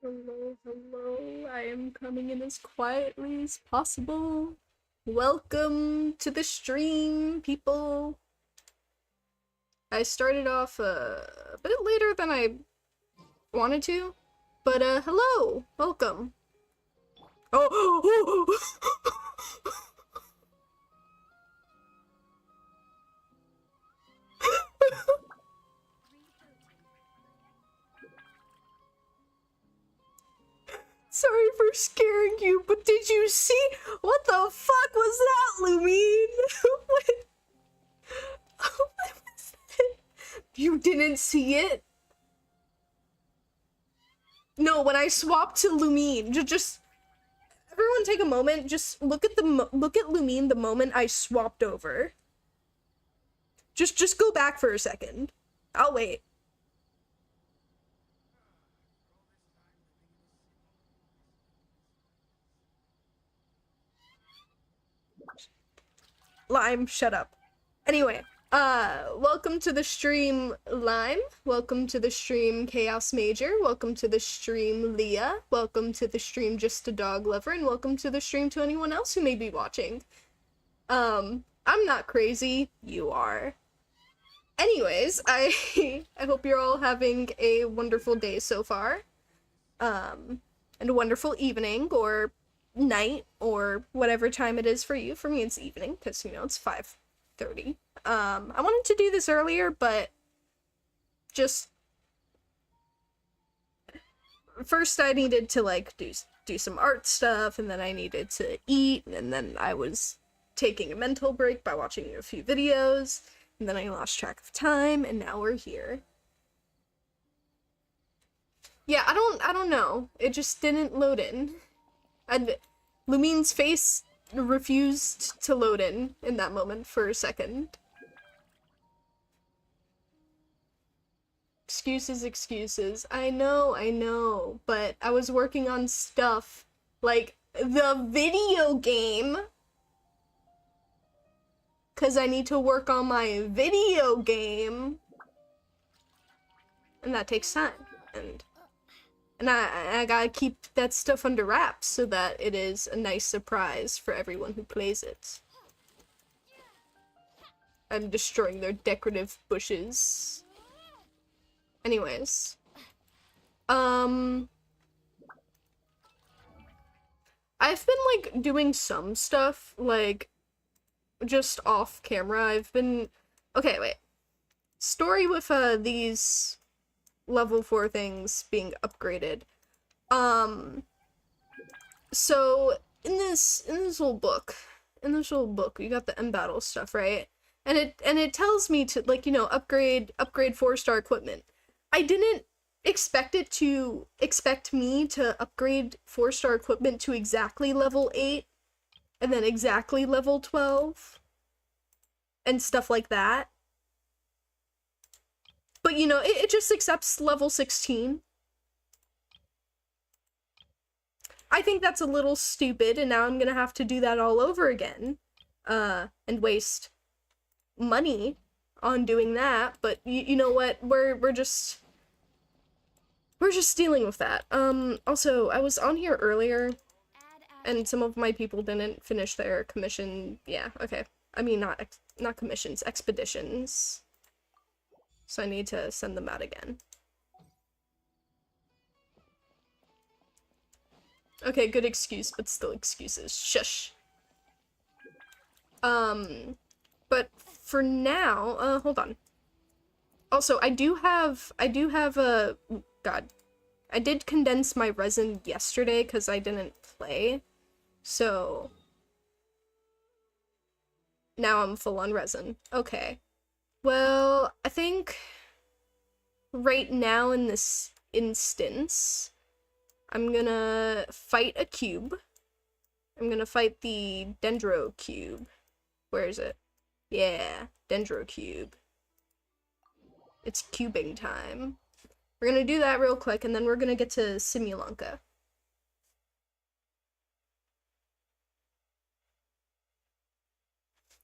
Hello, hello. I am coming in as quietly as possible. Welcome to the stream, people. I started off a bit later than I wanted to, but hello, welcome. Oh, sorry for scaring you, but did you see? What the fuck was that, Lumine? What? What was that? You didn't see it? No, when I swapped to Lumine, just everyone take a moment. Just look at look at Lumine the moment I swapped over. Just go back for a second. I'll wait. Lime, shut up. Anyway, welcome to the stream, Lime. Welcome to the stream, Chaos Major. Welcome to the stream, Leah. Welcome to the stream, Just a Dog Lover. And welcome to the stream to anyone else who may be watching. I'm not crazy. You are. Anyways, I hope you're all having a wonderful day so far. And a wonderful evening, or night, or whatever time it is for you. For me, it's evening, because, you know, it's 5:30. I wanted to do this earlier, but just first I needed to, like, do some art stuff, and then I needed to eat, and then I was taking a mental break by watching a few videos, and then I lost track of time, and now we're here. Yeah, I don't know. It just didn't load in. And Lumine's face refused to load in that moment for a second. Excuses, excuses. I know, but I was working on stuff like the video game. 'Cause I need to work on my video game. And that takes time. And I gotta keep that stuff under wraps so that it is a nice surprise for everyone who plays it. I'm destroying their decorative bushes. Anyways. I've been, like, doing some stuff, like, just off camera. I've been... Okay, wait. Story with, these level 4 things being upgraded. So in this little book, you got the M battle stuff, right? And it tells me to, like, you know, upgrade 4-star equipment. I didn't expect me to upgrade 4-star equipment to exactly level 8 and then exactly level 12 and stuff like that. But, you know, it just accepts level 16. I think that's a little stupid, and now I'm gonna have to do that all over again. And waste money on doing that, but you know what? We're just dealing with that. Also, I was on here earlier, and some of my people didn't finish their commission. Yeah, okay. I mean, not commissions, expeditions. So I need to send them out again. Okay, good excuse, but still excuses. Shush. But for now, hold on. Also, I do have a... God. I did condense my resin yesterday because I didn't play. So... now I'm full on resin. Okay. Well, I think... right now in this instance... I'm gonna fight a cube. I'm gonna fight the Dendro cube. Where is it? Yeah, Dendro cube. It's cubing time. We're gonna do that real quick, and then we're gonna get to Simulanka.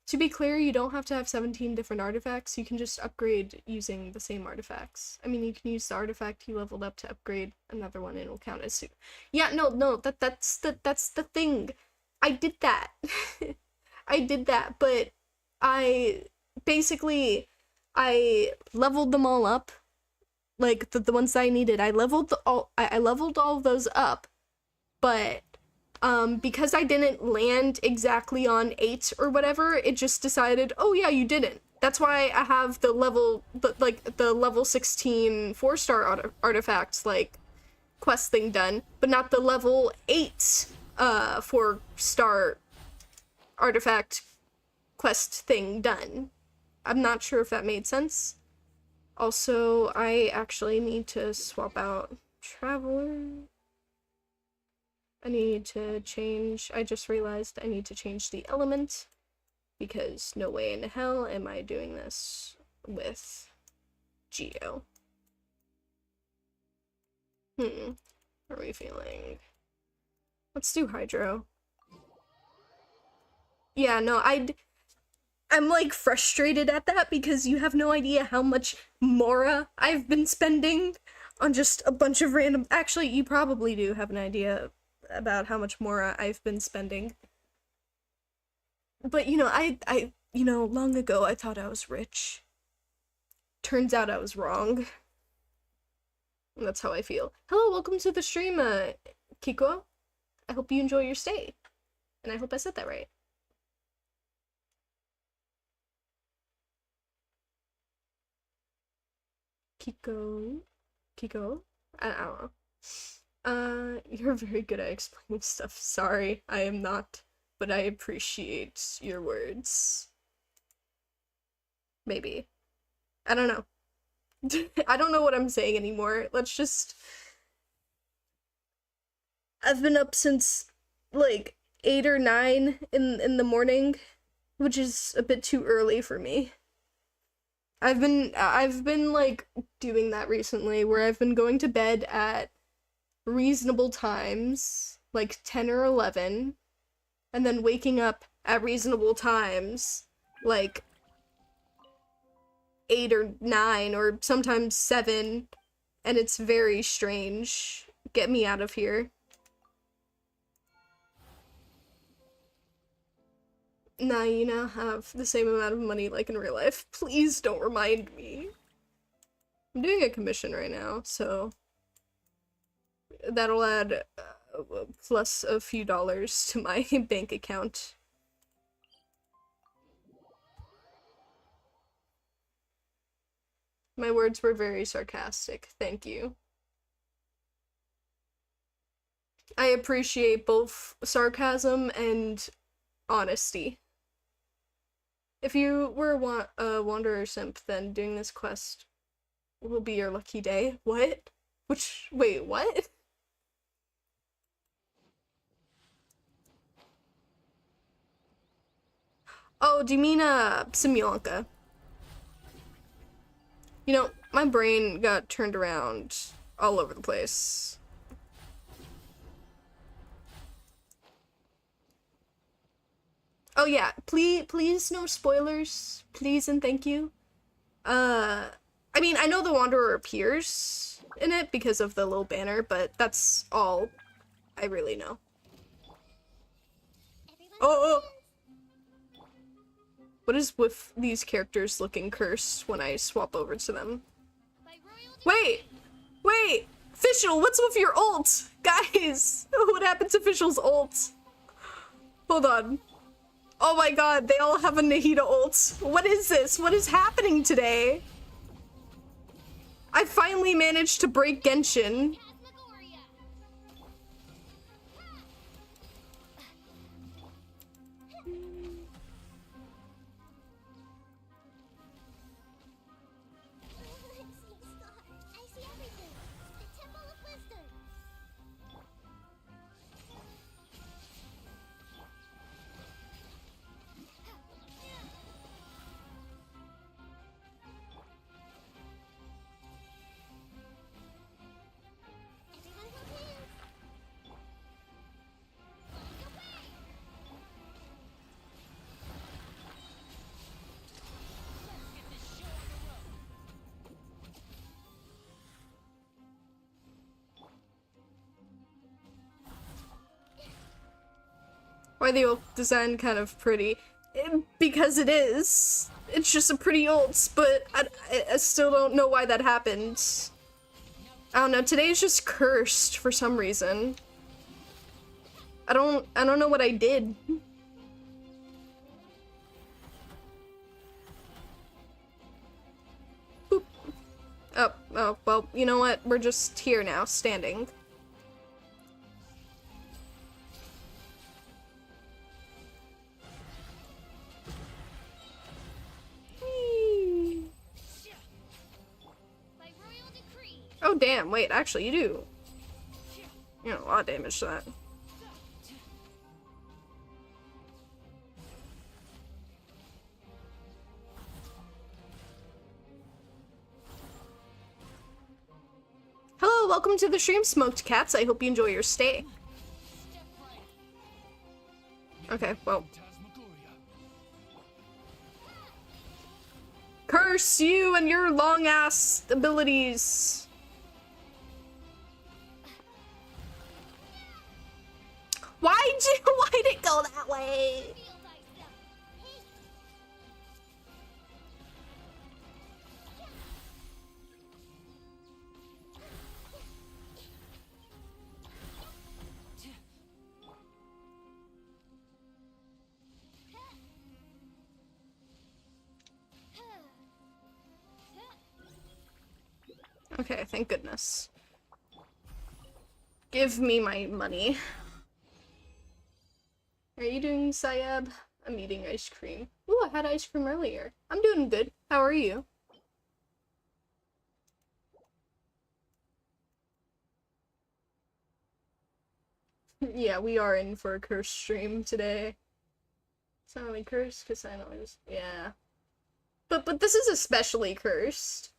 To be clear, you don't have to have 17 different artifacts. You can just upgrade using the same artifacts. I mean, you can use the artifact you leveled up to upgrade another one and it'll count as two. Yeah, no, that's the thing. I did that. I did that, but I leveled them all up. Like the ones that I needed. I leveled all of those up, but because I didn't land exactly on 8 or whatever, it just decided, oh yeah, you didn't. That's why I have the level 16 4-star artifacts, like, quest thing done, but not the level 8 4-star artifact quest thing done. I'm not sure if that made sense. Also, I actually need to swap out Traveler. I just realized I need to change the element, because no way in hell am I doing this with Geo. How are we feeling? Let's do Hydro. Yeah, no, I'm like frustrated at that because you have no idea how much Mora I've been spending on just a bunch of random— actually, you probably do have an idea about how much Mora I've been spending. But, you know, I long ago I thought I was rich. Turns out I was wrong. And that's how I feel. Hello, welcome to the stream, Kiko. I hope you enjoy your stay. And I hope I said that right. Kiko? I don't know. You're very good at explaining stuff. Sorry, I am not, but I appreciate your words. Maybe. I don't know. I don't know what I'm saying anymore. Let's just— I've been up since, like, 8 or 9 in the morning, which is a bit too early for me. I've been like doing that recently, where I've been going to bed at reasonable times, like 10 or 11, and then waking up at reasonable times, like 8 or 9, or sometimes 7, and it's very strange. Get me out of here. Now you now have the same amount of money like in real life. Please don't remind me. I'm doing a commission right now, so that'll add plus a few dollars to my bank account. My words were very sarcastic. Thank you. I appreciate both sarcasm and honesty. If you were a Wanderer Simp, then doing this quest will be your lucky day. What? Wait, what? Oh, do you mean, Simulanka? You know, my brain got turned around all over the place. Oh yeah, please no spoilers, please and thank you. I mean, I know the Wanderer appears in it because of the little banner, but that's all I really know. Oh! What is with these characters looking cursed when I swap over to them? Wait! Fischl, what's with your ult? Guys, what happened to Fischl's ult? Hold on. Oh my god, they all have a Nahida ult. What is this? What is happening today? I finally managed to break Genshin. Why the old design kind of pretty? Because it is. It's just a pretty old, but I still don't know why that happened. I don't know, today's just cursed for some reason. I don't know what I did. Boop. Oh, well, you know what? We're just here now, standing. Oh damn, wait, actually you do. You know, a lot of damage to that. Hello, welcome to the stream, Smoked Cats. I hope you enjoy your stay. Okay, well. Curse you and your long-ass abilities. Why'd it go that way? Okay, thank goodness. Give me my money. Are you doing, Sayab? I'm eating ice cream. Ooh, I had ice cream earlier. I'm doing good. How are you? Yeah, we are in for a curse stream today. It's not really cursed, because I know it's... yeah. But this is especially cursed.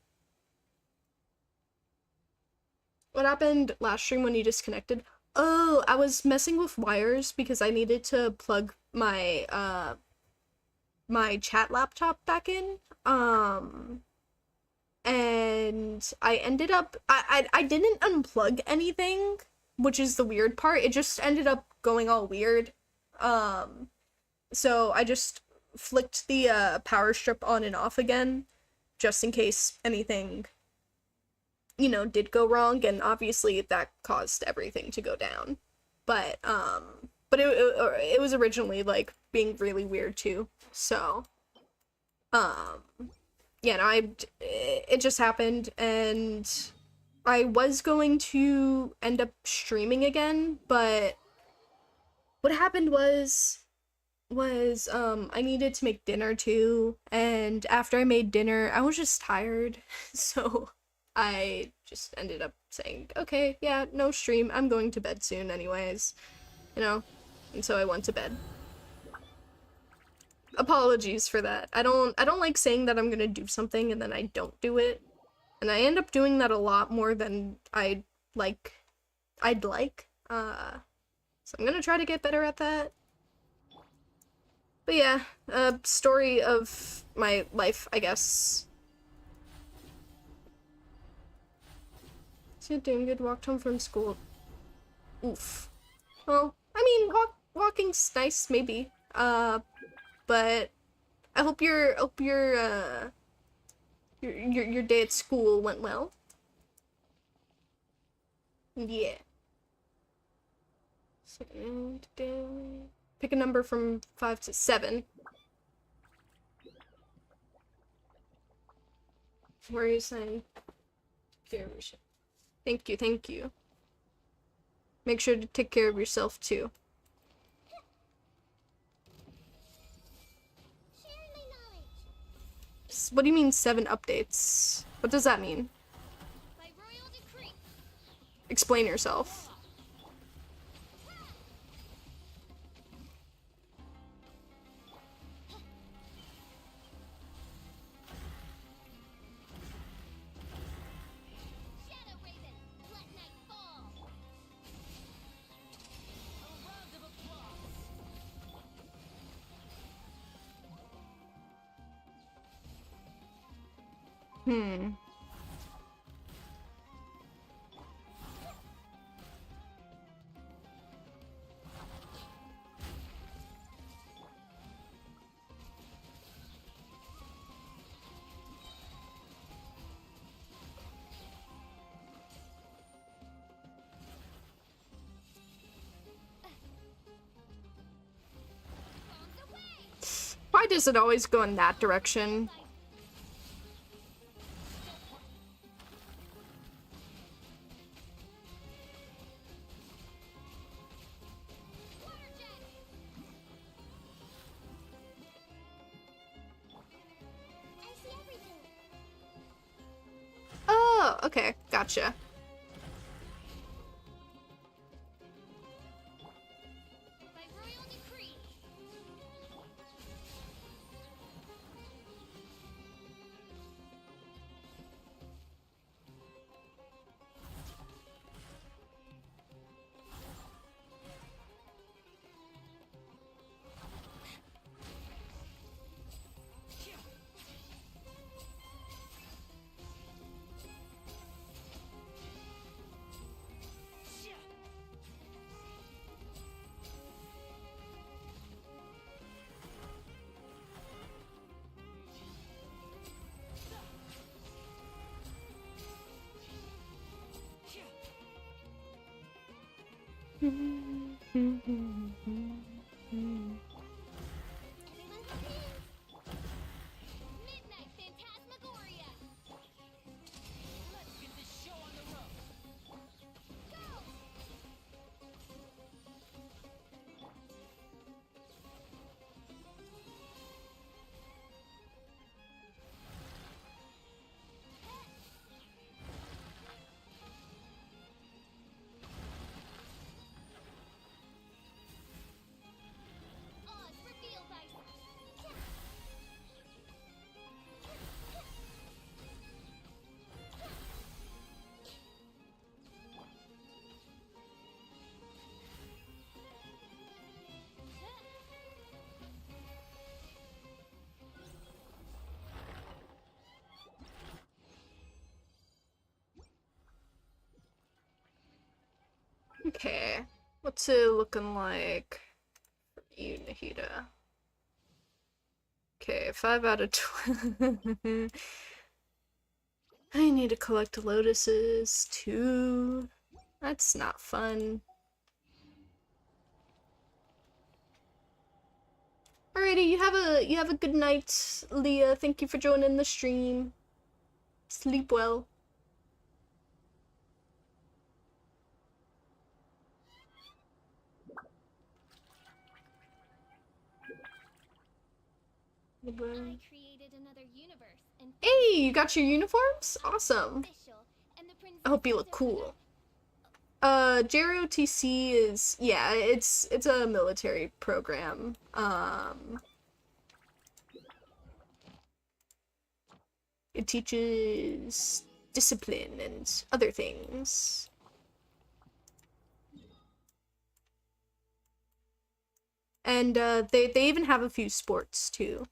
What happened last stream when you disconnected? Oh, I was messing with wires because I needed to plug my, my chat laptop back in. And I ended up, I didn't unplug anything, which is the weird part. It just ended up going all weird. So I just flicked the, power strip on and off again, just in case anything, you know, did go wrong, and obviously that caused everything to go down. But it was originally, like, being really weird too, so, yeah, no, it just happened, and I was going to end up streaming again, but what happened was, I needed to make dinner too, and after I made dinner, I was just tired, so I just ended up saying, okay, yeah, no stream, I'm going to bed soon anyways, you know, and so I went to bed. Apologies for that. I don't like saying that I'm gonna do something and then I don't do it, and I end up doing that a lot more than I'd like, so I'm gonna try to get better at that. But yeah, story of my life, I guess. So you're doing good, walked home from school. Oof. Well, I mean, walking's nice, maybe. But I hope your day at school went well. Yeah. So, pick a number from 5 to 7. Where are you saying? Thank you, thank you. Make sure to take care of yourself too. What do you mean 7 updates? What does that mean? Explain yourself. Why does it always go in that direction? Oh, okay, gotcha. Okay, what's it looking like for you, Nahida? Okay, 5 out of 20. I need to collect lotuses too. That's not fun. Alrighty, you have a good night, Leah. Thank you for joining the stream. Sleep well. I created another universe and Hey, you got your uniforms? Awesome. official, and the I hope you look cool. JROTC is, yeah, it's a military program. It teaches discipline and other things. And they even have a few sports too.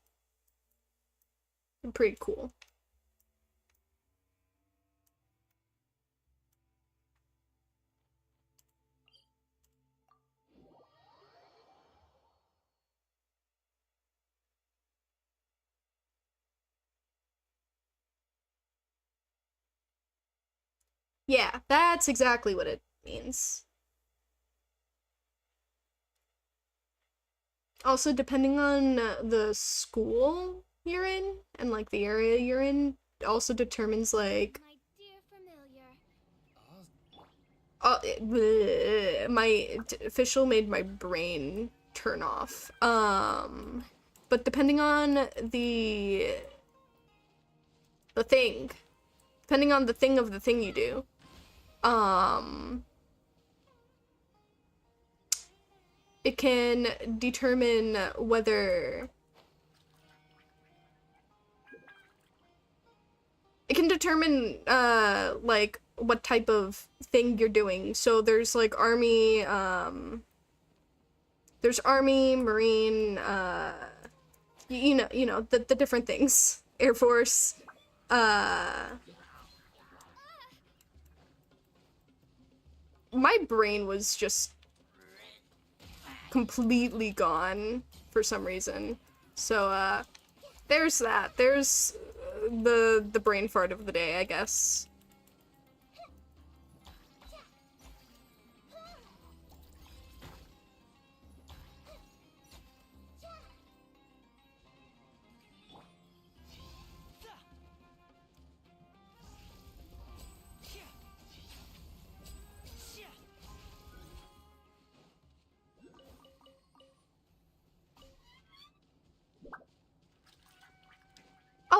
They're pretty cool. Yeah, that's exactly what it means. Also, depending on the school you're in and like the area you're in, also determines like my dear familiar. my official made my brain turn off. But depending on the thing, depending on the thing of the thing you do, it can determine whether it can determine like what type of thing you're doing. So there's like army, there's army, marine, you know the different things. Air Force, my brain was just completely gone for some reason. So there's that. There's the brain fart of the day, I guess.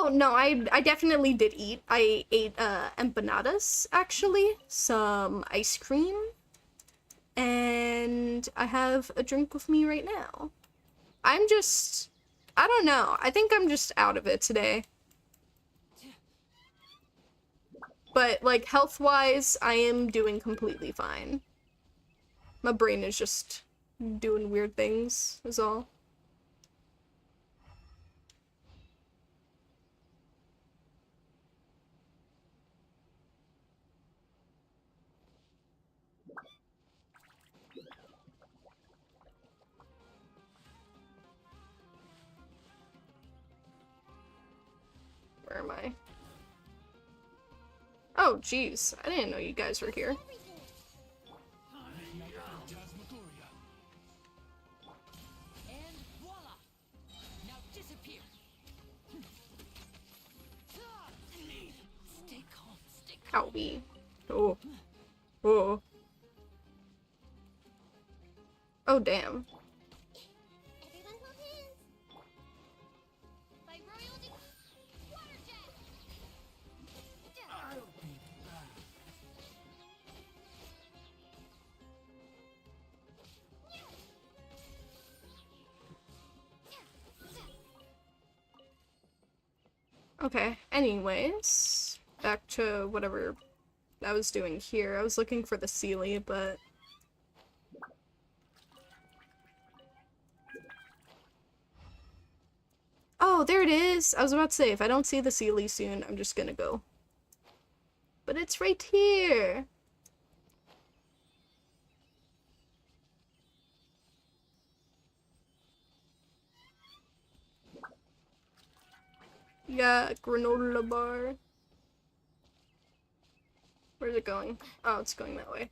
Oh, no, I definitely did eat. I ate empanadas, actually, some ice cream, and I have a drink with me right now. I'm just, I don't know. I think I'm just out of it today. But, like, health-wise, I am doing completely fine. My brain is just doing weird things, is all. Where am I? Oh, jeez. I didn't know you guys were here. And voila! Now disappear. Stay calm, stay calm. Owie. Oh. Oh. Oh, damn. Everyone hold hands. By royalty, water jet. I'll be back. Okay, anyways, back to whatever I was doing here. I was looking for the Sealy, but... Oh, there it is! I was about to say, if I don't see the Sealy soon, I'm just gonna go. But it's right here! Yeah, granola bar. Where's it going? Oh, it's going that way.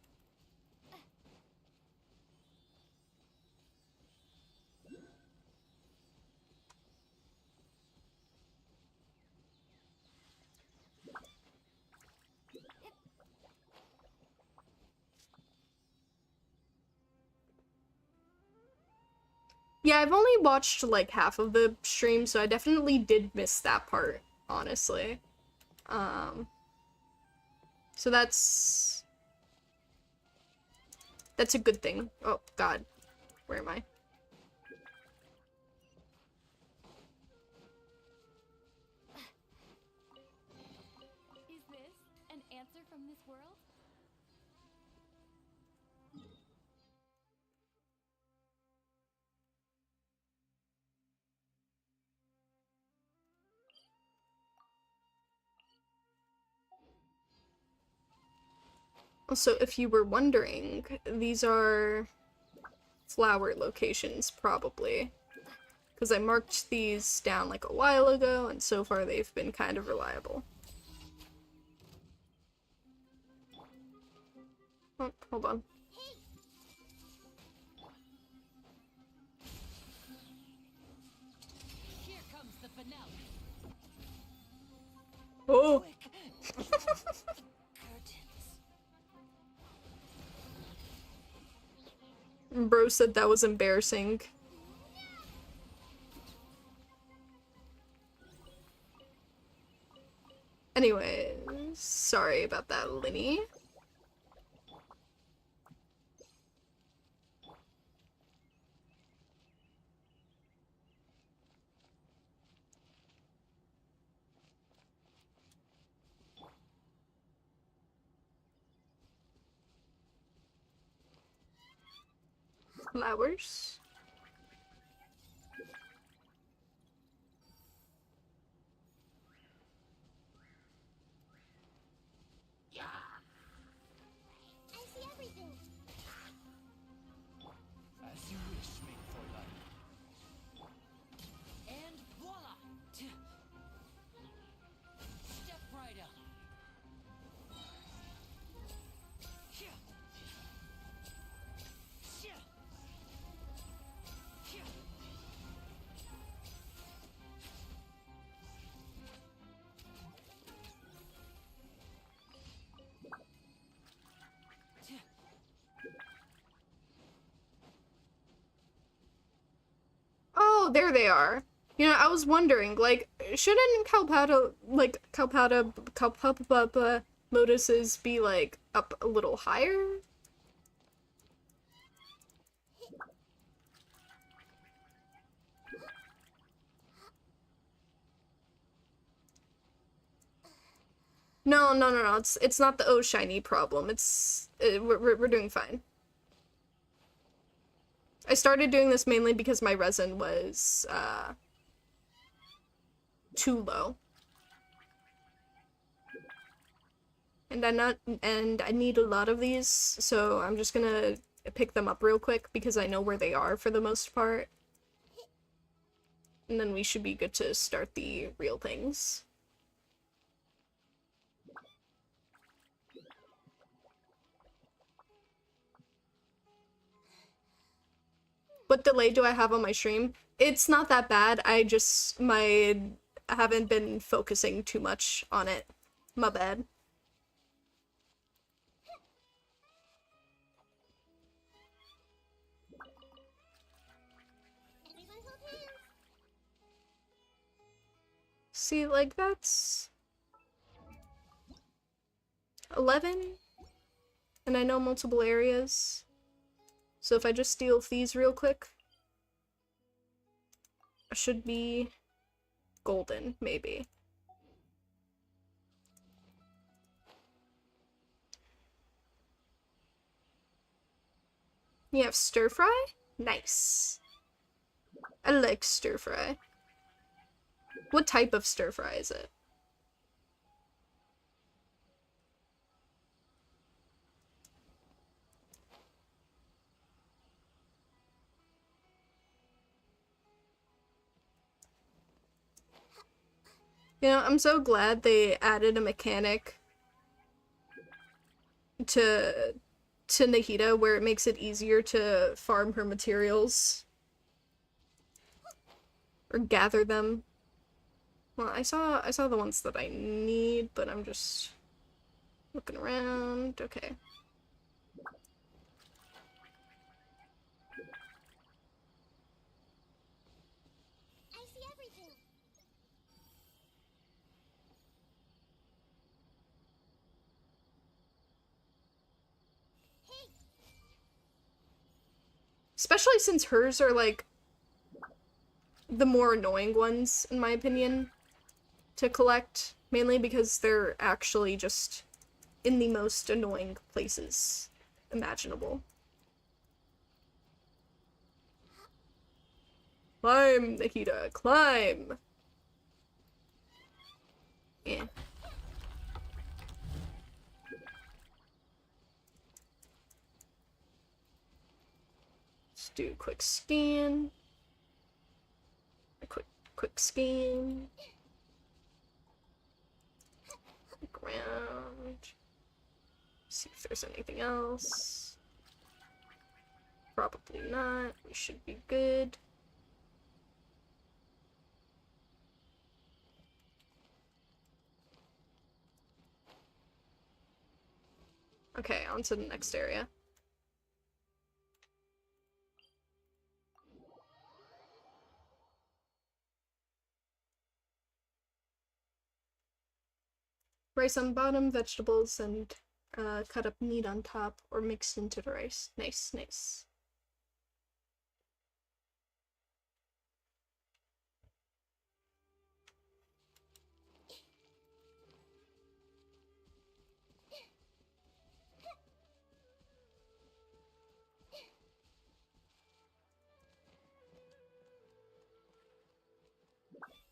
Yeah, I've only watched like half of the stream, so I definitely did miss that part, honestly. So that's a good thing. Oh, God. Where am I? Is this an answer from this world? Also, if you were wondering, these are flower locations, probably. Because I marked these down like a while ago, and so far they've been kind of reliable. Oh, hold on. Here comes the finale. Oh! Curtains. Bro said that was embarrassing. Anyway, sorry about that, Linny. Flowers. I see everything. As you wish, mate for life. And voila! Step right up. Here. Here. Here. Oh, there they are. You know, I was wondering, like, shouldn't Kalpata lotuses be like up a little higher? No. It's not the oh shiny problem. It's we're doing fine. I started doing this mainly because my resin was too low. And I need a lot of these, so I'm just gonna pick them up real quick because I know where they are for the most part. And then we should be good to start the real things. What delay do I have on my stream? It's not that bad. I haven't been focusing too much on it. My bad. See, like, that's 11, and I know multiple areas, so if I just steal these real quick, I should be golden, maybe. You have stir fry? Nice. I like stir fry. What type of stir fry is it? You know, I'm so glad they added a mechanic to Nahida where it makes it easier to farm her materials. Or gather them. Well, I saw the ones that I need, but I'm just looking around. Okay. I see everything. Hey. Especially since hers are like the more annoying ones, in my opinion, to collect, mainly because they're actually just in the most annoying places imaginable. Climb, Nikita, climb! Yeah. Let's do a quick scan. A quick scan. Look around. See if there's anything else. Probably not. We should be good. Okay, on to the next area. Rice on bottom, vegetables, and cut up meat on top, or mixed into the rice. Nice, nice.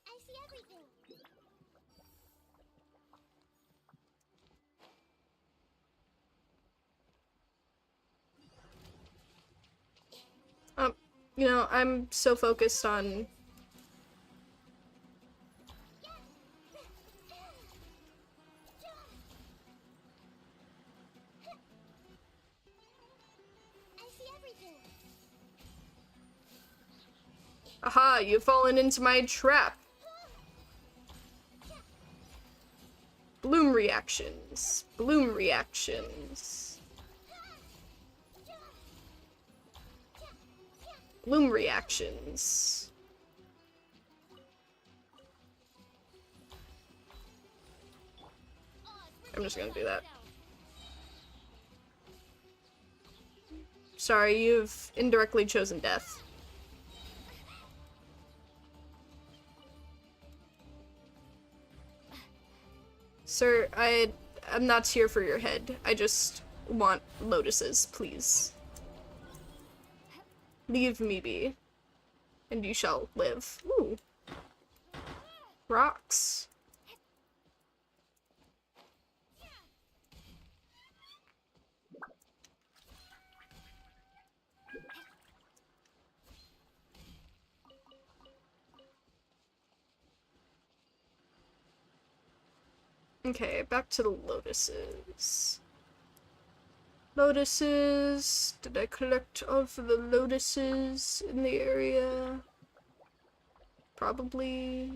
I see everything. You know, I'm so focused on I see everything. aha, you've fallen into my trap. Bloom reactions. Bloom reactions. Bloom reactions. I'm just gonna do that. Sorry, you've indirectly chosen death. Sir, I'm not here for your head. I just want lotuses, please. Leave me be, and you shall live. Ooh. Rocks. Okay, back to the lotuses. Lotuses. Did I collect all of the lotuses in the area? Probably.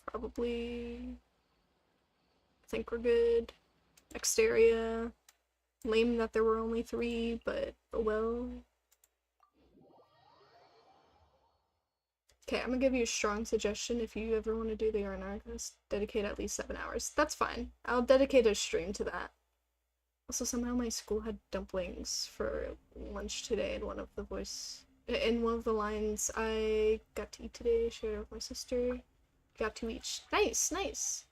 Probably. I think we're good. Next area. Lame that there were only 3, but oh well. Okay, I'm gonna give you a strong suggestion if you ever want to do the R&R, dedicate at least 7 hours. That's fine. I'll dedicate a stream to that. Also, somehow my school had dumplings for lunch today in one of the lines I got to eat today, shared with my sister. Got to eat. Nice, nice.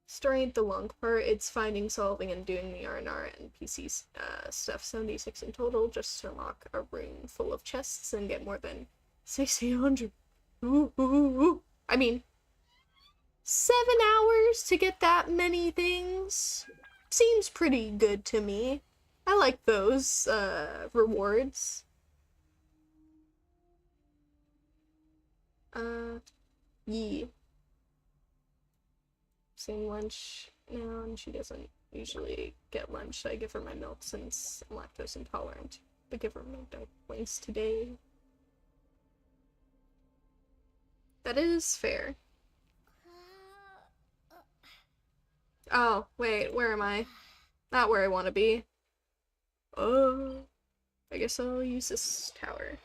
Story ain't the long part, it's finding, solving, and doing the R&R and PC stuff. 76 in total, just to unlock a room full of chests and get more than 1,600. I mean, 7 hours to get that many things? Seems pretty good to me. I like those, rewards. Yeah. Same lunch now, and she doesn't usually get lunch, so I give her my milk since I'm lactose intolerant. But give her my dumplings today. That is fair. Oh, wait, where am I? Not where I want to be. Oh, I guess I'll use this tower.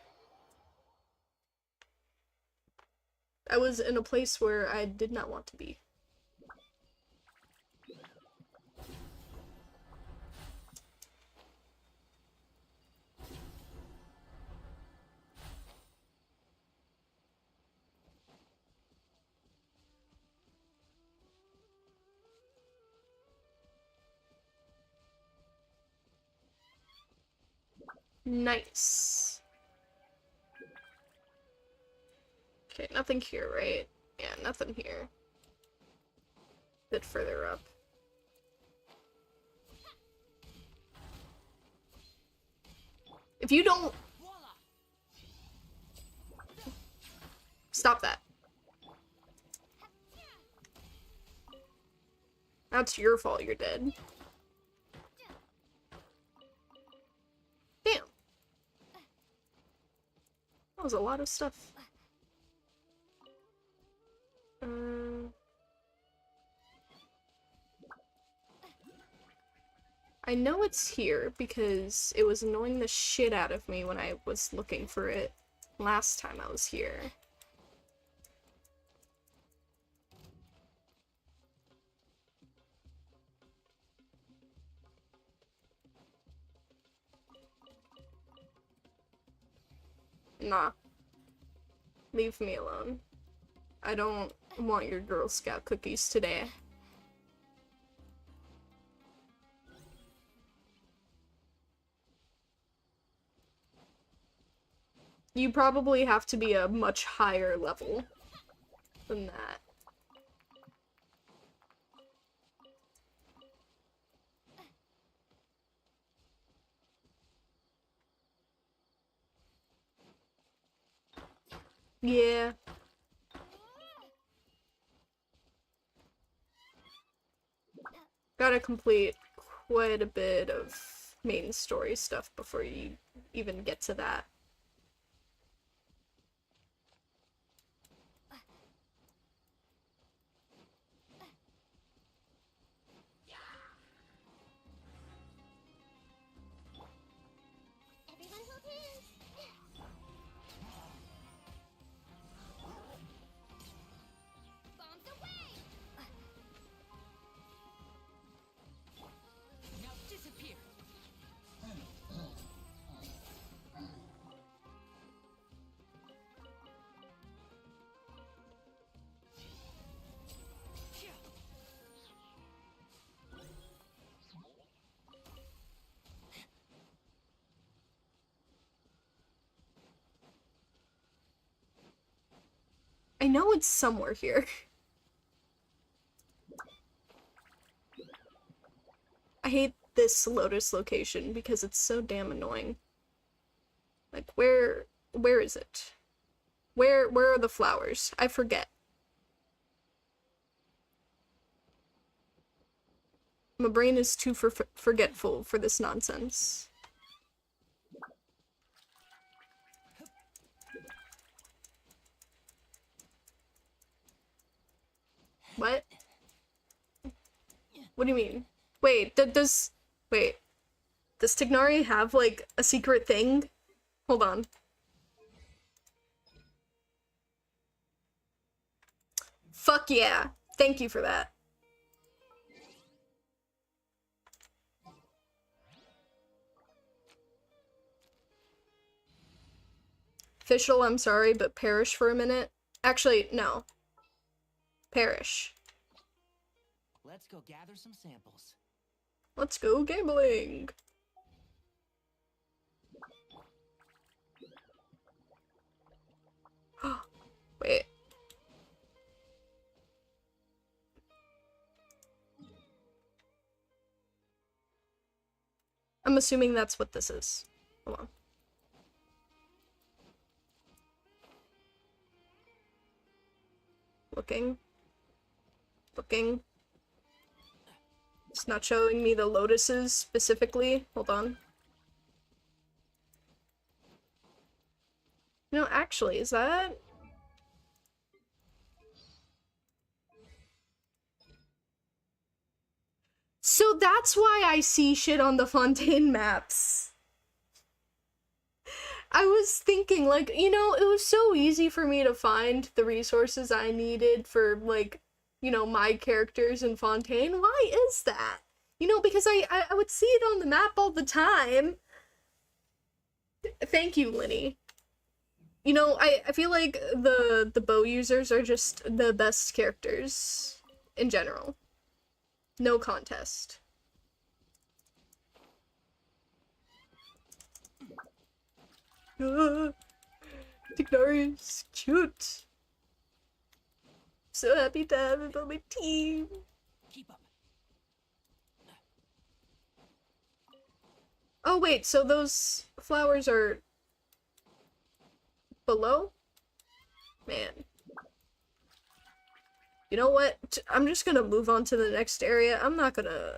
I was in a place where I did not want to be. Nice. Okay, nothing here, right? Yeah, nothing here. Bit further up. If you don't... Stop that. That's your fault you're dead. Damn. That was a lot of stuff. I know it's here because it was annoying the shit out of me when I was looking for it last time I was here. Nah. Leave me alone. I don't want your Girl Scout cookies today. You probably have to be a much higher level than that. Yeah. Gotta complete quite a bit of main story stuff before you even get to that. Everyone hold hands. Bombs away! I know it's somewhere here. I hate this lotus location because it's so damn annoying. Like, where is it? Where are the flowers? I forget. My brain is too forgetful for this nonsense. What? What do you mean? Wait, does Tignari have, like, a secret thing? Hold on. Fuck yeah. Thank you for that. Official, I'm sorry, but perish for a minute. Actually, no. Perish. Let's go gather some samples. Let's go gambling. Wait. I'm assuming that's what this is. Hold on. Looking. Looking. It's not showing me the lotuses specifically. Hold on. No, actually, is that... So that's why I see shit on the Fontaine maps. I was thinking, like, you know, it was so easy for me to find the resources I needed for, like, you know, my characters in Fontaine. Why is that? You know, because I would see it on the map all the time. Thank you, Linny. You know, I feel like the bow users are just the best characters in general. No contest. Tignari is cute. So happy to have him on my team. Keep up. Oh wait, so those flowers are below? Man. You know what? I'm just gonna move on to the next area. I'm not gonna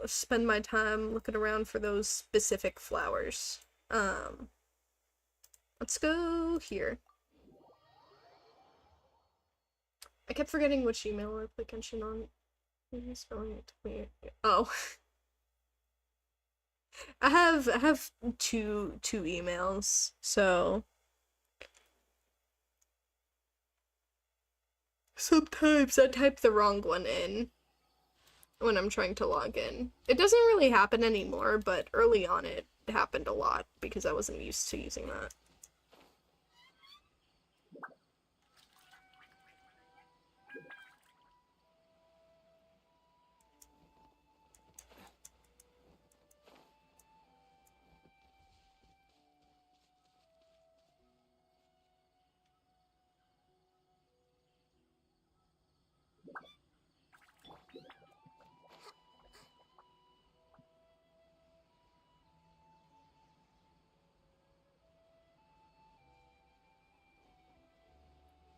spend my time looking around for those specific flowers. Let's go here. I kept forgetting which email I play GENSHIN on. Spelling it weird. Oh. I have two emails, so sometimes I type the wrong one in when I'm trying to log in. It doesn't really happen anymore, but early on it happened a lot because I wasn't used to using that.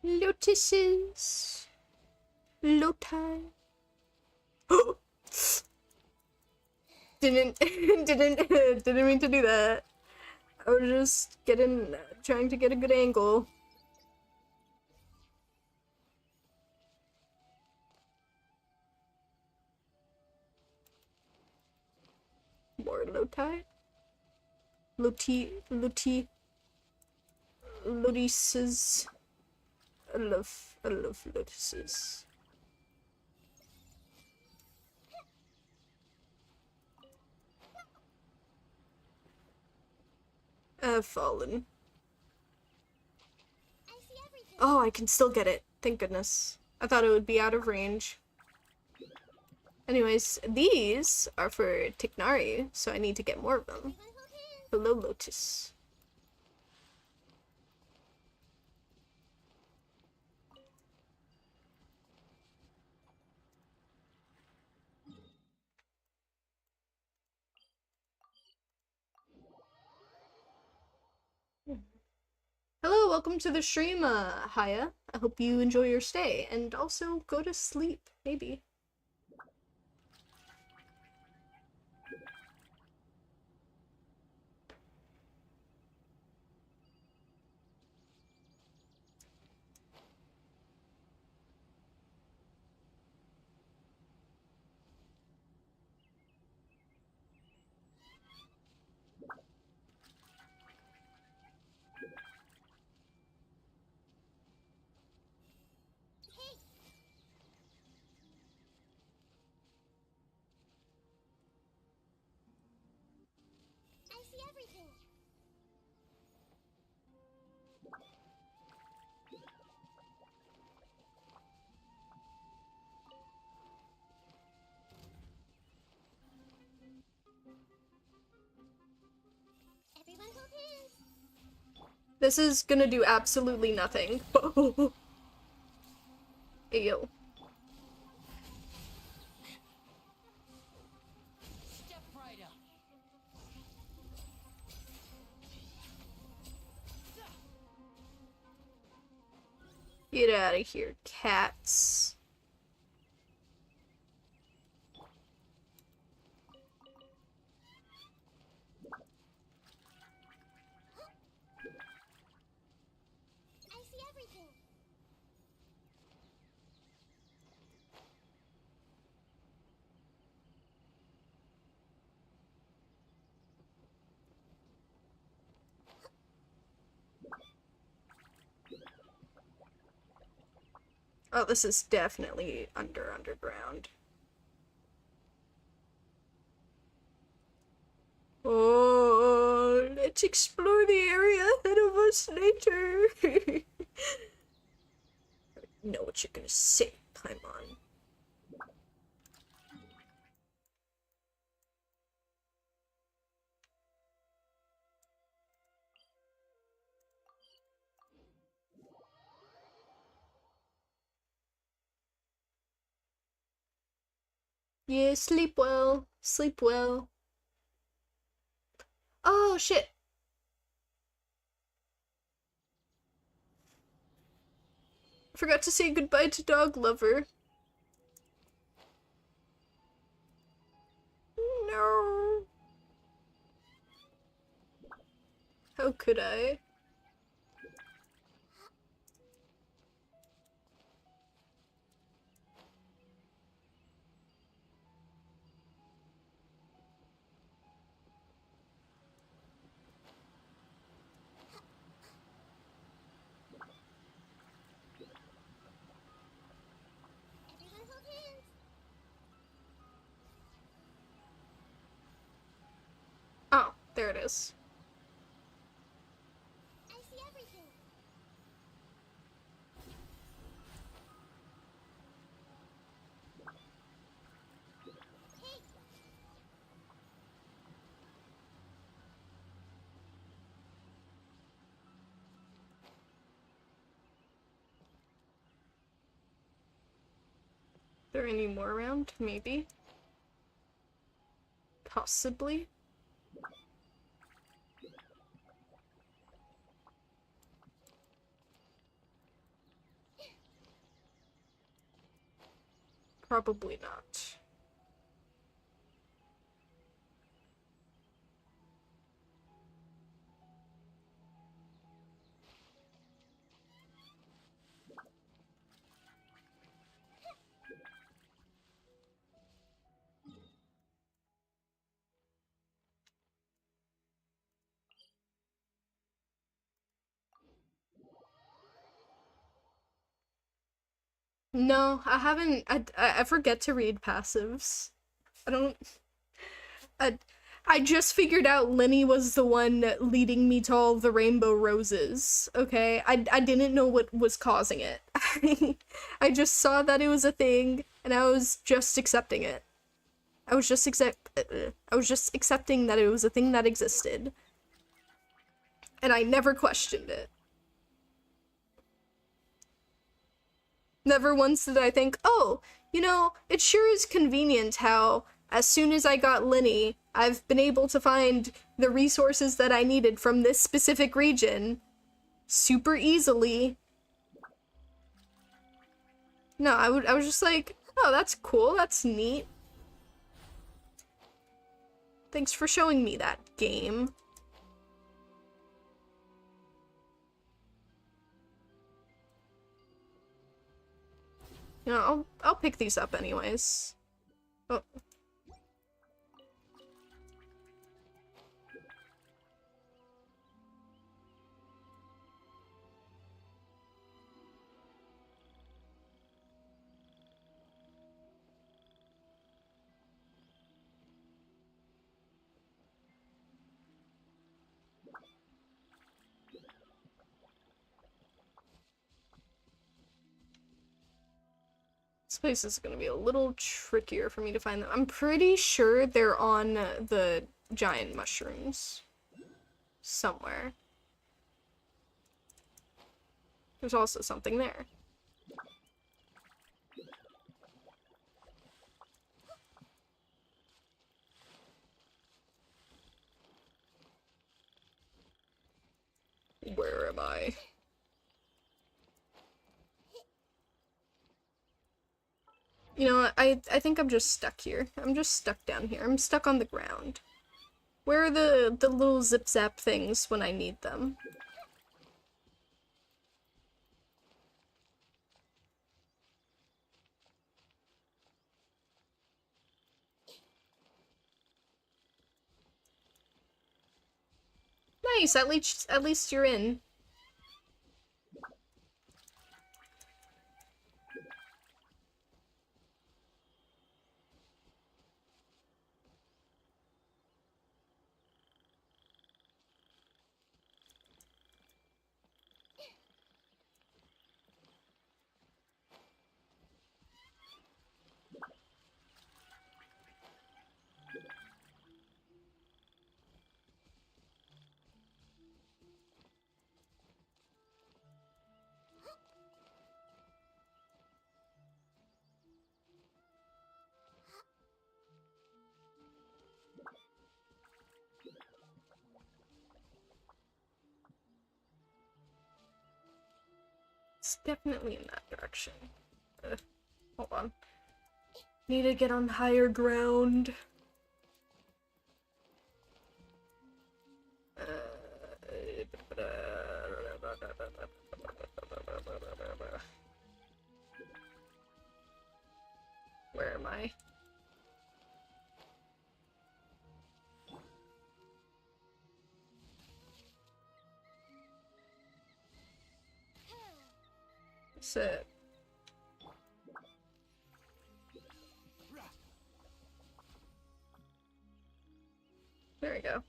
Lotuses. Loti. didn't mean to do that. I was just trying to get a good angle. More loti. Lotuses. I love lotuses. I've fallen. I see everything. Oh, I can still get it. Thank goodness. I thought it would be out of range. Anyways, these are for Tignari, so I need to get more of them. Everyone hold hands. Below Lotus. welcome to the stream, Haya. I hope you enjoy your stay, and also go to sleep, maybe. I see everything. Everyone hold hands. This is gonna do absolutely nothing. Hey, yo. Step right up. Get out of here, cats. I see everything. Oh, this is definitely underground. Oh, let's explore the area ahead of us later. Know what you're gonna say, Paimon. Yeah, sleep well. Sleep well. Oh, shit. Forgot to say goodbye to Dog Lover. No. How could I? Everyone hold hands. Oh, there it is. I see everything. Hey, There any more around? Maybe. Possibly. Probably not. No, I haven't. I forget to read passives. I don't. I, I just figured out Lenny was the one leading me to all the rainbow roses. Okay, I didn't know what was causing it. I just saw that it was a thing, and I was just accepting it. I was just accepting that it was a thing that existed, and I never questioned it. Never once did I think, oh, you know, it sure is convenient how, as soon as I got Lenny, I've been able to find the resources that I needed from this specific region super easily. No, I was just like, oh, that's cool, that's neat. Thanks for showing me that game. You know, I'll pick these up anyways. Oh. This place is gonna be a little trickier for me to find them. I'm pretty sure they're on the giant mushrooms. Somewhere. There's also something there. Where am I? You know what? I think I'm just stuck here. I'm just stuck down here. I'm stuck on the ground. Where are the little zip-zap things when I need them? Nice, at least you're in. It's definitely in that direction. Hold on. Need to get on higher ground. Where am I? Sit. There we go.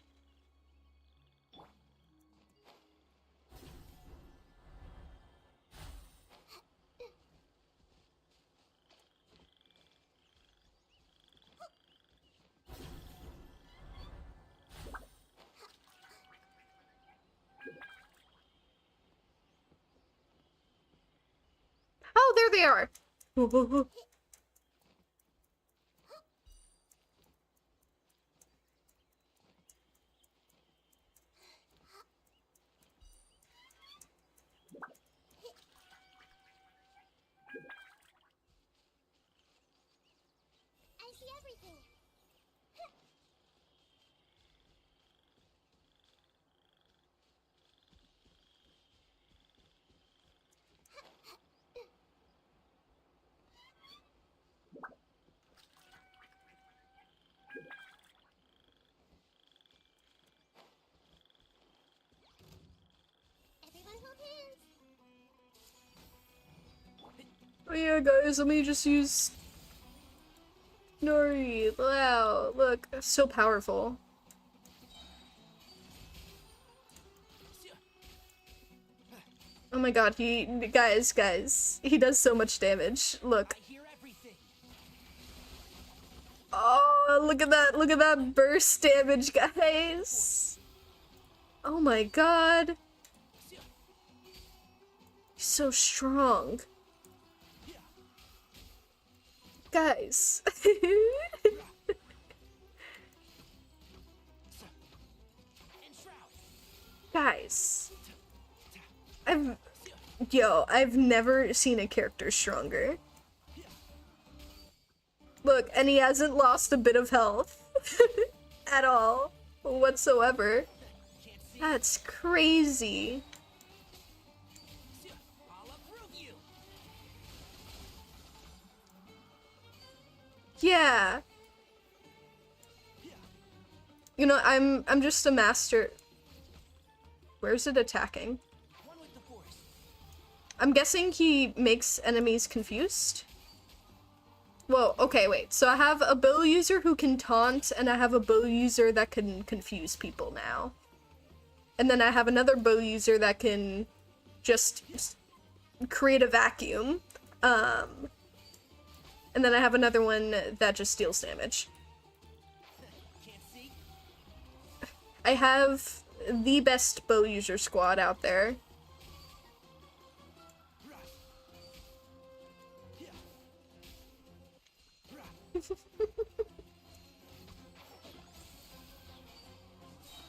Oh, there they are! I see everything. Everyone hold hands. Oh yeah, guys, let me just use Nori. Wow, look, so powerful. Oh my god, guys, he does so much damage. Look. I hear everything. Oh, look at that burst damage, guys. Oh my god. He's so strong. Guys. Guys. I've never seen a character stronger. Look, and he hasn't lost a bit of health. At all. Whatsoever. That's crazy. Yeah. You know, I'm just a master. Where's it attacking? I'm guessing he makes enemies confused. Whoa, okay, wait. So I have a bow user who can taunt, and I have a bow user that can confuse people now. And then I have another bow user that can just create a vacuum. And then I have another one that just deals damage. I have the best bow user squad out there.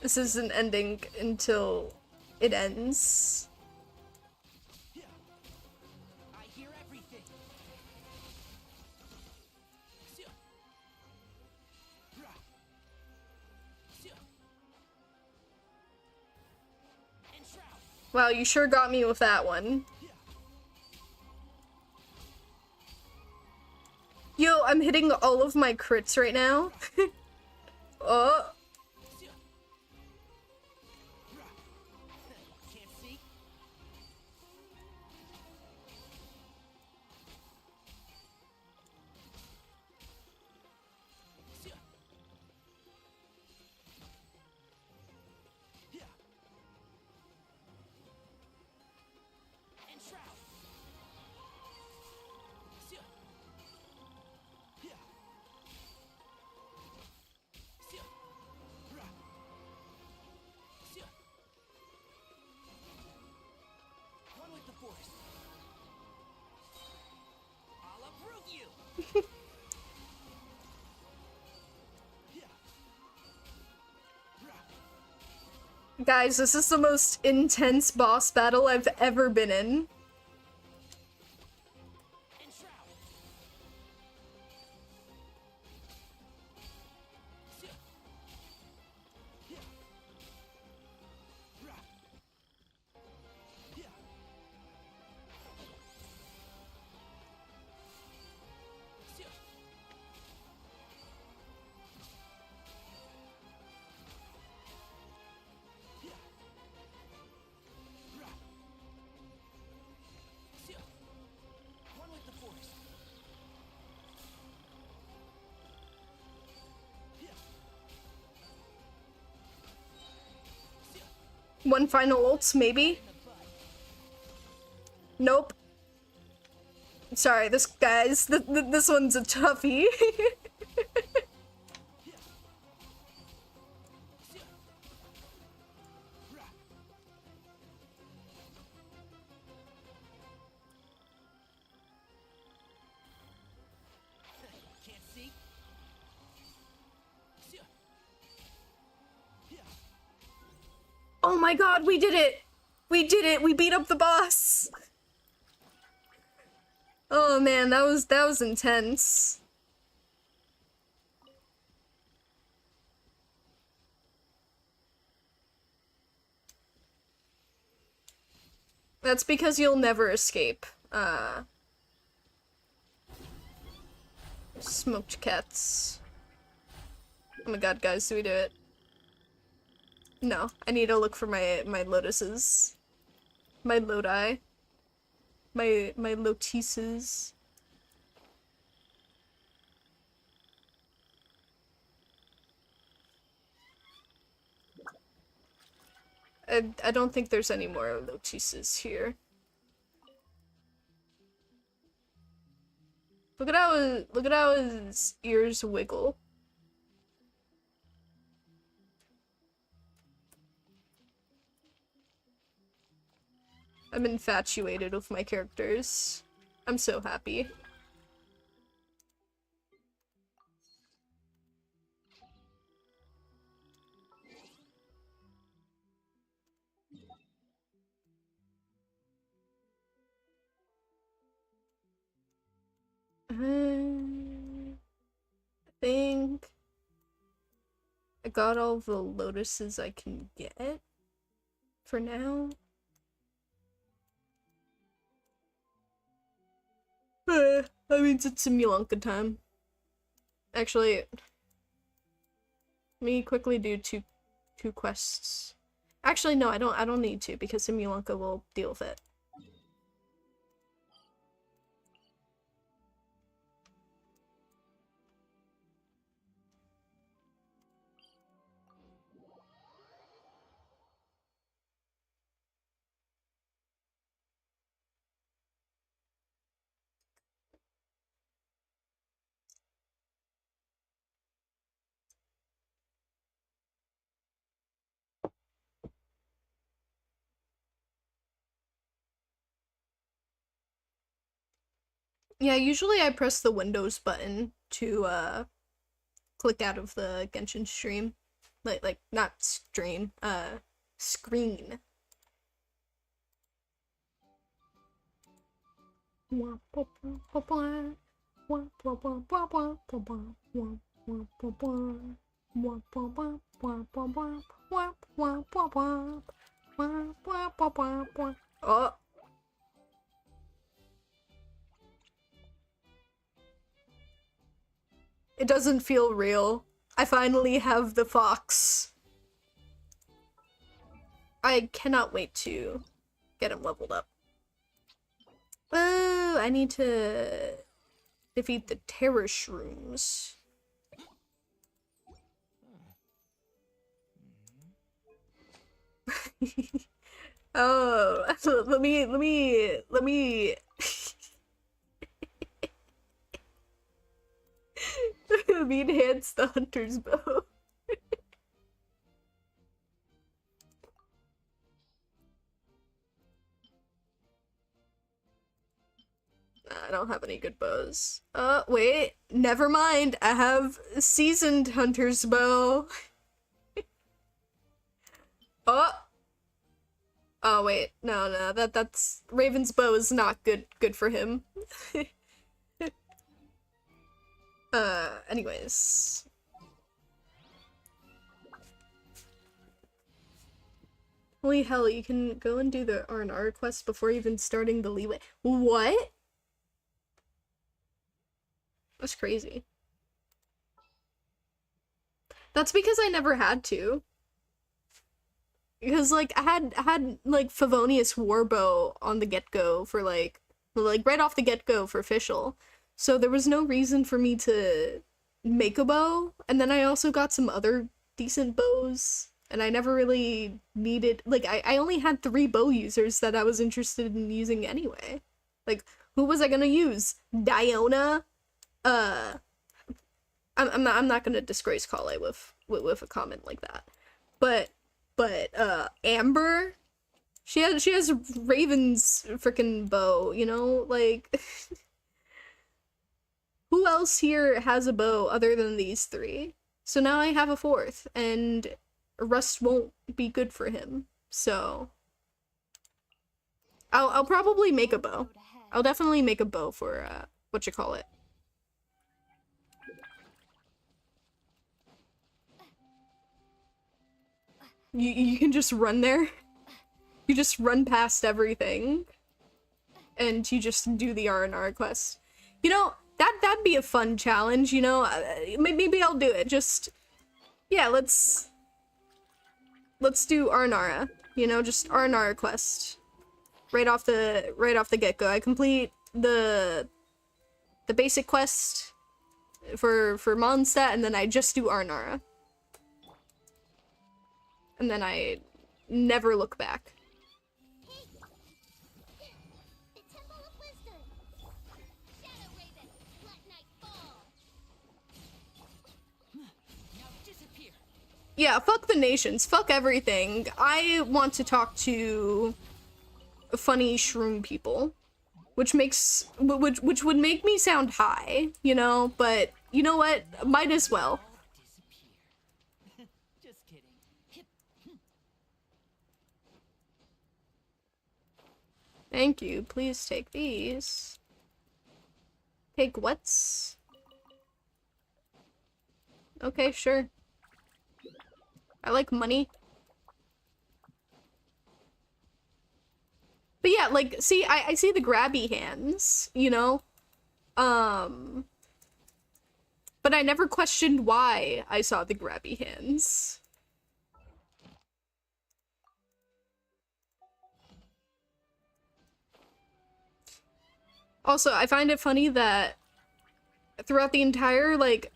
This isn't ending until it ends. I hear everything. Wow, you sure got me with that one. Yo, I'm hitting all of my crits right now. Oh. Guys, this is the most intense boss battle I've ever been in. One final ult, maybe? Nope. Sorry, this guy's this one's a toughie. Oh my god, we did it! We did it! We beat up the boss! Oh man, that was intense. That's because you'll never escape. Smoked cats. Oh my god, guys, do we do it? No, I need to look for my lotuses. My lodi. My lotuses. I don't think there's any more lotuses here. Look at how his ears wiggle. I'm infatuated with my characters. I'm so happy. think I got all the lotuses I can get for now. That means it's Simulanka time. Actually, let me quickly do two quests. Actually, no, I don't need to because Simulanka will deal with it. Yeah, usually I press the Windows button to click out of the Genshin stream. Like not stream, screen. Oh. It doesn't feel real. I finally have the fox. I cannot wait to get him leveled up. Oh, I need to defeat the terror shrooms. Oh, let me let me enhance the hunter's bow. I don't have any good bows. Wait, never mind. I have seasoned hunter's bow. Oh wait, no, that's Raven's bow is not good for him. Anyways. Holy hell, you can go and do the R&R quest before even starting the leeway. What? That's crazy. That's because I never had to. Because like I had like Favonius Warbow on the get-go for like right off the get-go for official. So there was no reason for me to make a bow, and then I also got some other decent bows, and I never really needed like I only had 3 bow users that I was interested in using anyway. Like who was I gonna use? Diona? I'm not gonna disgrace Kale with a comment like that. But Amber, she has Raven's freaking bow, you know? Like who else here has a bow other than these 3? So now I have a 4th, and Rust won't be good for him. So I'll probably make a bow. I'll definitely make a bow for what you call it. You can just run there. You just run past everything, and you just do the R&R quest. You know, that'd be a fun challenge. You know, maybe I'll do it. Just yeah, let's do R&R. You know, just R&R quest right off the get-go. I complete the basic quest for Mondstadt, and then I just do R&R. And then I never look back. The Temple of Wisdom. Shadow Raven, let night fall. Now disappear. Yeah, fuck the nations. Fuck everything. I want to talk to funny shroom people. Which would make me sound high, you know, but you know what? Might as well. Disappear. Just kidding. Thank you. Please take these. Take what's? Okay, sure. I like money. But yeah, like, see, I see the grabby hands, you know? But I never questioned why I saw the grabby hands. Also, I find it funny that throughout the entire, like,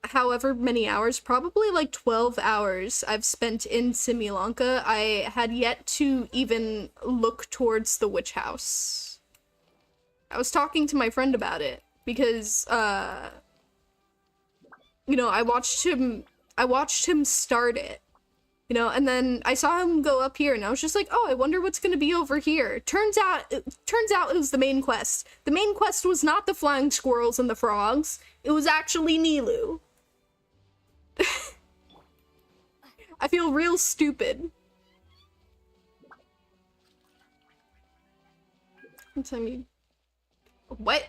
however many hours, probably like 12 hours I've spent in Simulanka, I had yet to even look towards the witch house. I was talking to my friend about it because, you know, I watched him start it, you know, and then I saw him go up here and I was just like, oh, I wonder what's gonna be over here. Turns out it was the main quest. The main quest was not the flying squirrels and the frogs. It was actually Nilu. I feel real stupid. What?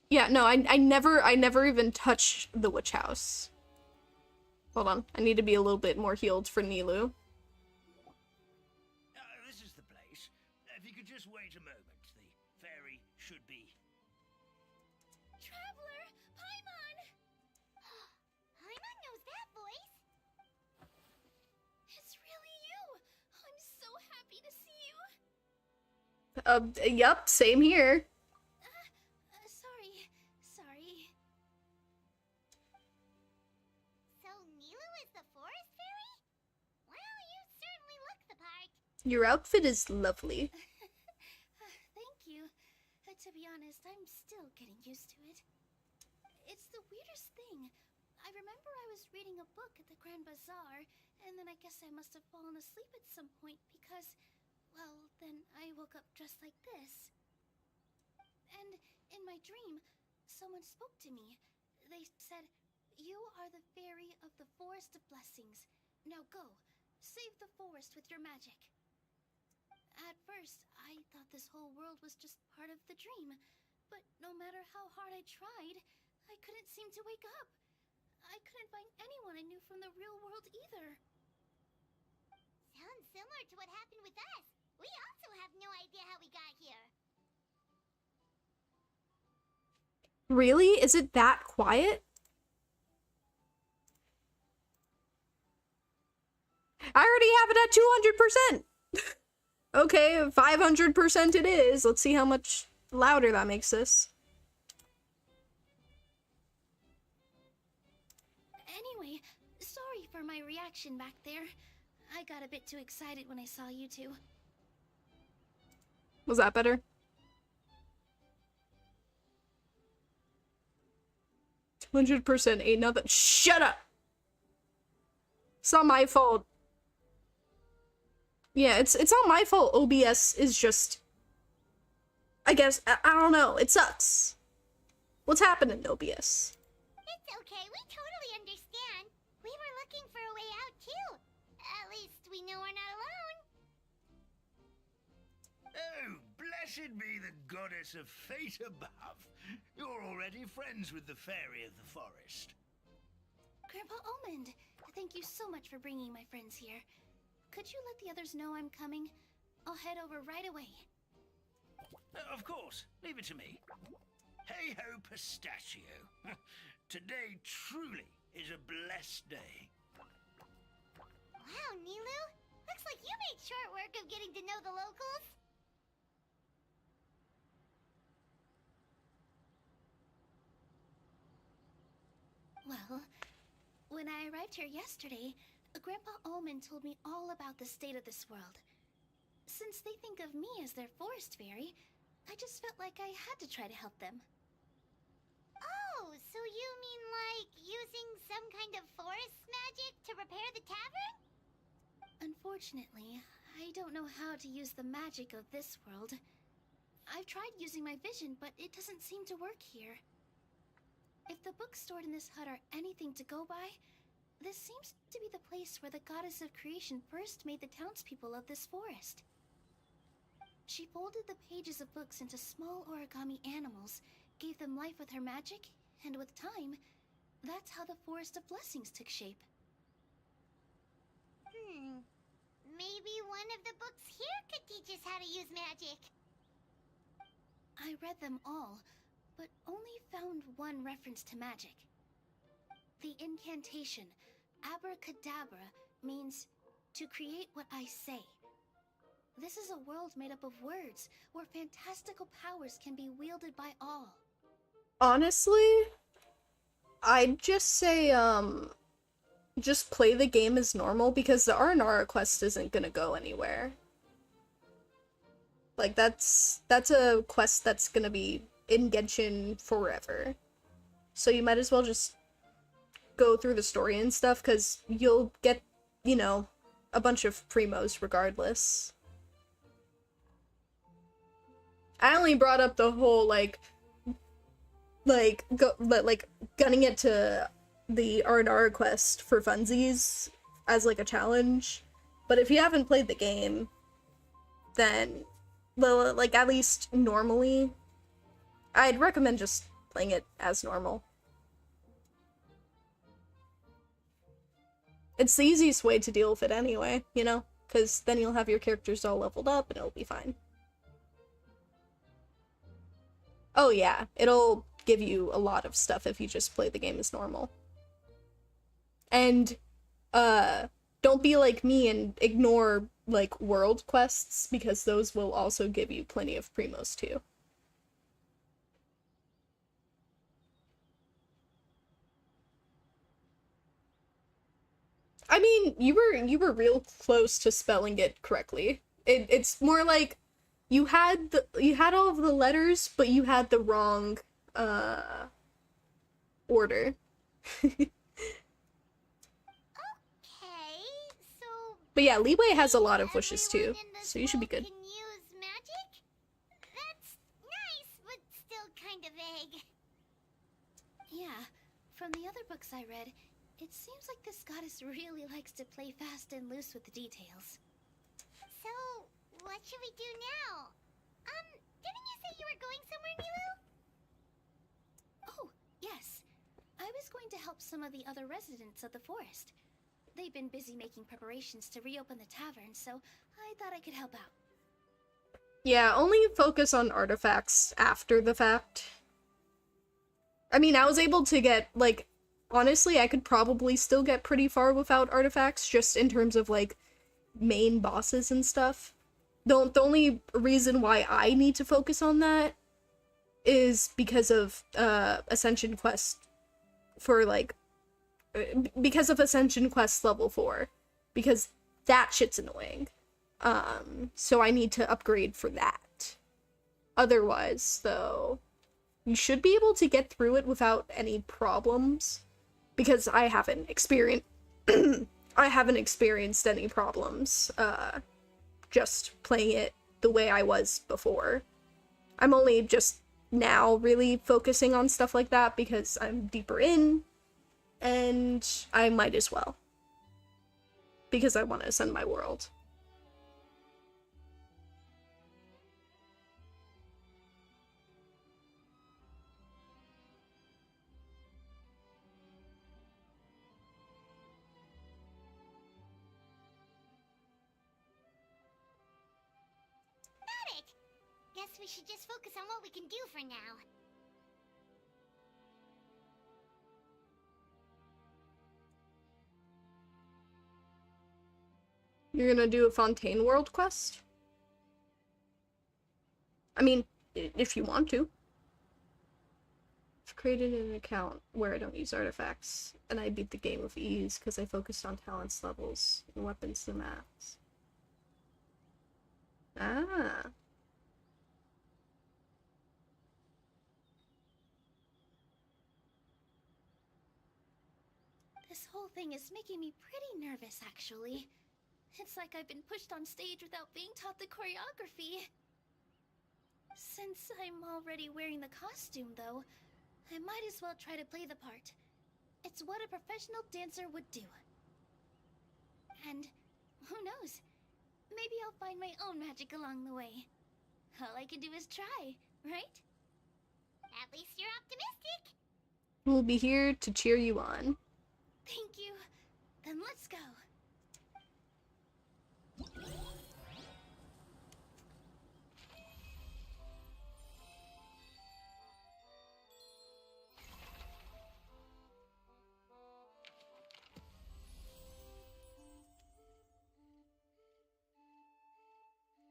Yeah, no, I never even touched the witch house. Hold on, I need to be a little bit more healed for Nilu. This is the place. If you could just wait a moment, the fairy should be. Traveler, Paimon! Paimon knows that voice. It's really you! I'm so happy to see you! Yup, same here. Sorry. So Nilu is the forest fairy? Well, you certainly look the part. Your outfit is lovely. Thank you. To be honest, I'm still getting used to it. It's the weirdest thing. I remember I was reading a book at the Grand Bazaar, and then I guess I must have fallen asleep at some point because, well, then I woke up just like this. And in my dream, someone spoke to me. They said, "You are the fairy of the Forest of Blessings. Now go, save the forest with your magic." At first, I thought this whole world was just part of the dream, but no matter how hard I tried, I couldn't seem to wake up. I couldn't find anyone I knew from the real world either. Sounds similar to what happened with us. We also have no idea how we got here. Really? Is it that quiet? I already have it at 200%. Okay, 500% it is. Let's see how much louder that makes this. Anyway, sorry for my reaction back there. I got a bit too excited when I saw you two. Was that better? $200% ain't nothing. Shut up! It's not my fault. Yeah, it's not my fault. OBS is just... I guess, I don't know. It sucks. What's happening, OBS? It's okay, we totally understand. We were looking for a way out too. At least we know we're not alone. Oh, blessed be the goddess of fate above. You're already friends with the fairy of the forest. Grandpa Almond, thank you so much for bringing my friends here. Could you let the others know I'm coming? I'll head over right away. Of course, leave it to me. Hey ho, pistachio. Today truly is a blessed day. Wow, Nilu, looks like you made short work of getting to know the locals. Well, when I arrived here yesterday, Grandpa Almond told me all about the state of this world. Since they think of me as their forest fairy, I just felt like I had to try to help them. Oh, so you mean like using some kind of forest magic to repair the tavern? Unfortunately, I don't know how to use the magic of this world. I've tried using my vision, but it doesn't seem to work here. If the books stored in this hut are anything to go by, this seems to be the place where the goddess of creation first made the townspeople of this forest. She folded the pages of books into small origami animals, gave them life with her magic, and with time, that's how the Forest of Blessings took shape. Maybe one of the books here could teach us how to use magic. I read them all, but only found one reference to magic. The incantation, abracadabra, means to create what I say. This is a world made up of words, where fantastical powers can be wielded by all. Honestly, I'd just say, just play the game as normal, because the R&R quest isn't gonna go anywhere. Like, that's a quest that's gonna be in Genshin forever. So you might as well just go through the story and stuff, because you'll get, you know, a bunch of primos regardless. I only brought up the whole, like, gunning it to the R&R quest for funsies as, like, a challenge. But if you haven't played the game, then, like, at least normally, I'd recommend just playing it as normal. It's the easiest way to deal with it anyway, you know? Because then you'll have your characters all leveled up and it'll be fine. Oh yeah, it'll give you a lot of stuff if you just play the game as normal. And, don't be like me and ignore, like, world quests, because those will also give you plenty of primos too. I mean, you were real close to spelling it correctly. It's more like you had all of the letters, but you had the wrong order. Okay, so... But yeah, Leeway has a lot of wishes too, everyone in this so you should be world good. Can use magic? That's nice, but still kind of vague. Yeah, from the other books I read, it seems like this goddess really likes to play fast and loose with the details. So, what should we do now? Didn't you say you were going somewhere, Nilu? Oh, yes. I was going to help some of the other residents of the forest. They've been busy making preparations to reopen the tavern, so I thought I could help out. Yeah, only focus on artifacts after the fact. I mean, I was able to get, like, honestly, I could probably still get pretty far without artifacts, just in terms of, like, main bosses and stuff. The only reason why I need to focus on that is because of, Ascension Quest for, like, because of Ascension Quest level 4. Because that shit's annoying. So I need to upgrade for that. Otherwise, though, you should be able to get through it without any problems. Because I haven't experienced any problems, just playing it the way I was before. I'm only just now really focusing on stuff like that because I'm deeper in, and I might as well. Because I want to ascend my world. Got it! Guess we should just focus on what we can do for now. You're gonna do a Fontaine World quest? I mean, if you want to. I've created an account where I don't use artifacts, and I beat the game with ease because I focused on talents levels and weapons to max. Ah. This whole thing is making me pretty nervous, actually. It's like I've been pushed on stage without being taught the choreography. Since I'm already wearing the costume, though, I might as well try to play the part. It's what a professional dancer would do. And who knows? Maybe I'll find my own magic along the way. All I can do is try, right? At least you're optimistic. We'll be here to cheer you on. Thank you. Then let's go.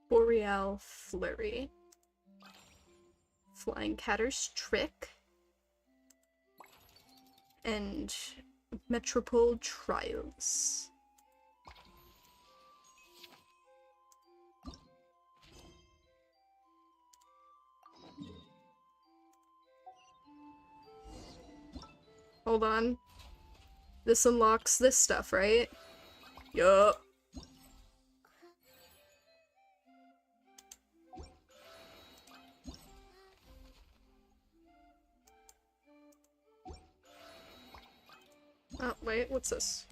Boreal Flurry. Flying Catter's Trick. And Metropole Trials. Hold on. This unlocks this stuff, right? Yup. Oh, wait, what's this?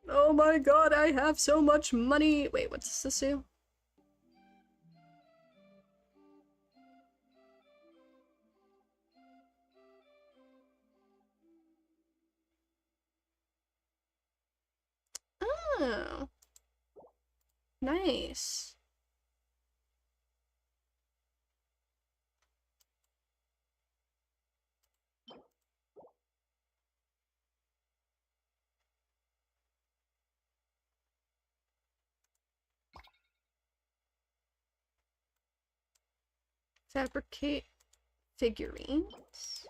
Oh my god, I have so much money! Wait, what does this do? Oh. Nice. Fabricate figurines.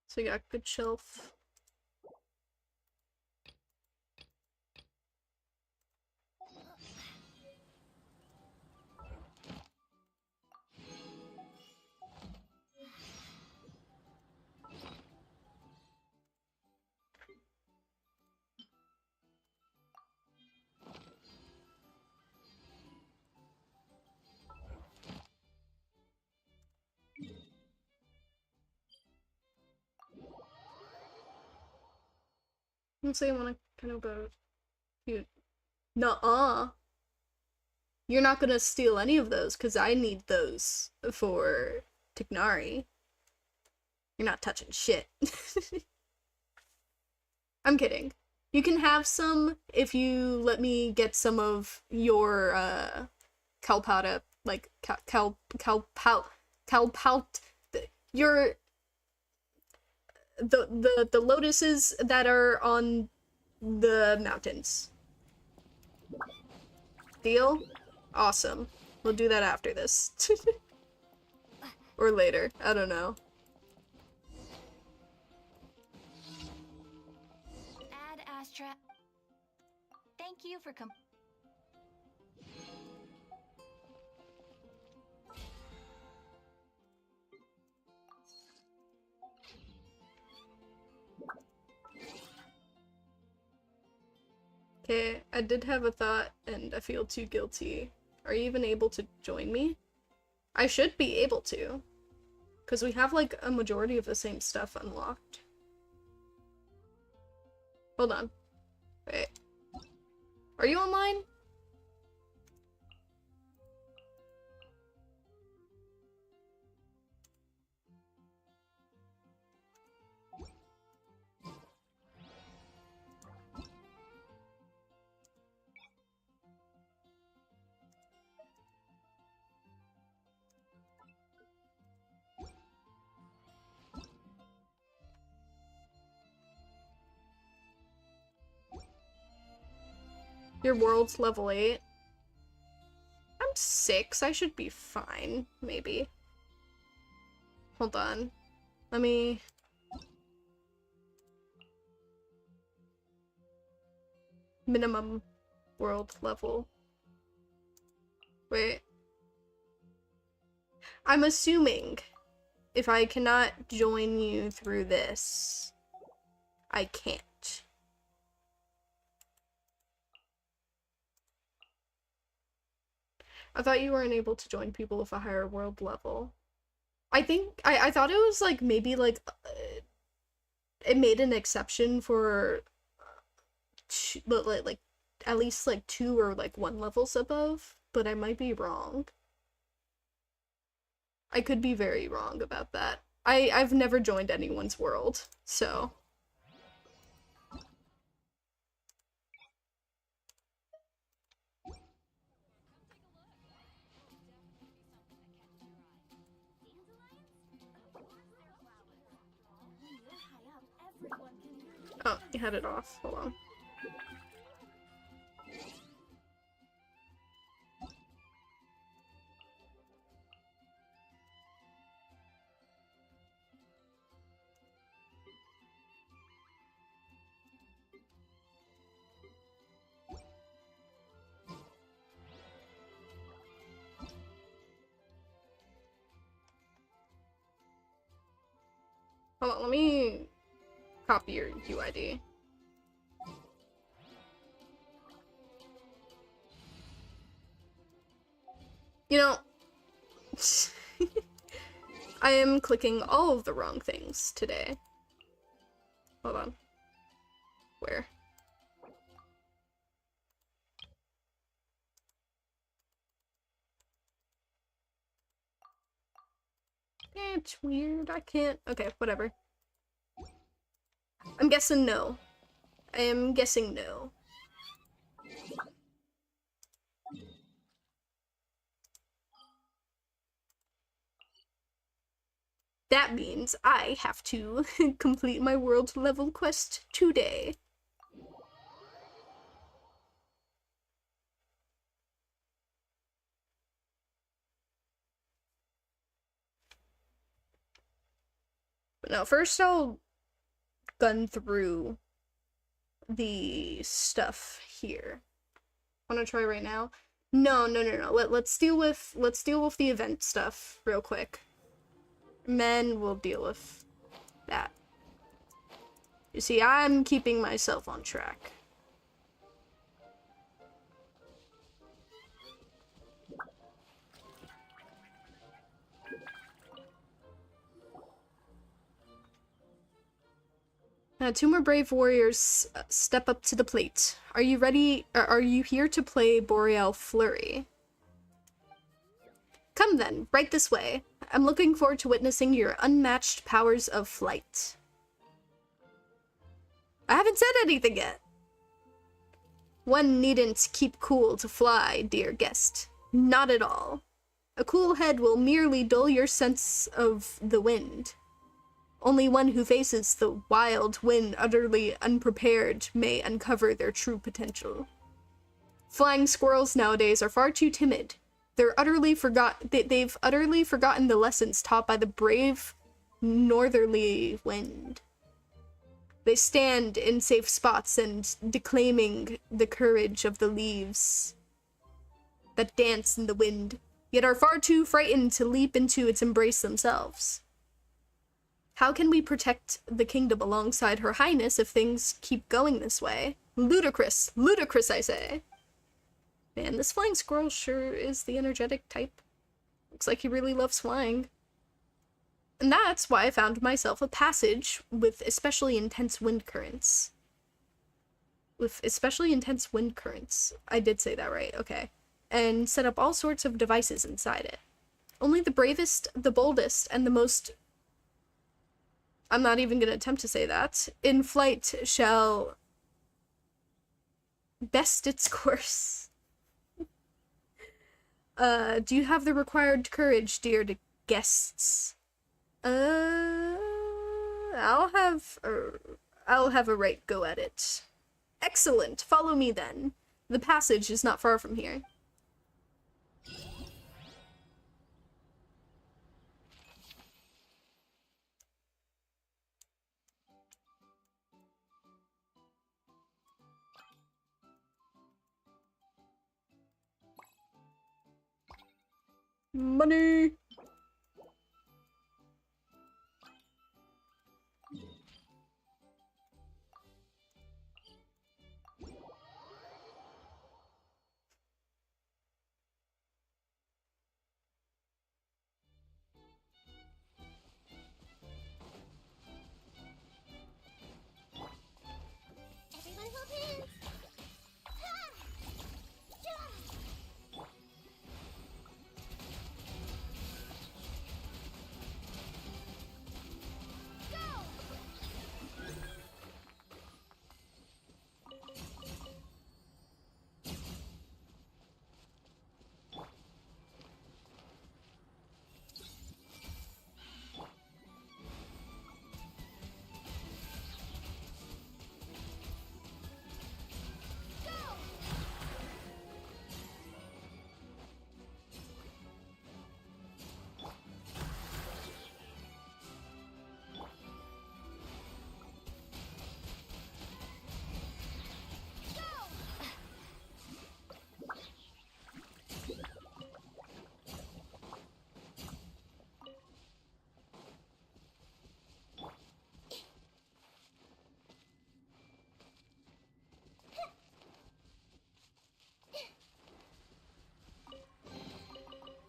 So you got good shelf. Let's say I want to kind of go. You. Nuh-uh. You're not gonna steal any of those, because I need those for Tignari. You're not touching shit. I'm kidding. You can have some if you let me get some of your, Calpata, like, your, the lotuses that are on the mountains. Deal? Awesome. We'll do that after this. Or later. I don't know. Ad Astra. Thank you for Okay, I did have a thought, and I feel too guilty. Are you even able to join me? I should be able to. Because we have, like, a majority of the same stuff unlocked. Hold on. Wait. Are you online? Your world's level 8. I'm 6. I should be fine, maybe. Hold on. Let me... Minimum world level. Wait. I'm assuming if I cannot join you through this, I can't. I thought you weren't able to join people with a higher world level. I think, I thought it was like, maybe like, it made an exception for, like, at least like 2 or like 1 levels above, but I might be wrong. I could be very wrong about that. I've never joined anyone's world, so... Oh, you had it off. Hold on. Hold on, let me copy your UID. You know, I am clicking all of the wrong things today. Hold on. Where? It's weird, I can't. Okay, whatever. I'm guessing no. I am guessing no. That means I have to complete my world level quest today. But no, first I'll gun through the stuff here. Wanna try right now? No. Let's deal with the event stuff real quick. Men will deal with that. You see, I'm keeping myself on track. Two more brave warriors step up to the plate. Are you ready? Are you here to play Boreal Flurry? Come then, right this way. I'm looking forward to witnessing your unmatched powers of flight. I haven't said anything yet. One needn't keep cool to fly, dear guest. Not at all. A cool head will merely dull your sense of the wind. Only one who faces the wild wind utterly unprepared may uncover their true potential. Flying squirrels nowadays are far too timid. They've utterly forgotten the lessons taught by the brave northerly wind. They stand in safe spots and declaiming the courage of the leaves that dance in the wind, yet are far too frightened to leap into its embrace themselves. How can we protect the kingdom alongside Her Highness if things keep going this way? Ludicrous! Ludicrous, I say! Man, this flying squirrel sure is the energetic type. Looks like he really loves flying. And that's why I found myself a passage with especially intense wind currents. I did say that right, okay. And set up all sorts of devices inside it. Only the bravest, the boldest, and the most... I'm not even gonna attempt to say that. In flight shall best its course. Do you have the required courage, dear guests? I'll have a right go at it. Excellent. Follow me then. The passage is not far from here. Money! Everyone hold hands. Ha! Ja!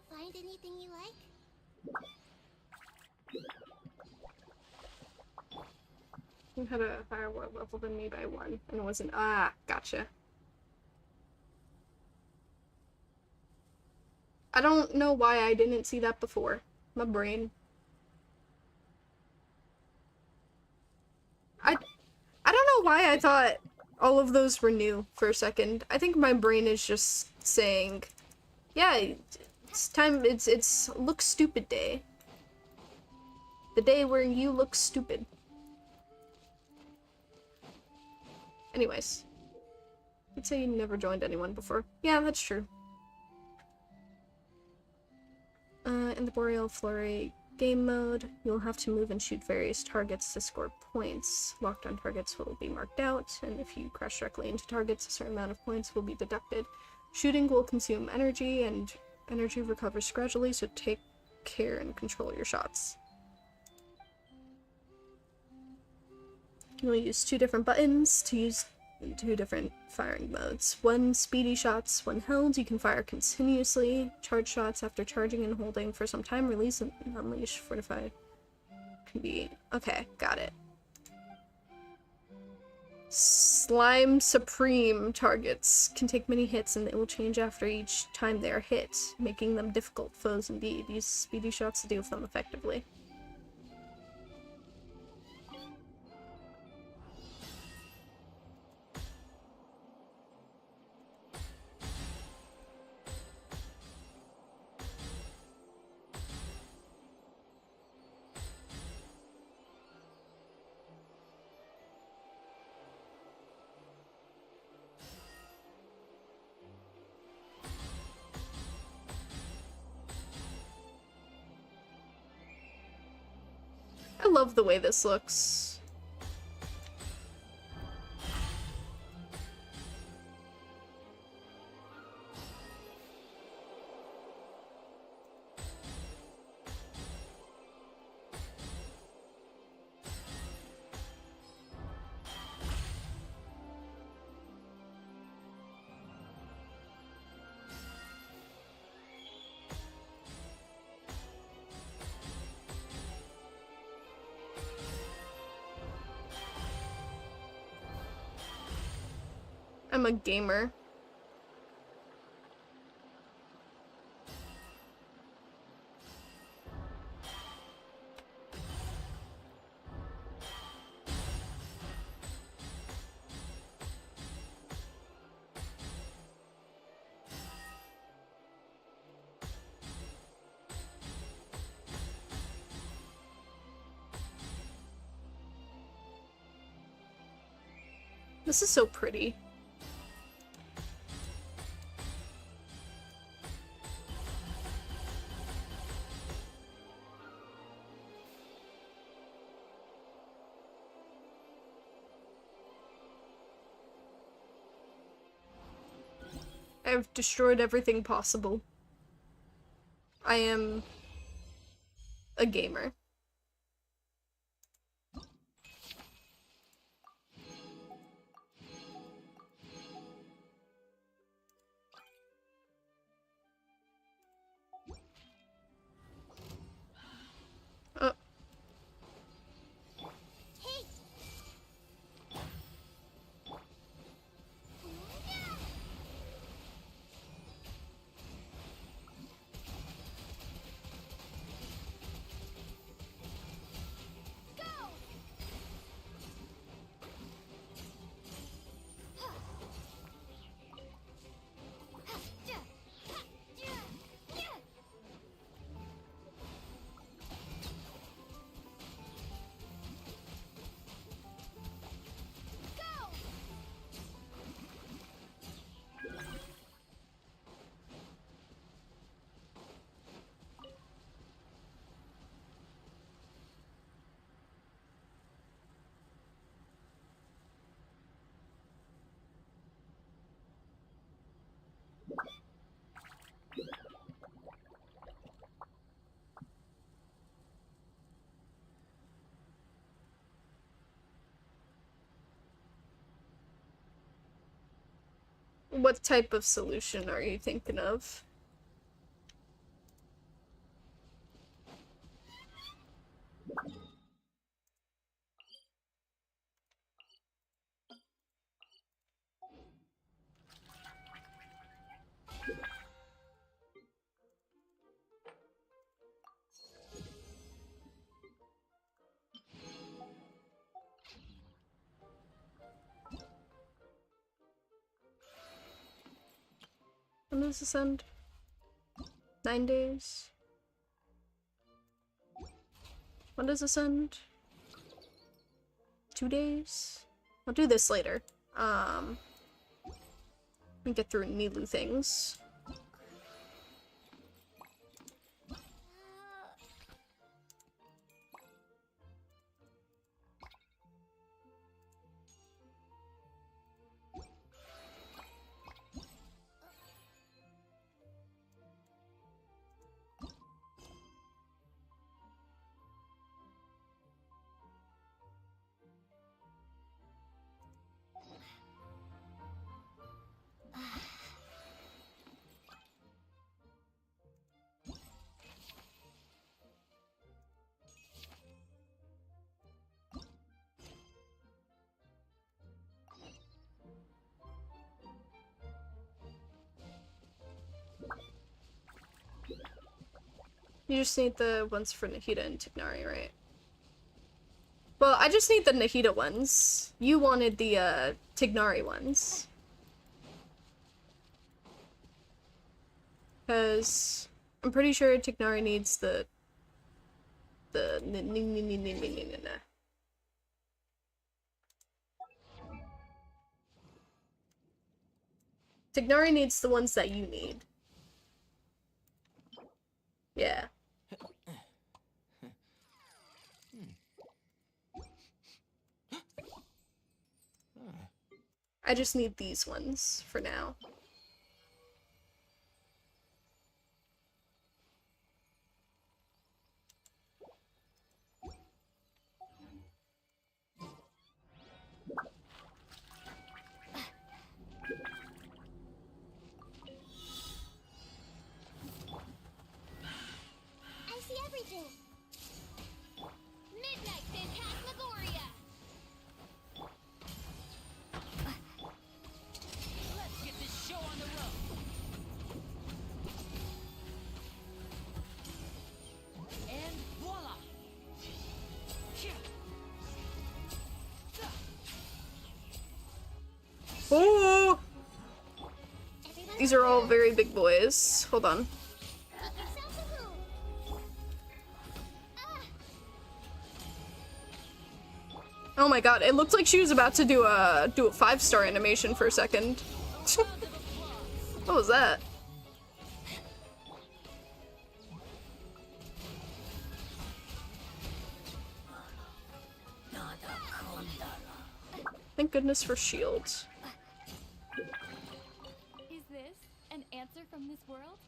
Find anything you like? You had a higher war level than me by 1, and it wasn't. Ah, gotcha. I don't know why I didn't see that before. My brain. I don't know why I thought all of those were new for a second. I think my brain is just saying, yeah, it's time, it's look stupid day. The day where you look stupid. Anyways. You'd say you never joined anyone before. Yeah, that's true. In the Boreal Flurry game mode, you'll have to move and shoot various targets to score points. Locked on targets will be marked out, and if you crash directly into targets, a certain amount of points will be deducted. Shooting will consume energy, and energy recovers gradually, so take care and control your shots. You'll use 2 different buttons to use 2 different firing modes. 1 speedy shots when held, you can fire continuously. Charge shots after charging and holding for some time. Release and unleash fortified. Can be... okay, got it. Slime Supreme targets can take many hits and they will change after each time they are hit, making them difficult foes indeed. Use speedy shots to deal with them effectively. I love the way this looks. I'm a gamer. This is so pretty. I've destroyed everything possible. I am a gamer. Oh. Hey! Go! What type of solution are you thinking of? When does this end? 9 days? When does this end? 2 days? I'll do this later. Let me get through Nilu things. You just need the ones for Nahida and Tignari, right? Well, I just need the Nahida ones. You wanted the, Tignari ones. Because I'm pretty sure Tignari needs the Tignari needs the ones that you need. Yeah. I just need these ones for now. I see everything! Midnight Phantasmagoria! Let's get this show on the road. And voila. Oh! These are all very big boys. Hold on. Make yourself a room! Oh my god, it looked like she was about to do a 5-star animation for a second. What was that? Thank goodness for shields. Is this an answer from this world?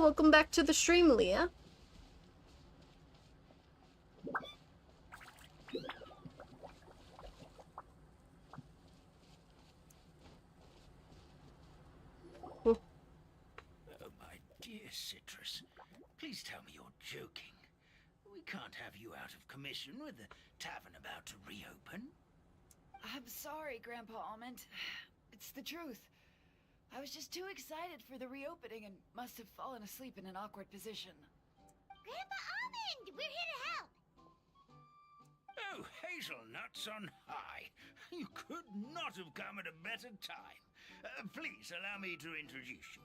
welcome back to the stream, Leah. Oh, my dear Citrus. Please tell me you're joking. We can't have you out of commission with the tavern about to reopen. I'm sorry, Grandpa Almond. It's the truth. I was just too excited for the reopening and must have fallen asleep in an awkward position. Grandpa Almond, we're here to help. Oh, hazelnuts on high. You could not have come at a better time. Please allow me to introduce you.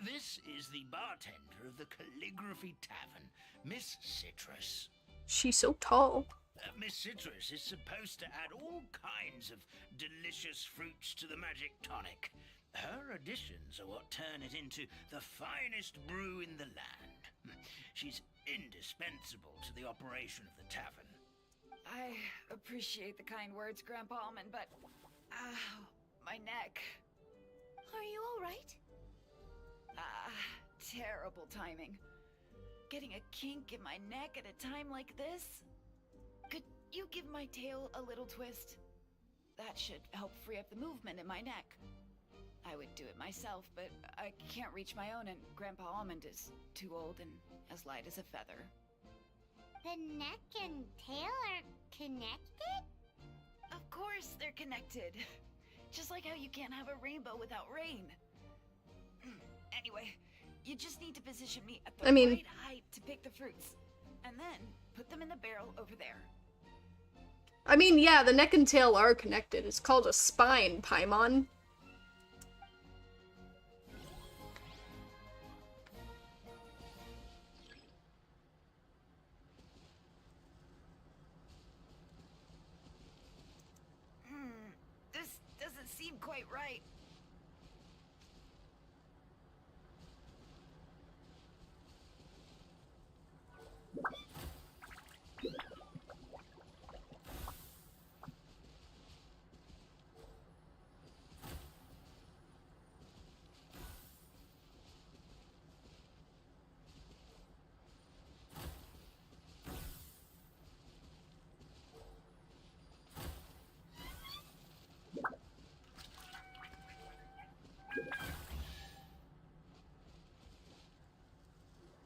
This is the bartender of the Calligraphy Tavern, Miss Citrus. She's so tall. Miss Citrus is supposed to add all kinds of delicious fruits to the magic tonic. Her additions are what turn it into the finest brew in the land. She's indispensable to the operation of the tavern. I appreciate the kind words, Grandpa Almond, but... Ow, my neck. Are you alright? Terrible timing. Getting a kink in my neck at a time like this? Could you give my tail a little twist? That should help free up the movement in my neck. I would do it myself, but I can't reach my own, and Grandpa Almond is too old and as light as a feather. The neck and tail are connected? Of course they're connected. Just like how you can't have a rainbow without rain. Anyway, you just need to position me at the right height to pick the fruits. And then put them in the barrel over there. I mean, yeah, the neck and tail are connected. It's called a spine, Paimon. This doesn't seem quite right.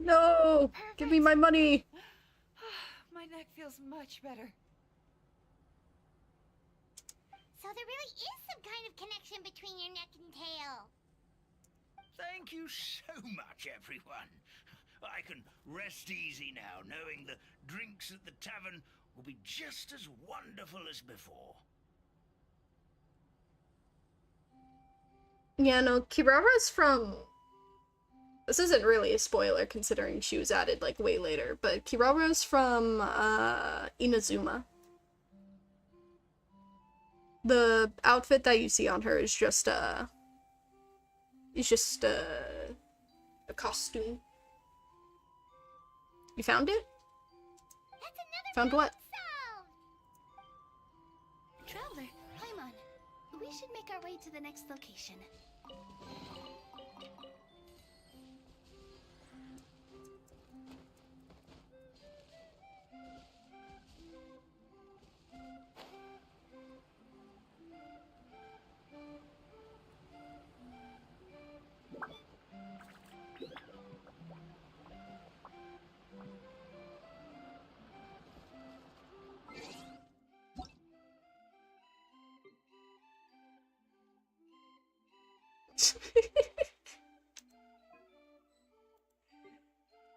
No! Give me my money! My neck feels much better. So there really is some kind of connection between your neck and tail. Thank you so much, everyone. I can rest easy now, knowing the drinks at the tavern will be just as wonderful as before. Yeah, no, Kirara's from... This isn't really a spoiler, considering she was added, like, way later, but Kirara's from, Inazuma. The outfit that you see on her is just, a costume. You found it? That's another Found what? sound. Traveler, Paimon, we should make our way to the next location.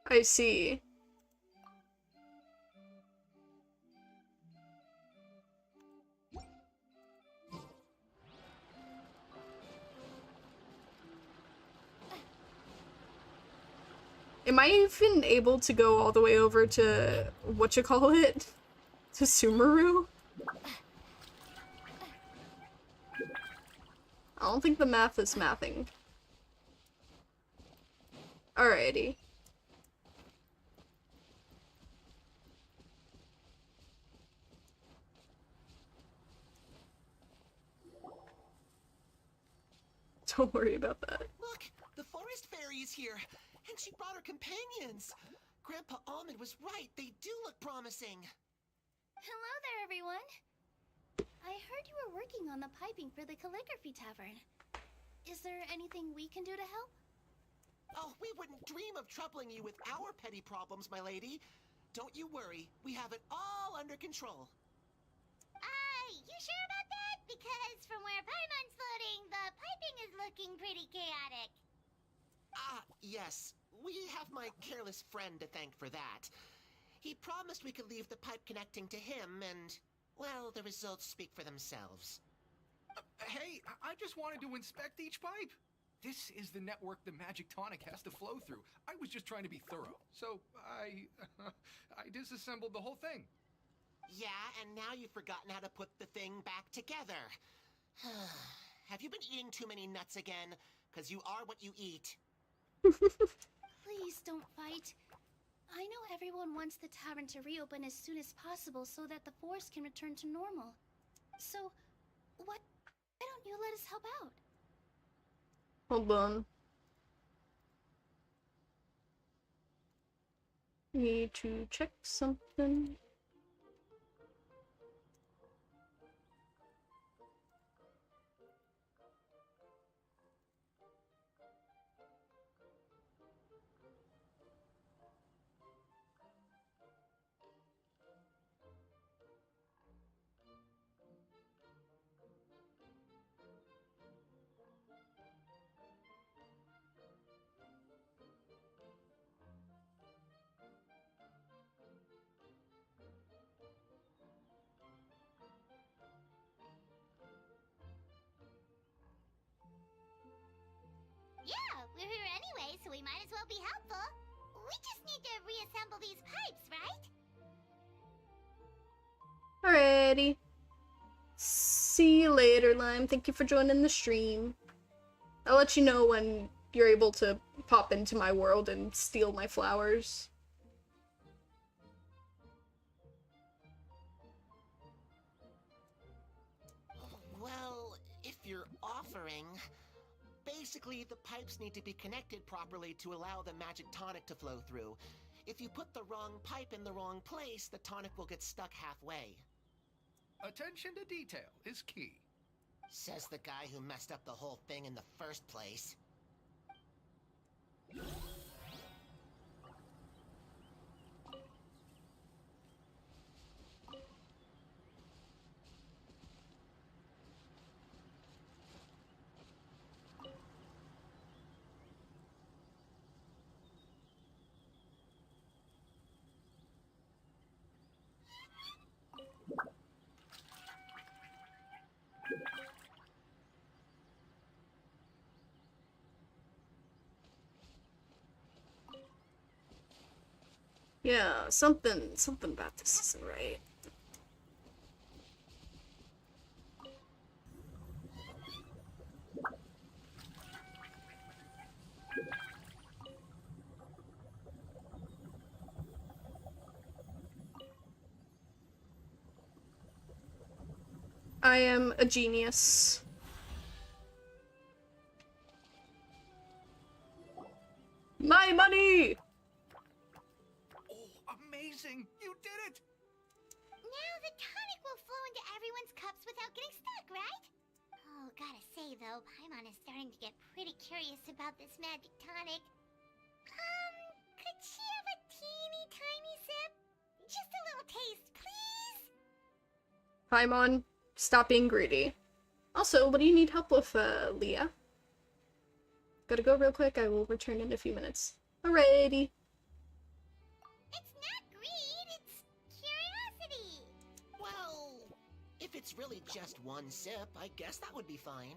I see. Am I even able to go all the way over to whatchamacallit? To Sumeru? I don't think the math is mathing. Alrighty. Don't worry about that. Look, the forest fairy is here. And she brought her companions. Grandpa Almond was right. They do look promising. Hello there, everyone. I heard you were working on the piping for the calligraphy tavern. Is there anything we can do to help? Oh, we wouldn't dream of troubling you with our petty problems, my lady. Don't you worry. We have it all under control. You sure about that? Because from where Paimon's floating, the piping is looking pretty chaotic. Yes. We have my careless friend to thank for that. He promised we could leave the pipe connecting to him, and, well, the results speak for themselves. Hey, I just wanted to inspect each pipe. This is the network the magic tonic has to flow through. I was just trying to be thorough, so I disassembled the whole thing. Yeah, and now you've forgotten how to put the thing back together. Have you been eating too many nuts again? 'Cause you are what you eat. Please don't fight. I know everyone wants the tavern to reopen as soon as possible so that the force can return to normal. So, why don't you let us help out? Hold on. Need to check something. Yeah, we're here anyway, so we might as well be helpful. We just need to reassemble these pipes, right? Alrighty. See you later, Lime. Thank you for joining the stream. I'll let you know when you're able to pop into my world and steal my flowers. Well, if you're offering... Basically, the pipes need to be connected properly to allow the magic tonic to flow through. If you put the wrong pipe in the wrong place, the tonic will get stuck halfway. Attention to detail is key. Says the guy who messed up the whole thing in the first place. Yeah, something about this isn't right. I am a genius. My money! Oh, amazing! You did it! Now the tonic will flow into everyone's cups without getting stuck, right? Oh, gotta say though, Paimon is starting to get pretty curious about this magic tonic. Could she have a teeny tiny sip? Just a little taste, please? Paimon, stop being greedy. Also, what do you need help with, Leah? Gotta go real quick, I will return in a few minutes. Alrighty. It's not greed, it's curiosity. Well, if it's really just one sip, I guess that would be fine.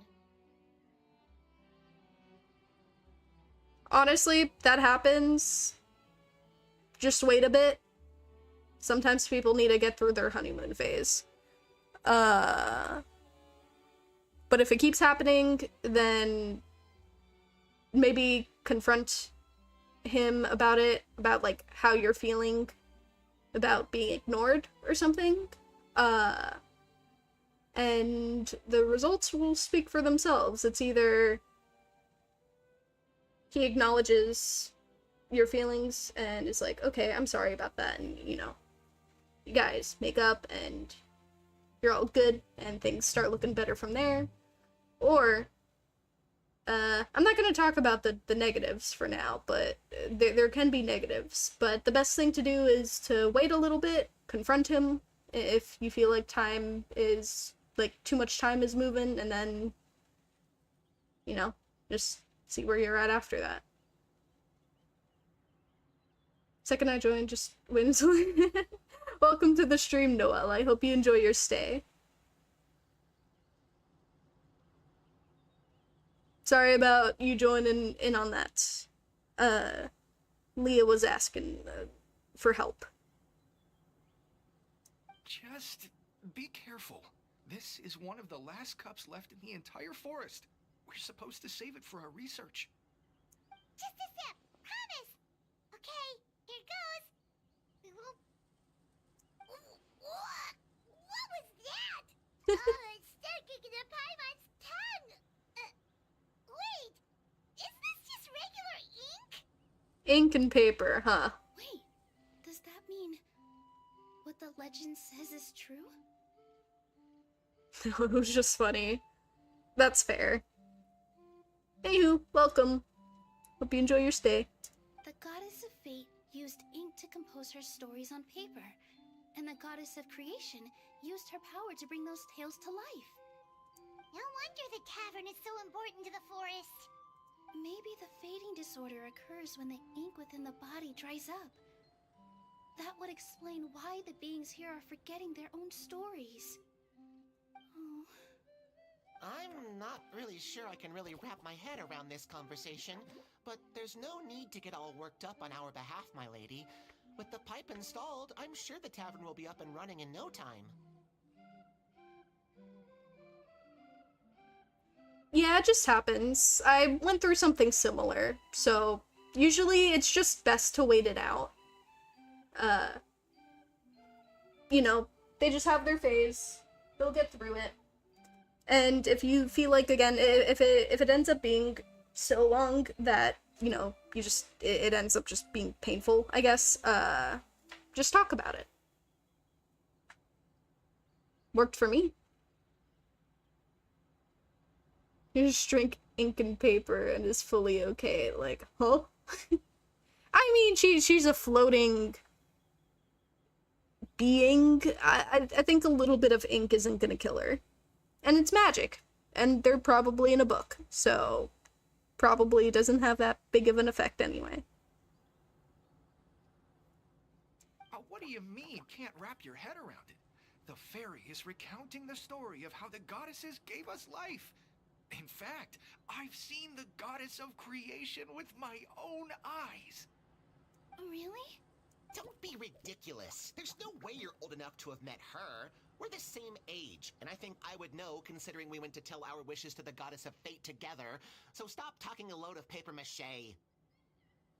Honestly, that happens. Just wait a bit. Sometimes people need to get through their honeymoon phase. But if it keeps happening, then maybe confront him about it, about like how you're feeling about being ignored or something. And the results will speak for themselves. It's either he acknowledges your feelings and is like, okay, I'm sorry about that, and you know, you guys make up and you're all good and things start looking better from there. Or I'm not going to talk about the negatives for now, but there can be negatives. But the best thing to do is to wait a little bit, confront him if you feel like time is, like, too much time is moving, and then, you know, just see where you're at after that. Second I joined, just wait until... Welcome to the stream, Noel. I hope you enjoy your stay. Sorry about you joining in on that. Leah was asking for help. Just be careful. This is one of the last cups left in the entire forest. We're supposed to save it for our research. Just a sip. Promise. Okay, here goes. We will... What was that? It's sticking in the Paimon's tongue. Wait, is this just regular ink? Ink and paper, huh? Wait, does that mean what the legend says is true? It was just funny. That's fair. Anywho, welcome. Hope you enjoy your stay. The goddess of fate used ink to compose her stories on paper, and the goddess of creation used her power to bring those tales to life. No wonder the tavern is so important to the forest. Maybe the fading disorder occurs when the ink within the body dries up. That would explain why the beings here are forgetting their own stories. Oh. I'm not really sure I can really wrap my head around this conversation, but there's no need to get all worked up on our behalf, my lady. With the pipe installed, I'm sure the tavern will be up and running in no time. Yeah, it just happens. I went through something similar, so usually it's just best to wait it out. You know, they just have their phase. They'll get through it. And if you feel like, again, if it ends up being so long that, you know, you just, it ends up just being painful, I guess, just talk about it. Worked for me. You just drink ink and paper and is fully okay. Like, huh? I mean, she's a floating being. I think a little bit of ink isn't gonna kill her. And it's magic. And they're probably in a book, so probably doesn't have that big of an effect anyway. What do you mean, can't wrap your head around it? The fairy is recounting the story of how the goddesses gave us life. In fact, I've seen the goddess of creation with my own eyes. Really? Don't be ridiculous. There's no way you're old enough to have met her. We're the same age, and I think I would know considering we went to tell our wishes to the goddess of fate together. So stop talking a load of paper mache.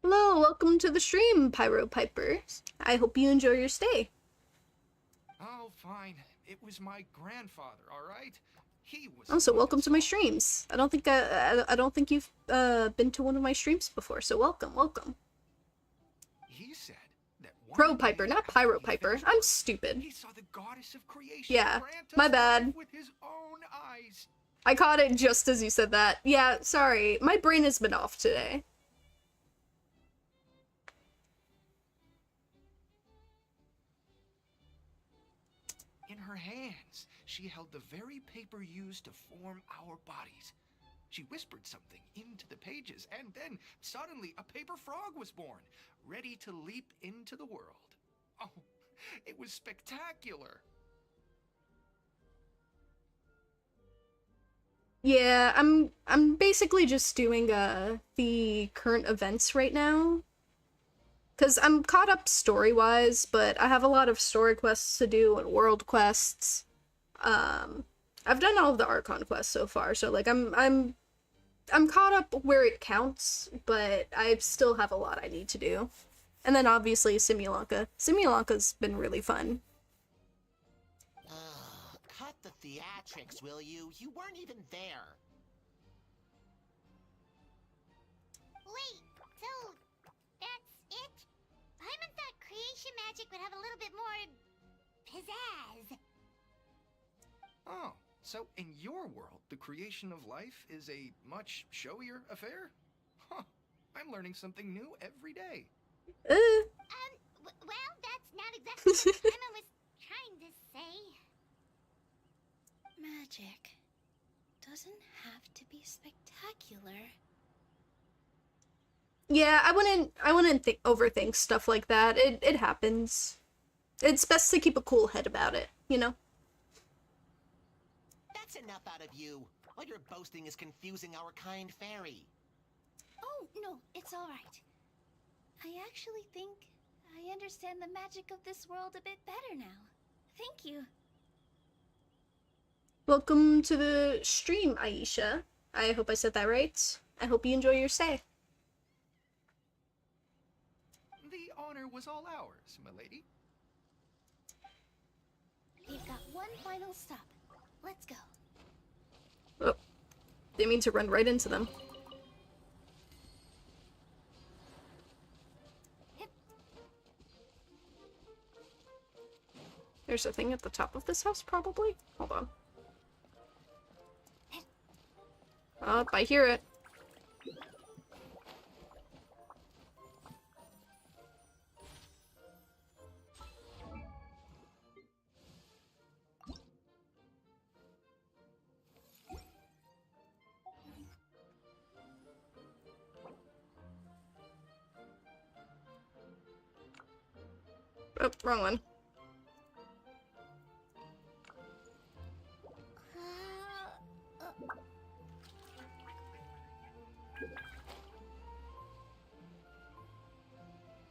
Hello, welcome to the stream, Pyro Pipers. I hope you enjoy your stay. Oh, fine. It was my grandfather, all right? He was Also, welcome to my streams. I don't think you've been to one of my streams before, so welcome. He said that Pro Piper, not Pyro Piper. I'm stupid. He saw the goddess of creation Yeah, grant us my bad. life with his own eyes. I caught it just as you said that. Yeah, sorry. My brain has been off today. In her hands, she held the very paper used to form our bodies. She whispered something into the pages, and then suddenly a paper frog was born, ready to leap into the world. Oh, it was spectacular. Yeah, I'm basically just doing the current events right now. Cause I'm caught up story-wise, but I have a lot of story quests to do and world quests. I've done all of the Archon quests so far, so like I'm caught up where it counts, but I still have a lot I need to do. And then obviously Simulanka. Simulanka's been really fun. Cut the theatrics, will you? You weren't even there. Wait, so that's magic would have a little bit more pizzazz. Oh, so in your world, the creation of life is a much showier affair? Huh, I'm learning something new every day. Well, that's not exactly what Emma was trying to say. Magic doesn't have to be spectacular. Yeah, I wouldn't overthink stuff like that. It happens. It's best to keep a cool head about it, you know? That's enough out of you. All your boasting is confusing our kind fairy. Oh, no, it's all right. I actually think I understand the magic of this world a bit better now. Thank you. Welcome to the stream, Aisha. I hope I said that right. I hope you enjoy your stay. The honor was all ours, my lady. We've got one final stop. Let's go. Oh, they mean to run right into them. There's a thing at the top of this house, probably? Hold on. Up, I hear it. Oh, wrong one.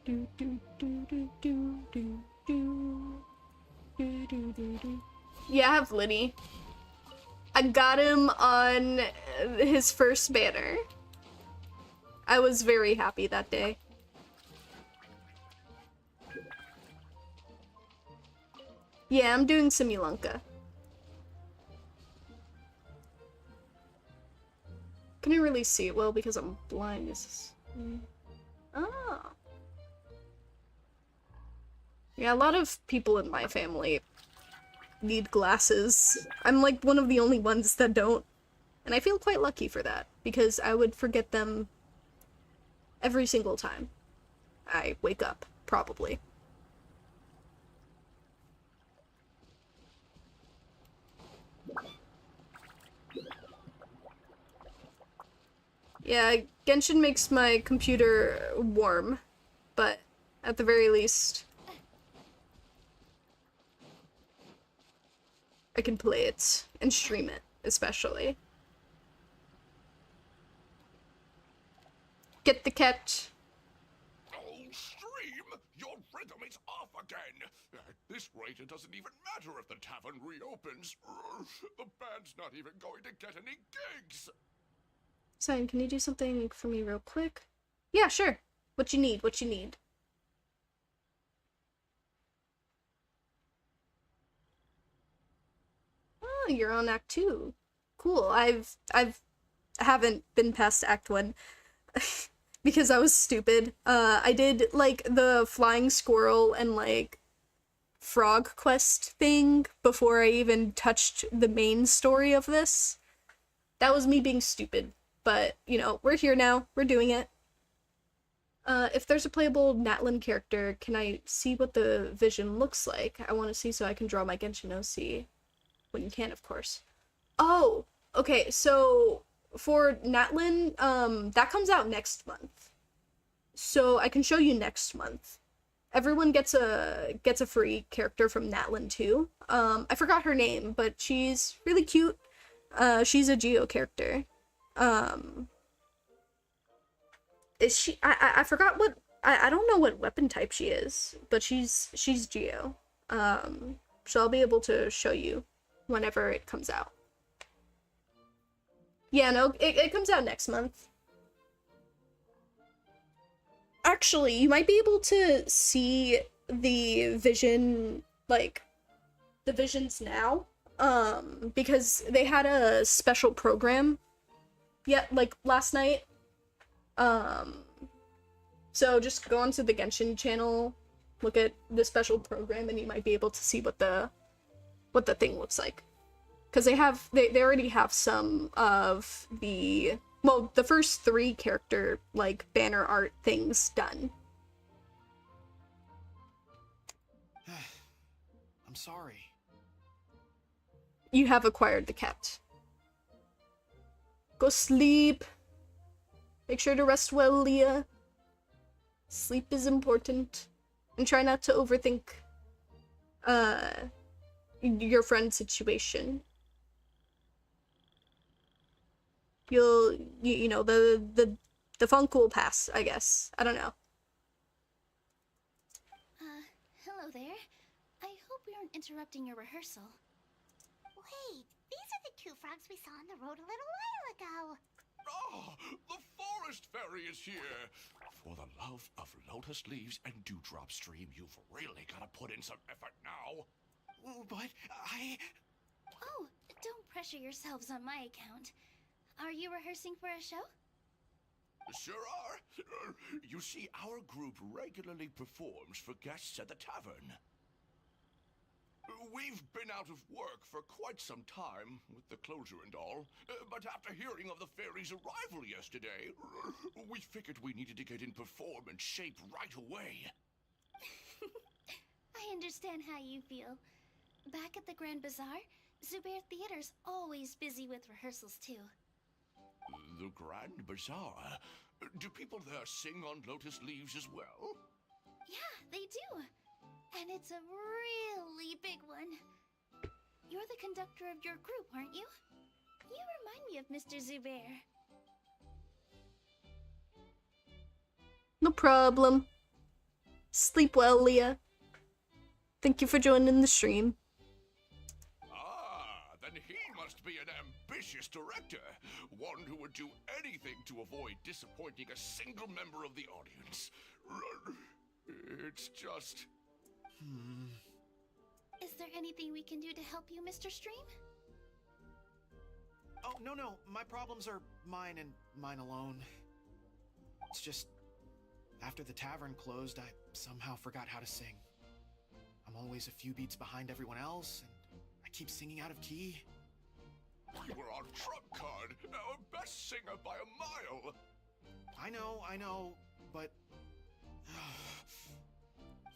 Do do do do do do do do do do do. Yeah, I have Liddy. I got him on his first banner. I was very happy that day. Yeah, I'm doing Simulanka. Can you really see it well because I'm blind? Oh. Yeah, a lot of people in my family need glasses. I'm like one of the only ones that don't. And I feel quite lucky for that, because I would forget them every single time I wake up, probably. Yeah, Genshin makes my computer warm, but at the very least, I can play it and stream it, especially. Get the cat. Oh, Stream! Your rhythm is off again! At this rate, it doesn't even matter if the tavern reopens. The band's not even going to get any gigs! Simon, can you do something for me real quick? Yeah, sure. What you need, what you need. Oh, you're on Act 2. Cool. I haven't been past Act 1 because I was stupid. I did like the flying squirrel and like frog quest thing before I even touched the main story of this. That was me being stupid. But, you know, we're here now. We're doing it. If there's a playable Natlin character, can I see what the vision looks like? I want to see so I can draw my Genshin OC. When you can, of course. Oh, okay, so for Natlin, that comes out next month. So I can show you next month. Everyone gets a free character from Natlin too. I forgot her name, but she's really cute. She's a Geo character. Is she, I forgot what, I don't know what weapon type she is, but she's Geo. So I'll be able to show you whenever it comes out. Yeah, no, it comes out next month. Actually, you might be able to see the vision, like, the visions now, because they had a special program, like, last night. So just go onto the Genshin channel, look at the special program, and you might be able to see what the thing looks like. Because they already have some of the, well, the first 3 character, like, banner art things done. I'm sorry. You have acquired the cat. Go sleep. Make sure to rest well, Leah. Sleep is important. And try not to overthink, your friend's situation. You know, the funk will pass, I guess. I don't know. Hello there. I hope we aren't interrupting your rehearsal. Wait, these are the 2 frogs we saw on the road a little while ago. Ah, the forest fairy is here. For the love of lotus leaves and dewdrop stream, you've really got to put in some effort now. But Oh, don't pressure yourselves on my account. Are you rehearsing for a show? Sure are. You see, our group regularly performs for guests at the tavern. We've been out of work for quite some time, with the closure and all, but after hearing of the fairy's arrival yesterday, we figured we needed to get in performance shape right away. I understand how you feel. Back at the Grand Bazaar, Zubair Theater's always busy with rehearsals too. The Grand Bazaar? Do people there sing on lotus leaves as well? Yeah, they do. And it's a really big one. You're the conductor of your group, aren't you? You remind me of Mr. Zubair. No problem. Sleep well, Leah. Thank you for joining the stream. Ah, then he must be an ambitious director. One who would do anything to avoid disappointing a single member of the audience. It's just... Is there anything we can do to help you, Mr. Stream? Oh, no. My problems are mine and mine alone. It's just, after the tavern closed, I somehow forgot how to sing. I'm always a few beats behind everyone else, and I keep singing out of key. We were on trump card, our best singer by a mile. I know, but...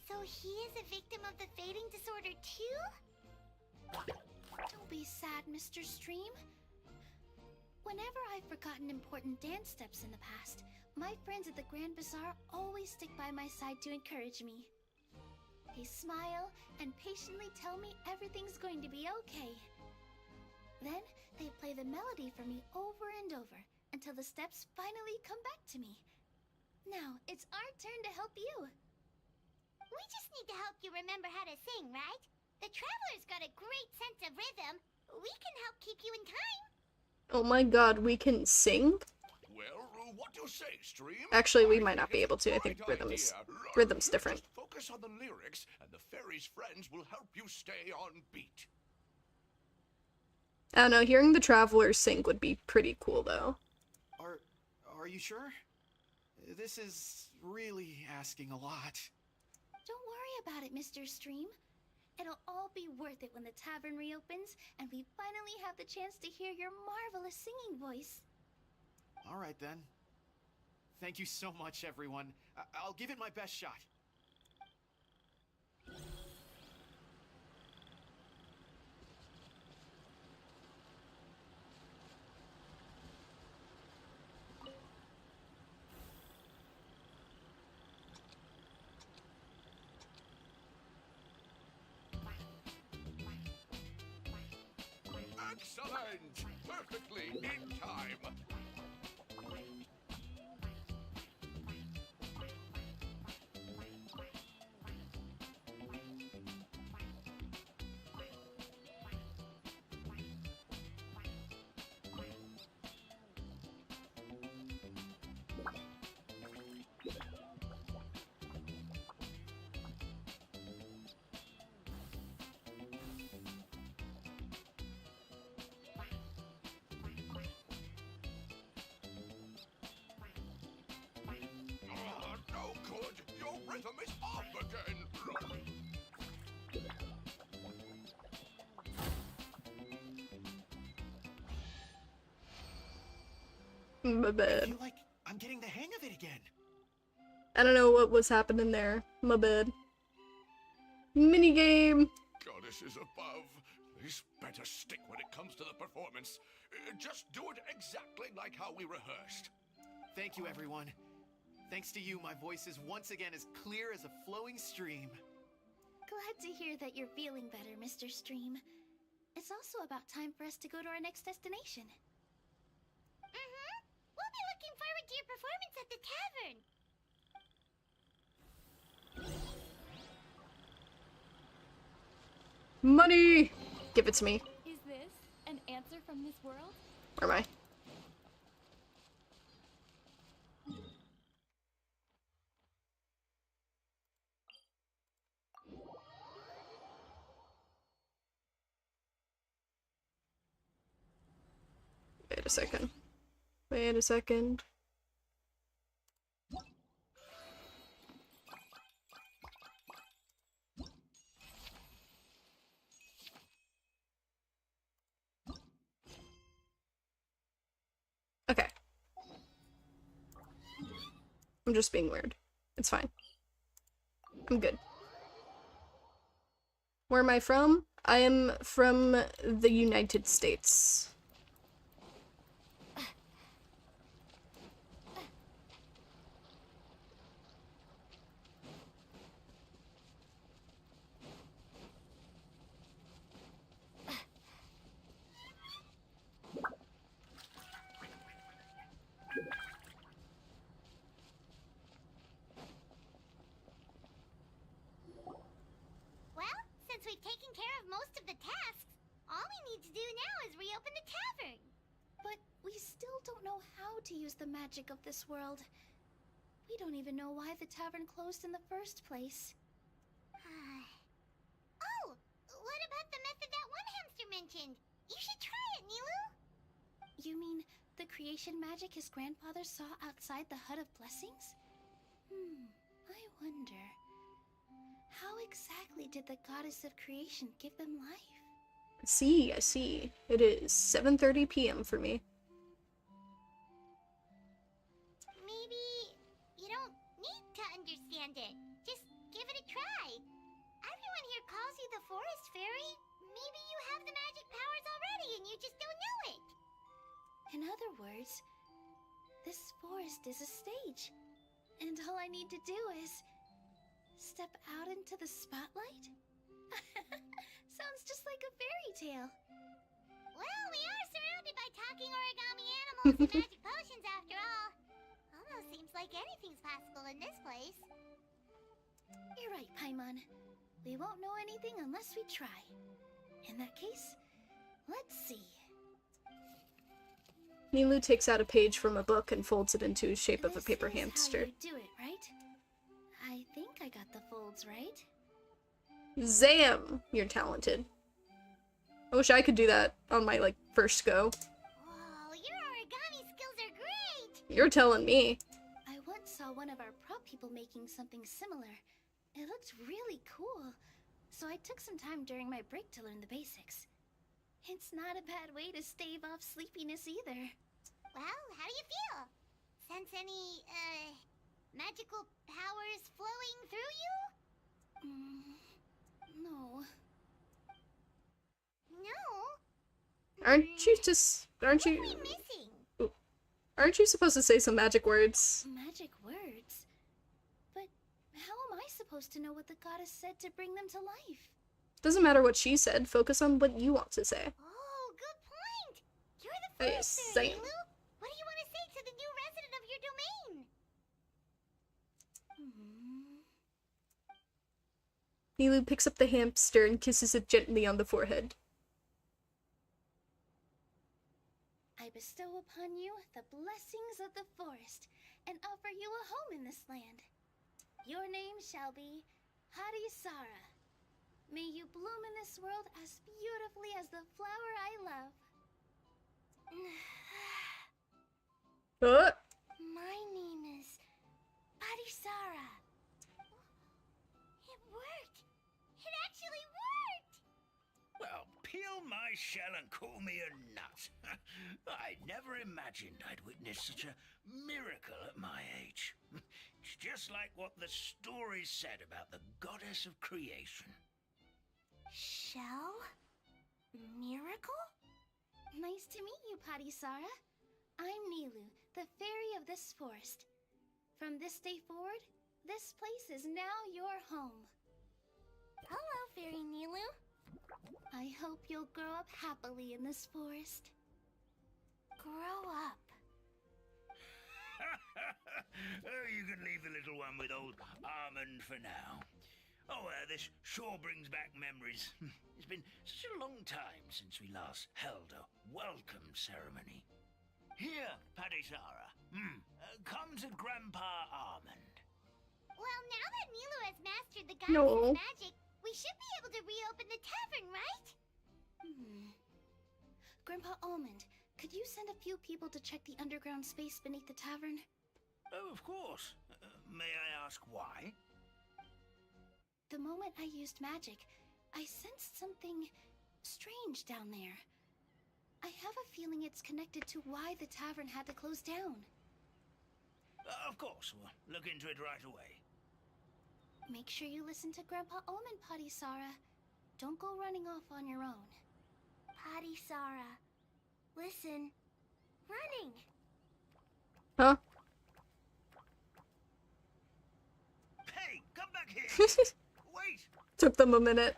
So he is a victim of the fading disorder too? Don't be sad, Mr. Stream. Whenever I've forgotten important dance steps in the past, my friends at the Grand Bazaar always stick by my side to encourage me. They smile and patiently tell me everything's going to be okay. Then they play the melody for me over and over until the steps finally come back to me. Now it's our turn to help you. We just need to help you remember how to sing, right? The Traveler's got a great sense of rhythm. We can help keep you in time. Oh my god, we can sing? Well, what do you say, Stream? Actually, we might not be able to. I think Great rhythm's idea. different. Just focus on the lyrics, and the fairy's friends will help you stay on beat. I don't know, hearing the Traveler sing would be pretty cool, though. Are you sure? This is really asking a lot. Don't worry about it, Mr. Stream. It'll all be worth it when the tavern reopens and we finally have the chance to hear your marvelous singing voice. All right, then. Thank you so much, everyone. I'll give it my best shot. Excellent! Perfectly in time. No good! Your rhythm is off again! My I bad. feel like I'm getting the hang of it again. I don't know what was happening there. My bad. Minigame! Goddesses above, this better stick when it comes to the performance. Just do it exactly like how we rehearsed. Thank you, everyone. Thanks to you, my voice is once again as clear as a flowing stream. Glad to hear that you're feeling better, Mr. Stream. It's also about time for us to go to our next destination. Mm-hmm. We'll be looking forward to your performance at the tavern. Money! Give it to me. Is this an answer from this world? Where am I? Wait a second. Wait a second. Okay. I'm just being weird. It's fine. I'm good. Where am I from? I am from the United States. Well, since we've taken care of most of the tasks, all we need to do now is reopen the tavern. But we still don't know how to use the magic of this world. We don't even know why the tavern closed in the first place. Oh, what about the method that one hamster mentioned? You should try it, Nilu. You mean the creation magic his grandfather saw outside the Hut of Blessings? I wonder. How exactly did the goddess of creation give them life? I see. It is 7:30 p.m. for me. Maybe you don't need to understand it. Just give it a try. Everyone here calls you the Forest Fairy. Maybe you have the magic powers already and you just don't know it. In other words, this forest is a stage. And all I need to do is step out into the spotlight? Sounds just like a fairy tale. Well, we are surrounded by talking origami animals and magic potions after all. Almost seems like anything's possible in this place. You're right, Paimon. We won't know anything unless we try. In that case, let's see. Nilu takes out a page from a book and folds it into the shape of a paper This is hamster. how you do it, right? I think I got the folds right. Zam! You're talented. I wish I could do that on my, like, first go. Whoa, your origami skills are great! You're telling me. I once saw one of our prop people making something similar. It looked really cool, so I took some time during my break to learn the basics. It's not a bad way to stave off sleepiness either. Well, how do you feel? Sense any, magical powers flowing through you? No. No? Aren't you What am I missing? aren't you supposed to say some magic words? Magic words? But how am I supposed to know what the goddess said to bring them to life? Doesn't matter what she said, focus on what you want to say. Oh, good point! You're the Hey, Forest say Fairy, it. Nilu! What do you want to say to the new resident of your domain? Nilu picks up the hamster and kisses it gently on the forehead. I bestow upon you the blessings of the forest and offer you a home in this land. Your name shall be Harisara. May you bloom in this world as beautifully as the flower I love. My name is Harisara. It worked! It actually worked! Well, peel my my shell and call me a nut. I never imagined I'd witness such a miracle at my age. It's just like what the stories said about the goddess of creation. Shell? Miracle? Nice to meet you, Padisara. I'm Nilu, the fairy of this forest. From this day forward, this place is now your home. Hello, Fairy Nilu. I hope you'll grow up happily in this forest. Grow up. Oh, you can leave the little one with old Almond for now. Oh, this sure brings back memories. It's been such a long time since we last held a welcome ceremony. Here, Padisara. Come to Grandpa Almond. Well, now that Nilu has mastered the No. goddess's magic, we should be able to reopen the tavern, right? Grandpa Almond, could you send a few people to check the underground space beneath the tavern? Oh, of course. May I ask why? The moment I used magic, I sensed something strange down there. I have a feeling it's connected to why the tavern had to close down. Of course, we'll look into it right away. Make sure you listen to Grandpa Almond, Padisara. Don't go running off on your own. Padisara, listen. Running. Huh? Hey, come back here! Wait! Took them a minute.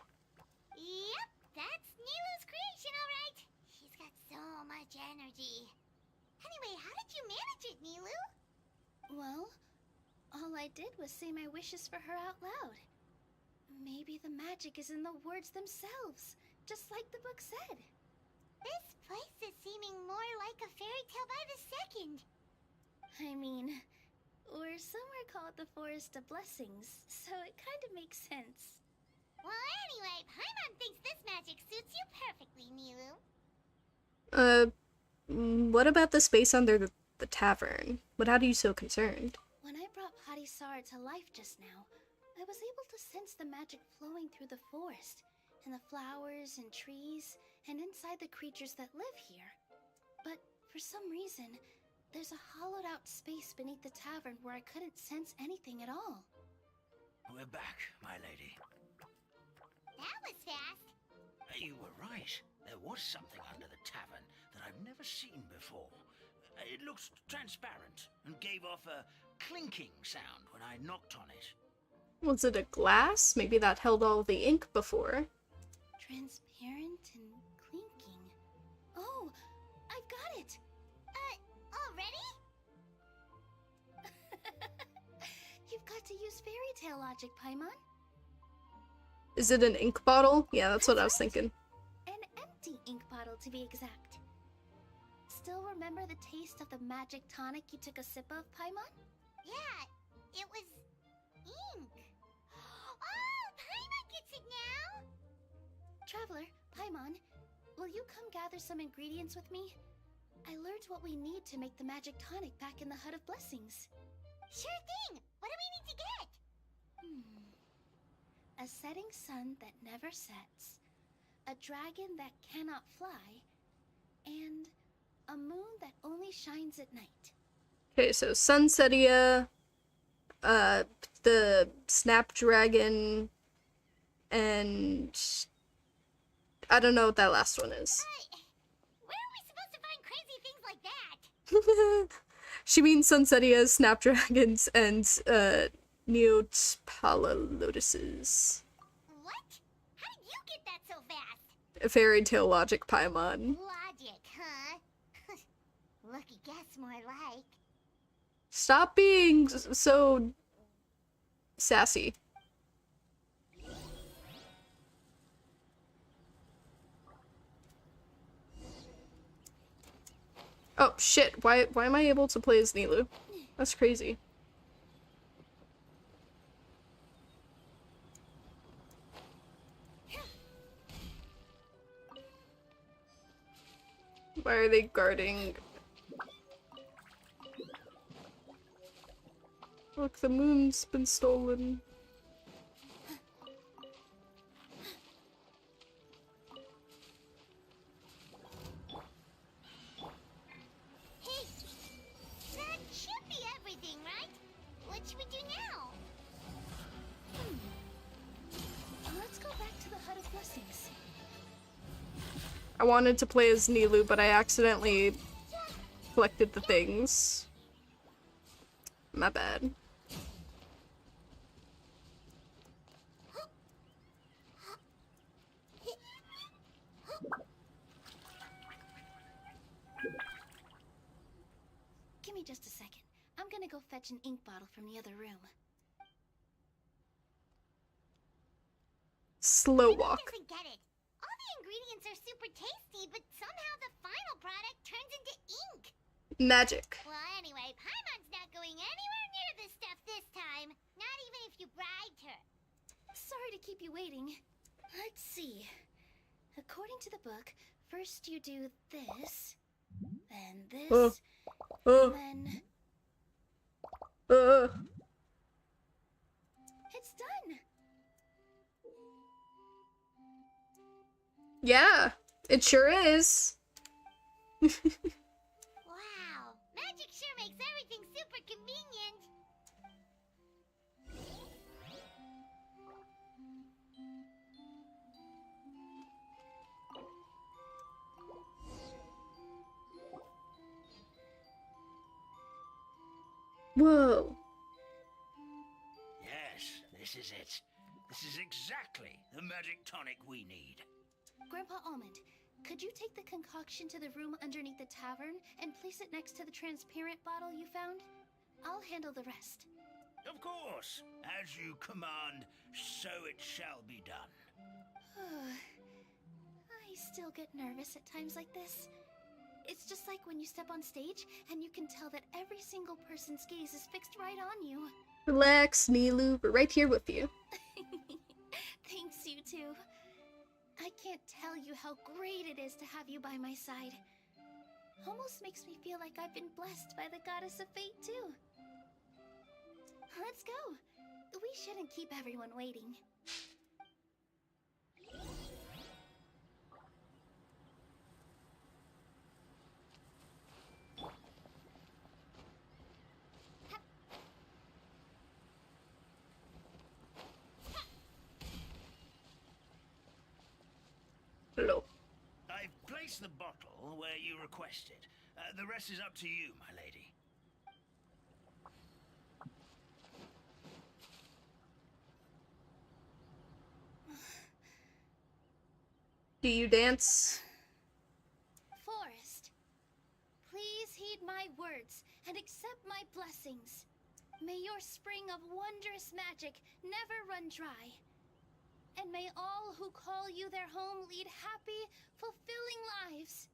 Yep, that's Nilu's creation, all right. She's got so much energy. Anyway, how did you manage it, Nilu? Well, all I did was say my wishes for her out loud. Maybe the magic is in the words themselves, just like the book said. This place is seeming more like a fairy tale by the second. I mean, or some would call it the Forest of Blessings, so it kind of makes sense. Well, anyway, Paimon thinks this magic suits you perfectly, Nilu. What about the space under the tavern? What had you so concerned? When I brought Padisara to life just now, I was able to sense the magic flowing through the forest, and the flowers and trees, and inside the creatures that live here. But for some reason, there's a hollowed out space beneath the tavern where I couldn't sense anything at all. We're back, my lady. That was fast. You were right. There was something under the tavern that I've never seen before. It looked transparent and gave off a clinking sound when I knocked on it. Was it a glass? Maybe that held all the ink before. Transparent and clinking. Oh, I've got it! Already? You've got to use fairy tale logic, Paimon. Is it an ink bottle? Yeah, that's what I was thinking. An empty ink bottle, to be exact. Still remember the taste of the magic tonic you took a sip of, Paimon? Yeah, it was ink. Oh, Paimon gets it now! Traveler, Paimon, will you come gather some ingredients with me? I learned what we need to make the magic tonic back in the Hut of Blessings. Sure thing! What do we need to get? A setting sun that never sets, a dragon that cannot fly, and a moon that only shines at night. Okay, so Sunsetia, the Snapdragon, and I don't know what that last one is. Where are we supposed to find crazy things like that? She means Sunsetia, Snapdragons, and Neopalalotuses. What? How did you get that so fast? Fairy tale logic, Paimon. Logic, huh? Lucky guess, more like. Stop being so sassy. Oh shit, why am I able to play as Nilu? That's crazy. Why are they guarding? Look, the moon's been stolen. I wanted to play as Nilu, but I accidentally collected the things. My bad. Give me just a second. I'm gonna go fetch an ink bottle from the other room. Slow walk. Doesn't get it. All the ingredients are super tasty, but somehow the final product turns into ink. Magic. Well, anyway, Paimon's not going anywhere near this stuff this time. Not even if you bribed her. Sorry to keep you waiting. Let's see. According to the book, first you do this, then this, then... It's done! Yeah, it sure is. Wow, magic sure makes everything super convenient. Whoa. Yes, this is it. This is exactly the magic tonic we need. Grandpa Almond, could you take the concoction to the room underneath the tavern and place it next to the transparent bottle you found? I'll handle the rest. Of course. As you command, so it shall be done. I still get nervous at times like this. It's just like when you step on stage and you can tell that every single person's gaze is fixed right on you. Relax, Nilu. We're right here with you. Thanks, you two. I can't tell you how great it is to have you by my side. Almost makes me feel like I've been blessed by the goddess of fate, too. Let's go. We shouldn't keep everyone waiting. Hello. I've placed the bottle where you requested. The rest is up to you, my lady. Do you dance? Forest, please heed my words and accept my blessings. May your spring of wondrous magic never run dry. And may all who call you their home lead happy, fulfilling lives.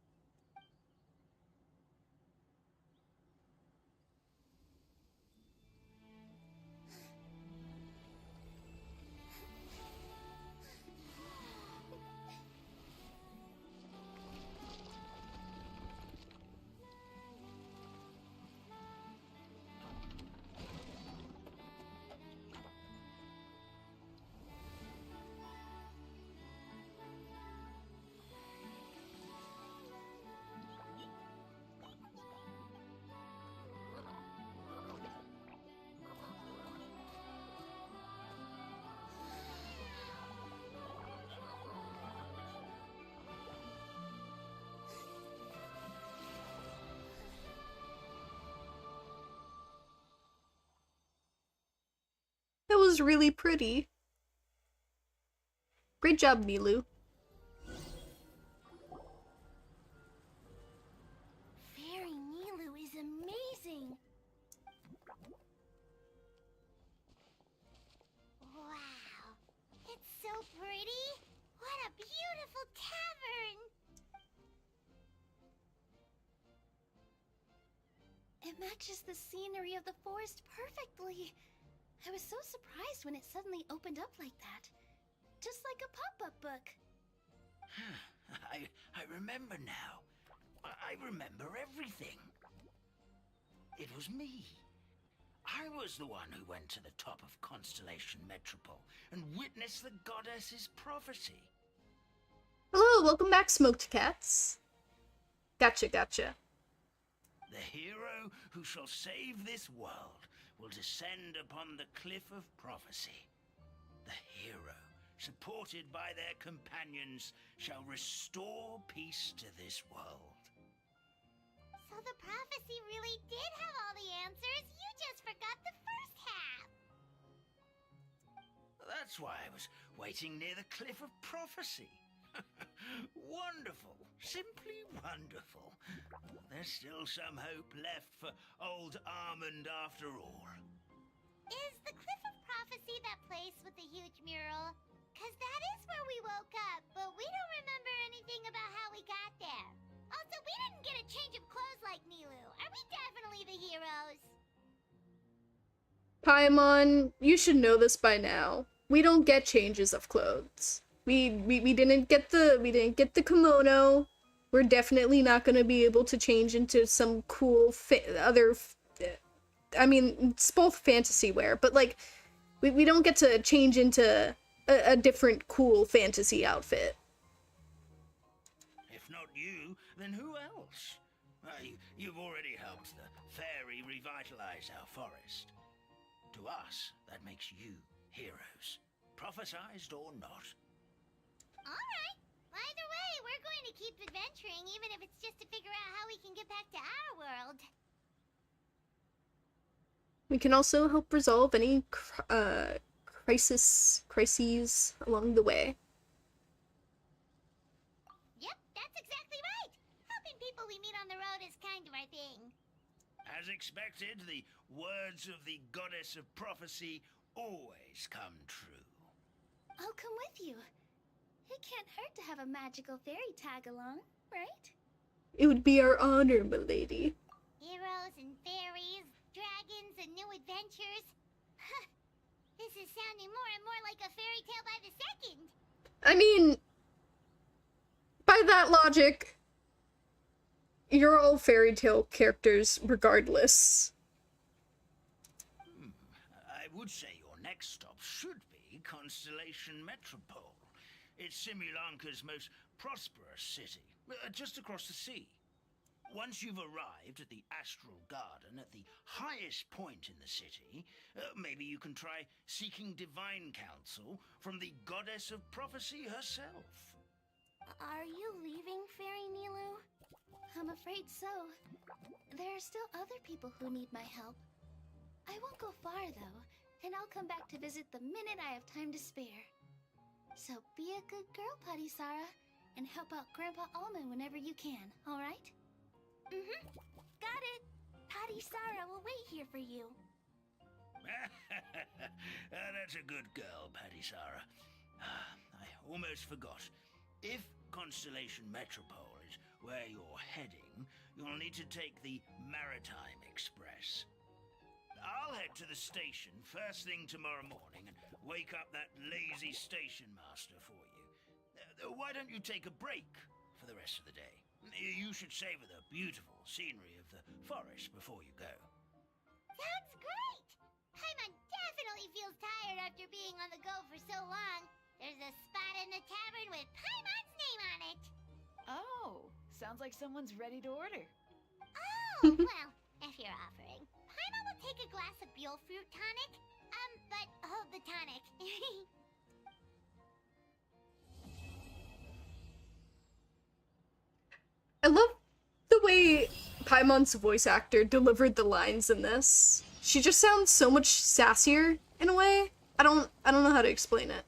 That was really pretty. Great job, Nilu. Fairy Nilu is amazing. Wow, it's so pretty. What a beautiful tavern. It matches the scenery of the forest perfectly. I was so surprised when it suddenly opened up like that. Just like a pop-up book. I remember now. I remember everything. It was me. I was the one who went to the top of Constellation Metropole and witnessed the goddess's prophecy. Hello, welcome back, Smoked Cats. Gotcha. The hero who shall save this world will descend upon the cliff of prophecy. The hero supported by their companions, shall restore peace to this world. So the prophecy really did have all the answers. You just forgot the first half. That's why I was waiting near the cliff of prophecy. Wonderful. Simply wonderful. There's still some hope left for old Armand after all. Is the Cliff of Prophecy that place with the huge mural? 'Cause that is where we woke up, but we don't remember anything about how we got there. Also, we didn't get a change of clothes like Nilu. Are we definitely the heroes? Paimon, you should know this by now. We don't get changes of clothes. We didn't get the kimono. We're definitely not gonna be able to change into some cool I mean, it's both fantasy wear, but like, we don't get to change into a different cool fantasy outfit. If not you, then who else? You've already helped the fairy revitalize our forest. To us, that makes you heroes, prophesized or not. Alright. Either way, we're going to keep adventuring, even if it's just to figure out how we can get back to our world. We can also help resolve any crises along the way. Yep, that's exactly right. Helping people we meet on the road is kind of our thing. As expected, the words of the goddess of prophecy always come true. I'll come with you. It can't hurt to have a magical fairy tag along, right? It would be our honor, milady. Heroes and fairies, dragons and new adventures. This is sounding more and more like a fairy tale by the second. I mean, by that logic, you're all fairy tale characters regardless. I would say your next stop should be Constellation Metropole. It's Simulanka's most prosperous city, just across the sea. Once you've arrived at the Astral Garden at the highest point in the city, maybe you can try seeking divine counsel from the goddess of prophecy herself. Are you leaving, Fairy Nilu? I'm afraid so. There are still other people who need my help. I won't go far, though, and I'll come back to visit the minute I have time to spare. So be a good girl, Patty Sarah, and help out Grandpa Almond whenever you can, alright? Got it! Patty Sarah will wait here for you. That's a good girl, Patty Sarah. I almost forgot. If Constellation Metropole is where you're heading, you'll need to take the Maritime Express. I'll head to the station first thing tomorrow morning and wake up that lazy station master for you. Why don't you take a break for the rest of the day? You should savor the beautiful scenery of the forest before you go. Sounds great! Paimon definitely feels tired after being on the go for so long. There's a spot in the tavern with Paimon's name on it. Oh, sounds like someone's ready to order. Oh, well, if you're offering. Paimon will take a glass of Buell fruit tonic. But hold the tonic. I love the way Paimon's voice actor delivered the lines in this. She just sounds so much sassier in a way. I don't know how to explain it.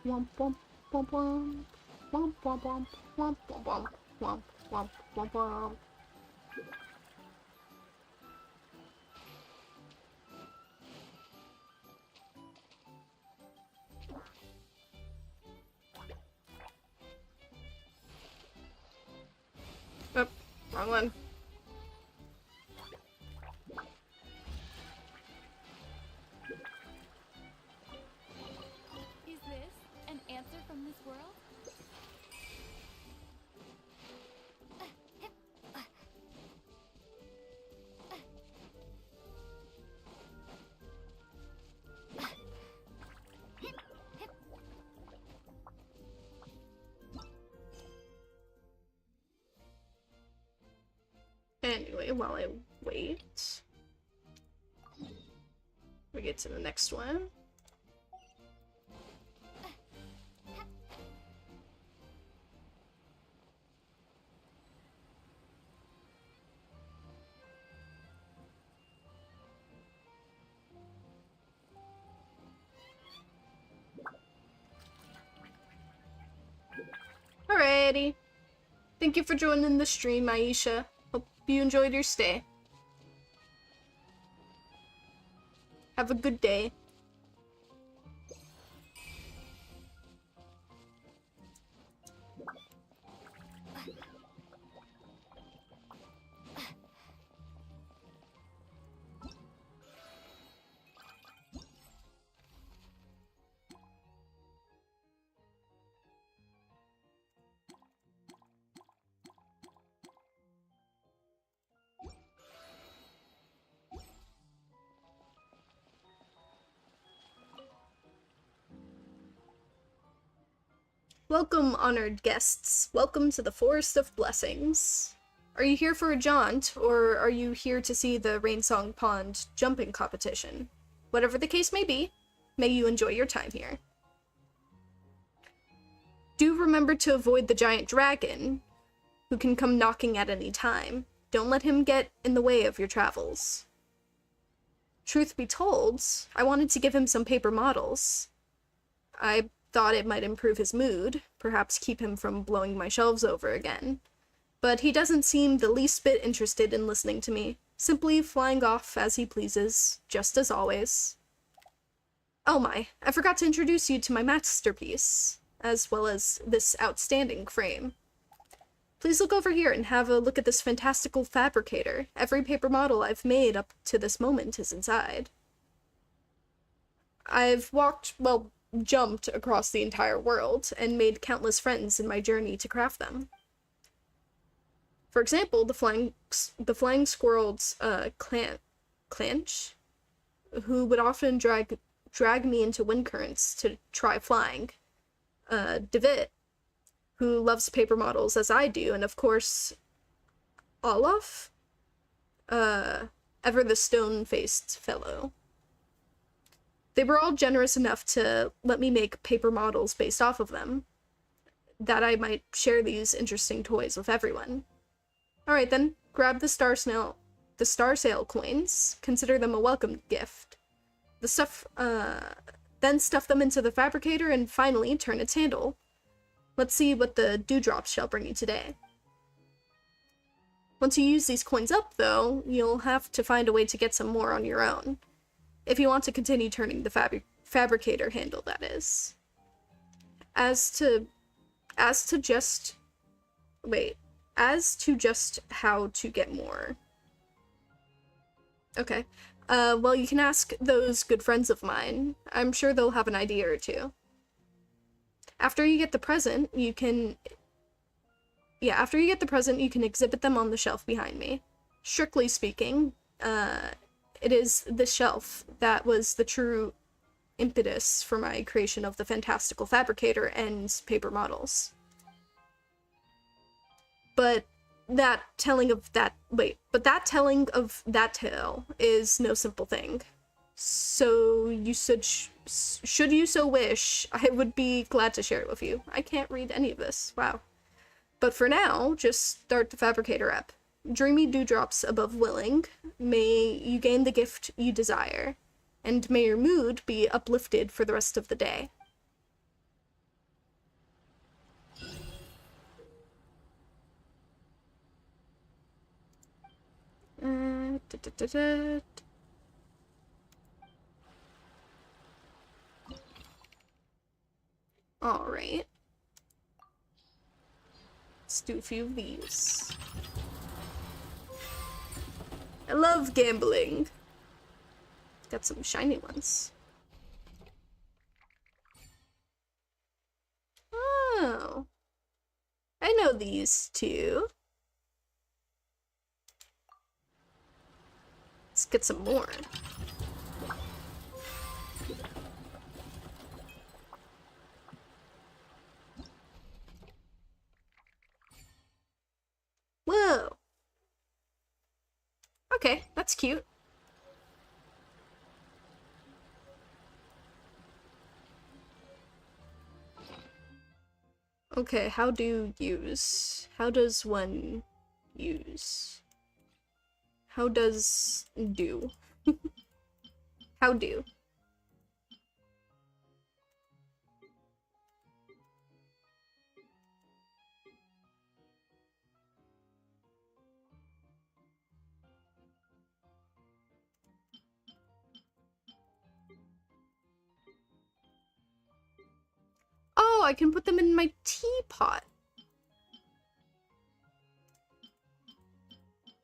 Womp womp womp womp womp womp womp womp womp womp womp womp womp. Oh, wrong one. Is this an answer from this world? Anyway, while I wait, we get to the next one. Alrighty. Thank you for joining the stream, Aisha. Hope you enjoyed your stay. Have a good day. Welcome, honored guests. Welcome to the Forest of Blessings. Are you here for a jaunt, or are you here to see the Rainsong Pond jumping competition? Whatever the case may be, may you enjoy your time here. Do remember to avoid the giant dragon, who can come knocking at any time. Don't let him get in the way of your travels. Truth be told, I wanted to give him some paper models. I thought it might improve his mood, perhaps keep him from blowing my shelves over again. But he doesn't seem the least bit interested in listening to me, simply flying off as he pleases, just as always. Oh my, I forgot to introduce you to my masterpiece, as well as this outstanding frame. Please look over here and have a look at this fantastical fabricator. Every paper model I've made up to this moment is inside. I've jumped across the entire world and made countless friends in my journey to craft them. For example, the flying squirrel's Clanch, who would often drag me into wind currents to try flying. David, who loves paper models as I do, and of course, Olaf, ever the stone-faced fellow. They were all generous enough to let me make paper models based off of them, that I might share these interesting toys with everyone. Alright then, grab the Star Sale coins, consider them a welcome gift. Then stuff them into the fabricator and finally turn its handle. Let's see what the dewdrops shall bring you today. Once you use these coins up, though, you'll have to find a way to get some more on your own. If you want to continue turning the fabricator handle, that is. As to just how to get more. Okay. Well, you can ask those good friends of mine. I'm sure they'll have an idea or two. After you get the present, you can exhibit them on the shelf behind me. Strictly speaking, it is this shelf that was the true impetus for my creation of the fantastical fabricator and paper models. But that telling of that tale is no simple thing. So should you so wish, I would be glad to share it with you. I can't read any of this, wow. But for now, just start the fabricator up. Dreamy dewdrops above willing, may you gain the gift you desire, and may your mood be uplifted for the rest of the day. Alright. Let's do a few of these. I love gambling. Got some shiny ones. Oh. I know these two. Let's get some more. Whoa. Okay, that's cute. Okay, how do use? How does one use? How does do? How do? Oh, I can put them in my teapot.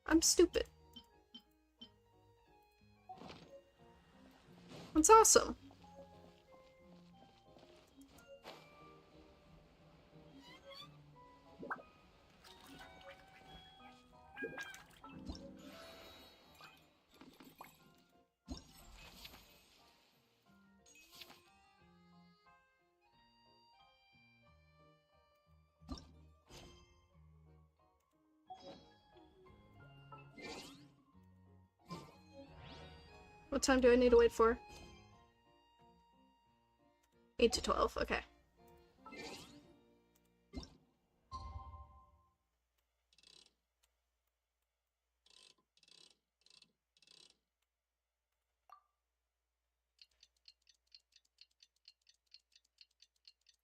I'm stupid. That's awesome. What time do I need to wait for? 8 to 12, okay.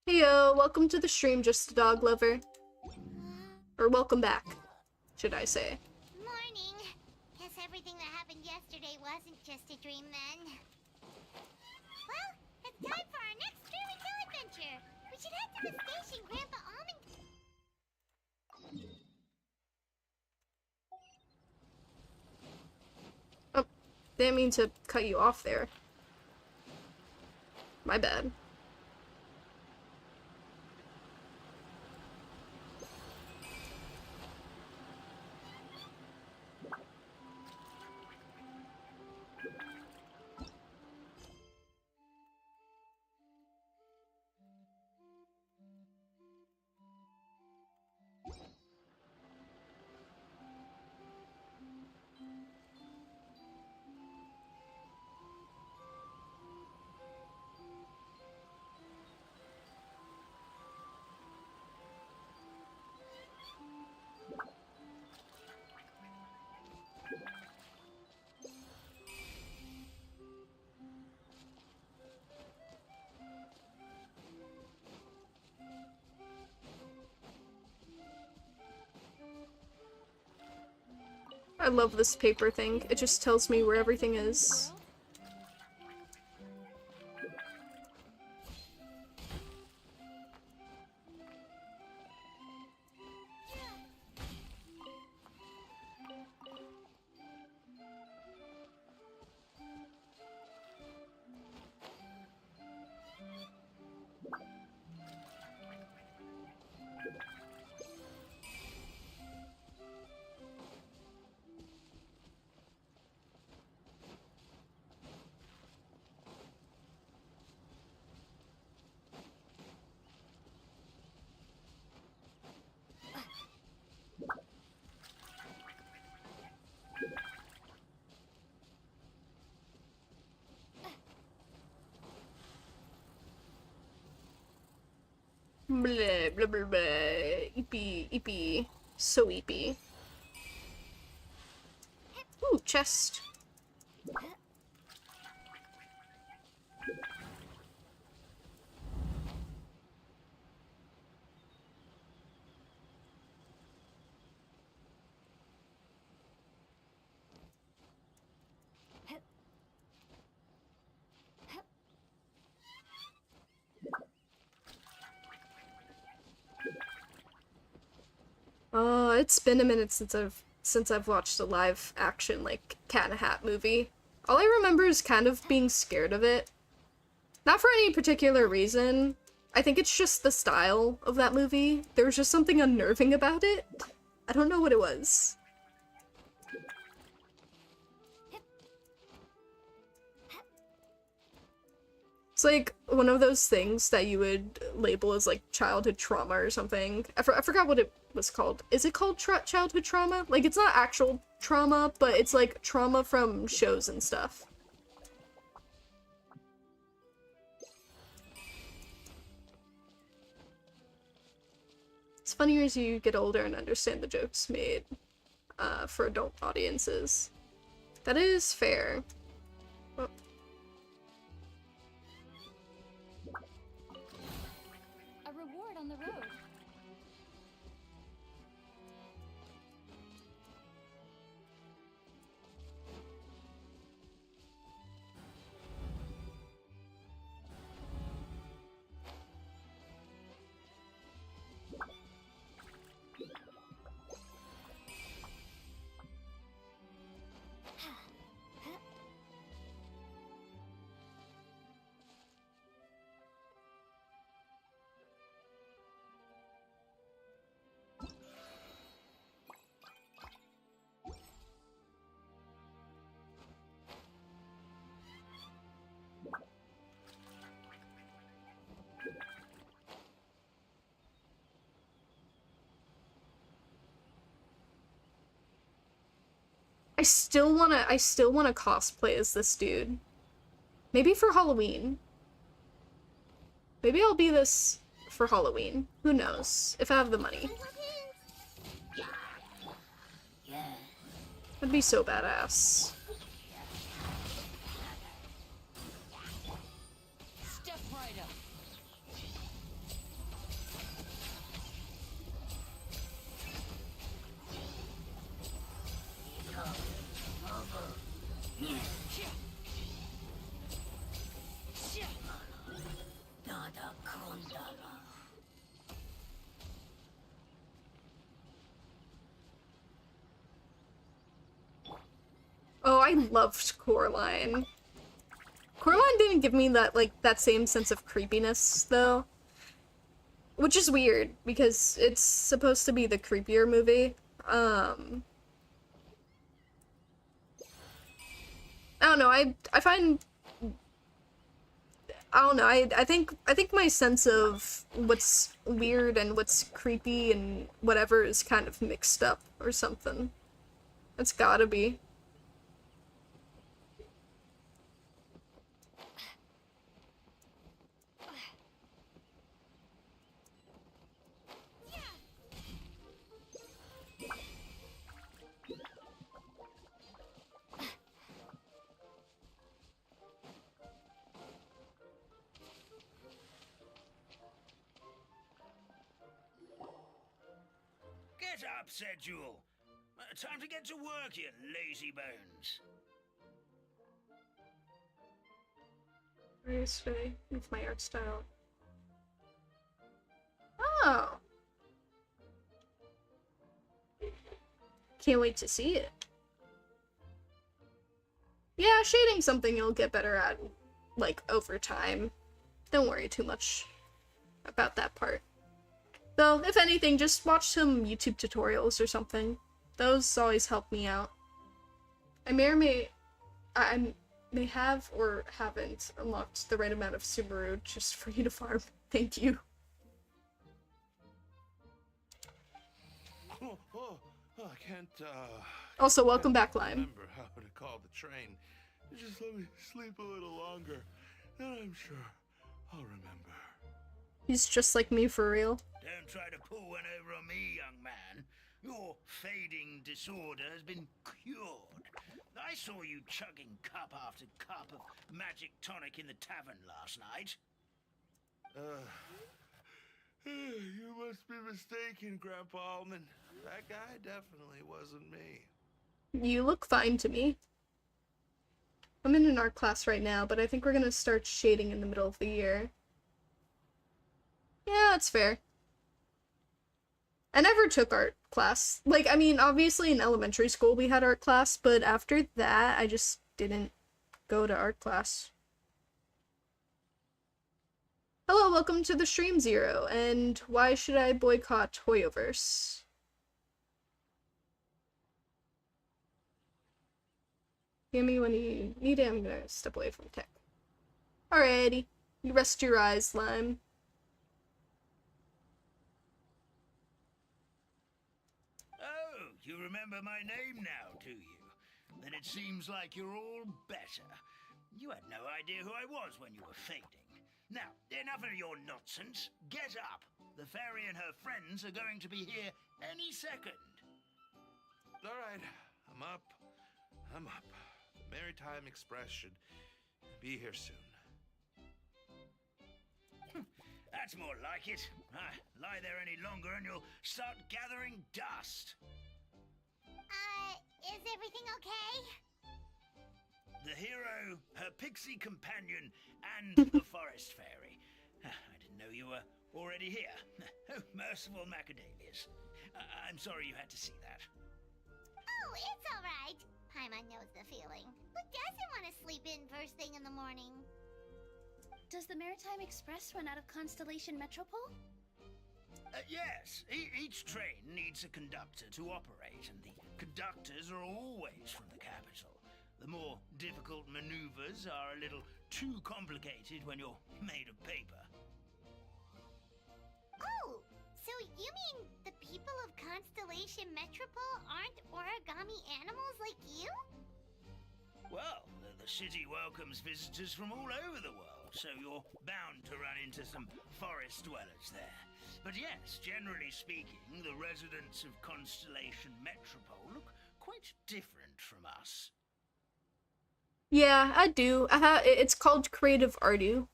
Heyo, welcome to the stream, Just a Dog Lover. Or welcome back, should I say. Morning. Guess everything that happened yesterday wasn't just a dream then. Well, it's time for our next fairy tale adventure. We should head to the station Grandpa Almond... Oh, didn't mean to cut you off there. My bad. I love this paper thing. It just tells me where everything is. Blah, blah, blah, blah. Eepy, eepy. So eepy. Ooh, chest. It's been a minute since I've watched a live action like Cat in a Hat movie. All I remember is kind of being scared of it. Not for any particular reason. I think it's just the style of that movie. There was just something unnerving about it. I don't know what it was. It's like one of those things that you would label as like childhood trauma or something. I forgot what what's it called? Is it called childhood trauma? Like, it's not actual trauma, but it's like trauma from shows and stuff. It's funnier as you get older and understand the jokes made for adult audiences. That is fair. Oh. A reward on the road. I still wanna cosplay as this dude. Maybe for Halloween. Maybe I'll be this for Halloween. Who knows? If I have the money. That'd be so badass. Step right up. Oh, I loved Coraline. Coraline didn't give me that, like, that same sense of creepiness, though. Which is weird, because it's supposed to be the creepier movie. I don't know, I find... I don't know, I think my sense of what's weird and what's creepy and whatever is kind of mixed up or something. It's gotta be. Get up, said Jewel. Time to get to work, you lazy bones. Very today with my art style. Oh! Can't wait to see it. Yeah, shading's something you'll get better at, like, over time. Don't worry too much about that part. Though, if anything, just watch some YouTube tutorials or something. Those always help me out. I may have or haven't unlocked the right amount of Subaru just for you to farm. Thank you. I can't, Also, welcome back, Lime. remember how to call the train. Just let me sleep a little longer, and I'm sure I'll remember. He's just like me for real. Don't try to pull one over on me, young man. Your fading disorder has been cured. I saw you chugging cup after cup of magic tonic in the tavern last night. You must be mistaken, Grandpa Alman. That guy definitely wasn't me. You look fine to me. I'm in an art class right now, but I think we're gonna start shading in the middle of the year. Yeah, that's fair. I never took art class. Like, I mean, obviously in elementary school we had art class, but after that, I just didn't go to art class. Hello, welcome to the stream, Zero, and why should I boycott Toyoverse? Hear me when you need it, I'm gonna step away from tech. Alrighty, you rest your eyes, Lime. You remember my name now, do you? Then it seems like you're all better. You had no idea who I was when you were fading. Now, enough of your nonsense. Get up. The fairy and her friends are going to be here any second. All right, I'm up. The Maritime Express should be here soon. That's more like it. Lie there any longer and you'll start gathering dust. Is everything okay? The hero, her pixie companion, and the forest fairy. I didn't know you were already here. Oh, merciful macadamias. I'm sorry you had to see that. Oh, it's alright. Paimon knows the feeling. Who doesn't want to sleep in first thing in the morning? Does the Maritime Express run out of Constellation Metropole? Yes, each train needs a conductor to operate, and the conductors are always from the capital. The more difficult maneuvers are a little too complicated when you're made of paper. Oh, so you mean the people of Constellation Metropole aren't origami animals like you? Well, the city welcomes visitors from all over the world, so you're bound to run into some forest dwellers there. But yes, generally speaking, the residents of Constellation Metropole look quite different from us. Yeah, I do. It's called Creative Ardu.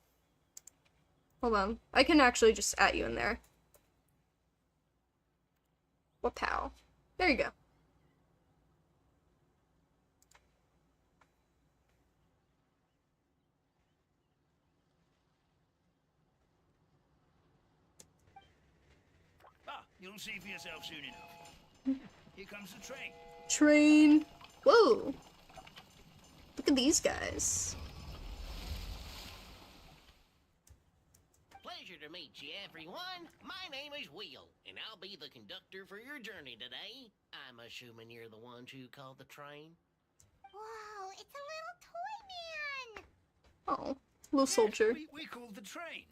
Hold on. I can actually just add you in there. Wapow. There you go. You'll see for yourself soon enough. Here comes the train. Train. Whoa. Look at these guys. Pleasure to meet you, everyone. My name is Will, and I'll be the conductor for your journey today. I'm assuming you're the ones who called the train? Whoa, it's a little toy man! Oh, little soldier. Yes, we called the train.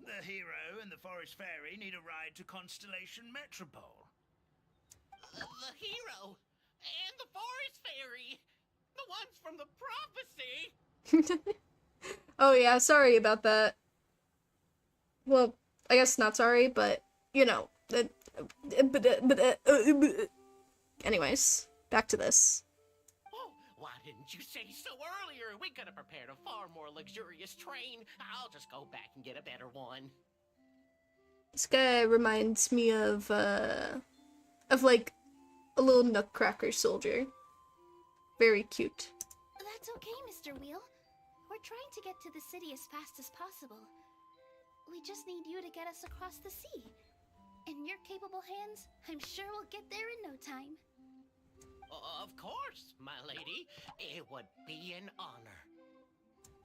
The hero and the forest fairy need a ride to Constellation Metropole. The hero and the forest fairy, the ones from the prophecy. Oh yeah, sorry about that. Well, I guess not sorry, but you know. Anyways, back to this. Oh, why didn't you say so earlier? We could have prepared a far more luxurious train. I'll just go back and get a better one. This guy reminds me of like a little nutcracker soldier. Very cute. That's okay, Mr. Wheel. We're trying to get to the city as fast as possible. We just need you to get us across the sea. In your capable hands, I'm sure we'll get there in no time. Of course, my lady. It would be an honor.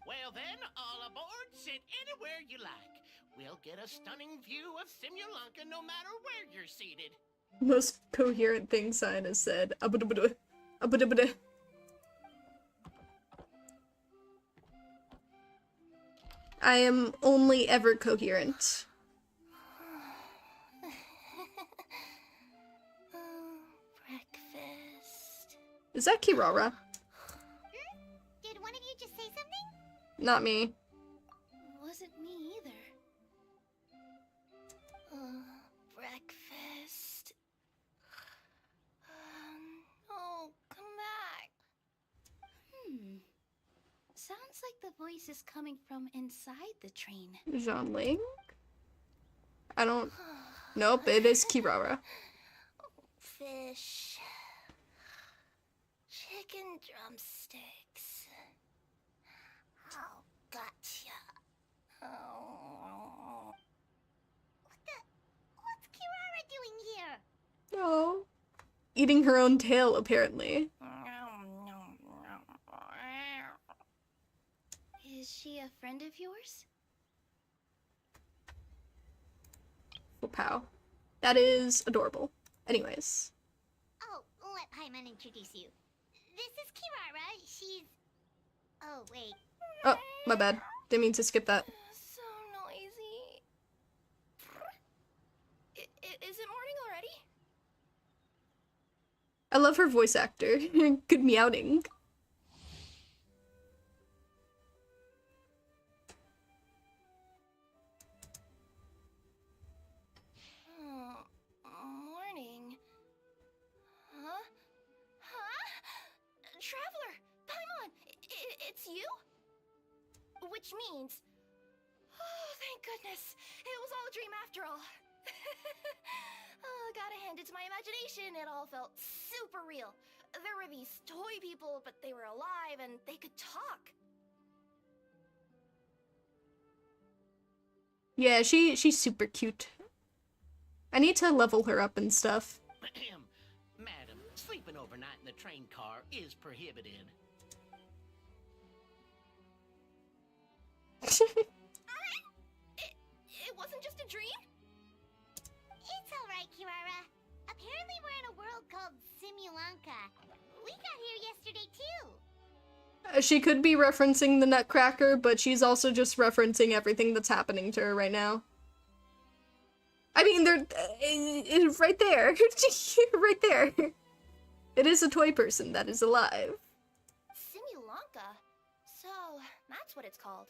Well then, all aboard, sit anywhere you like. We'll get a stunning view of Simulanka no matter where you're seated. Most coherent thing sign has said. Abadabada. Abadabada. I am only ever coherent. Breakfast. Is that Kirara? Did one of you just say something? Not me. Wasn't me either. Breakfast. Oh, come back. Sounds like the voice is coming from inside the train. Zhongling? I don't... Nope, it is Kirara. Fish. Chicken drumsticks. Oh, gotcha. Oh. What's Kirara doing here? No. Eating her own tail, apparently. Is she a friend of yours? Pow. That is adorable. Anyways. Oh, let Paimon introduce you. This is Kirara. She's... Oh, wait. Oh, my bad. Didn't mean to skip that. So noisy. Is it morning already? I love her voice actor. Good meowing. Morning. Huh? Huh? Traveler! Paimon! It's you? Which means... Oh, thank goodness. It was all a dream after all. Oh, gotta hand it to my imagination. It all felt super real. There were these toy people, but they were alive and they could talk. Yeah, she's super cute. I need to level her up and stuff. Madam, sleeping overnight in the train car is prohibited. It wasn't just a dream? It's alright, Kirara. Apparently we're in a world called Simulanka. We got here yesterday too. She could be referencing the Nutcracker, but she's also just referencing everything that's happening to her right now. I mean, they're right there. Right there. It is a toy person that is alive. Simulanka? So, that's what it's called.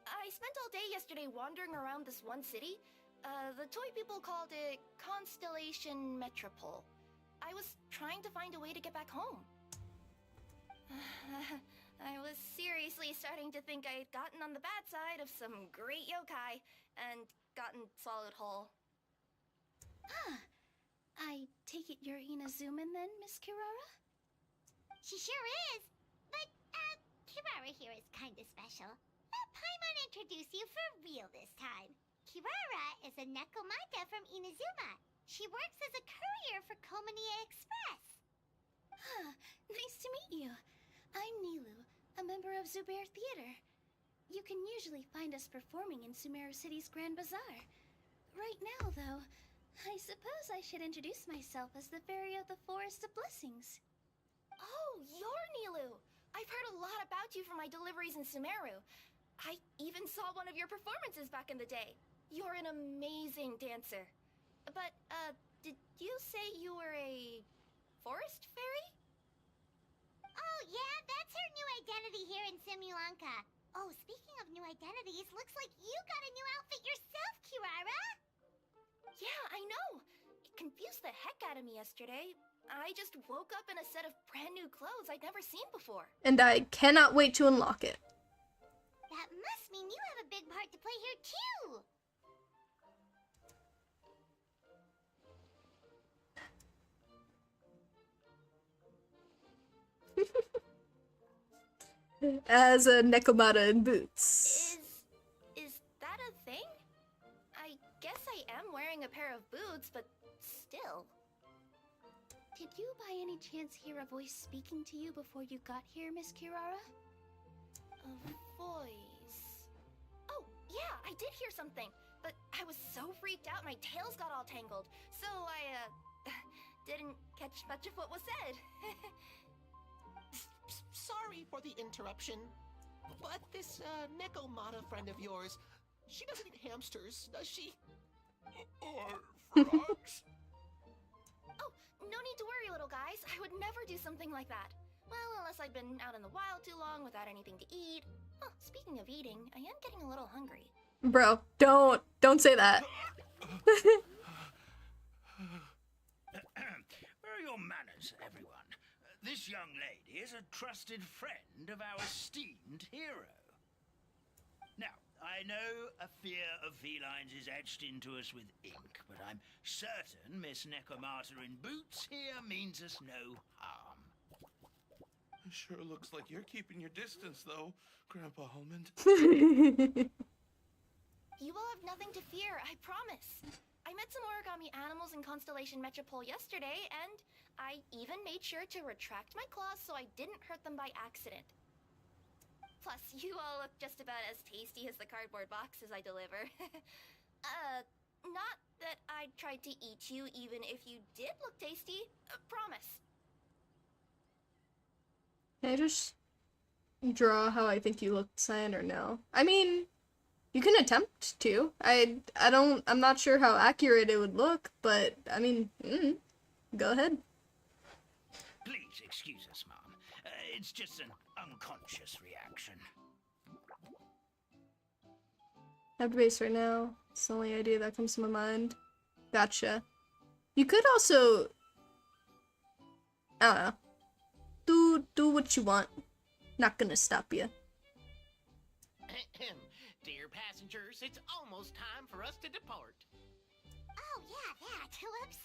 I spent all day yesterday wandering around this one city. The toy people called it Constellation Metropole. I was trying to find a way to get back home. I was seriously starting to think I had gotten on the bad side of some great yokai and gotten swallowed whole. I take it you're Inazuman then, Miss Kirara? She sure is. But, Kirara here is kinda special. Let Paimon introduce you for real this time. Kirara is a Nekomata from Inazuma. She works as a courier for Komania Express. Nice to meet you. I'm Nilu, a member of Zubair Theater. You can usually find us performing in Sumeru City's Grand Bazaar. Right now, though, I suppose I should introduce myself as the Fairy of the Forest of Blessings. Oh, you're Nilu! I've heard a lot about you from my deliveries in Sumeru. I even saw one of your performances back in the day. You're an amazing dancer. But, did you say you were a forest fairy? Oh, yeah, that's her new identity here in Simulanka. Oh, speaking of new identities, looks like you got a new outfit yourself, Kirara! Yeah, I know. It confused the heck out of me yesterday. I just woke up in a set of brand new clothes I'd never seen before. And I cannot wait to unlock it. That must mean you have a big part to play here, too! As a Nekomata in boots. Is that a thing? I guess I am wearing a pair of boots, but still. Did you by any chance hear a voice speaking to you before you got here, Miss Kirara? A voice... Oh, yeah, I did hear something, but I was so freaked out my tails got all tangled, so I, didn't catch much of what was said. Sorry for the interruption, but this Nekomata friend of yours, she doesn't eat hamsters, does she? Frogs? Oh, no need to worry, little guys. I would never do something like that. Well, unless I'd been out in the wild too long without anything to eat. Oh, speaking of eating, I am getting a little hungry. Bro, don't say that. Where are your manners, everyone? This young lady is a trusted friend of our esteemed hero. Now, I know a fear of felines is etched into us with ink, but I'm certain Miss Nekomata in boots here means us no harm. Sure looks like you're keeping your distance, though, Grandpa Almond. You will have nothing to fear, I promise. I met some origami animals in Constellation Metropole yesterday, and I even made sure to retract my claws so I didn't hurt them by accident. Plus, you all look just about as tasty as the cardboard boxes I deliver. Not that I tried to eat you even if you did look tasty. Promise. Can I just draw how I think you look, Cyan, or no? I mean, you can attempt to. I'm not sure how accurate it would look, but I mean, go ahead. excuse us, Mom. It's just an unconscious reaction. I have to base right now. It's the only idea that comes to my mind. Gotcha. You could also... I don't know. Do what you want. Not gonna stop you. Dear passengers, it's almost time for us to depart. Oh, yeah, that. Whoops.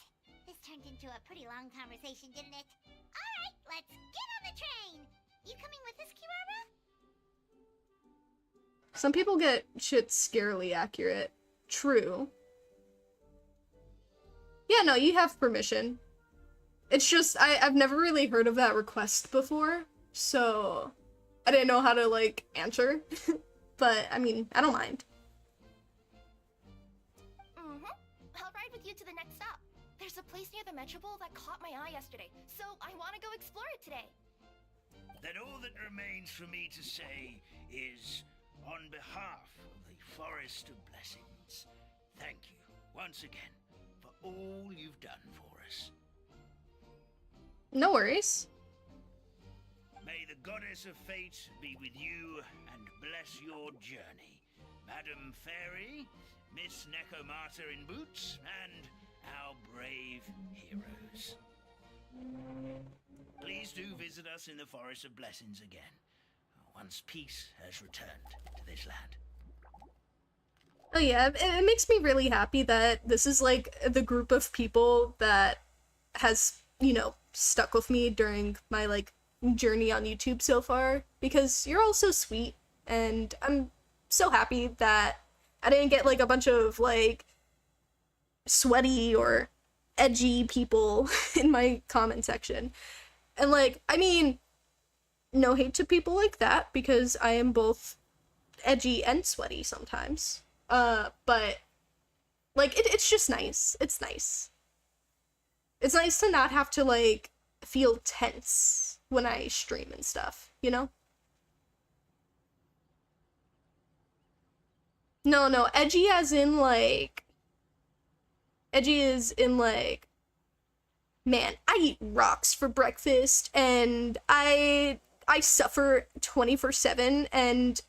This turned into a pretty long conversation, didn't it? Alright, let's get on the train! You coming with us, Kirara? Some people get shit scarily accurate. True. Yeah, no, you have permission. It's just, I've never really heard of that request before, so I didn't know how to, like, answer. But, I mean, I don't mind. I'll ride with you to the next stop. There's a place near the Metro Bowl that caught my eye yesterday, so I want to go explore it today. Then all that remains for me to say is, on behalf of the Forest of Blessings, thank you once again for all you've done for us. No worries. May the goddess of fate be with you and bless your journey. Madam Fairy, Miss Necomata in boots, and our brave heroes. Please do visit us in the Forest of Blessings again, once peace has returned to this land. Oh yeah, it makes me really happy that this is, like, the group of people that has, you know, stuck with me during my, like, journey on YouTube so far, because you're all so sweet, and I'm so happy that I didn't get, like, a bunch of, like, sweaty or edgy people in my comment section. And, like, I mean, no hate to people like that, because I am both edgy and sweaty sometimes. But, like, it's just nice. It's nice. It's nice to not have to, like, feel tense when I stream and stuff, you know? No, edgy as in, like... Edgy is in, like... Man, I eat rocks for breakfast, and I suffer 24/7, and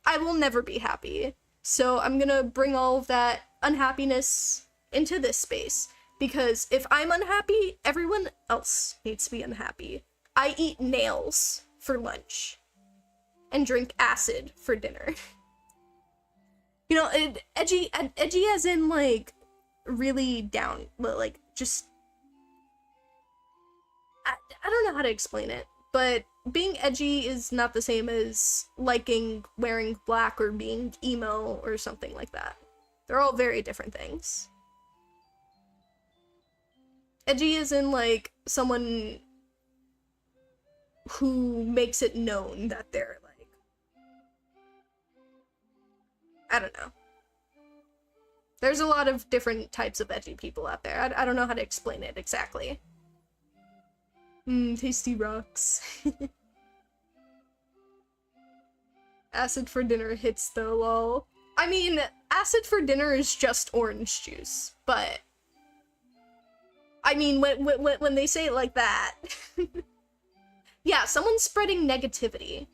I will never be happy. So I'm gonna bring all of that unhappiness into this space. Because if I'm unhappy, everyone else needs to be unhappy. I eat nails for lunch. And drink acid for dinner. You know, edgy as in, like, really down, like, just... I don't know how to explain it, but being edgy is not the same as liking wearing black or being emo or something like that. They're all very different things. Edgy is in, like, someone who makes it known that they're, like... I don't know. There's a lot of different types of edgy people out there. I don't know how to explain it exactly. Tasty rocks. Acid for dinner hits though, lol. I mean, acid for dinner is just orange juice, but... I mean, when they say it like that... Yeah, someone's spreading negativity.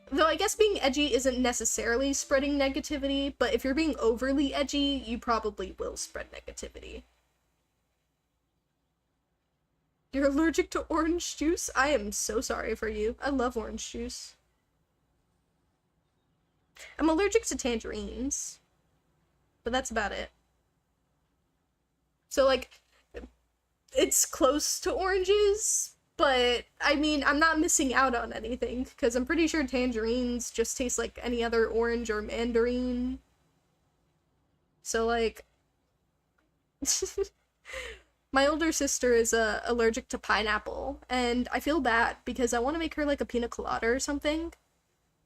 Though I guess being edgy isn't necessarily spreading negativity, but if you're being overly edgy, you probably will spread negativity. You're allergic to orange juice? I am so sorry for you. I love orange juice. I'm allergic to tangerines. But that's about it. So, like, it's close to oranges, but, I mean, I'm not missing out on anything, because I'm pretty sure tangerines just taste like any other orange or mandarin. So, like... My older sister is allergic to pineapple, and I feel bad because I want to make her like a pina colada or something,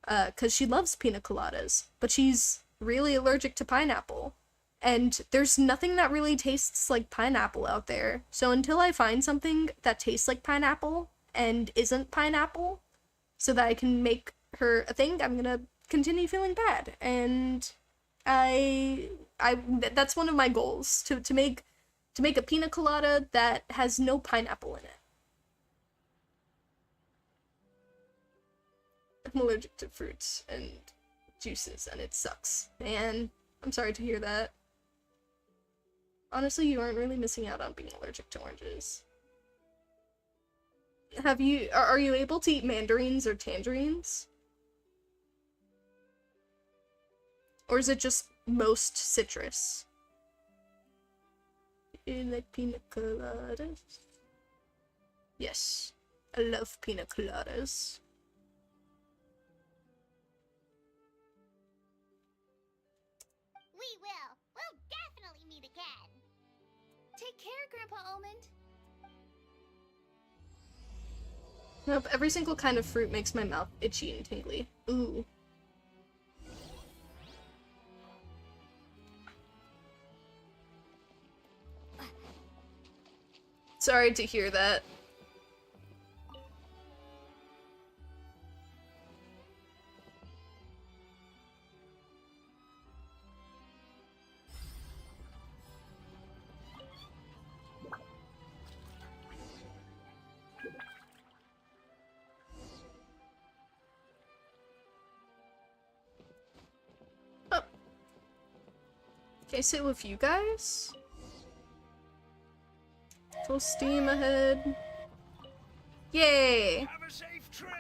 because she loves pina coladas, but she's really allergic to pineapple, and there's nothing that really tastes like pineapple out there, so until I find something that tastes like pineapple and isn't pineapple, so that I can make her a thing, I'm gonna continue feeling bad, and that's one of my goals, to make a pina colada that has no pineapple in it. I'm allergic to fruits and juices, and it sucks. Man, I'm sorry to hear that. Honestly, you aren't really missing out on being allergic to oranges. Are you able to eat mandarins or tangerines? Or is it just most citrus? You like pina coladas? Yes, I love pina coladas. We will. We'll definitely meet again. Take care, Grandpa Almond. Nope, every single kind of fruit makes my mouth itchy and tingly. Ooh. Sorry to hear that. Oh. Can I sit with you guys? Full steam ahead. Yay! Have a safe trip!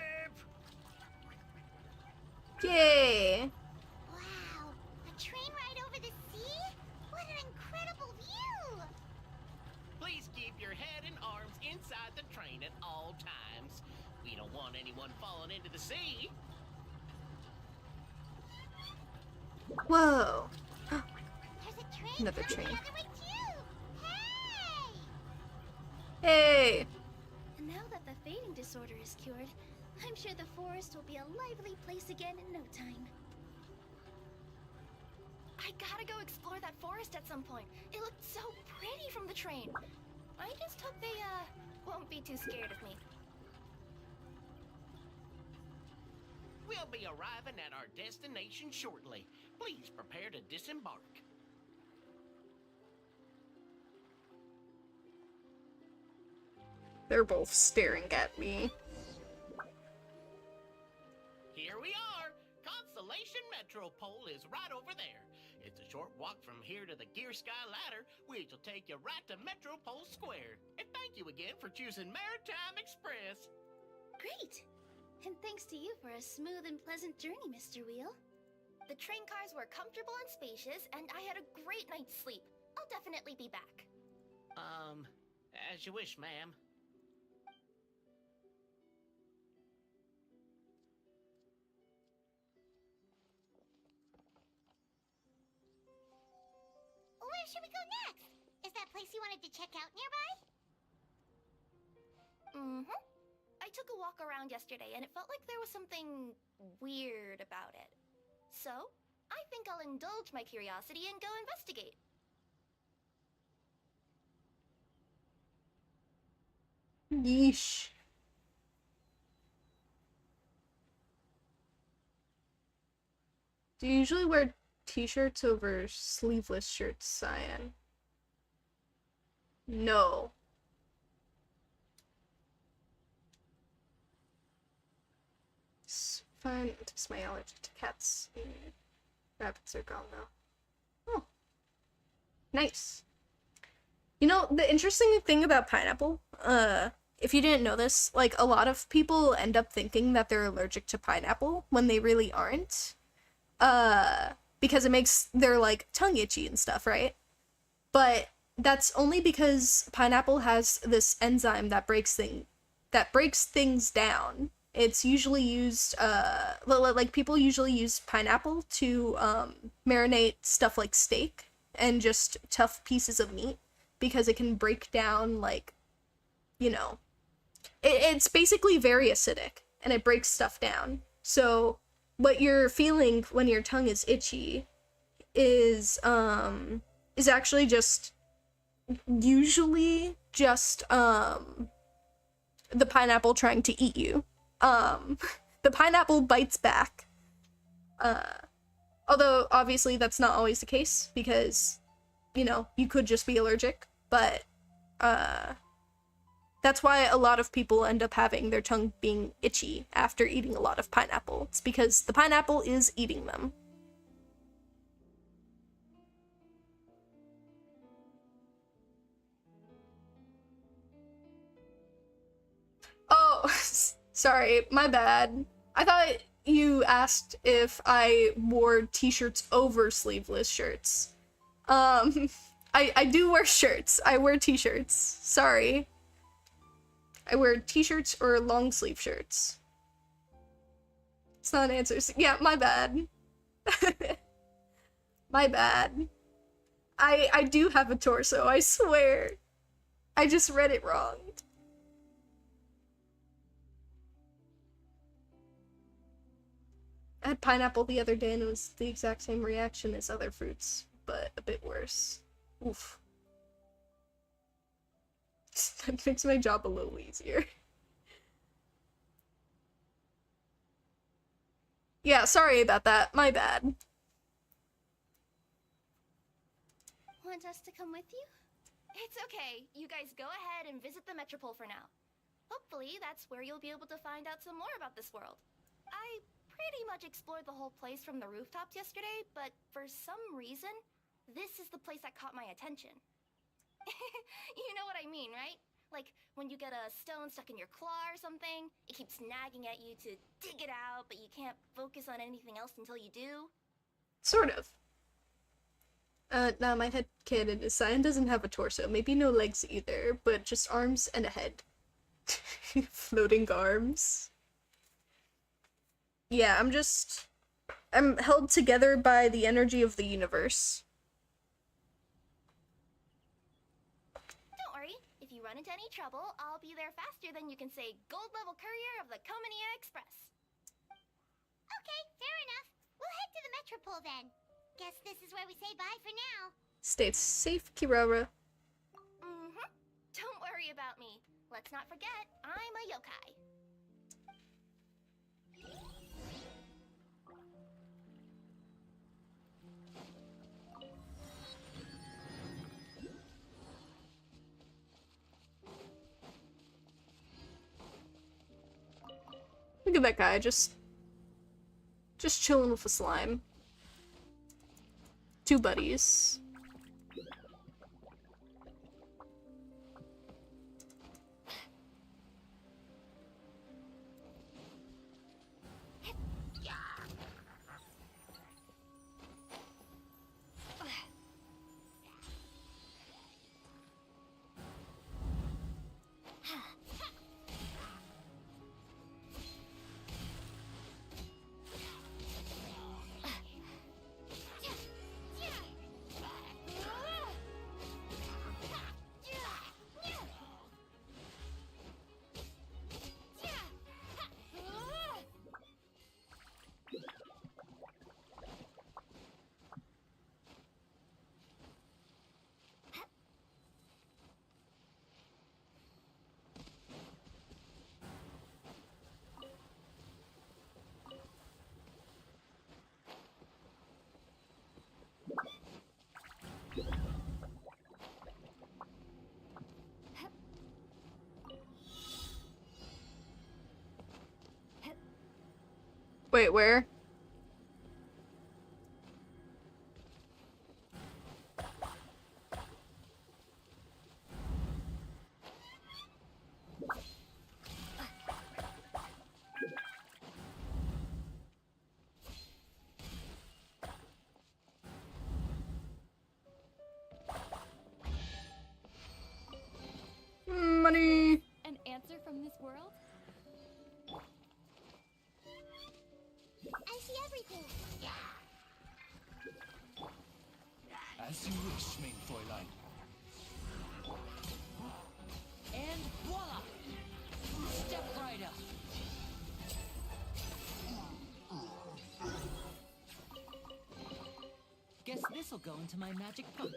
Yay! Wow, a train ride over the sea? What an incredible view! Please keep your head and arms inside the train at all times. We don't want anyone falling into the sea. Whoa! There's a train Another coming train. the other way too! Hey! Hey! And now that the fading disorder is cured, I'm sure the forest will be a lively place again in no time. I gotta go explore that forest at some point. It looked so pretty from the train. I just hope they, won't be too scared of me. We'll be arriving at our destination shortly. Please prepare to disembark. They're both staring at me. Here we are. Constellation Metropole is right over there. It's a short walk from here to the Gear Sky Ladder, which will take you right to Metropole Square. And thank you again for choosing Maritime Express. Great! And thanks to you for a smooth and pleasant journey, Mr. Wheel. The train cars were comfortable and spacious, and I had a great night's sleep. I'll definitely be back. As you wish, ma'am. Where should we go next? Is that place you wanted to check out nearby? Mm-hmm. I took a walk around yesterday, and it felt like there was something weird about it. So, I think I'll indulge my curiosity and go investigate. Yeesh. Do you usually wear t-shirts over sleeveless shirts, Cyan? No. It's fine. It's my allergy to cats. Rabbits are gone now. Oh. Nice. You know, the interesting thing about pineapple, if you didn't know this, like, a lot of people end up thinking that they're allergic to pineapple when they really aren't. Because it makes their, like, tongue itchy and stuff, right? But that's only because pineapple has this enzyme that breaks things down. It's usually used, like, people usually use pineapple to, marinate stuff like steak and just tough pieces of meat, because it can break down, like, you know, it's basically very acidic, and it breaks stuff down. So what you're feeling when your tongue is itchy is actually just usually just the pineapple trying to eat you. The pineapple bites back. Although obviously that's not always the case, because, you know, you could just be allergic, but That's why a lot of people end up having their tongue being itchy after eating a lot of pineapple. It's because the pineapple is eating them. Oh, sorry, my bad. I thought you asked if I wore t-shirts over sleeveless shirts. I do wear shirts. I wear t-shirts. Sorry. I wear t-shirts or long sleeve shirts. It's not an answer. Yeah, my bad. My bad. I do have a torso, I swear. I just read it wrong. I had pineapple the other day and it was the exact same reaction as other fruits, but a bit worse. Oof. That makes my job a little easier. Yeah, sorry about that. My bad. Want us to come with you? It's okay. You guys go ahead and visit the Metropole for now. Hopefully, that's where you'll be able to find out some more about this world. I pretty much explored the whole place from the rooftops yesterday, but for some reason, this is the place that caught my attention. You know what I mean, right? Like, when you get a stone stuck in your claw or something, it keeps nagging at you to dig it out, but you can't focus on anything else until you do. Sort of. Now my head canon is Cyan doesn't have a torso, maybe no legs either, but just arms and a head. Floating arms. Yeah, I'm held together by the energy of the universe. Don't worry, if you run into any trouble, I'll be there faster than you can say gold level courier of the Comania Express. Okay, fair enough. We'll head to the Metropole then. Guess this is where we say bye for now. Stay safe, Kirara. Mm-hmm. Don't worry about me. Let's not forget, I'm a yokai. Look at that guy, just chilling with a slime. Two buddies. Wait, where? Money! An answer from this world? I see everything. As you wish, main Fräulein. And voila! Step right up. Guess this'll go into my magic pocket.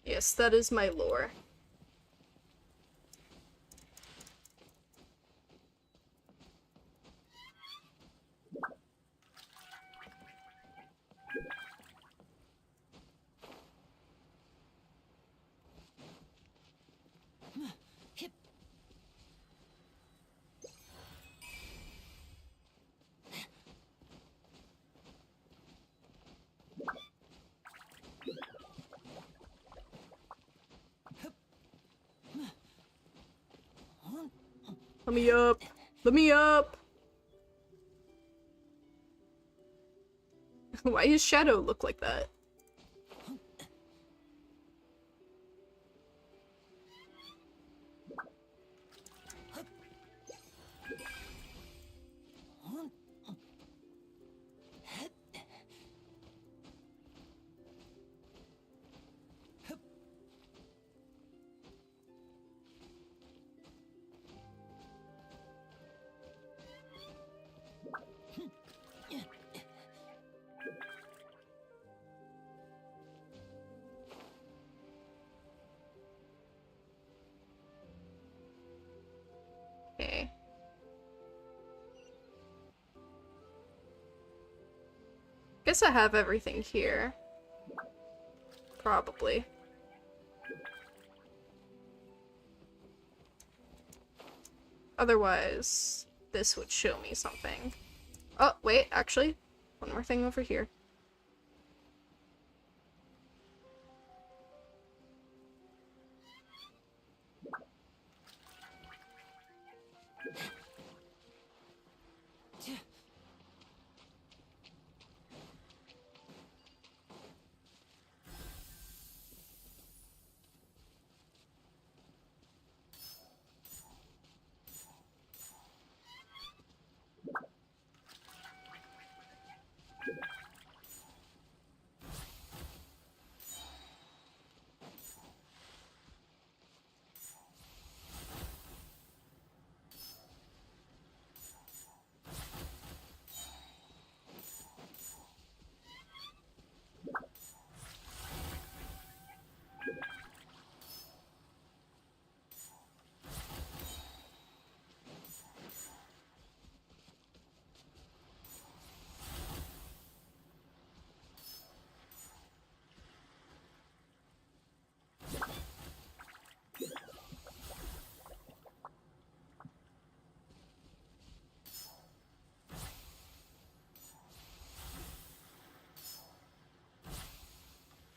Yes, that is my lore. Let me up. Let me up. Why does Shadow look like that? Okay. Guess I have everything here. Probably. Otherwise, this would show me something. Oh, wait, actually, one more thing over here.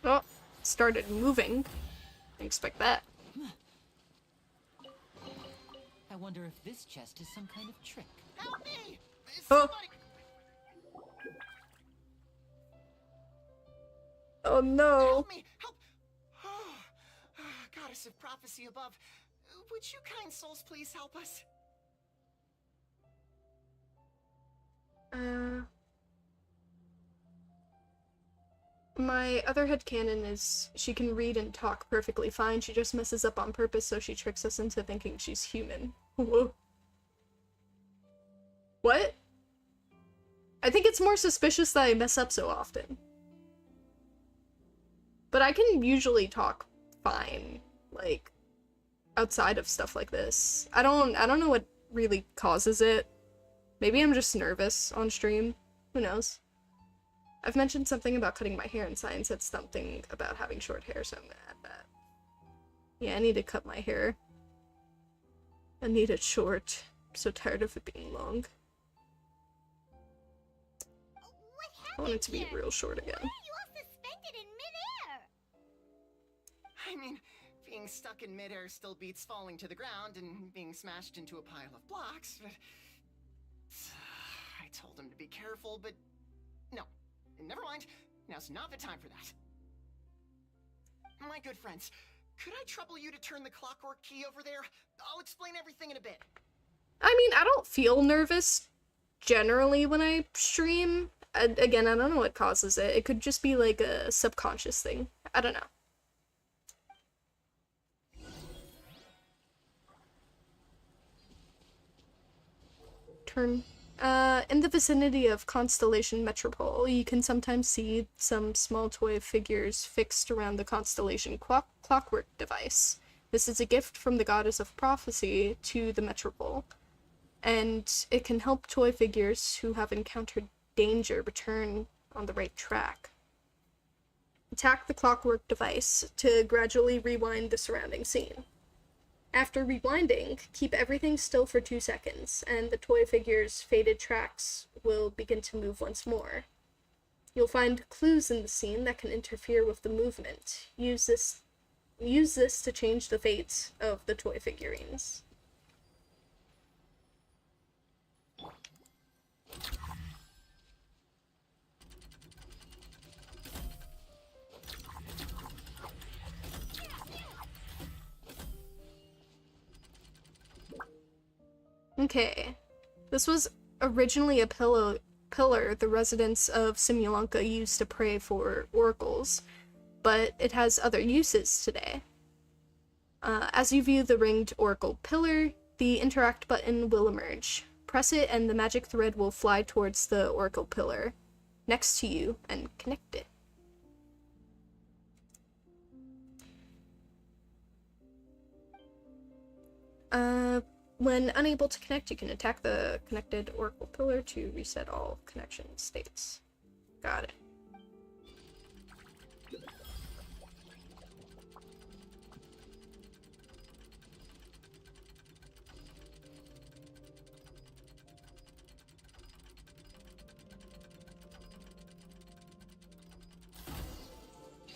Oh, started moving. Didn't expect that. I wonder if this chest is some kind of trick. Help me! Oh. Somebody... Oh no. Help me! Help! Goddess of prophecy above, would you kind souls please help us? My other headcanon is she can read and talk perfectly fine. She just messes up on purpose so she tricks us into thinking she's human. Whoa. What? I think it's more suspicious that I mess up so often. But I can usually talk fine, like, outside of stuff like this. I don't know what really causes it. Maybe I'm just nervous on stream. Who knows? I've mentioned something about cutting my hair, and Science said something about having short hair, so I'm gonna add that. Yeah, I need to cut my hair. I need it short. I'm so tired of it being long. I want it to be real short again. Why are you all suspended in midair? I mean, being stuck in midair still beats falling to the ground and being smashed into a pile of blocks, but... I told him to be careful, but... No. Never mind. Now's not the time for that. My good friends, could I trouble you to turn the clockwork key over there? I'll explain everything in a bit. I mean, I don't feel nervous generally when I stream. Again, I don't know what causes it. It could just be like a subconscious thing. I don't know. Turn. In the vicinity of Constellation Metropole, you can sometimes see some small toy figures fixed around the Constellation clockwork device. This is a gift from the goddess of prophecy to the Metropole, and it can help toy figures who have encountered danger return on the right track. Attack the clockwork device to gradually rewind the surrounding scene. After rewinding, keep everything still for 2 seconds, and the toy figure's faded tracks will begin to move once more. You'll find clues in the scene that can interfere with the movement. Use this to change the fate of the toy figurines. Okay. This was originally a pillar the residents of Simulanka used to pray for oracles, but it has other uses today. As you view the ringed oracle pillar, the interact button will emerge. Press it and the magic thread will fly towards the oracle pillar next to you and connect it. When unable to connect, you can attack the connected oracle pillar to reset all connection states. Got it.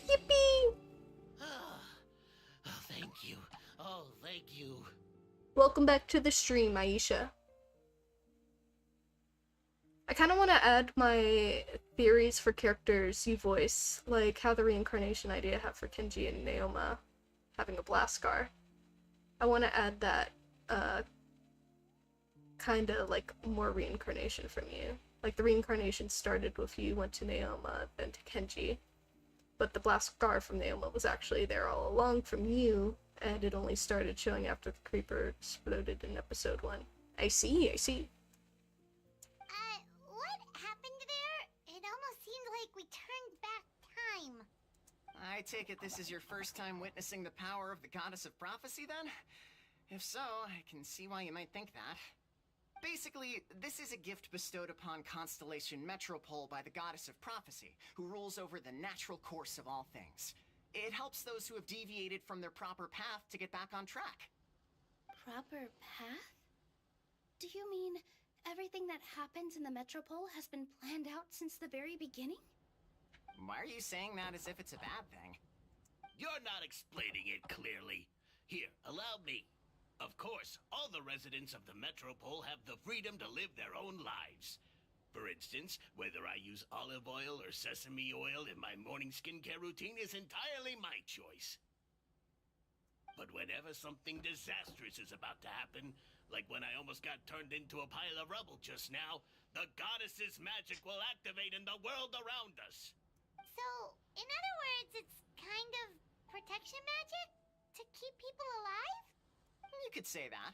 Yippee! Oh, thank you. Oh, thank you. Welcome back to the stream, Aisha. I kind of want to add my theories for characters you voice, like how the reincarnation idea I have for Kenji and Naoma having a blast scar. I want to add that, kind of like more reincarnation from you. Like the reincarnation started with you, went to Naoma, then to Kenji. But the blast scar from Naoma was actually there all along from you, and it only started showing after the creeper exploded in episode 1. I see. What happened there? It almost seemed like we turned back time. I take it this is your first time witnessing the power of the Goddess of Prophecy, then? If so, I can see why you might think that. Basically, this is a gift bestowed upon Constellation Metropole by the Goddess of Prophecy, who rules over the natural course of all things. It helps those who have deviated from their proper path to get back on track. Proper path? Do you mean everything that happens in the Metropole has been planned out since the very beginning? Why are you saying that as if it's a bad thing? You're not explaining it clearly. Here, allow me. Of course, all the residents of the Metropole have the freedom to live their own lives. For instance, whether I use olive oil or sesame oil in my morning skincare routine is entirely my choice. But whenever something disastrous is about to happen, like when I almost got turned into a pile of rubble just now, the goddess's magic will activate in the world around us. So, in other words, it's kind of protection magic? To keep people alive? You could say that.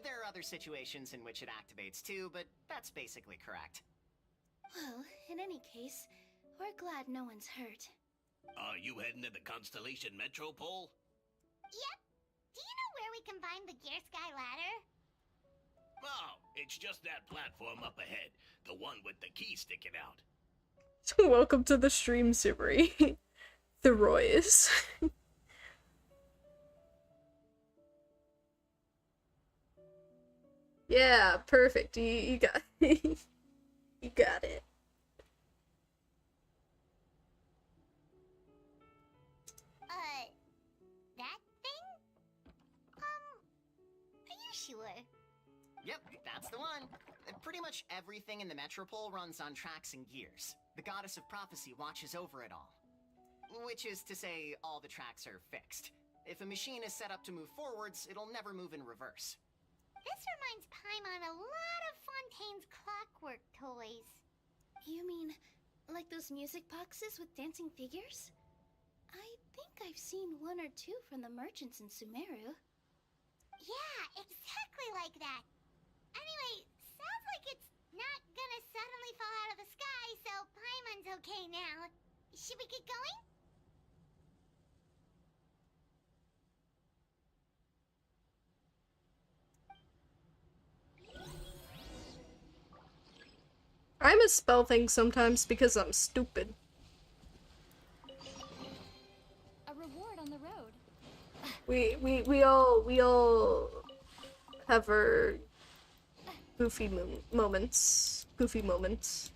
There are other situations in which it activates too, but that's basically correct. Well, in any case, we're glad no one's hurt. Are you heading to the Constellation Metropole? Yep. Do you know where we can find the Gear Sky ladder? Oh, it's just that platform up ahead. The one with the key sticking out. Welcome to the stream, Sibri. The Royce. Yeah, perfect. You got you got it. That thing? Are you sure? Yep, that's the one. Pretty much everything in the Metropole runs on tracks and gears. The Goddess of Prophecy watches over it all. Which is to say, all the tracks are fixed. If a machine is set up to move forwards, it'll never move in reverse. This reminds Paimon a lot of Fontaine's clockwork toys. You mean, like those music boxes with dancing figures? I think I've seen one or two from the merchants in Sumeru. Yeah, exactly like that. Anyway, sounds like it's not gonna suddenly fall out of the sky, so Paimon's okay now. Should we get going? I misspell things sometimes because I'm stupid. A reward on the road. We all have our goofy moments. Goofy moments.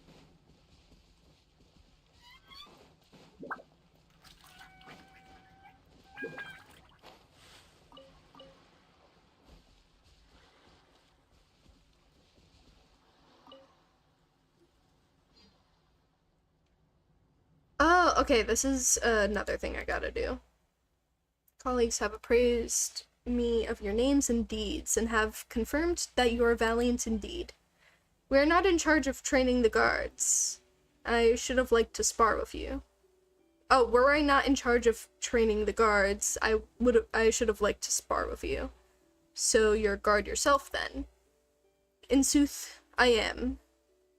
Oh, okay, this is another thing I gotta do. Colleagues have appraised me of your names and deeds, and have confirmed that you are valiant indeed. We are not in charge of training the guards. I should have liked to spar with you. Oh, were I not in charge of training the guards, I should have liked to spar with you. So you're a guard yourself, then. In sooth, I am.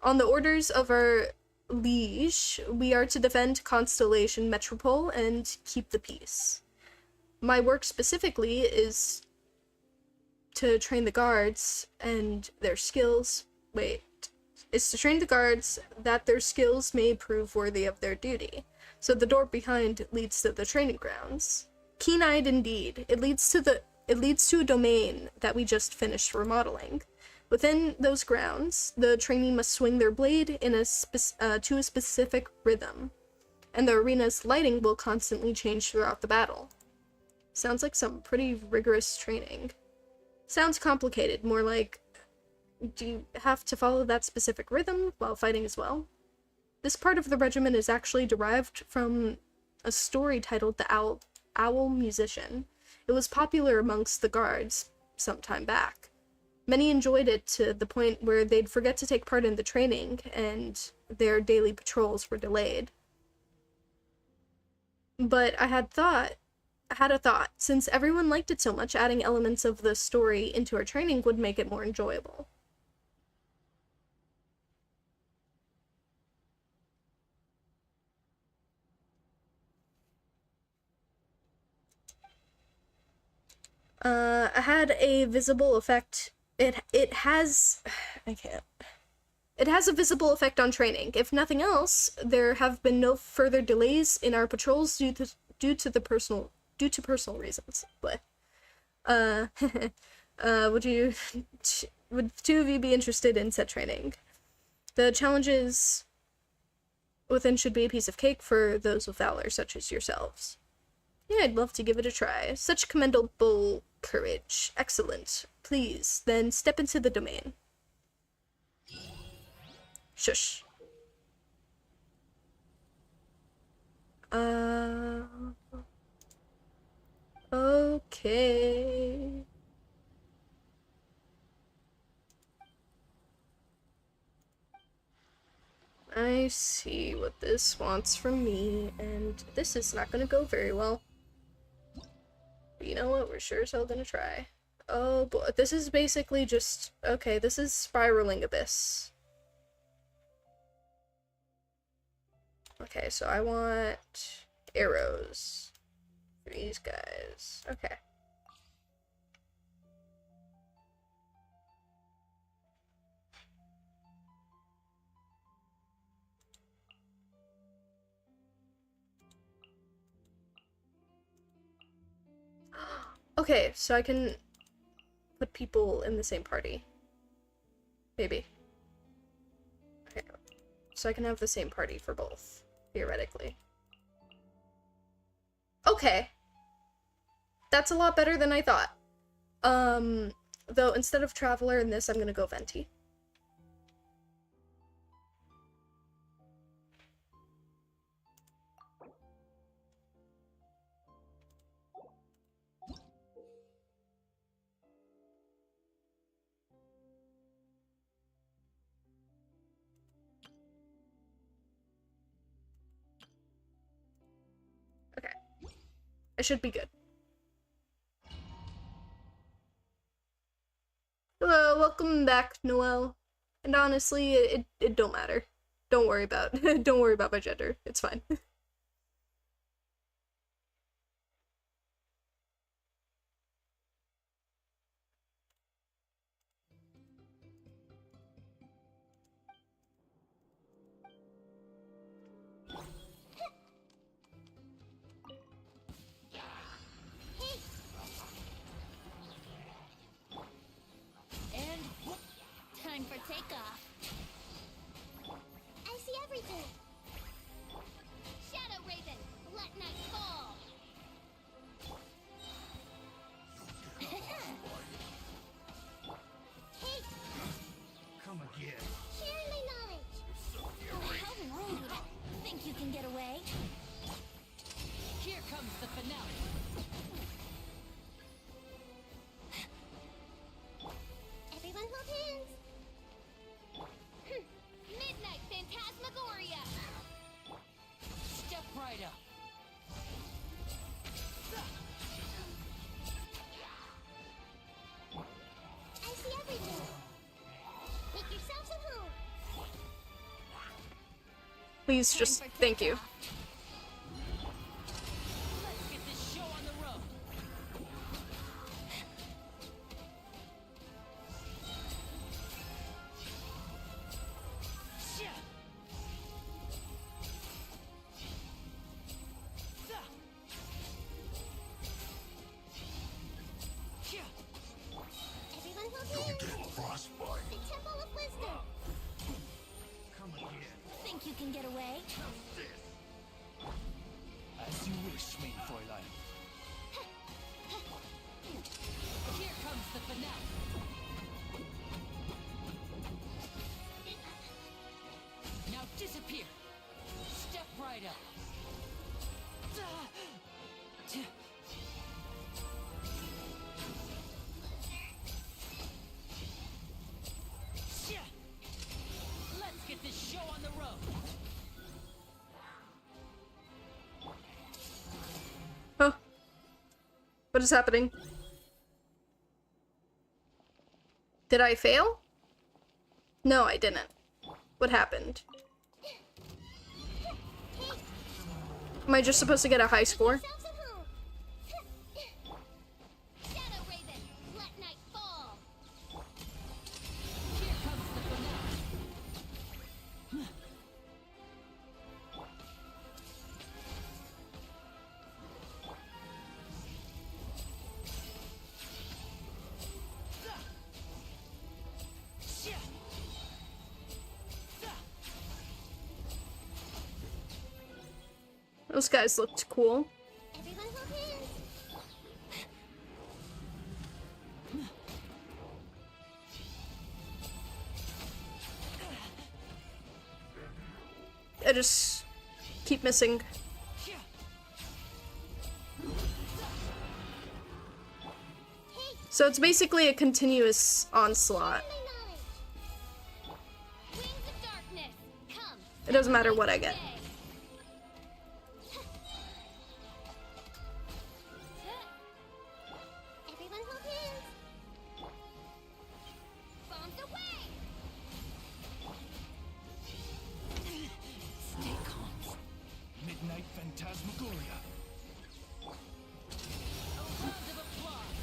On the orders of our liege, we are to defend Constellation Metropole and keep the peace. My work specifically is to train the guards and their skills. Is to train the guards that their skills may prove worthy of their duty. So the door behind leads to the training grounds. Keen-eyed indeed. It leads to a domain that we just finished remodeling. Within those grounds, the trainee must swing their blade in to a specific rhythm, and the arena's lighting will constantly change throughout the battle. Sounds like some pretty rigorous training. Sounds complicated, more like, do you have to follow that specific rhythm while fighting as well? This part of the regimen is actually derived from a story titled The Owl Musician. It was popular amongst the guards some time back. Many enjoyed it to the point where they'd forget to take part in the training, and their daily patrols were delayed. But I had a thought, since everyone liked it so much, adding elements of the story into our training would make it more enjoyable. I had a visible effect. It has a visible effect on training. If nothing else, there have been no further delays in our patrols due to personal reasons. But would the two of you be interested in said training? The challenges within should be a piece of cake for those with valor such as yourselves. Yeah, I'd love to give it a try. Such commendable courage. Excellent. Please, then step into the domain. Shush. Okay. I see what this wants from me, and this is not gonna go very well. But you know what? We're sure as hell gonna try. Oh boy, this is basically just... Okay, this is spiraling abyss. Okay, so I want arrows for these guys. Okay. Okay, so I can put people in the same party. Maybe. Okay, so I can have the same party for both, theoretically. Okay. That's a lot better than I thought. Though instead of Traveler in this, I'm gonna go Venti. I should be good. Hello, welcome back, Noelle. And honestly, it don't matter. Don't worry about don't worry about my gender. It's fine. Time for takeoff. I see everything. Shadow Raven, let night fall. Hey, Come again. sharing my knowledge. How rude. Think you can get away? Here comes the finale. up. I see everything. Make yourselves at home. Please just thank you. Let's get this show on the road. Everyone hold hands. The Temple of Wisdom. Come again. Think you can get away? As you wish, mein Fräulein. Here comes the finale. Now disappear. Step right up. Let's get this show on the road. Huh. What is happening? Did I fail? No, I didn't. What happened? Am I just supposed to get a high score? Yourselves at home. Shadow Raven, let night fall. Here comes the finale. Those guys looked cool. Everyone hold hands. I just keep missing. So it's basically a continuous onslaught. Wings of darkness, come. It doesn't matter what I get. Everyone hold hands. Bombs away. Stay calm. Midnight Phantasmagoria. A round of applause.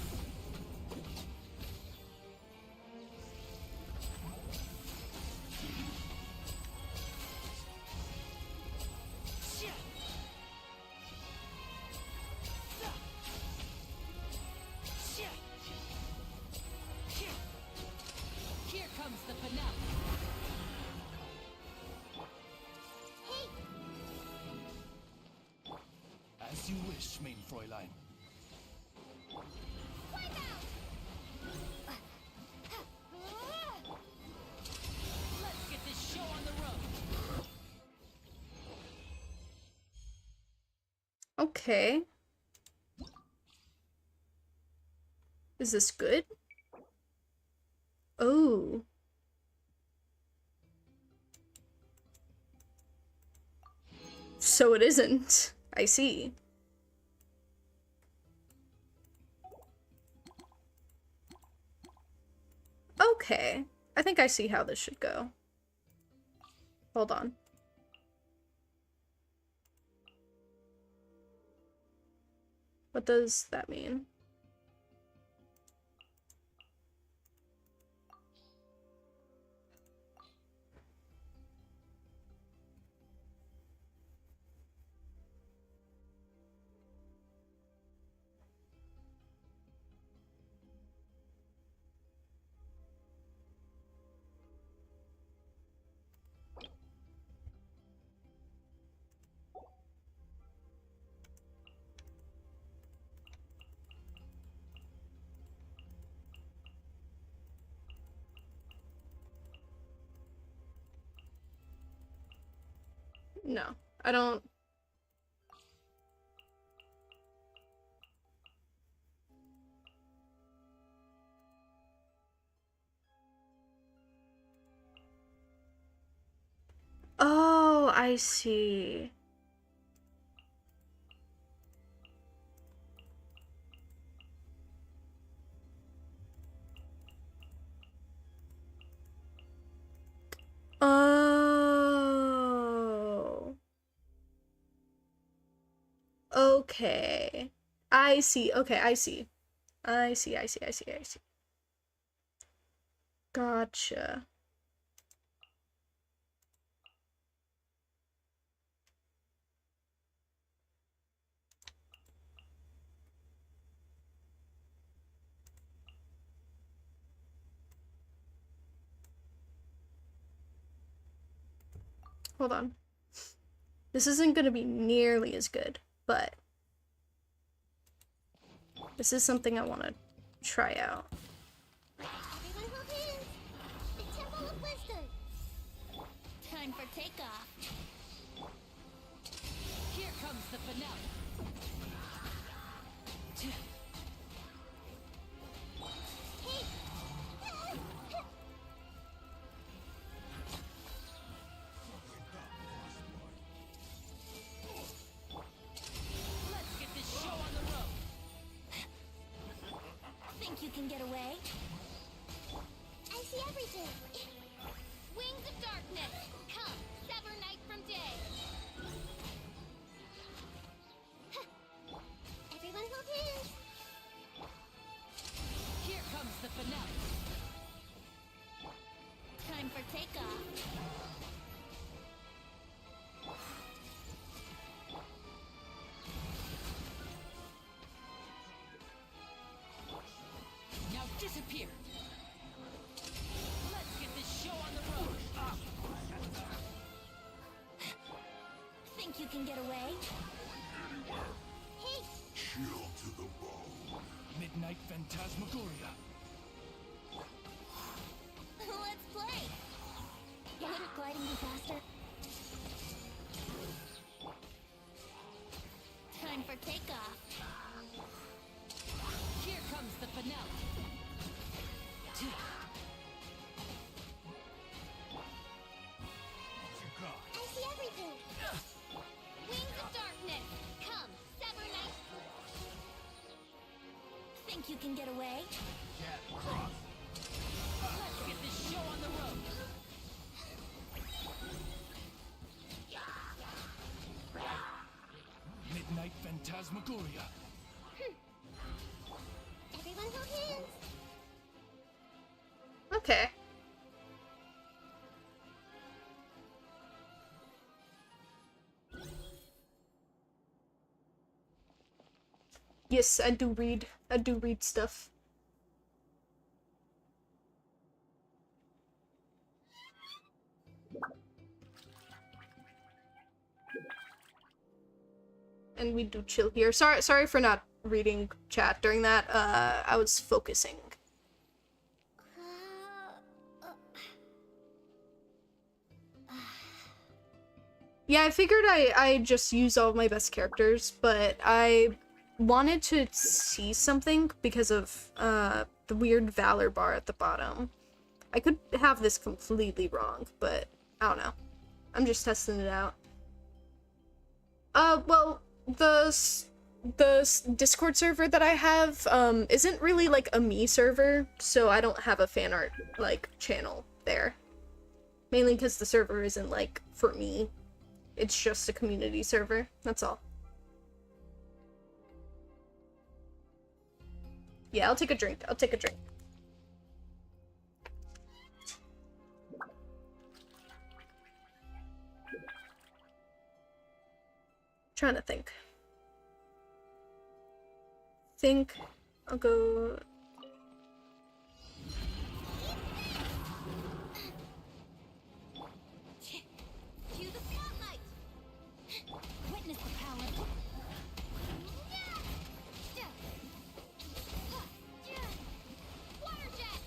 Here comes the finale. As you wish, mein Fräulein. Let's get this show on the road. Okay. Is this good? Oh. So it isn't. I see. Okay. I think I see how this should go. Hold on. What does that mean? No, I don't. Oh, I see. Okay. I see. Okay, I see. I see. Gotcha. Hold on. This isn't gonna be nearly as good, but this is something I want to try out. Everyone hold hands! The Temple of Wisdom! Time for takeoff. Here comes the finale. Hey! Let's get this show on the road. Think you can get away? I see everything! Wings of darkness, come, sever night from day. Everyone hold hands! Here comes the finale. Time for takeoff. Now disappear. Let's get this show on the road. Think you can get away? Hey! Chill to the bone. Midnight Phantasmagoria. Let's play. Wouldn't gliding be faster? Time for takeoff. Here comes the finale. I see everything! Wings of darkness, come, sever night. Think you can get away? Let's get this show on the road. Midnight Phantasmagoria. Everyone hold hands! Okay. Yes, I do read. I do read stuff. And we do chill here. Sorry for not reading chat during that. I was focusing. Yeah, I figured I just use all of my best characters, but I wanted to see something because of the weird valor bar at the bottom. I could have this completely wrong, but I don't know. I'm just testing it out. Well, the Discord server that I have isn't really like a me server, so I don't have a fan art like channel there. Mainly because the server isn't like for me. It's just a community server. That's all. Yeah, I'll take a drink. I'll take a drink. Trying to think. I'll go. Cue the spotlight. Witness the power. Water jet.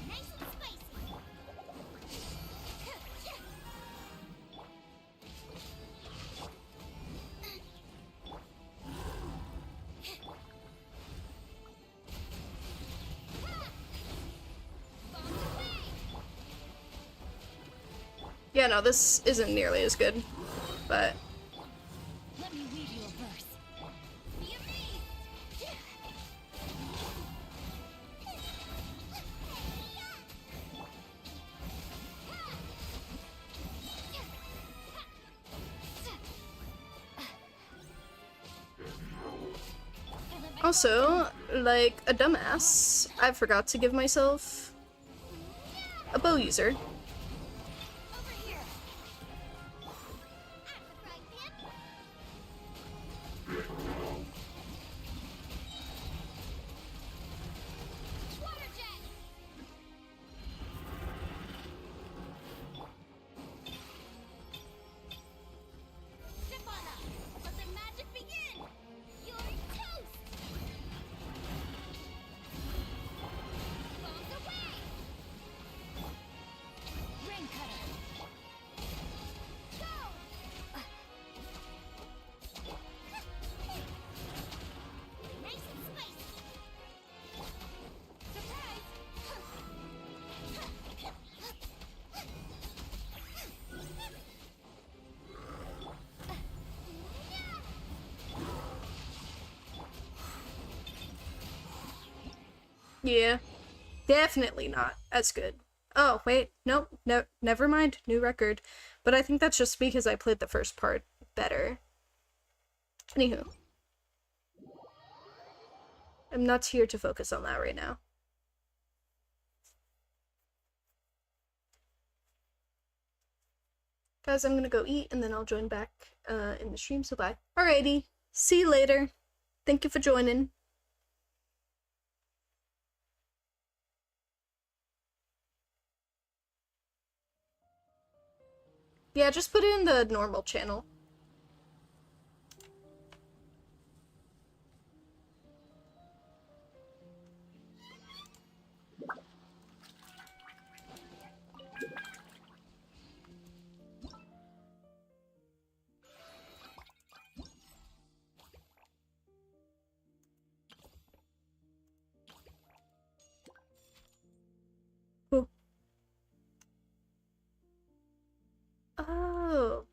Nice and spicy. Yeah, no, this isn't nearly as good, but Let me read you a verse. Be amazed. Also, like a dumbass, I forgot to give myself a bow user. Yeah, definitely not as good. Oh, wait, nope, no, never mind, new record. But I think that's just because I played the first part better. Anywho. I'm not here to focus on that right now. Guys, I'm gonna go eat and then I'll join back in the stream, so bye. Alrighty, see you later. Thank you for joining. Yeah, just put it in the normal channel. Ooh. Oh.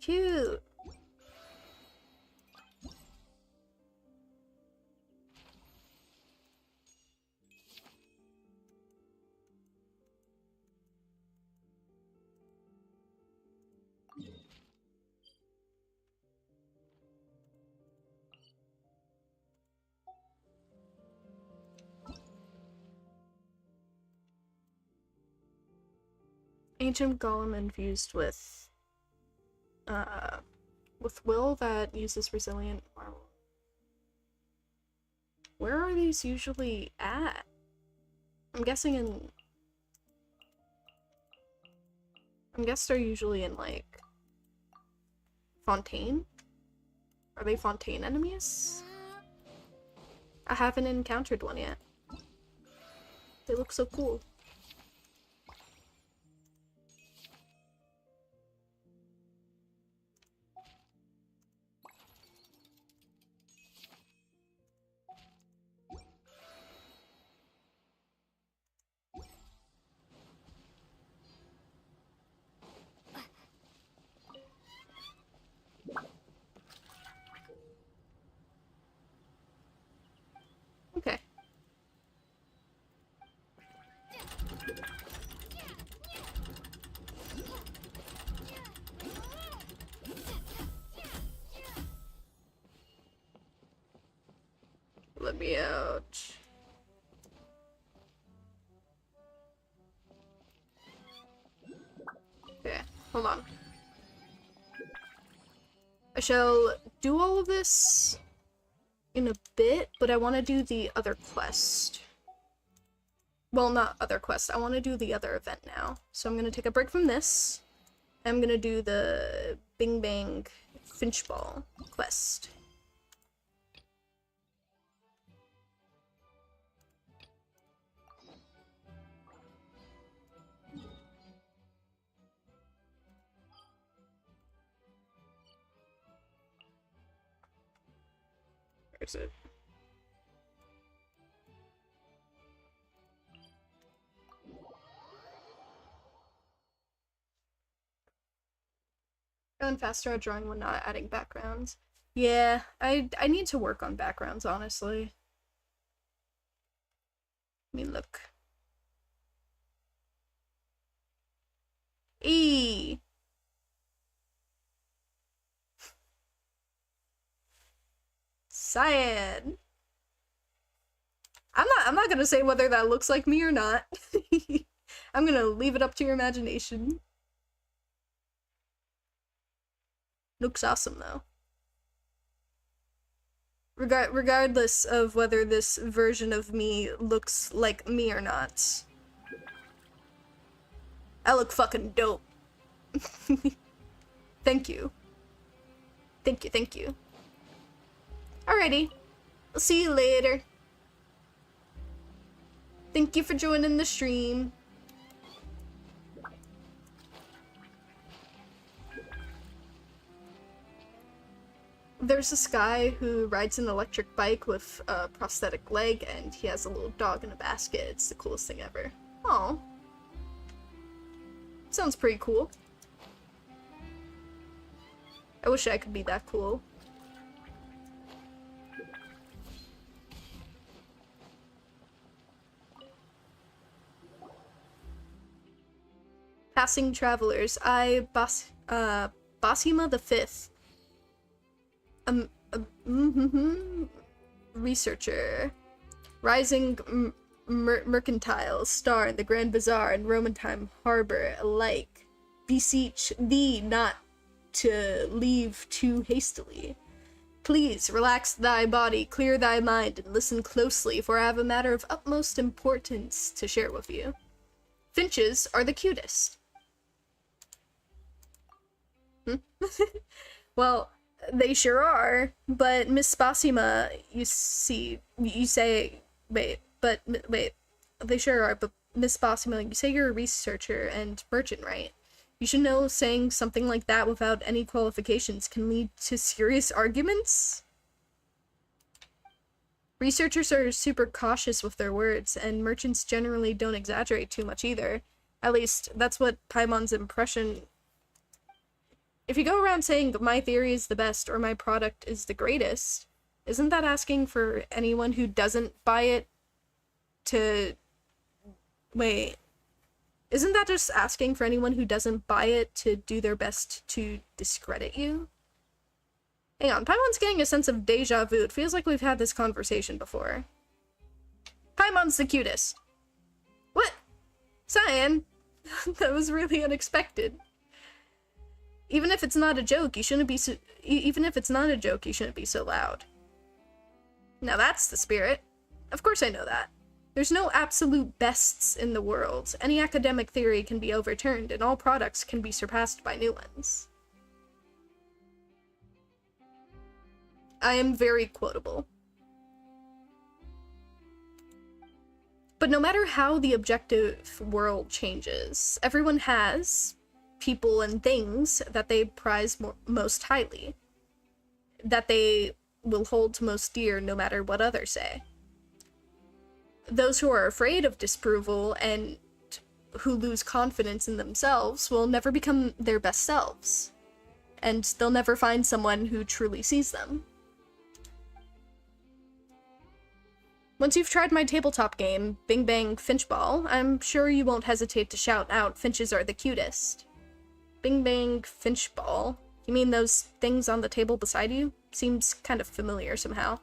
Cute. Ancient Golem infused with will that uses resilient marble. Where are these usually at? I'm guessing they're usually in, like, Fontaine? Are they Fontaine enemies? I haven't encountered one yet. They look so cool. Okay. Let me out. Okay, hold on. I shall do all of this in a bit, but I want to do the other quest. Well, not other quest. I want to do the other event now. So I'm going to take a break from this. I'm going to do the Bing Bang Finchball quest. Where is it? Going faster at drawing when not adding backgrounds. Yeah, I need to work on backgrounds, honestly. Let me look. E. Cyan. I'm not gonna say whether that looks like me or not. I'm gonna leave it up to your imagination. Looks awesome though. Regardless of whether this version of me looks like me or not. I look fucking dope. Thank you. Thank you, thank you. Alrighty. I'll see you later. Thank you for joining the stream. There's this guy who rides an electric bike with a prosthetic leg, and he has a little dog in a basket. It's the coolest thing ever. Aw. Sounds pretty cool. I wish I could be that cool. Passing travelers. Basima the Fifth. Researcher. Rising mercantile star in the Grand Bazaar and Romatime Harbor alike. Beseech thee not to leave too hastily. Please relax thy body, clear thy mind, and listen closely, for I have a matter of utmost importance to share with you. Finches are the cutest. Well, they sure are, but Miss Basima, you say, wait, they sure are, but Miss Basima, you say you're a researcher and merchant, right? You should know saying something like that without any qualifications can lead to serious arguments. Researchers are super cautious with their words, and merchants generally don't exaggerate too much either. At least, that's what Paimon's impression. If you go around saying my theory is the best or my product is the greatest, isn't that asking for anyone who doesn't buy it to... Wait. Isn't that just asking for anyone who doesn't buy it to do their best to discredit you? Hang on, Paimon's getting a sense of deja vu. It feels like we've had this conversation before. Paimon's the cutest. What? Cyan? That was really unexpected. Even if it's not a joke, you shouldn't be so... Even if it's not a joke, you shouldn't be so loud. Now that's the spirit. Of course I know that. There's no absolute bests in the world. Any academic theory can be overturned, and all products can be surpassed by new ones. I am very quotable. But no matter how the objective world changes, everyone has people and things that they prize most highly, that they will hold most dear no matter what others say. Those who are afraid of disapproval and who lose confidence in themselves will never become their best selves, and they'll never find someone who truly sees them. Once you've tried my tabletop game, Bing Bang Finchball, I'm sure you won't hesitate to shout out, "Finches are the cutest." Bing Bang Finchball? You mean those things on the table beside you? Seems kind of familiar somehow.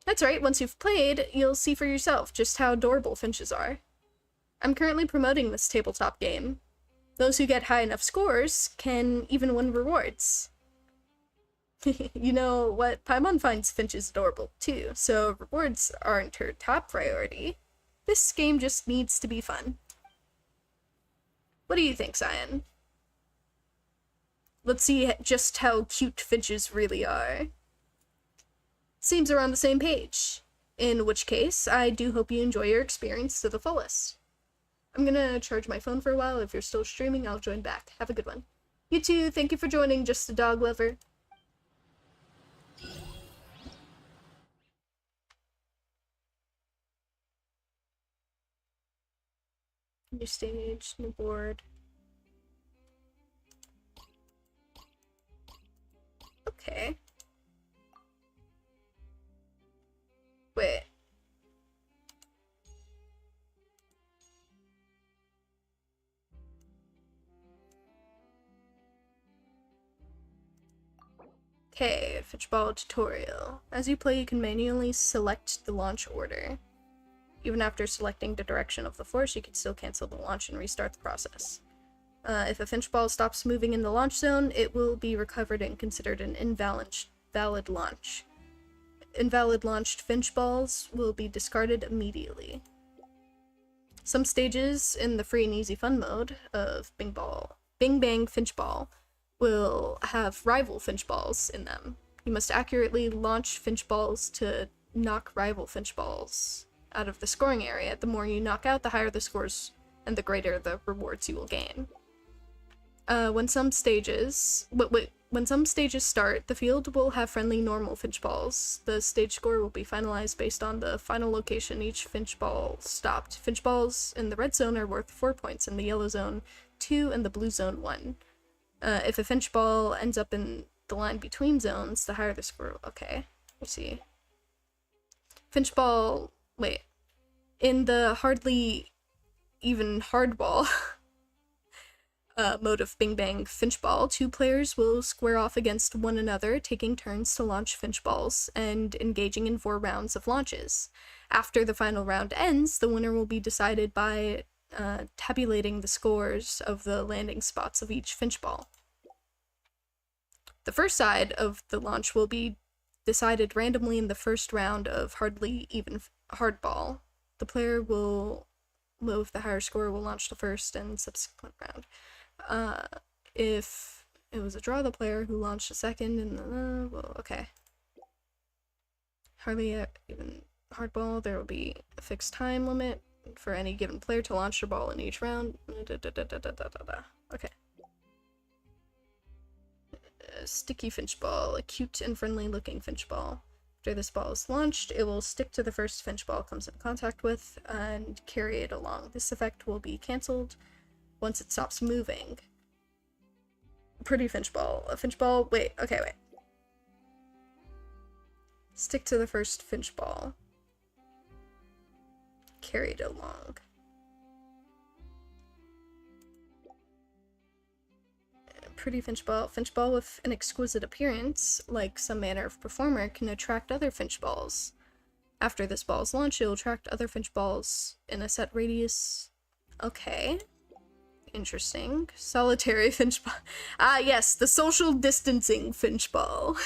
That's right, once you've played, you'll see for yourself just how adorable finches are. I'm currently promoting this tabletop game. Those who get high enough scores can even win rewards. You know what? Paimon finds finches adorable too, so rewards aren't her top priority. This game just needs to be fun. What do you think, Cyan? Let's see just how cute finches really are. Seems we're on the same page. In which case, I do hope you enjoy your experience to the fullest. I'm gonna charge my phone for a while. If you're still streaming, I'll join back. Have a good one. You too, thank you for joining, Just a Dog Lover. New stage, new board. Okay. Wait. Okay, Finchball tutorial. As you play, you can manually select the launch order. Even after selecting the direction of the force, you can still cancel the launch and restart the process. If a Finchball stops moving in the launch zone, it will be recovered and considered an invalid launch. Invalid launched Finchballs will be discarded immediately. Some stages in the free and easy fun mode of Bing Bang Finchball will have rival Finchballs in them. You must accurately launch Finchballs to knock rival Finchballs out of the scoring area. The more you knock out, the higher the scores and the greater the rewards you will gain. When some stages start, the field will have friendly normal Finchballs. The stage score will be finalized based on the final location each Finchball stopped. Finchballs in the red zone are worth 4 points, in the yellow zone 2, and the blue zone 1. If a Finchball ends up in the line between zones, the higher the score. Okay, let's see. Finchball, wait. In the hardly even hardball mode of Bing Bang Finchball, 2 players will square off against one another, taking turns to launch Finchballs and engaging in 4 rounds of launches. After the final round ends, the winner will be decided by tabulating the scores of the landing spots of each Finchball. The first side of the launch will be decided randomly in the first round of hardly even hardball. The player with the higher score will launch the first and subsequent round. If it was a draw, the player who launched the second and well, okay. Hardly even hardball, there will be a fixed time limit for any given player to launch their ball in each round. Okay. Sticky Finchball, a cute and friendly looking Finchball. After this ball is launched, it will stick to the first Finchball it comes in contact with and carry it along. This effect will be cancelled once it stops moving. Pretty Finchball. A Finchball, wait. Stick to the first Finchball. Carry it along. Pretty Finchball. Finchball with an exquisite appearance, like some manner of performer, can attract other Finchballs. After this ball is launched, it will attract other Finchballs in a set radius. Okay. Interesting. Solitary Finchball. Ah, yes, the social distancing Finchball.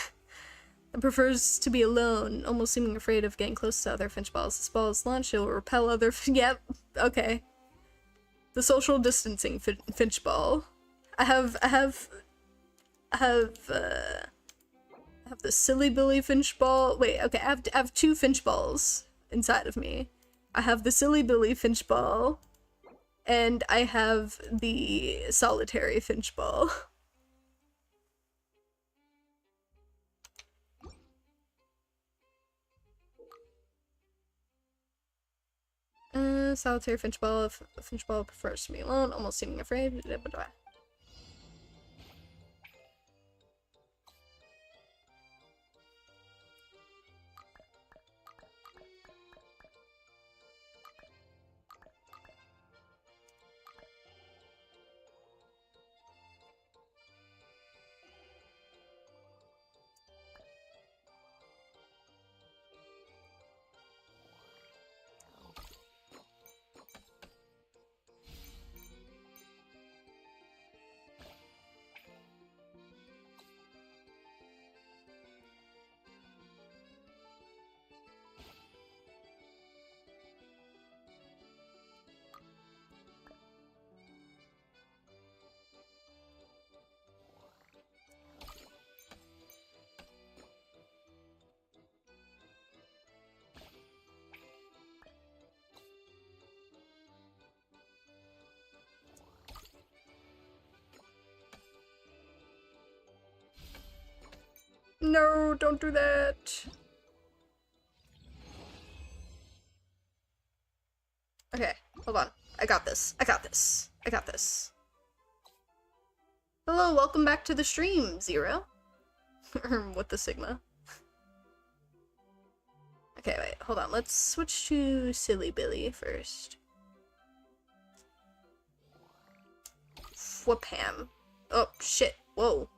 It prefers to be alone, almost seeming afraid of getting close to other Finchballs. This ball is launched, it will repel other Yep, okay. The social distancing Finchball. I have the Silly Billy Finchball. Wait, okay, I have 2 Finchballs inside of me. I have the Silly Billy Finchball, and I have the Solitary Finchball. Solitary Finchball. If Finchball prefers to be alone, almost seeming afraid. Blah, blah, blah. No, don't do that. Okay, hold on. I got this. Hello, welcome back to the stream, Zero. With the Sigma. Okay, wait, hold on. Let's switch to Silly Billy first. Whoopam. Oh, shit. Whoa.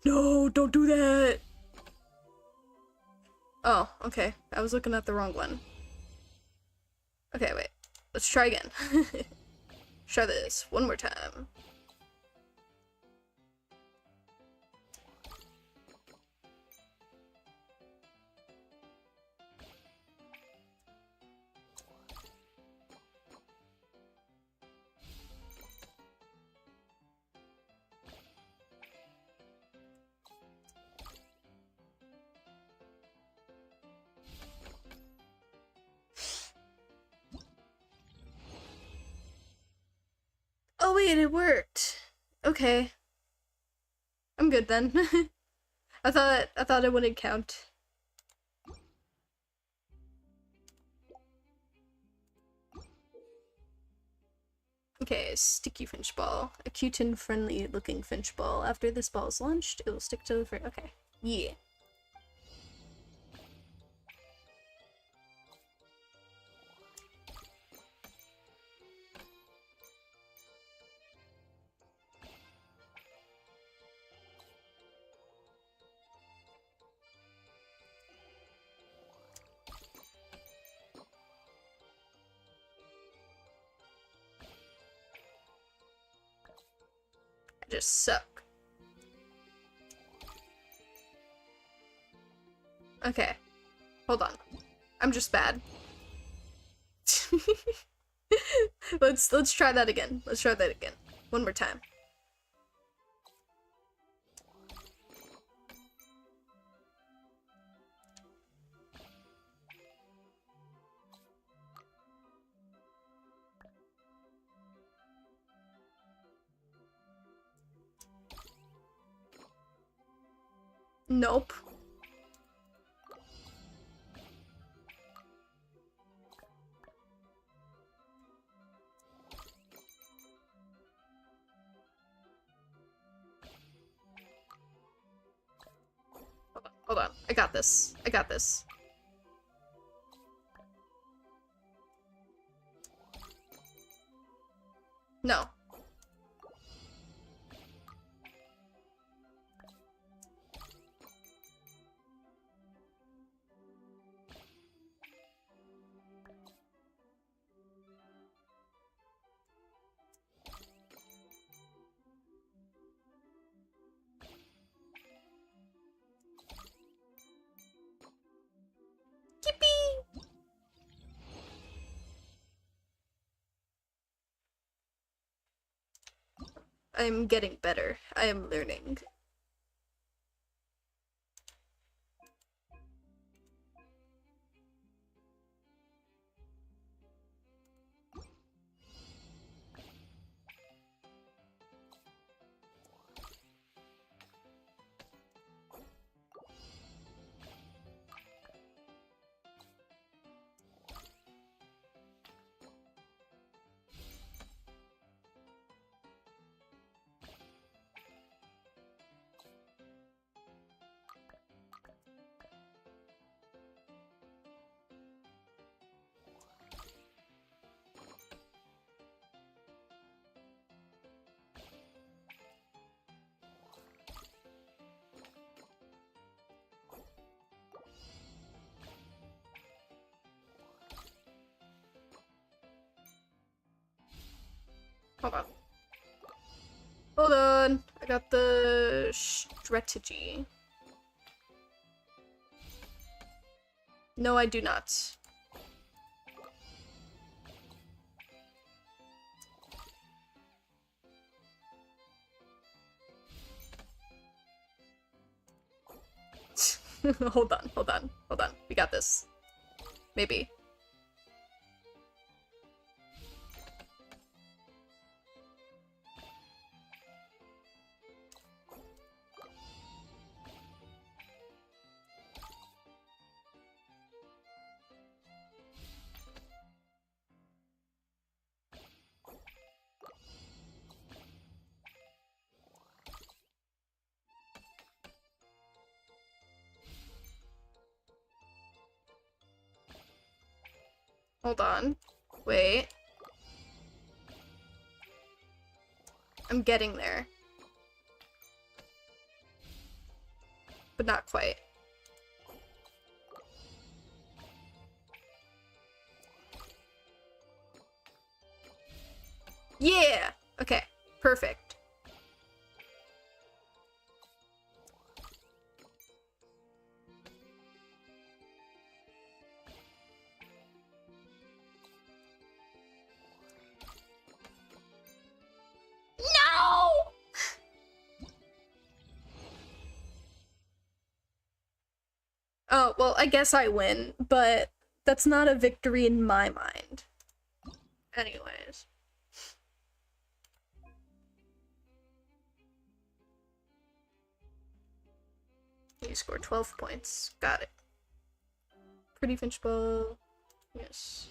No, don't do that! Oh, okay. I was looking at the wrong one. Okay, wait. Let's try again. Try this one more time. Oh wait, it worked. Okay. I'm good then. I thought it wouldn't count. Okay, sticky finch ball. A cute and friendly looking finch ball. After this ball is launched, it will stick to the okay. Yeah. I just suck. Okay. Hold on. I'm just bad. Let's try that again. Let's try that again. One more time. Nope. Hold on. I got this. I got this. No. Yippee! I'm getting better. I am learning. Hold on. Hold on. I got the strategy. No, I do not. Hold on, hold on, hold on. We got this. Maybe. Hold on. Wait. I'm getting there. but not quite. Yeah! Okay, perfect. No! Oh, well, I guess I win, but that's not a victory in my mind. Anyways. You score 12 points. Got it. Pretty Finch Bow. Yes.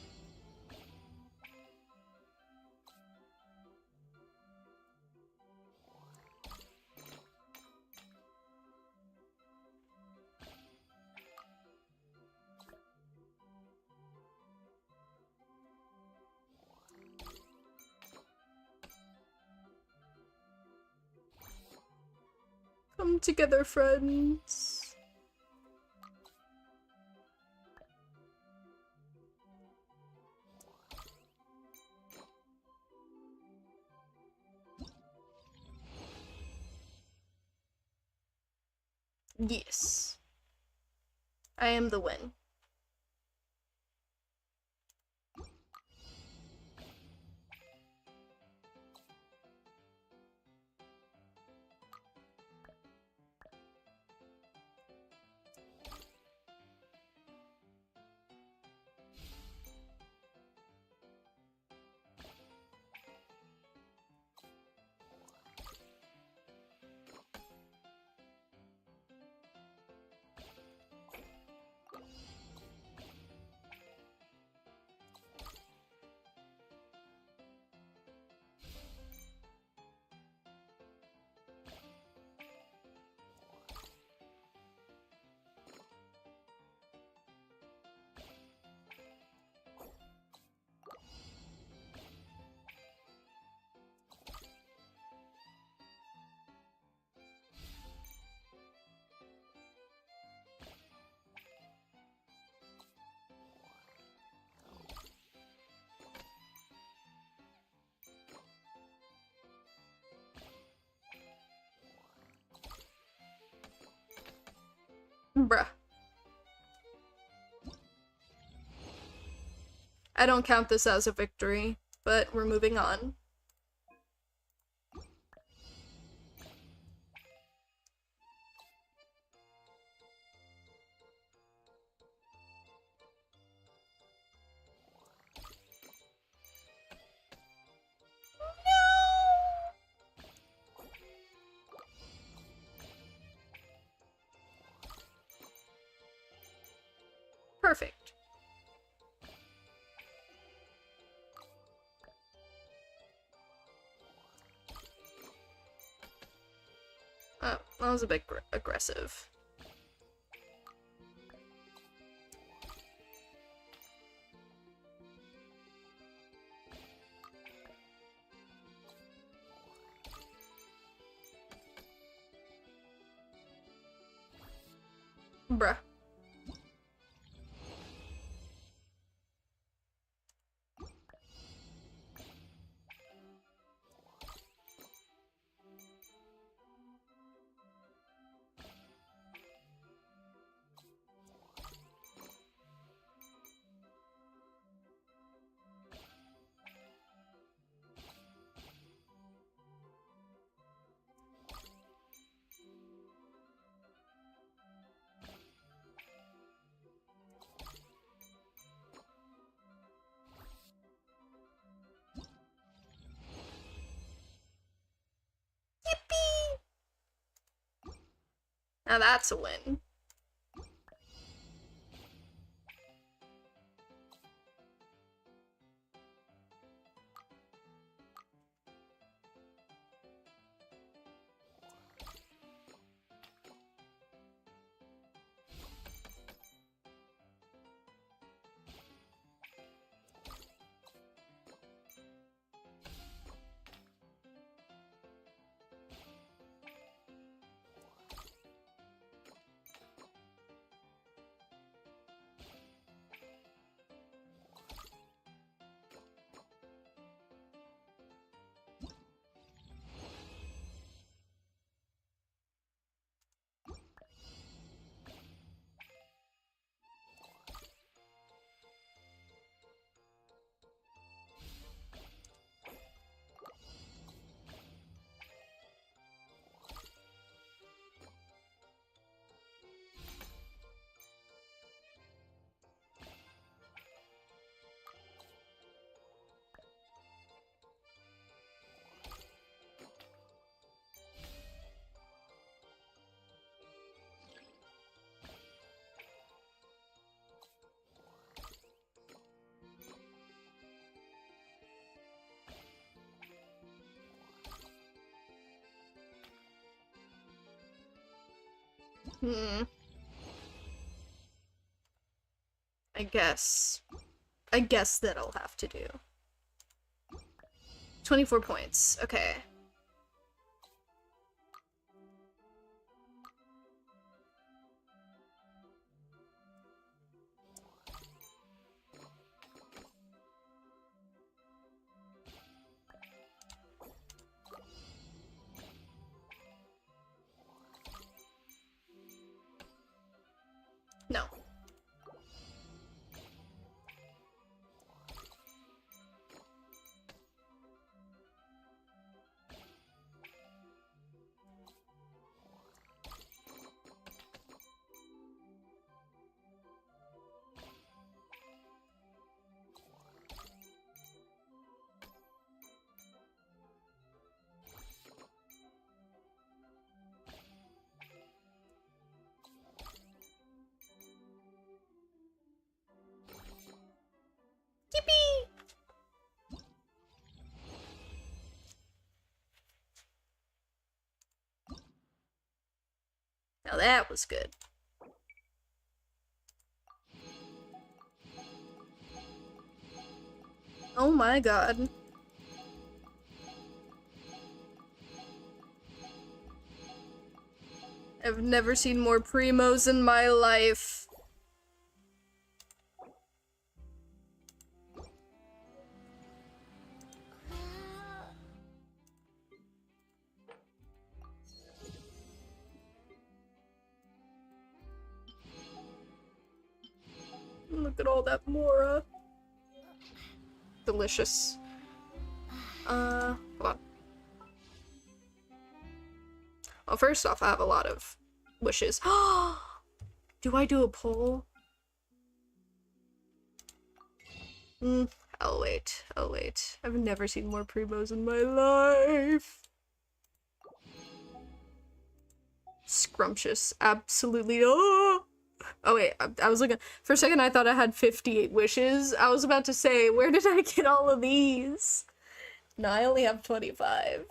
Come together, friends. Yes. I am the win. Bruh. I don't count this as a victory, but we're moving on. Perfect. Oh, that was a bit aggressive. Bruh. Now that's a win. Hmm. I guess that'll have to do. 24 points. Okay. No. Yippee! Now that was good. Oh my god. I've never seen more primos in my life. Look at all that Mora. Delicious. Hold on. Well, first off, I have a lot of wishes. Do I do a poll? I'll wait. I'll wait. I've never seen more primos in my life. Scrumptious. Absolutely. Oh wait, I was looking. For a second, I thought I had 58 wishes. I was about to say, where did I get all of these? No, I only have 25.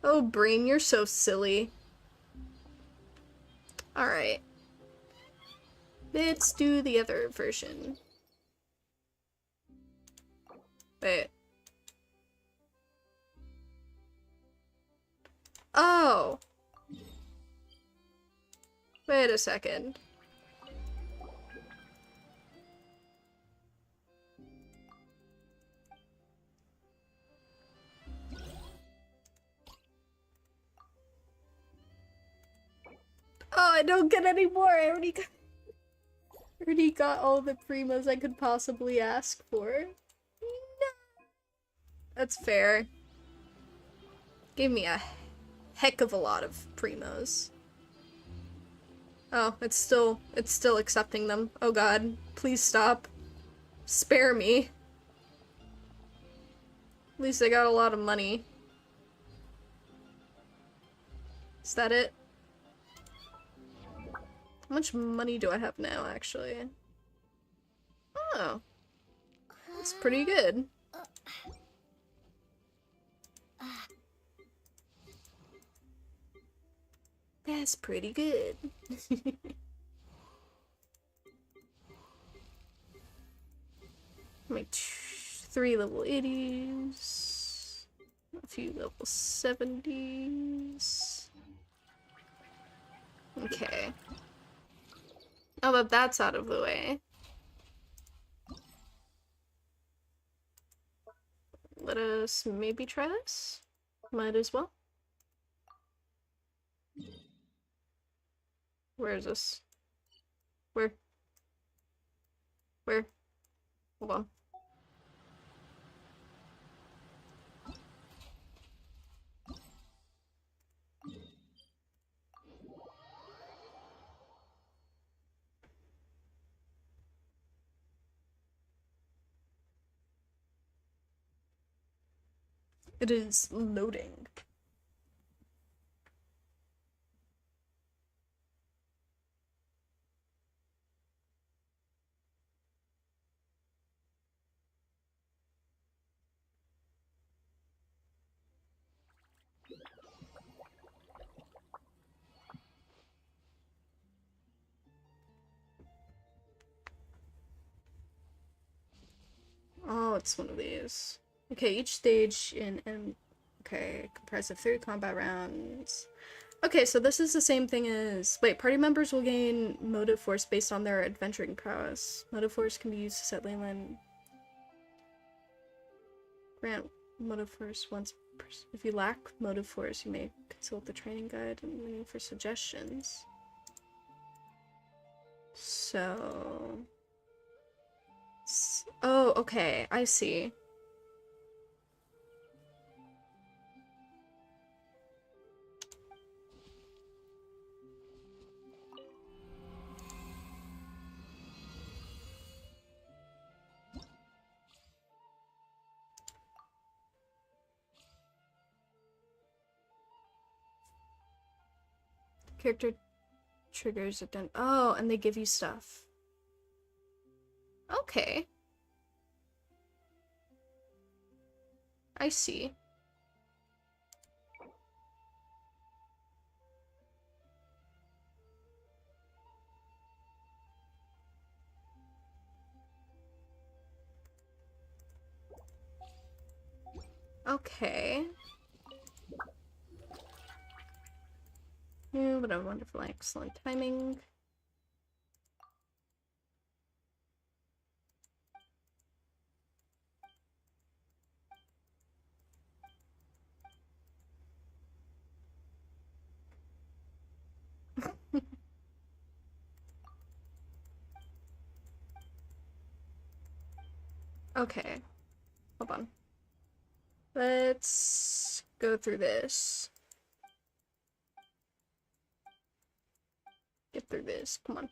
Oh, Brain, you're so silly. Alright. Let's do the other version. Wait. Oh! Wait a second. Oh, I don't get any more. I already got all the primos I could possibly ask for. No. That's fair. Gave me a heck of a lot of primos. Oh, it's still accepting them. Oh god, please stop. Spare me. At least I got a lot of money. Is that it? How much money do I have now, actually? Oh. That's pretty good. That's pretty good. Make 3 level 80s. A few level 70s. Okay. Now that that's out of the way, let us maybe try this. Might as well. Where is this? Where? Where? Hold on. It is loading. it's one of these. Okay, each stage okay, comprised of 3 combat rounds. Okay, so this is the same thing as... Wait, party members will gain motive force based on their adventuring prowess. Motive force can be used to set leyline. Grant motive force once per... If you lack motive force, you may consult the training guide and menu for suggestions. So... Oh, okay, I see. Character triggers it done. Oh, and they give you stuff. Okay. I see. Okay. Yeah, what a wonderful, excellent timing. Okay. Hold on. Let's go through this. Get through this. Come on.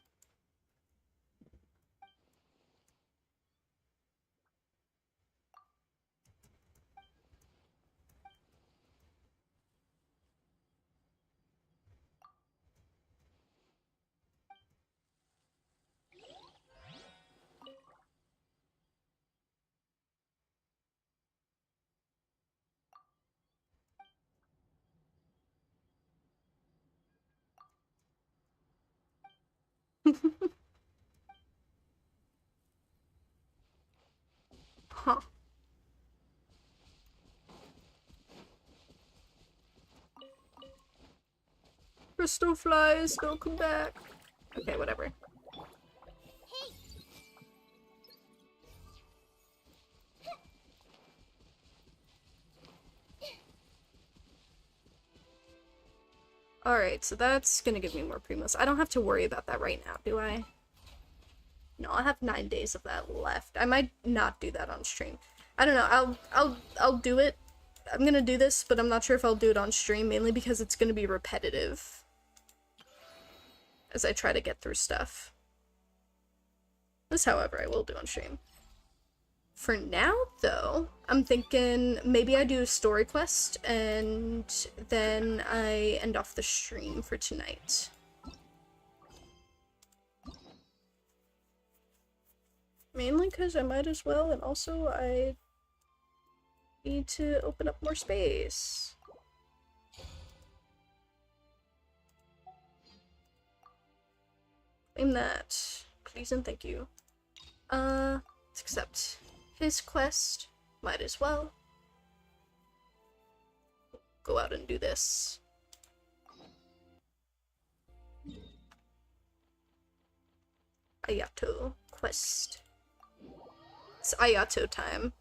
Huh. Crystal flies, don't come back. Okay, whatever. Alright, so that's gonna give me more primos. I don't have to worry about that right now, do I? No, I have 9 days of that left. I might not do that on stream. I don't know, I'll do it. I'm gonna do this, but I'm not sure if I'll do it on stream, mainly because it's gonna be repetitive as I try to get through stuff. This, however, I will do on stream. For now, though, I'm thinking maybe I do a story quest and then I end off the stream for tonight. Mainly because I might as well, and also I need to open up more space. Claim that, please and thank you. Let's accept his quest. Might as well. Go out and do this. Ayato quest. It's Ayato time.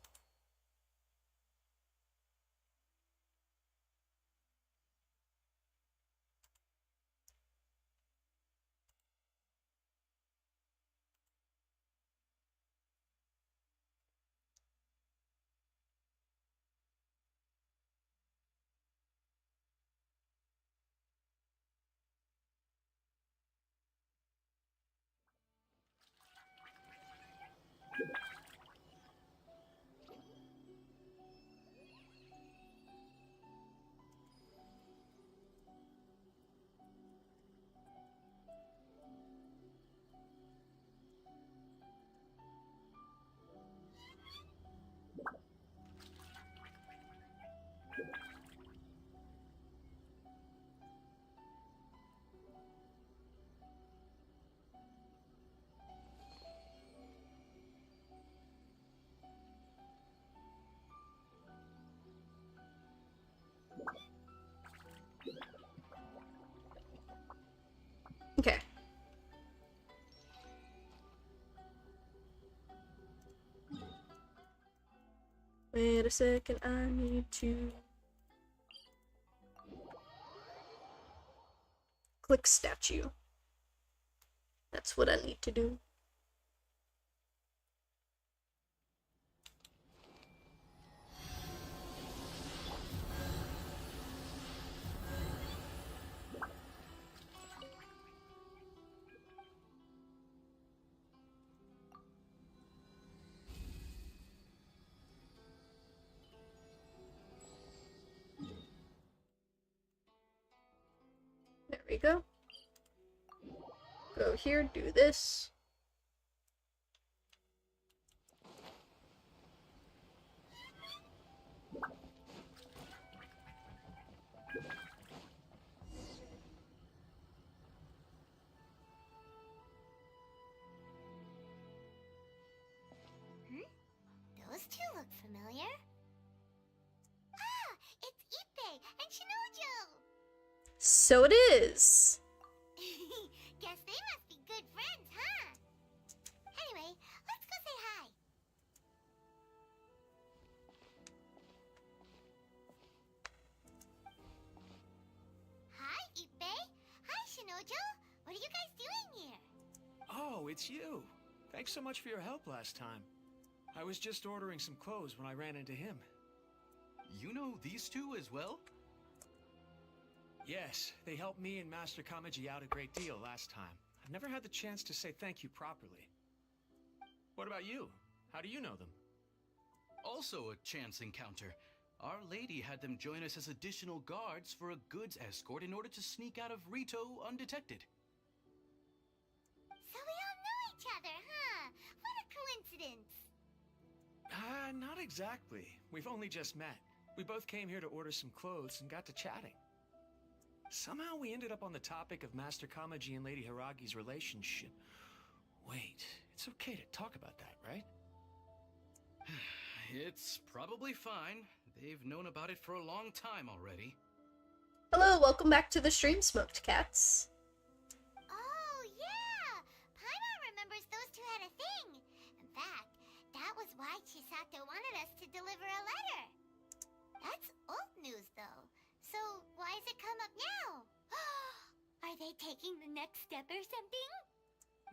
Wait a second, I need to click statue. That's what I need to do. There we go. Go here, do this. Those two look familiar. Ah, it's Ippei and Shinojo! So it is. Guess they must be good friends, huh? Anyway, let's go say hi. Hi, Ippei. Hi, Shinojo. What are you guys doing here? Oh, it's you. Thanks so much for your help last time. I was just ordering some clothes when I ran into him. You know these two as well? Yes, they helped me and Master Kamaji out a great deal last time. I've never had the chance to say thank you properly. What about you? How do you know them? Also a chance encounter. Our Lady had them join us as additional guards for a goods escort in order to sneak out of Rito undetected. So we all know each other, huh? What a coincidence. Not exactly. We've only just met. We both came here to order some clothes and got to chatting. Somehow we ended up on the topic of Master Kamaji and Lady Hiragi's relationship. Wait, it's okay to talk about that, right? It's probably fine. They've known about it for a long time already. Hello, welcome back to the stream, Smoked Cats. Oh, yeah! Paimon remembers those two had a thing. In fact, that was why Chisato wanted us to deliver a letter. That's old news, though. So, why has it come up now? Are they taking the next step or something?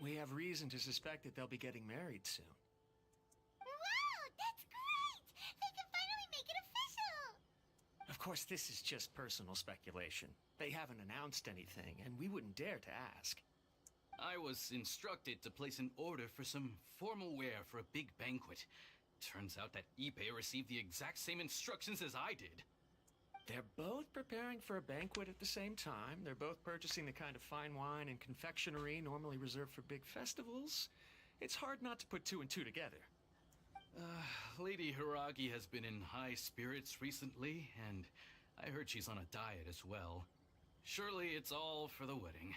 We have reason to suspect that they'll be getting married soon. Wow, that's great! They can finally make it official! Of course, this is just personal speculation. They haven't announced anything, and we wouldn't dare to ask. I was instructed to place an order for some formal wear for a big banquet. Turns out that Ippei received the exact same instructions as I did. They're both preparing for a banquet at the same time. They're both purchasing the kind of fine wine and confectionery normally reserved for big festivals. It's hard not to put two and two together. Lady Hiragi has been in high spirits recently, and I heard she's on a diet as well. Surely it's all for the wedding.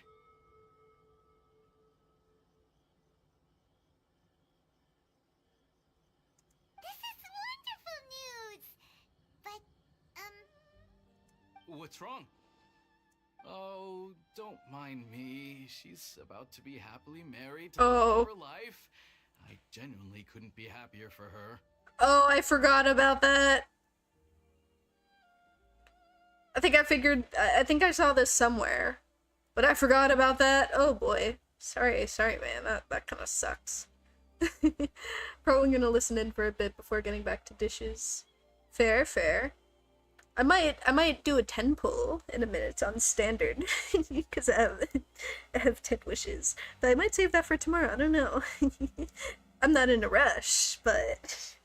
What's wrong? Oh, don't mind me. She's about to be happily married to the love of her life. I genuinely couldn't be happier for her. Oh, I forgot about that. I think I saw this somewhere. But I forgot about that. Oh boy. Sorry man. That kind of sucks. Probably gonna listen in for a bit before getting back to dishes. Fair. I might do a 10 pull in a minute on standard because I have 10 wishes, but I might save that for tomorrow. I don't know. I'm not in a rush, but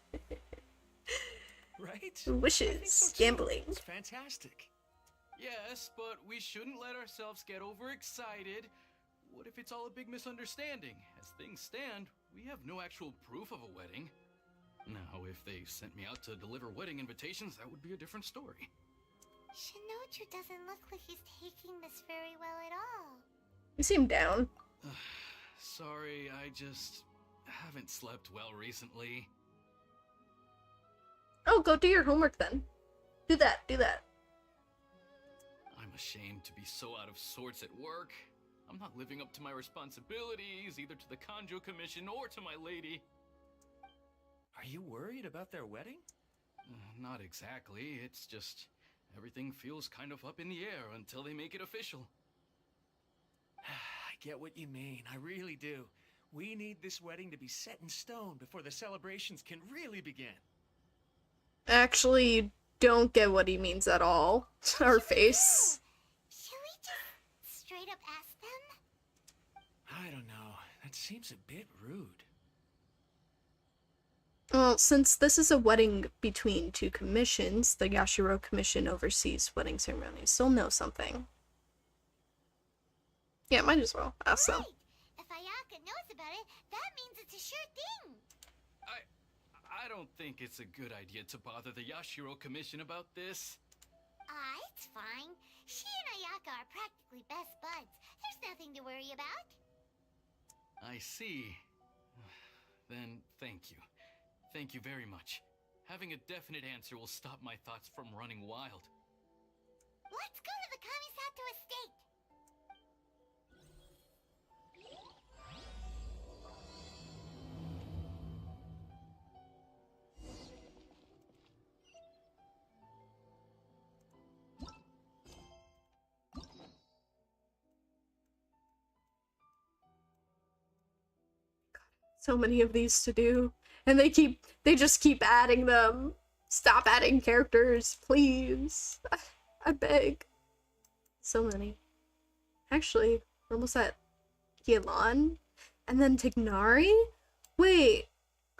right? Wishes, so gambling. It's fantastic. Yes, but we shouldn't let ourselves get overexcited. What if it's all a big misunderstanding? As things stand, we have no actual proof of a wedding. Now, if they sent me out to deliver wedding invitations, that would be a different story. Shinoju doesn't look like he's taking this very well at all. You seem down. Sorry, I just haven't slept well recently. Oh, go do your homework then. Do that. I'm ashamed to be so out of sorts at work. I'm not living up to my responsibilities, either to the Kanjo Commission or to my lady. Are you worried about their wedding? Not exactly. It's just everything feels kind of up in the air until they make it official. I get what you mean. I really do. We need this wedding to be set in stone before the celebrations can really begin. Actually, don't get what he means at all. Her face. Should we just straight up ask them? I don't know. That seems a bit rude. Well, since this is a wedding between two commissions, the Yashiro Commission oversees wedding ceremonies, they'll know something. Yeah, might as well ask them. If Ayaka knows about it, that means it's a sure thing. I don't think it's a good idea to bother the Yashiro Commission about this. It's fine. She and Ayaka are practically best buds. There's nothing to worry about. I see. Then thank you. Thank you very much. Having a definite answer will stop my thoughts from running wild. Let's go to the Kamisato estate. So many of these to do, and they just keep adding them. Stop adding characters, please. I beg. So many. Actually, we're almost at Yelan, and then Tignari? Wait,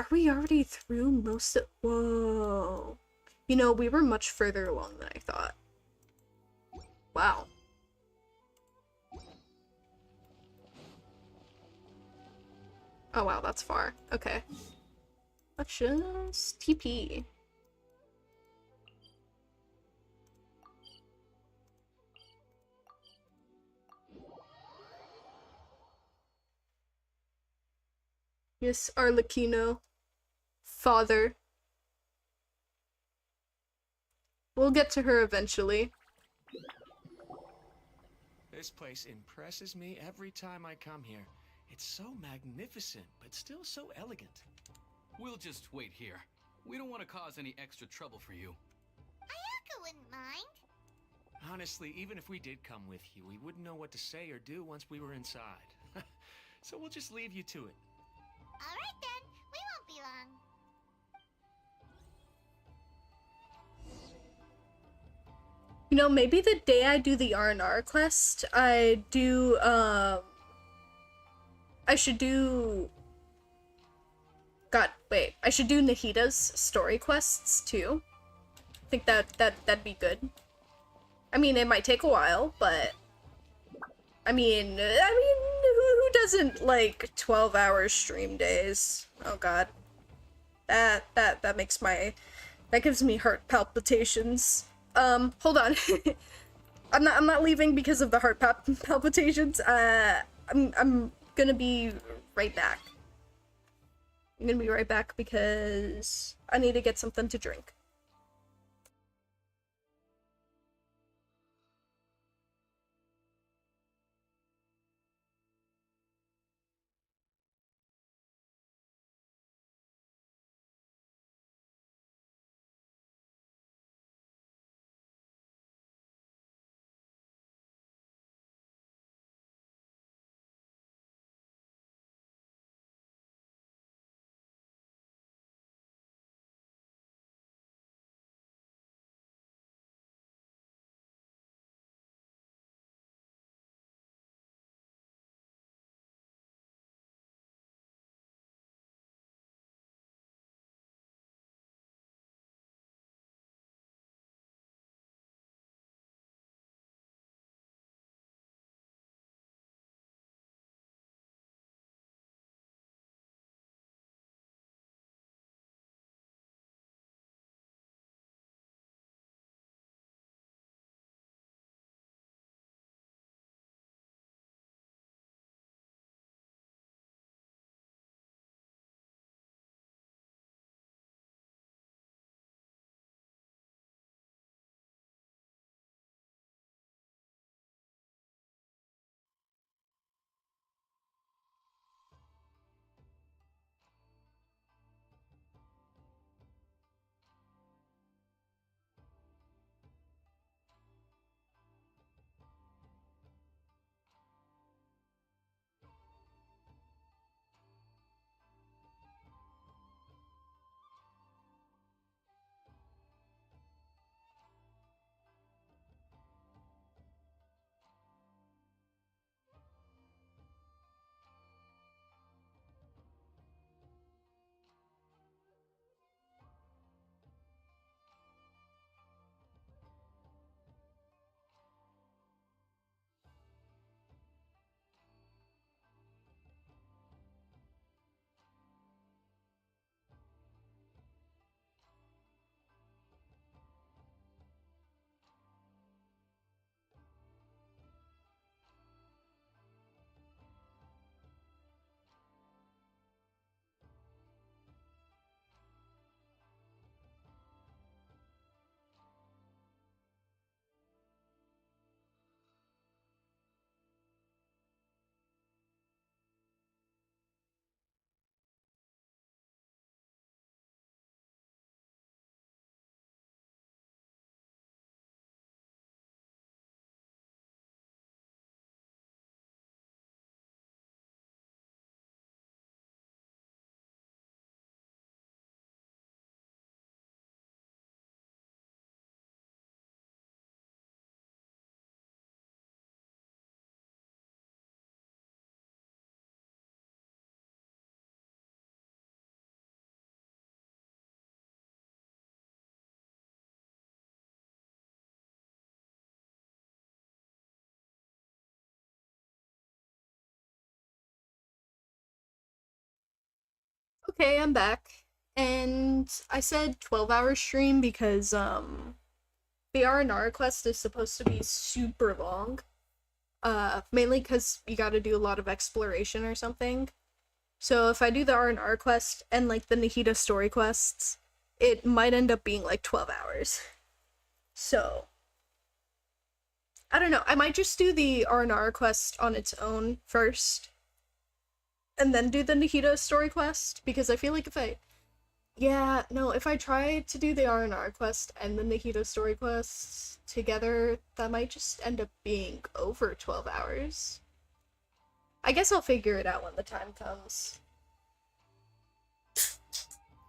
are we already through most of— whoa. You know, we were much further along than I thought. Wow. Oh wow, that's far. Okay. Let's just TP. Yes, Arlecchino. Father. We'll get to her eventually. This place impresses me every time I come here. It's so magnificent, but still so elegant. We'll just wait here. We don't want to cause any extra trouble for you. Ayaka wouldn't mind. Honestly, even if we did come with you, we wouldn't know what to say or do once we were inside. So we'll just leave you to it. Alright then, we won't be long. You know, maybe the day I do the R&R quest, I should do... God, wait. I should do Nahida's story quests, too. I think that'd be good. I mean, it might take a while, but... I mean, who doesn't like 12-hour stream days? Oh god. That makes my... That gives me heart palpitations. Hold on. I'm not leaving because of the heart palpitations. I'm gonna be right back. I'm gonna be right back because I need to get something to drink. Okay, I'm back. And I said 12-hour stream because, the R&R quest is supposed to be super long. Mainly because you gotta do a lot of exploration or something. So if I do the R&R quest and, like, the Nahida story quests, it might end up being, like, 12 hours. So, I don't know. I might just do the R&R quest on its own first, and then do the Nahida story quest, because I feel like if I try to do the R&R quest and the Nahida story quests together, that might just end up being over 12 hours. I guess I'll figure it out when the time comes.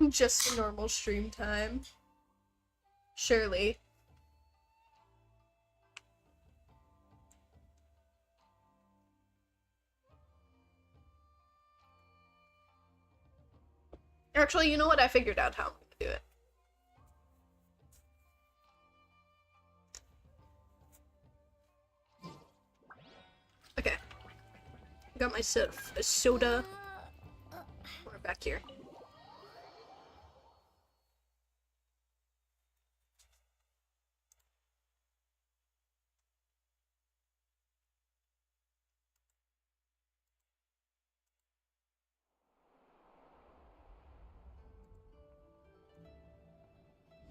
Just a normal stream time. Surely. Actually, you know what? I figured out how I'm gonna do it. Okay. Got myself a soda. We're back here.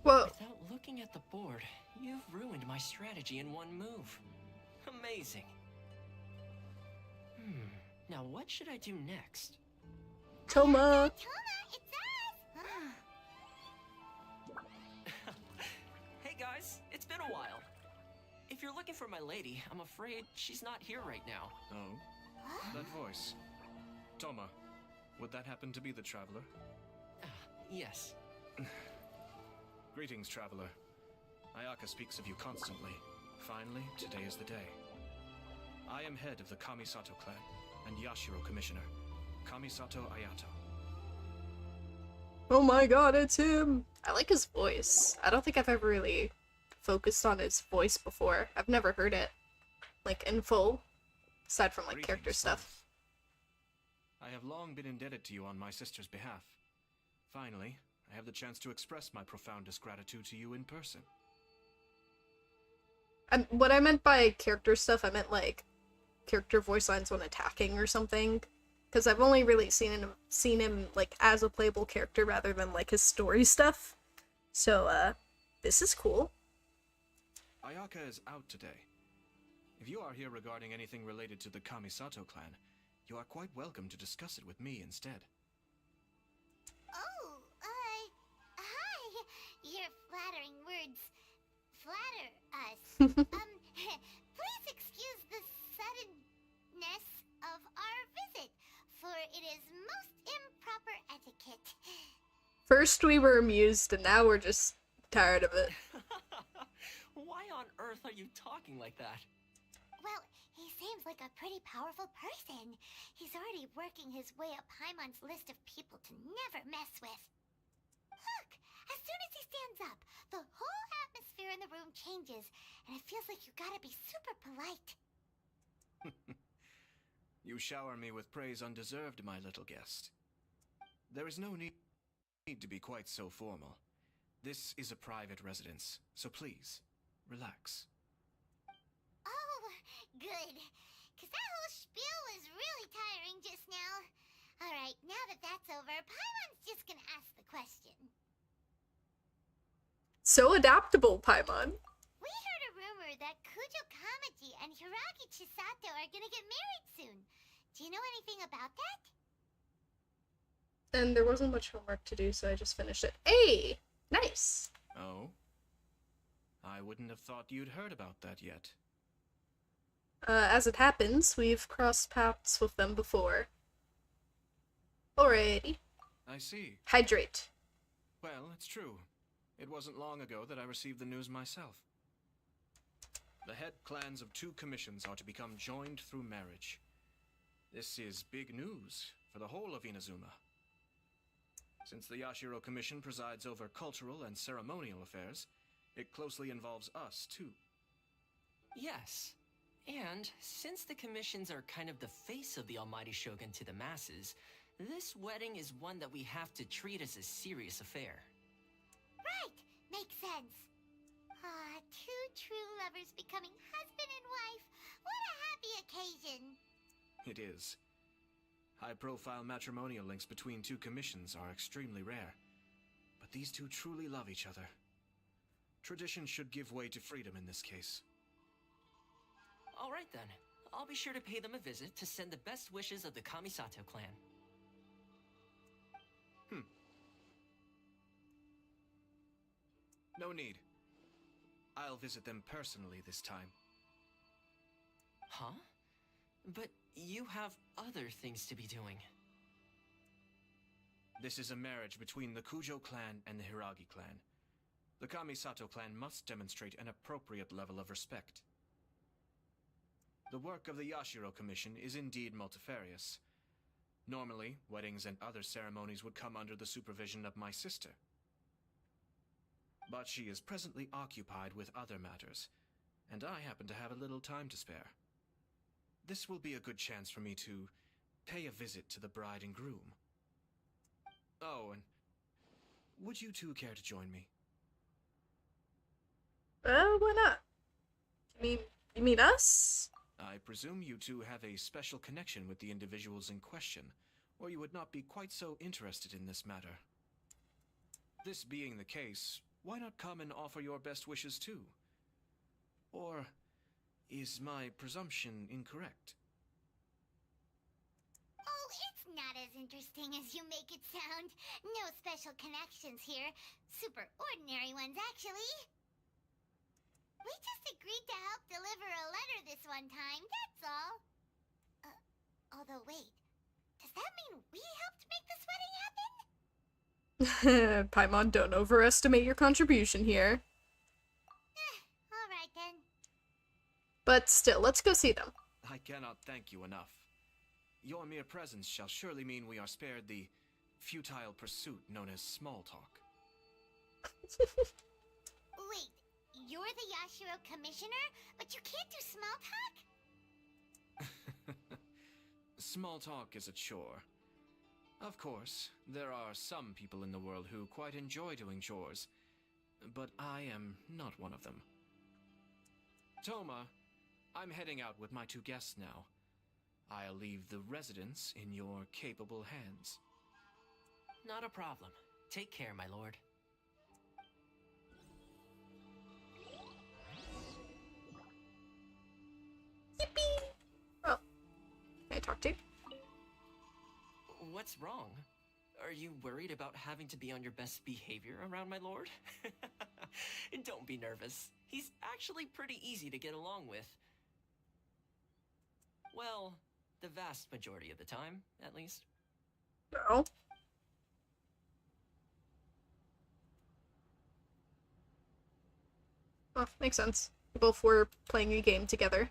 Whoa. Without looking at the board, you've ruined my strategy in one move. Amazing. Now what should I do next? Toma! Hey guys, it's been a while. If you're looking for my lady, I'm afraid she's not here right now. Oh? That voice. Toma, would that happen to be the traveler? Yes. Greetings, traveler. Ayaka speaks of you constantly. Finally, today is the day. I am head of the Kamisato clan and Yashiro commissioner, Kamisato Ayato. Oh my god, it's him! I like his voice. I don't think I've ever really focused on his voice before. I've never heard it, like, in full, aside from, like, character stuff. I have long been indebted to you on my sister's behalf. Finally, I have the chance to express my profoundest gratitude to you in person. And what I meant by character stuff, I meant, like, character voice lines when attacking or something. Because I've only really seen him, like, as a playable character rather than, like, his story stuff. So, this is cool. Ayaka is out today. If you are here regarding anything related to the Kamisato clan, you are quite welcome to discuss it with me instead. Oh, hi. Your flattering words flatter us. Please excuse the suddenness of our visit, for it is most improper etiquette. First we were amused, and now we're just tired of it. Why on earth are you talking like that? Well, he seems like a pretty powerful person. He's already working his way up Paimon's list of people to never mess with. Look, as soon as he stands up, the whole atmosphere in the room changes, and it feels like you gotta be super polite. You shower me with praise undeserved, my little guest. There is no need to be quite so formal. This is a private residence, so please, relax. Oh, good. Because that whole spiel was really tiring just now. Alright, now that that's over, Paimon's just gonna ask the question. So adaptable, Paimon. We heard a rumor that Kujo Kamaji and Hiragi Chisato are gonna get married soon. Do you know anything about that? And there wasn't much homework to do, so I just finished it. Hey! Nice! Oh? I wouldn't have thought you'd heard about that yet. As it happens, we've crossed paths with them before. Alrighty. I see. Hydrate. Well, it's true. It wasn't long ago that I received the news myself. The head clans of 2 commissions are to become joined through marriage. This is big news for the whole of Inazuma. Since the Yashiro Commission presides over cultural and ceremonial affairs, it closely involves us, too. Yes. And since the commissions are kind of the face of the Almighty Shogun to the masses, this wedding is one that we have to treat as a serious affair. Right! Makes sense. Ah, two true lovers becoming husband and wife. What a happy occasion! It is. High-profile matrimonial links between two commissions are extremely rare. But these two truly love each other. Tradition should give way to freedom in this case. All right then. I'll be sure to pay them a visit to send the best wishes of the Kamisato clan. No need. I'll visit them personally this time. Huh? But you have other things to be doing. This is a marriage between the Kujo clan and the Hiragi clan. The Kamisato clan must demonstrate an appropriate level of respect. The work of the Yashiro Commission is indeed multifarious. Normally, weddings and other ceremonies would come under the supervision of my sister. But she is presently occupied with other matters, and I happen to have a little time to spare. This will be a good chance for me to pay a visit to the bride and groom. Oh, and would you two care to join me? Why not? You mean us? I presume you two have a special connection with the individuals in question, or you would not be quite so interested in this matter. This being the case, why not come and offer your best wishes too? Or is my presumption incorrect? Oh, it's not as interesting as you make it sound. No special connections here. Super ordinary ones, actually. We just agreed to help deliver a letter this one time, that's all. Although wait, does that mean we helped make this wedding happen? Paimon, don't overestimate your contribution here. Alright then. But still, let's go see them. I cannot thank you enough. Your mere presence shall surely mean we are spared the futile pursuit known as small talk. Wait, you're the Yashiro Commissioner, but you can't do small talk? Small talk is a chore. Of course, there are some people in the world who quite enjoy doing chores, but I am not one of them. Toma, I'm heading out with my two guests now. I'll leave the residence in your capable hands. Not a problem. Take care, my lord. Yippee! Oh. Can I talk to you? What's wrong? Are you worried about having to be on your best behavior around my lord? Don't be nervous. He's actually pretty easy to get along with. Well, the vast majority of the time, at least. No. Oh, makes sense. We both were playing a game together.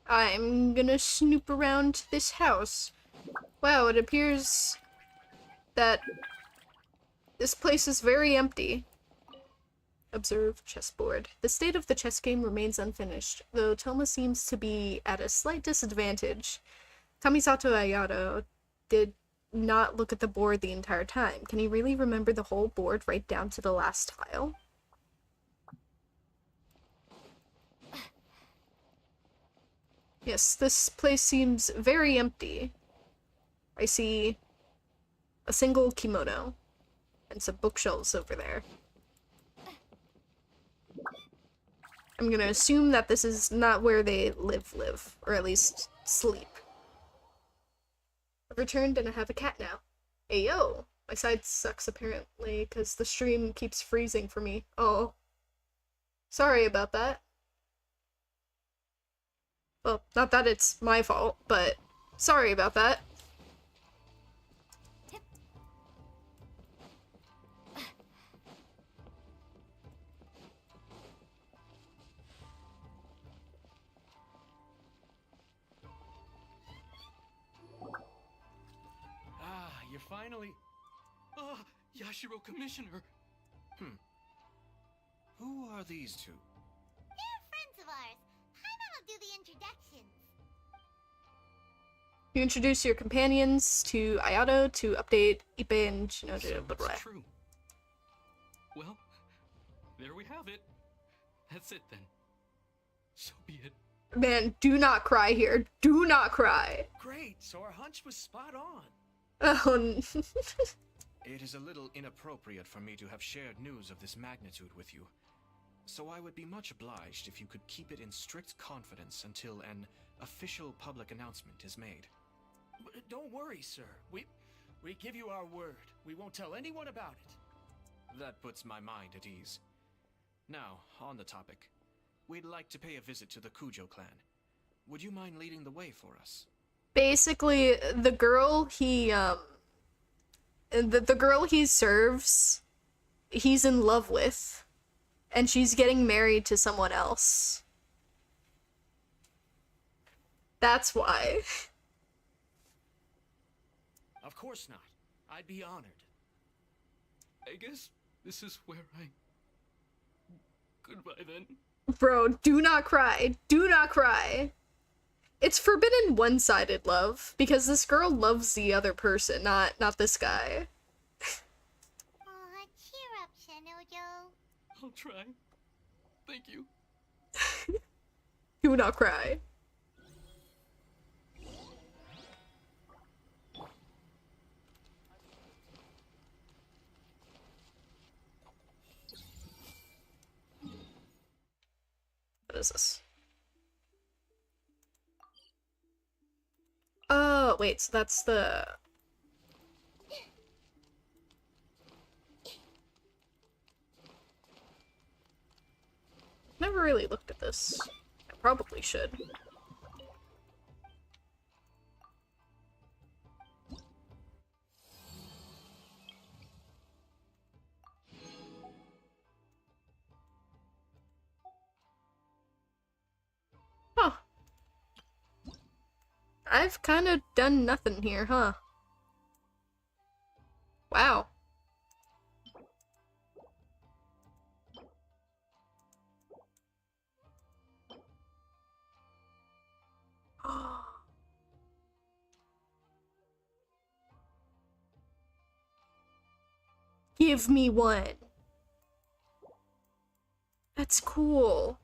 I'm gonna snoop around this house. Wow, it appears that this place is very empty. Observe chessboard. The state of the chess game remains unfinished, though Toma seems to be at a slight disadvantage. Kamisato Ayato did not look at the board the entire time. Can he really remember the whole board right down to the last tile? Yes, this place seems very empty. I see a single kimono and some bookshelves over there. I'm gonna assume that this is not where they live, or at least sleep. I've returned and I have a cat now. Hey yo! My side sucks apparently, because the stream keeps freezing for me. Oh. Sorry about that. Well, not that it's my fault, but sorry about that. You're finally... Ah, Yashiro Commissioner! Who are these two? They're friends of ours. Paimon will do the introductions. You introduce your companions to Ayato to update Ipe and Shinoda. So Blah, blah. it's true. Well, there we have it. That's it then. So be it. Man, do not cry here. Do not cry. Great, so our hunch was spot on. Oh, It is a little inappropriate for me to have shared news of this magnitude with you. So I would be much obliged if you could keep it in strict confidence until an official public announcement is made. But don't worry, sir. We give you our word. We won't tell anyone about it. That puts my mind at ease. Now, on the topic. We'd like to pay a visit to the Kujo clan. Would you mind leading the way for us? basically, the girl he, the girl he serves, he's in love with, and she's getting married to someone else. That's why. Of course not. I'd be honored. I guess this is where I... Goodbye then. Bro, do not cry. Do not cry. It's forbidden one-sided love, because this girl loves the other person, not this guy. Aw, cheer up, Shinojo. I'll try. Thank you. Do not cry. What is this? Oh, wait, so that's the... Never really looked at this. I probably should. Huh. I've kind of done nothing here, huh? Wow. Give me one. That's cool.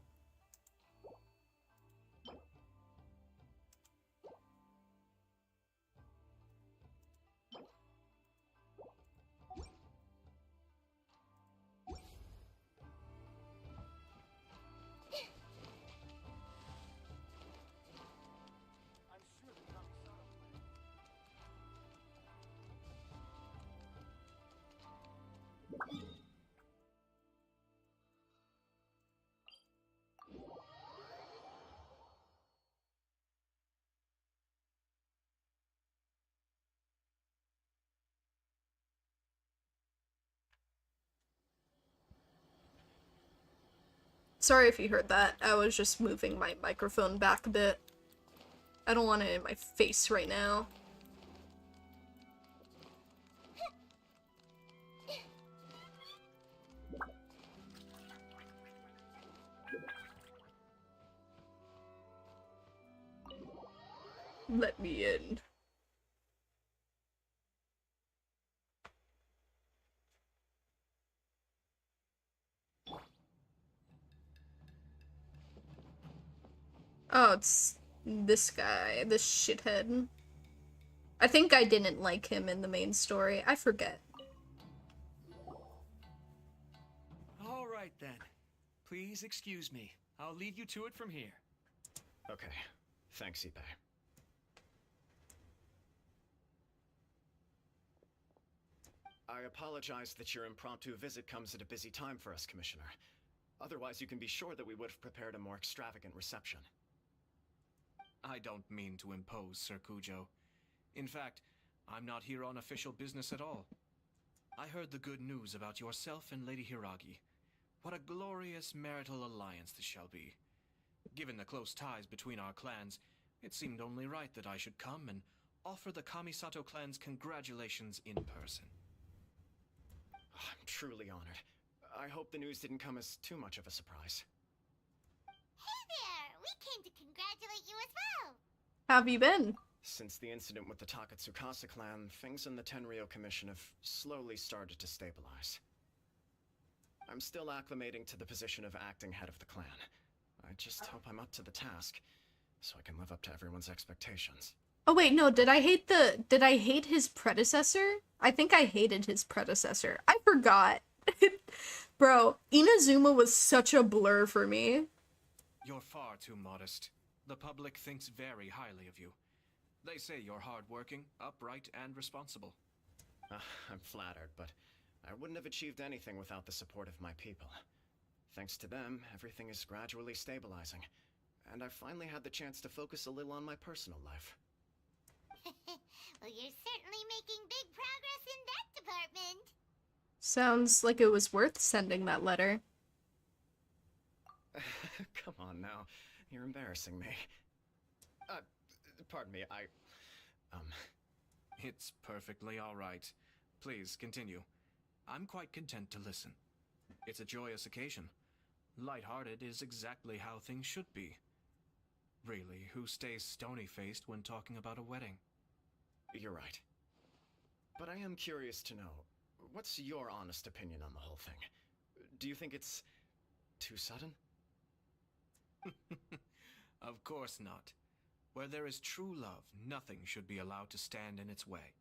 Sorry if you heard that. I was just moving my microphone back a bit. I don't want it in my face right now. Let me in. Oh, it's this guy, this shithead. I think I didn't like him in the main story. I forget. All right then. Please excuse me. I'll leave you to it from here. Okay. Thanks, Ipe. I apologize that your impromptu visit comes at a busy time for us, Commissioner. Otherwise, you can be sure that we would have prepared a more extravagant reception. I don't mean to impose, Sir Kujo. In fact, I'm not here on official business at all. I heard the good news about yourself and Lady Hiragi. What a glorious marital alliance this shall be. Given the close ties between our clans, it seemed only right that I should come and offer the Kamisato clan's congratulations in person. I'm truly honored. I hope the news didn't come as too much of a surprise. Hey there! We came to congratulate you as well! How have you been? Since the incident with the Takatsukasa clan, things in the Tenryou Commission have slowly started to stabilize. I'm still acclimating to the position of acting head of the clan. I just hope I'm up to the task, so I can live up to everyone's expectations. Oh wait, no, did I hate his predecessor? I think I hated his predecessor. I forgot. Bro, Inazuma was such a blur for me. You're far too modest. The public thinks very highly of you. They say you're hardworking, upright, and responsible. I'm flattered, but I wouldn't have achieved anything without the support of my people. Thanks to them, everything is gradually stabilizing, and I've finally had the chance to focus a little on my personal life. Well, you're certainly making big progress in that department. Sounds like it was worth sending that letter. Come on now, you're embarrassing me. Pardon me, It's perfectly all right. Please, continue. I'm quite content to listen. It's a joyous occasion. Light-hearted is exactly how things should be. Really, who stays stony-faced when talking about a wedding? You're right. But I am curious to know, what's your honest opinion on the whole thing? Do you think it's too sudden? Of course not. Where there is true love, nothing should be allowed to stand in its way.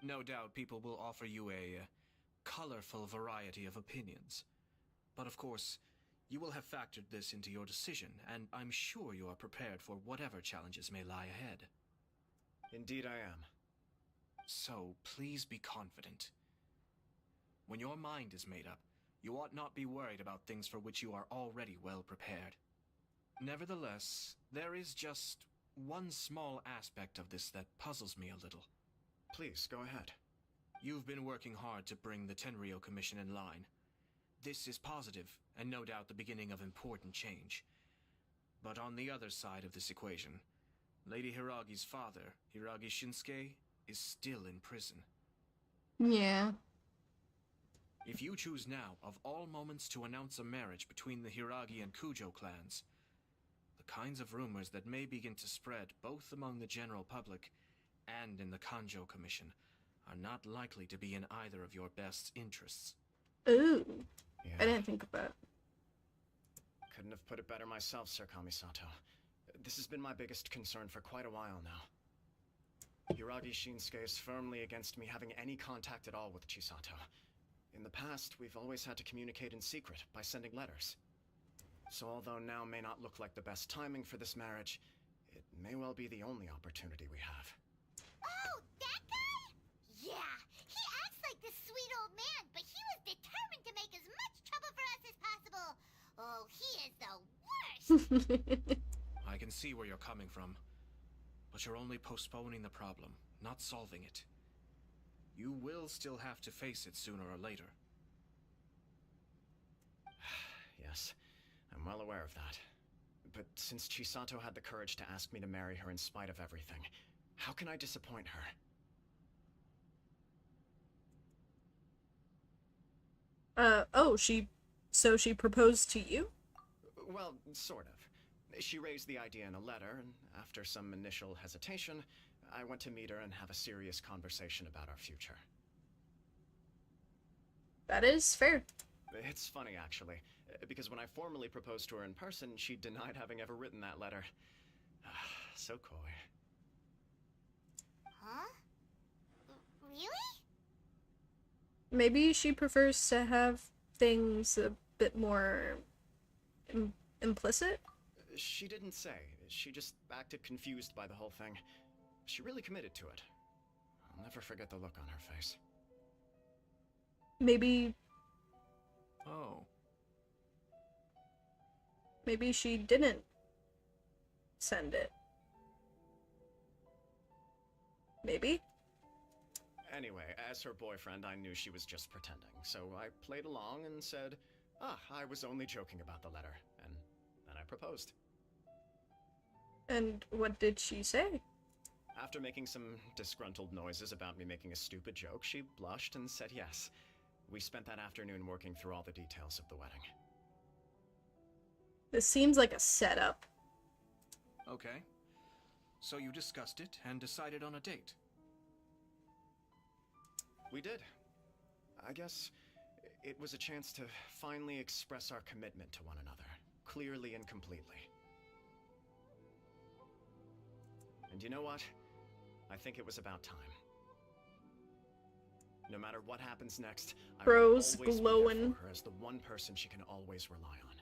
No doubt people will offer you a colorful variety of opinions. But of course, you will have factored this into your decision, and I'm sure you are prepared for whatever challenges may lie ahead. Indeed I am. So, please be confident. When your mind is made up, you ought not be worried about things for which you are already well prepared. Nevertheless, there is just one small aspect of this that puzzles me a little. Please, go ahead. You've been working hard to bring the Tenryou Commission in line. This is positive, and no doubt the beginning of important change. But on the other side of this equation, Lady Hiragi's father, Hiragi Shinsuke, is still in prison. Yeah. If you choose now, of all moments, to announce a marriage between the Hiragi and Kujo clans, the kinds of rumors that may begin to spread both among the general public and in the Kanjo Commission are not likely to be in either of your best interests. Ooh. Yeah. I didn't think of that. Couldn't have put it better myself, Sir Kamisato. This has been my biggest concern for quite a while now. Hiragi Shinsuke is firmly against me having any contact at all with Chisato. In the past, we've always had to communicate in secret by sending letters. So although now may not look like the best timing for this marriage, it may well be the only opportunity we have. Oh, that guy? Yeah, he acts like this sweet old man, but he was determined to make as much trouble for us as possible. Oh, he is the worst! I can see where you're coming from, but you're only postponing the problem, not solving it. You will still have to face it sooner or later. Yes, I'm well aware of that. But since Chisato had the courage to ask me to marry her in spite of everything, how can I disappoint her? So she proposed to you? Well, sort of. She raised the idea in a letter, and after some initial hesitation, I went to meet her and have a serious conversation about our future. That is fair. It's funny, actually, because when I formally proposed to her in person, she denied having ever written that letter. So coy. Huh? Really? Maybe she prefers to have things a bit more implicit? She didn't say. She just acted confused by the whole thing. She really committed to it. I'll never forget the look on her face. Maybe... Oh. Maybe she didn't send it. Maybe? Anyway, as her boyfriend, I knew she was just pretending, so I played along and said, I was only joking about the letter, and then I proposed. And what did she say? After making some disgruntled noises about me making a stupid joke, she blushed and said yes. We spent that afternoon working through all the details of the wedding. This seems like a setup. Okay. So you discussed it and decided on a date? We did. I guess it was a chance to finally express our commitment to one another, clearly and completely. And you know what? I think it was about time. No matter what happens next, I will Bro's always be glowing. there for her as the one person she can always rely on.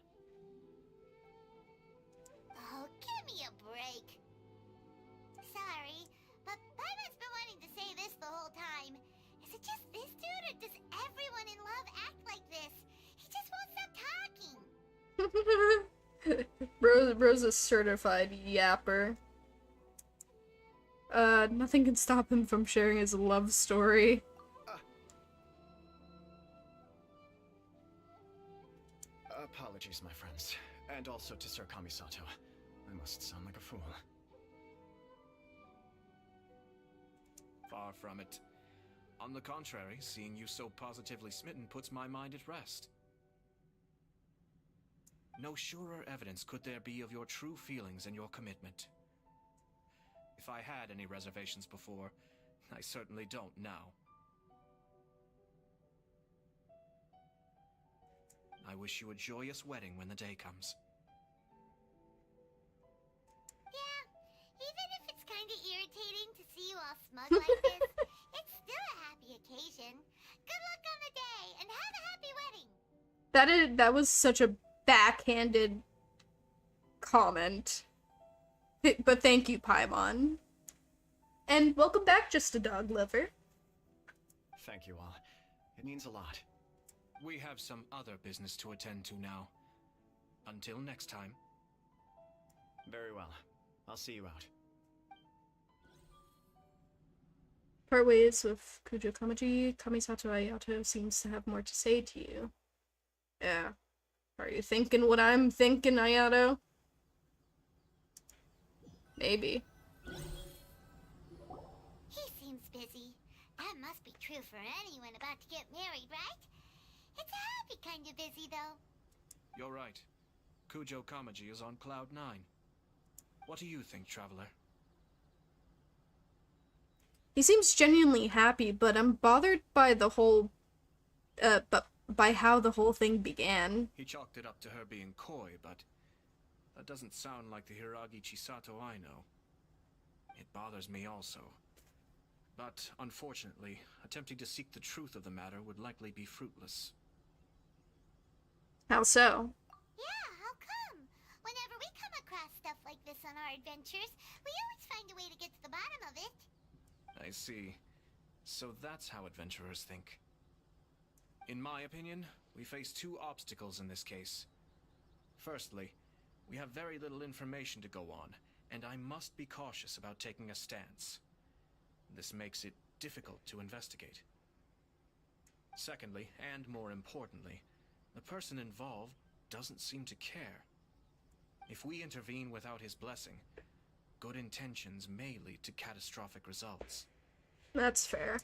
Oh, give me a break. Sorry, but Paimon's been wanting to say this the whole time. Is it just this dude, or does everyone in love act like this? He just won't stop talking. Bro's a certified yapper. Nothing can stop him from sharing his love story. Apologies, my friends. And also to Sir Kamisato. I must sound like a fool. Far from it. On the contrary, seeing you so positively smitten puts my mind at rest. No surer evidence could there be of your true feelings and your commitment. If I had any reservations before, I certainly don't now. I wish you a joyous wedding when the day comes. Yeah, even if it's kinda irritating to see you all smug like this, it's still a happy occasion. Good luck on the day, and have a happy wedding! That was such a backhanded comment. But thank you, Paimon. And welcome back, Just a Dog Lover. Thank you all. It means a lot. We have some other business to attend to now. Until next time. Very well. I'll see you out. Part ways with Kujo Kamaji. Kamisato Ayato seems to have more to say to you. Yeah. Are you thinking what I'm thinking, Ayato? Maybe. He seems busy. That must be true for anyone about to get married, right? It's a happy kind of busy, though. You're right. Kujo Kamaji is on cloud 9. What do you think, Traveler? He seems genuinely happy, but I'm bothered by the whole, by how the whole thing began. He chalked it up to her being coy, but that doesn't sound like the Hiragi Chisato I know. It bothers me also. But, unfortunately, attempting to seek the truth of the matter would likely be fruitless. How so? Yeah, how come? Whenever we come across stuff like this on our adventures, we always find a way to get to the bottom of it. I see. So that's how adventurers think. In my opinion, we face two obstacles in this case. Firstly, we have very little information to go on, and I must be cautious about taking a stance. This makes it difficult to investigate. Secondly, and more importantly, the person involved doesn't seem to care. If we intervene without his blessing, good intentions may lead to catastrophic results. That's fair.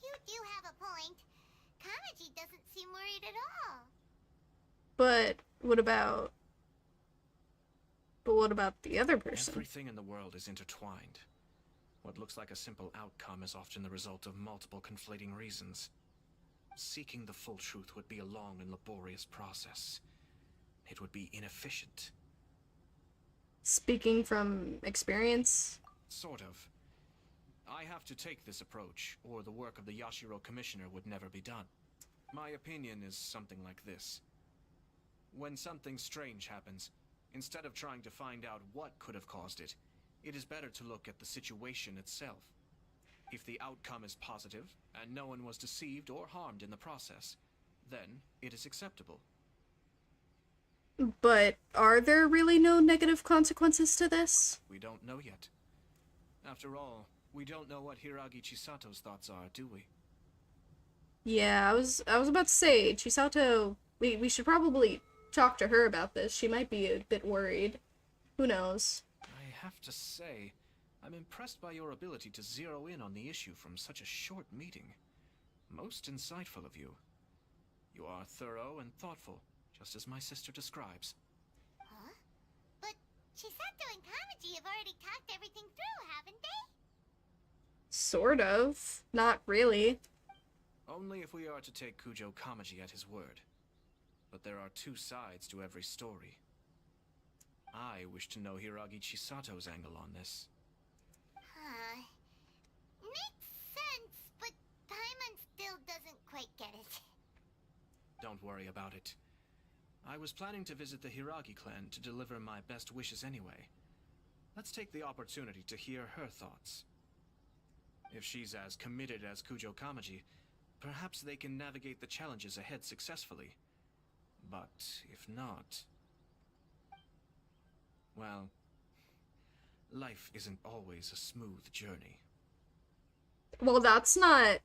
You do have a point. Kamaji doesn't seem worried at all. But what about the other person? Everything in the world is intertwined. What looks like a simple outcome is often the result of multiple conflating reasons. Seeking the full truth would be a long and laborious process. It would be inefficient. Speaking from experience? Sort of. I have to take this approach, or the work of the Yashiro Commissioner would never be done. My opinion is something like this. When something strange happens, instead of trying to find out what could have caused it, it is better to look at the situation itself. If the outcome is positive, and no one was deceived or harmed in the process, then it is acceptable. But are there really no negative consequences to this? We don't know yet. After all, we don't know what Hiragi Chisato's thoughts are, do we? Yeah, I was about to say, Chisato, we should probably talk to her about this. She might be a bit worried. Who knows? I have to say, I'm impressed by your ability to zero in on the issue from such a short meeting. Most insightful of you. You are thorough and thoughtful, just as my sister describes. Huh? But Chisato and Kamaji have already talked everything through, haven't they? Sort of. Not really. Only if we are to take Kujo Kamaji at his word. But there are two sides to every story. I wish to know Hiragi Chisato's angle on this. Makes sense, but Paimon still doesn't quite get it. Don't worry about it. I was planning to visit the Hiragi clan to deliver my best wishes anyway. Let's take the opportunity to hear her thoughts. If she's as committed as Kujo Kamaji, perhaps they can navigate the challenges ahead successfully. But if not... well, life isn't always a smooth journey. Well, that's not...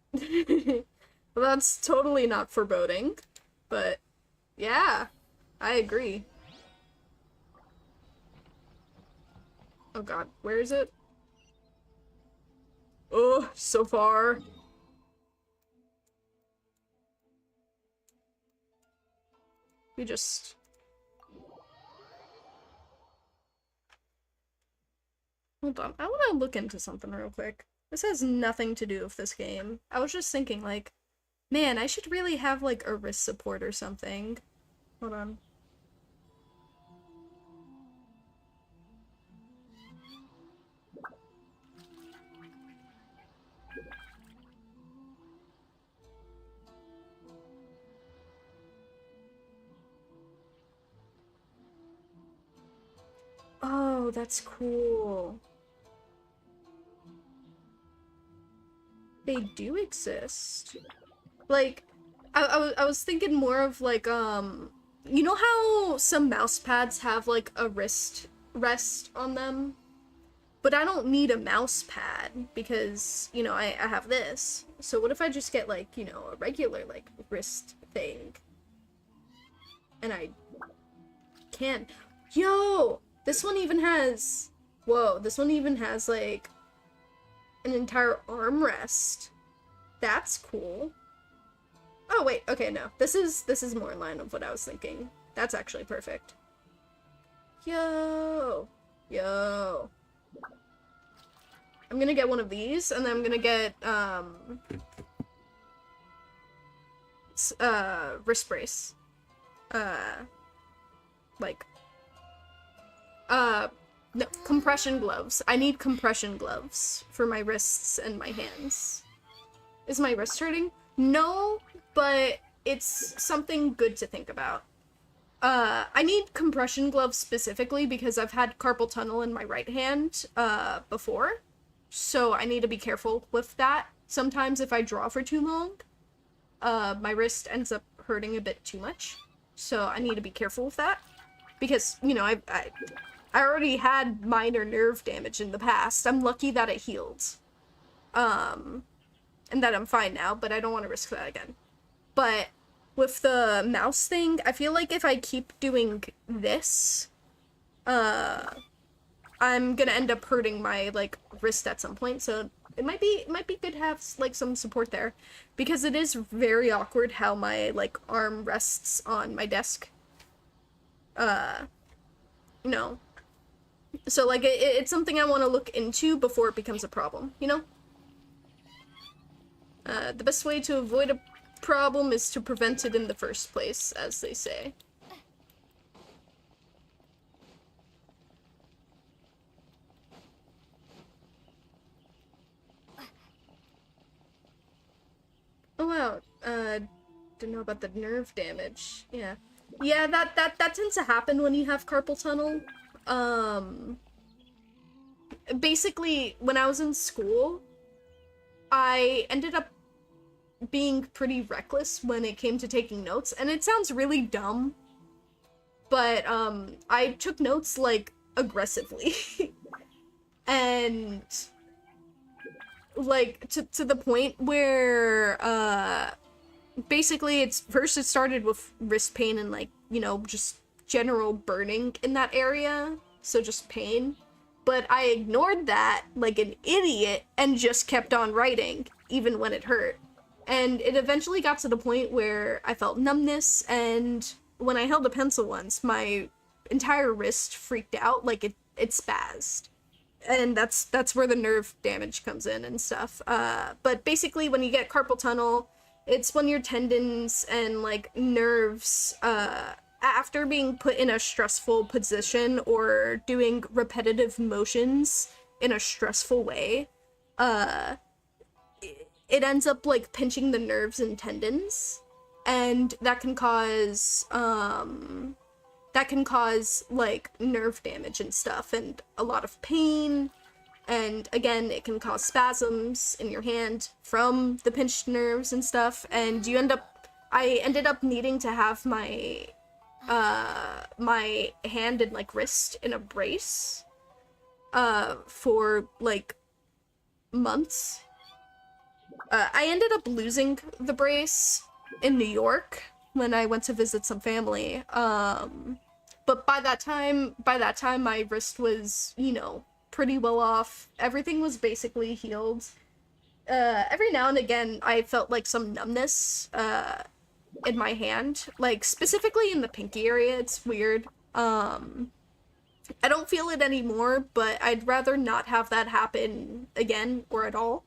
that's totally not foreboding. But, yeah, I agree. Oh god, where is it? Oh, so far. We just... hold on, I want to look into something real quick. This has nothing to do with this game. I was just thinking, like, man, I should really have, like, a wrist support or something. Hold on. Oh, that's cool. They do exist. Like, I was thinking more of, like, you know how some mouse pads have, like, a wrist rest on them? But I don't need a mouse pad because, you know, I have this. So what if I just get, like, you know, a regular, like, wrist thing? And I can. Yo! This one even has... whoa, this one even has, like, an entire armrest. That's cool. Oh, wait, okay, no. This is more in line with what I was thinking. That's actually perfect. Yo! Yo! I'm gonna get one of these, and then I'm gonna get, wrist brace. No, compression gloves. I need compression gloves for my wrists and my hands. Is my wrist hurting? No, but it's something good to think about. I need compression gloves specifically because I've had carpal tunnel in my right hand, before. So I need to be careful with that. Sometimes if I draw for too long, my wrist ends up hurting a bit too much. So I need to be careful with that. Because, you know, I already had minor nerve damage in the past. I'm lucky that it healed. And that I'm fine now, but I don't want to risk that again. But with the mouse thing, I feel like if I keep doing this, I'm gonna end up hurting my, like, wrist at some point, so it might be good to have, like, some support there. Because it is very awkward how my, like, arm rests on my desk. You know. So, like, it's something I want to look into before it becomes a problem, you know? The best way to avoid a problem is to prevent it in the first place, as they say. Oh wow, didn't know about the nerve damage. Yeah. Yeah, that tends to happen when you have carpal tunnel. Basically, when I was in school, I ended up being pretty reckless when it came to taking notes, and it sounds really dumb, but, I took notes, like, aggressively. And, like, to the point where, basically, it started with wrist pain and, like, you know, just general burning in that area, so just pain. But I ignored that like an idiot and just kept on writing, even when it hurt. And it eventually got to the point where I felt numbness, and when I held a pencil once, my entire wrist freaked out, like it it spazzed. And that's where the nerve damage comes in and stuff. But basically when you get carpal tunnel, it's when your tendons and like nerves, after being put in a stressful position or doing repetitive motions in a stressful way, it ends up like pinching the nerves and tendons, and that can cause like nerve damage and stuff, and a lot of pain. And again, it can cause spasms in your hand from the pinched nerves and stuff, and I ended up needing to have my my hand and like wrist in a brace for like months. I ended up losing the brace in New York when I went to visit some family. But by that time my wrist was, you know, pretty well off. Everything was basically healed. Every now and again I felt like some numbness in my hand, like specifically in the pinky area. It's weird. I don't feel it anymore, but I'd rather not have that happen again or at all.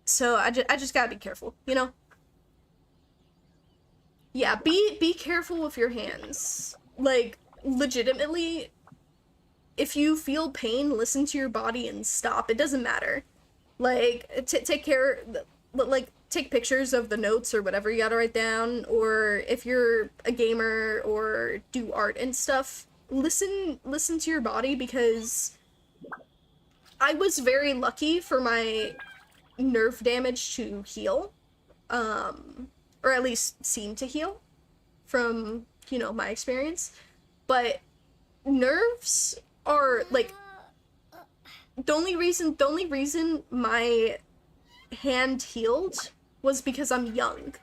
So I just gotta be careful, you know? Yeah, be careful with your hands. Like, legitimately, if you feel pain, listen to your body and stop. It doesn't matter. Like, take care, like, take pictures of the notes or whatever you gotta write down, or if you're a gamer or do art and stuff, listen to your body, because I was very lucky for my nerve damage to heal, or at least seem to heal from, you know, my experience. But nerves are like the only reason my hand healed was because I'm young.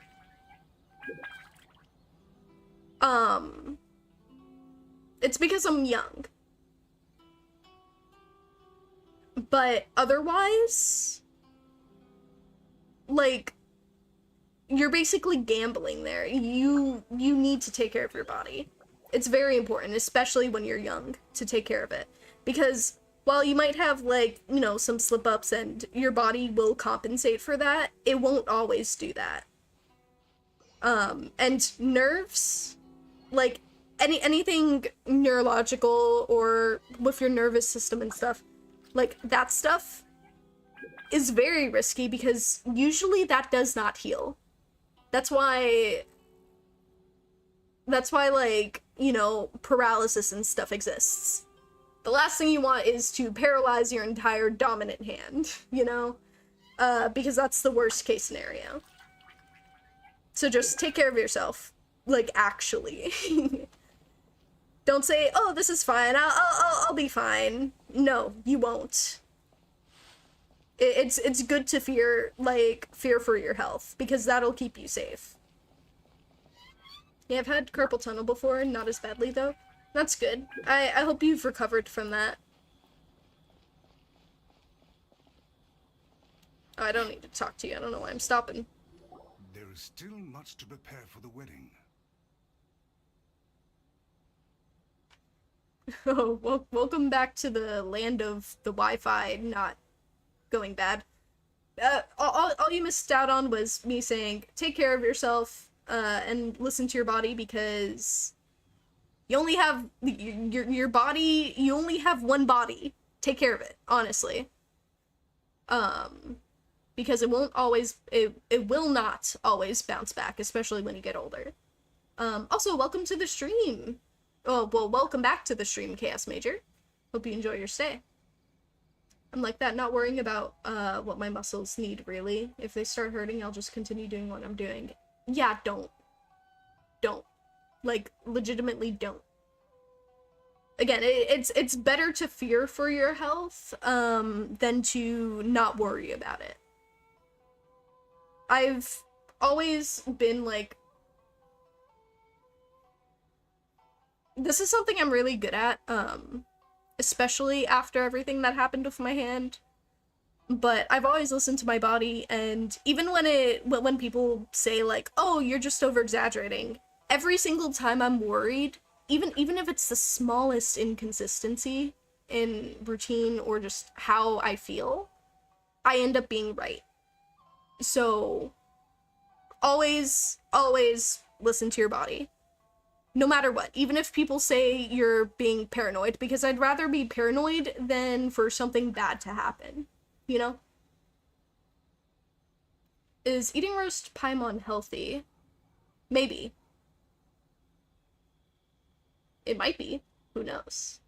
It's because I'm young. But otherwise, like, you're basically gambling there. You need to take care of your body. It's very important, especially when you're young, to take care of it. Because while you might have, like, you know, some slip-ups and your body will compensate for that, it won't always do that. And nerves, like, anything neurological or with your nervous system and stuff, like, that stuff is very risky, because usually that does not heal. That's why, like, you know, paralysis and stuff exists. The last thing you want is to paralyze your entire dominant hand, you know? Because that's the worst case scenario. So just take care of yourself. Like, actually. Don't say, oh, this is fine, I'll be fine. No, you won't. It's good to fear for your health, because that'll keep you safe. Yeah, I've had carpal tunnel before, not as badly though. That's good. I hope you've recovered from that. Oh, I don't need to talk to you. I don't know why I'm stopping. There is still much to prepare for the wedding. Oh, well, welcome back to the land of the Wi-Fi not going bad. All you missed out on was me saying, take care of yourself, and listen to your body, because you only have your body, you only have one body. Take care of it, honestly. Because it won't always, it will not always bounce back, especially when you get older. Also, welcome to the stream. Oh, well, welcome back to the stream, Chaos Major. Hope you enjoy your stay. I'm like that, not worrying about what my muscles need, really. If they start hurting, I'll just continue doing what I'm doing. Yeah, don't. Like, legitimately don't. Again, it's better to fear for your health than to not worry about it. I've always been like, this is something I'm really good at, especially after everything that happened with my hand. But I've always listened to my body, and even when people say like, oh, you're just over exaggerating, every single time I'm worried, even if it's the smallest inconsistency in routine or just how I feel, I end up being right. So always listen to your body. No matter what, even if people say you're being paranoid, because I'd rather be paranoid than for something bad to happen, you know? Is eating roast paimon healthy? Maybe. It might be. Who knows?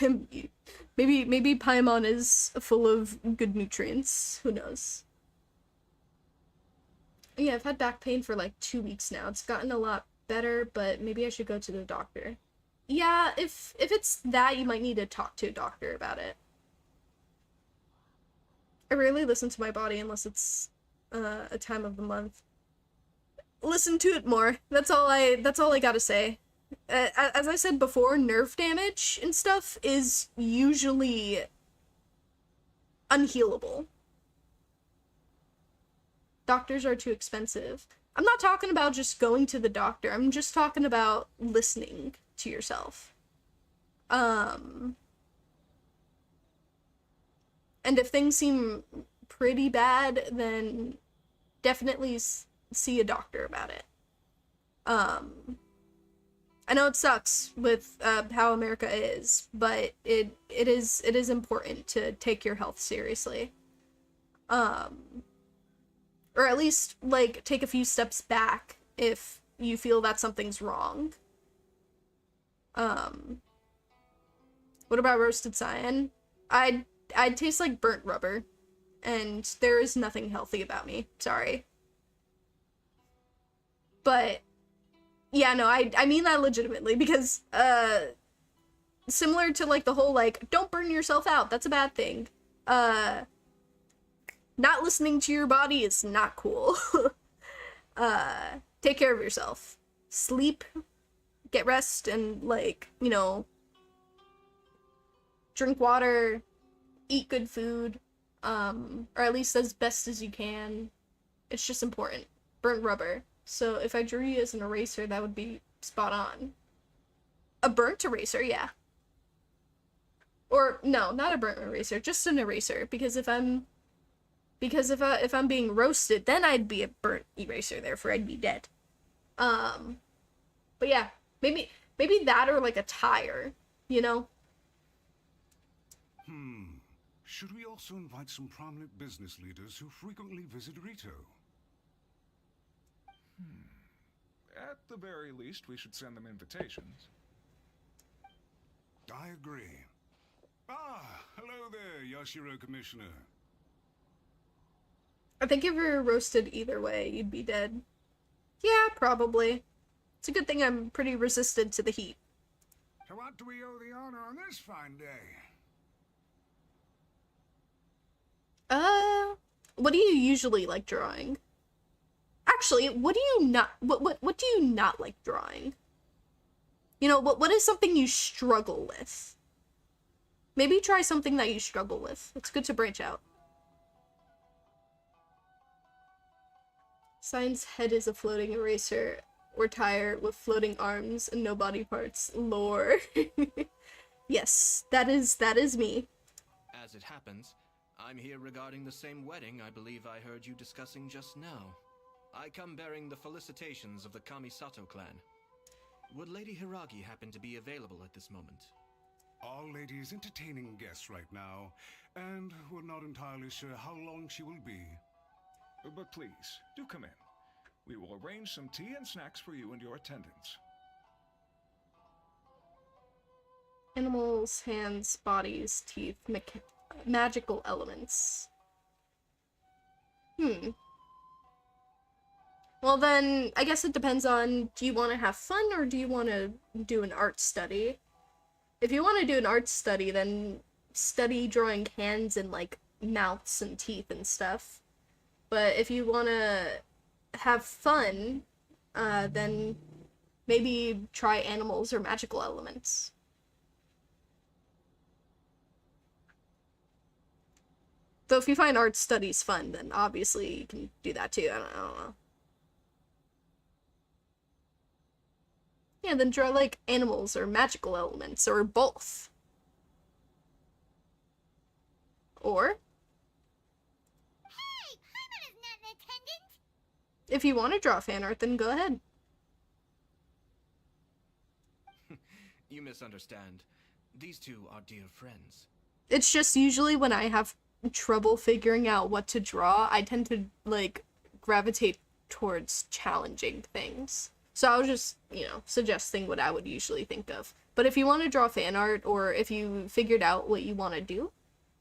maybe paimon is full of good nutrients. Who knows? Yeah, I've had back pain for like 2 weeks now. It's gotten a lot better, but maybe I should go to the doctor. Yeah, if it's that, you might need to talk to a doctor about it. I rarely listen to my body unless it's a time of the month. Listen to it more. That's all I gotta say. As I said before, nerve damage and stuff is usually unhealable. Doctors are too expensive. I'm not talking about just going to the doctor. I'm just talking about listening to yourself. And if things seem pretty bad, then definitely see a doctor about it. I know it sucks with how America is, but it is important to take your health seriously. Or at least, like, take a few steps back if you feel that something's wrong. What about roasted cyan? I'd taste like burnt rubber, and there is nothing healthy about me. Sorry. But, yeah, no, I mean that legitimately, because, similar to, like, the whole, like, don't burn yourself out, that's a bad thing. Not listening to your body is not cool. Take care of yourself. Sleep, get rest, and, like, you know, drink water, eat good food, or at least as best as you can. It's just important. Burnt rubber. So if I drew you as an eraser, that would be spot on. A burnt eraser, yeah. Or, no, not a burnt eraser, just an eraser, because if I'm being roasted, then I'd be a burnt eraser, therefore I'd be dead. But yeah, maybe that or like a tire, you know? Should we also invite some prominent business leaders who frequently visit Rito? At the very least, we should send them invitations. I agree. Ah, hello there, Yashiro Commissioner. I think if you're roasted either way, you'd be dead. Yeah, probably. It's a good thing I'm pretty resistant to the heat. To what do we owe the honor on this fine day? What do you usually like drawing? Actually, what do you not like drawing? You know, what is something you struggle with? Maybe try something that you struggle with. It's good to branch out. Cyan's head is a floating eraser or tire with floating arms and no body parts. Lore. Yes, that is me. As it happens, I'm here regarding the same wedding I believe I heard you discussing just now. I come bearing the felicitations of the Kamisato clan. Would Lady Hiragi happen to be available at this moment? Our lady is entertaining guests right now, and we're not entirely sure how long she will be. But please, do come in. We will arrange some tea and snacks for you and your attendants. Animals, hands, bodies, teeth, magical elements. Well then, I guess it depends on, do you want to have fun or do you want to do an art study? If you want to do an art study, then study drawing hands and, like, mouths and teeth and stuff. But if you want to have fun, then maybe try animals or magical elements. Though if you find art studies fun, then obviously you can do that too. I don't know. Yeah, then draw, like, animals or magical elements, or both. Or, Hey, Paimon is not in attendance. if you want to draw fan art, then go ahead. You misunderstand. These two are dear friends. It's just usually when I have trouble figuring out what to draw, I tend to, like, gravitate towards challenging things. So I was just, suggesting what I would usually think of. But if you want to draw fan art, or if you figured out what you want to do,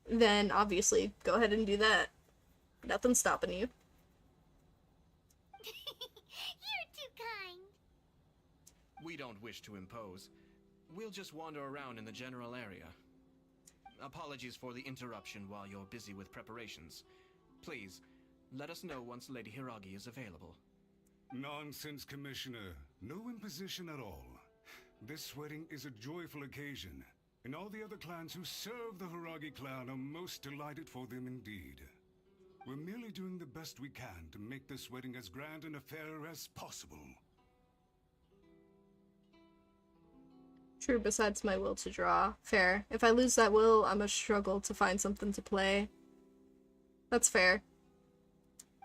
then obviously go ahead and do that. Nothing's stopping you. You're too kind. We don't wish to impose. We'll just wander around in the general area. Apologies for the interruption while you're busy with preparations. Please, let us know once Lady Hiragi is available. Nonsense, Commissioner. No imposition at all. This wedding is a joyful occasion, and all the other clans who serve the Hiragi clan are most delighted for them indeed. We're merely doing the best we can to make this wedding as grand and fair as possible. True, besides my will to draw. Fair. If I lose that will, I'm a struggle to find something to play. That's fair.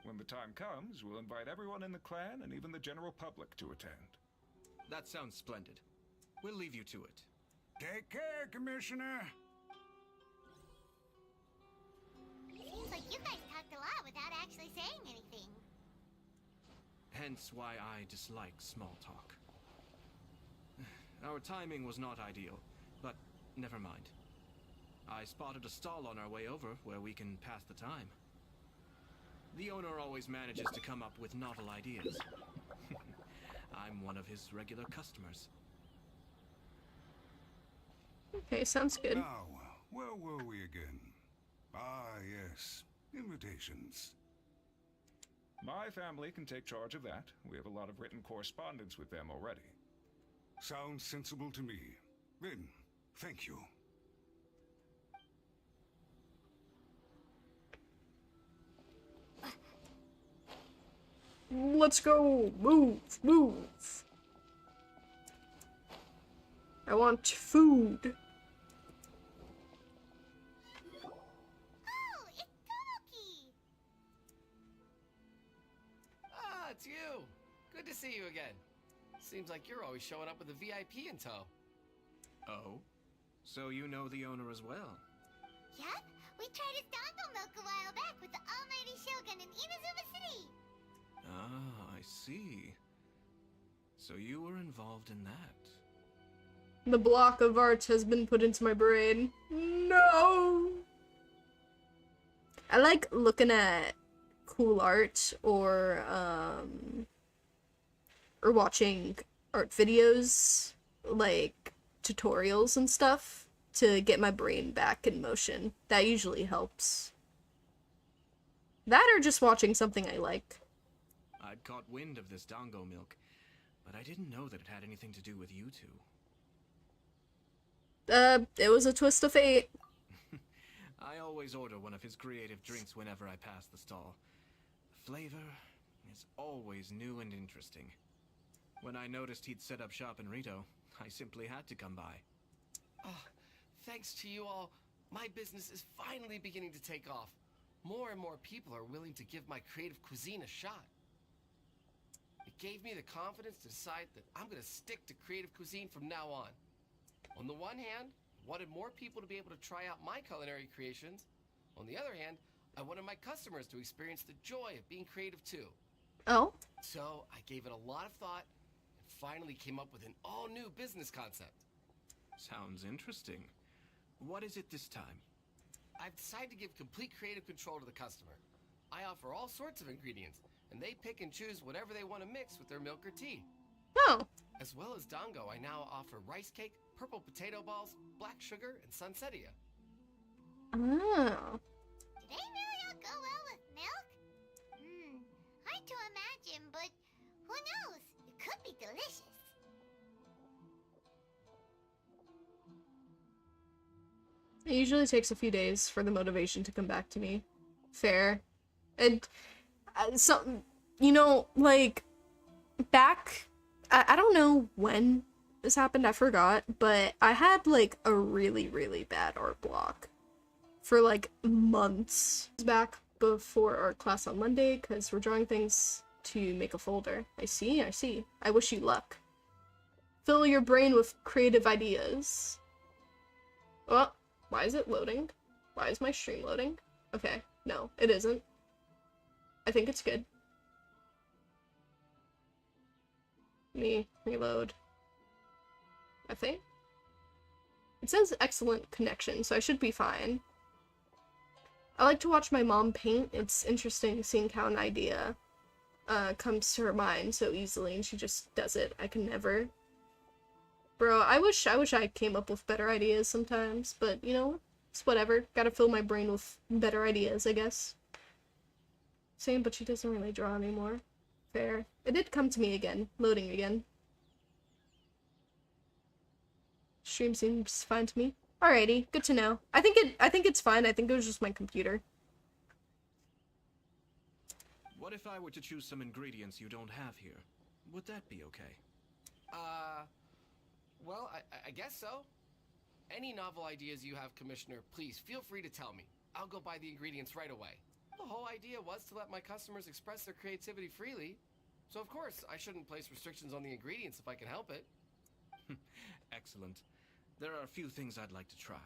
When the time comes, we'll invite everyone in the clan and even the general public to attend. That sounds splendid. We'll leave you to it. Take care, Commissioner! Seems like you guys talked a lot without actually saying anything. Hence why I dislike small talk. Our timing was not ideal, but never mind. I spotted a stall on our way over where we can pass the time. The owner always manages to come up with novel ideas. I'm one of his regular customers. Okay, sounds good. Now, where were we again? Ah, yes. Invitations. My family can take charge of that. We have a lot of written correspondence with them already. Sounds sensible to me. Then, thank you. Let's go! Move! Move! I want food. Oh, it's Tomoki! Ah, it's you! Good to see you again. Seems like you're always showing up with a VIP in tow. Oh? So you know the owner as well? Yep, we tried his dongo milk a while back with the almighty Shogun in Inazuma City. Ah, I see. So you were involved in that. The block of art has been put into my brain. No! I like looking at cool art or watching art videos, like tutorials and stuff, to get my brain back in motion. That usually helps. That or just watching something I like. I'd caught wind of this dango milk, but I didn't know that it had anything to do with you two. It was a twist of fate. I always order one of his creative drinks whenever I pass the stall. The flavor is always new and interesting. When I noticed he'd set up shop in Rito, I simply had to come by. Oh, thanks to you all, my business is finally beginning to take off. More and more people are willing to give my creative cuisine a shot. It gave me the confidence to decide that I'm going to stick to creative cuisine from now on. On the one hand, I wanted more people to be able to try out my culinary creations. On the other hand, I wanted my customers to experience the joy of being creative too. Oh? So I gave it a lot of thought and finally came up with an all-new business concept. Sounds interesting. What is it this time? I've decided to give complete creative control to the customer. I offer all sorts of ingredients, and they pick and choose whatever they want to mix with their milk or tea. Oh. As well as dango, I now offer rice cake, purple potato balls, black sugar, and sunsettia. Oh. Do they really all go well with milk? Hard to imagine, but who knows? It could be delicious. It usually takes a few days for the motivation to come back to me. Fair. And some, like, back, I don't know when this happened, I forgot, but I had like a really, really bad art block for like months. It was back before art class on Monday because we're drawing things to make a folder. I see, I see. I wish you luck. Fill your brain with creative ideas. Oh, why is it loading? Why is my stream loading? Okay, no, it isn't. I think it's good. Me reload. I think. It says excellent connection, so I should be fine. I like to watch my mom paint. It's interesting seeing how an idea comes to her mind so easily and she just does it. I can never. Bro, I wish I came up with better ideas sometimes, but you know, it's whatever. Gotta fill my brain with better ideas, I guess. Same, but she doesn't really draw anymore. Fair. It did come to me again. Loading again. Stream seems fine to me. Alrighty, good to know. I think it's fine. I think it was just my computer. What if I were to choose some ingredients you don't have here? Would that be okay? Well, I guess so. Any novel ideas you have, Commissioner, please feel free to tell me. I'll go buy the ingredients right away. The whole idea was to let my customers express their creativity freely. So of course, I shouldn't place restrictions on the ingredients if I can help it. Excellent. There are a few things I'd like to try.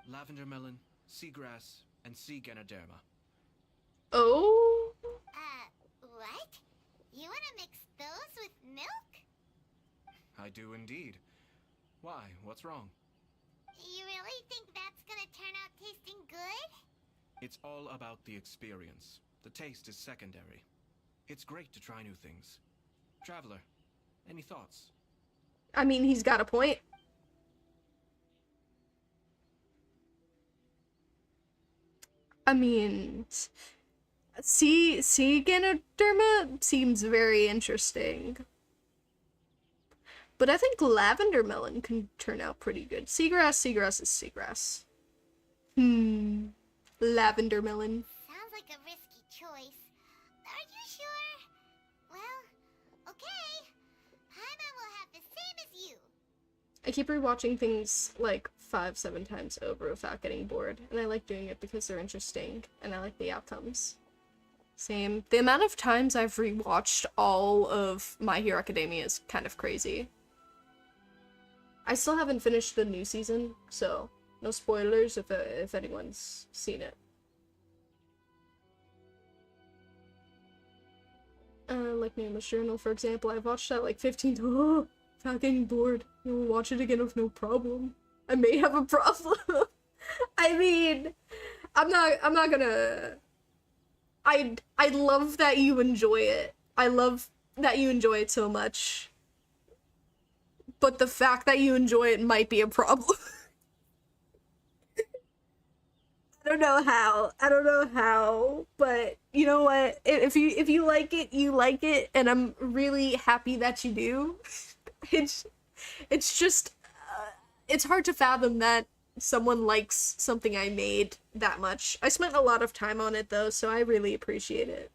Lavender melon, seagrass, and sea ganoderma. Oh? What? You wanna mix those with milk? I do indeed. Why? What's wrong? You really think that's gonna turn out tasting good? It's all about the experience. The taste is secondary. It's great to try new things. Traveler, any thoughts? I mean, he's got a point. I mean, sea ganoderma seems very interesting. But I think lavender melon can turn out pretty good. Seagrass is seagrass. Lavender melon. Sounds like a risky choice. Are you sure? Well, okay. Paimon will have the same as you. I keep rewatching things like 5-7 times over without getting bored, and I like doing it because they're interesting, and I like the outcomes. Same. The amount of times I've rewatched all of My Hero Academia is kind of crazy. I still haven't finished the new season, so no spoilers if anyone's seen it. Like Nama's Journal, for example, I've watched that like 15 times. Oh, without getting bored. You'll watch it again with no problem. I may have a problem. I mean, I'm not gonna. I love that you enjoy it. I love that you enjoy it so much. But the fact that you enjoy it might be a problem. I don't know how, but you know what? If you like it, you like it, and I'm really happy that you do. It's just it's hard to fathom that someone likes something I made that much. I spent a lot of time on it though, so I really appreciate it.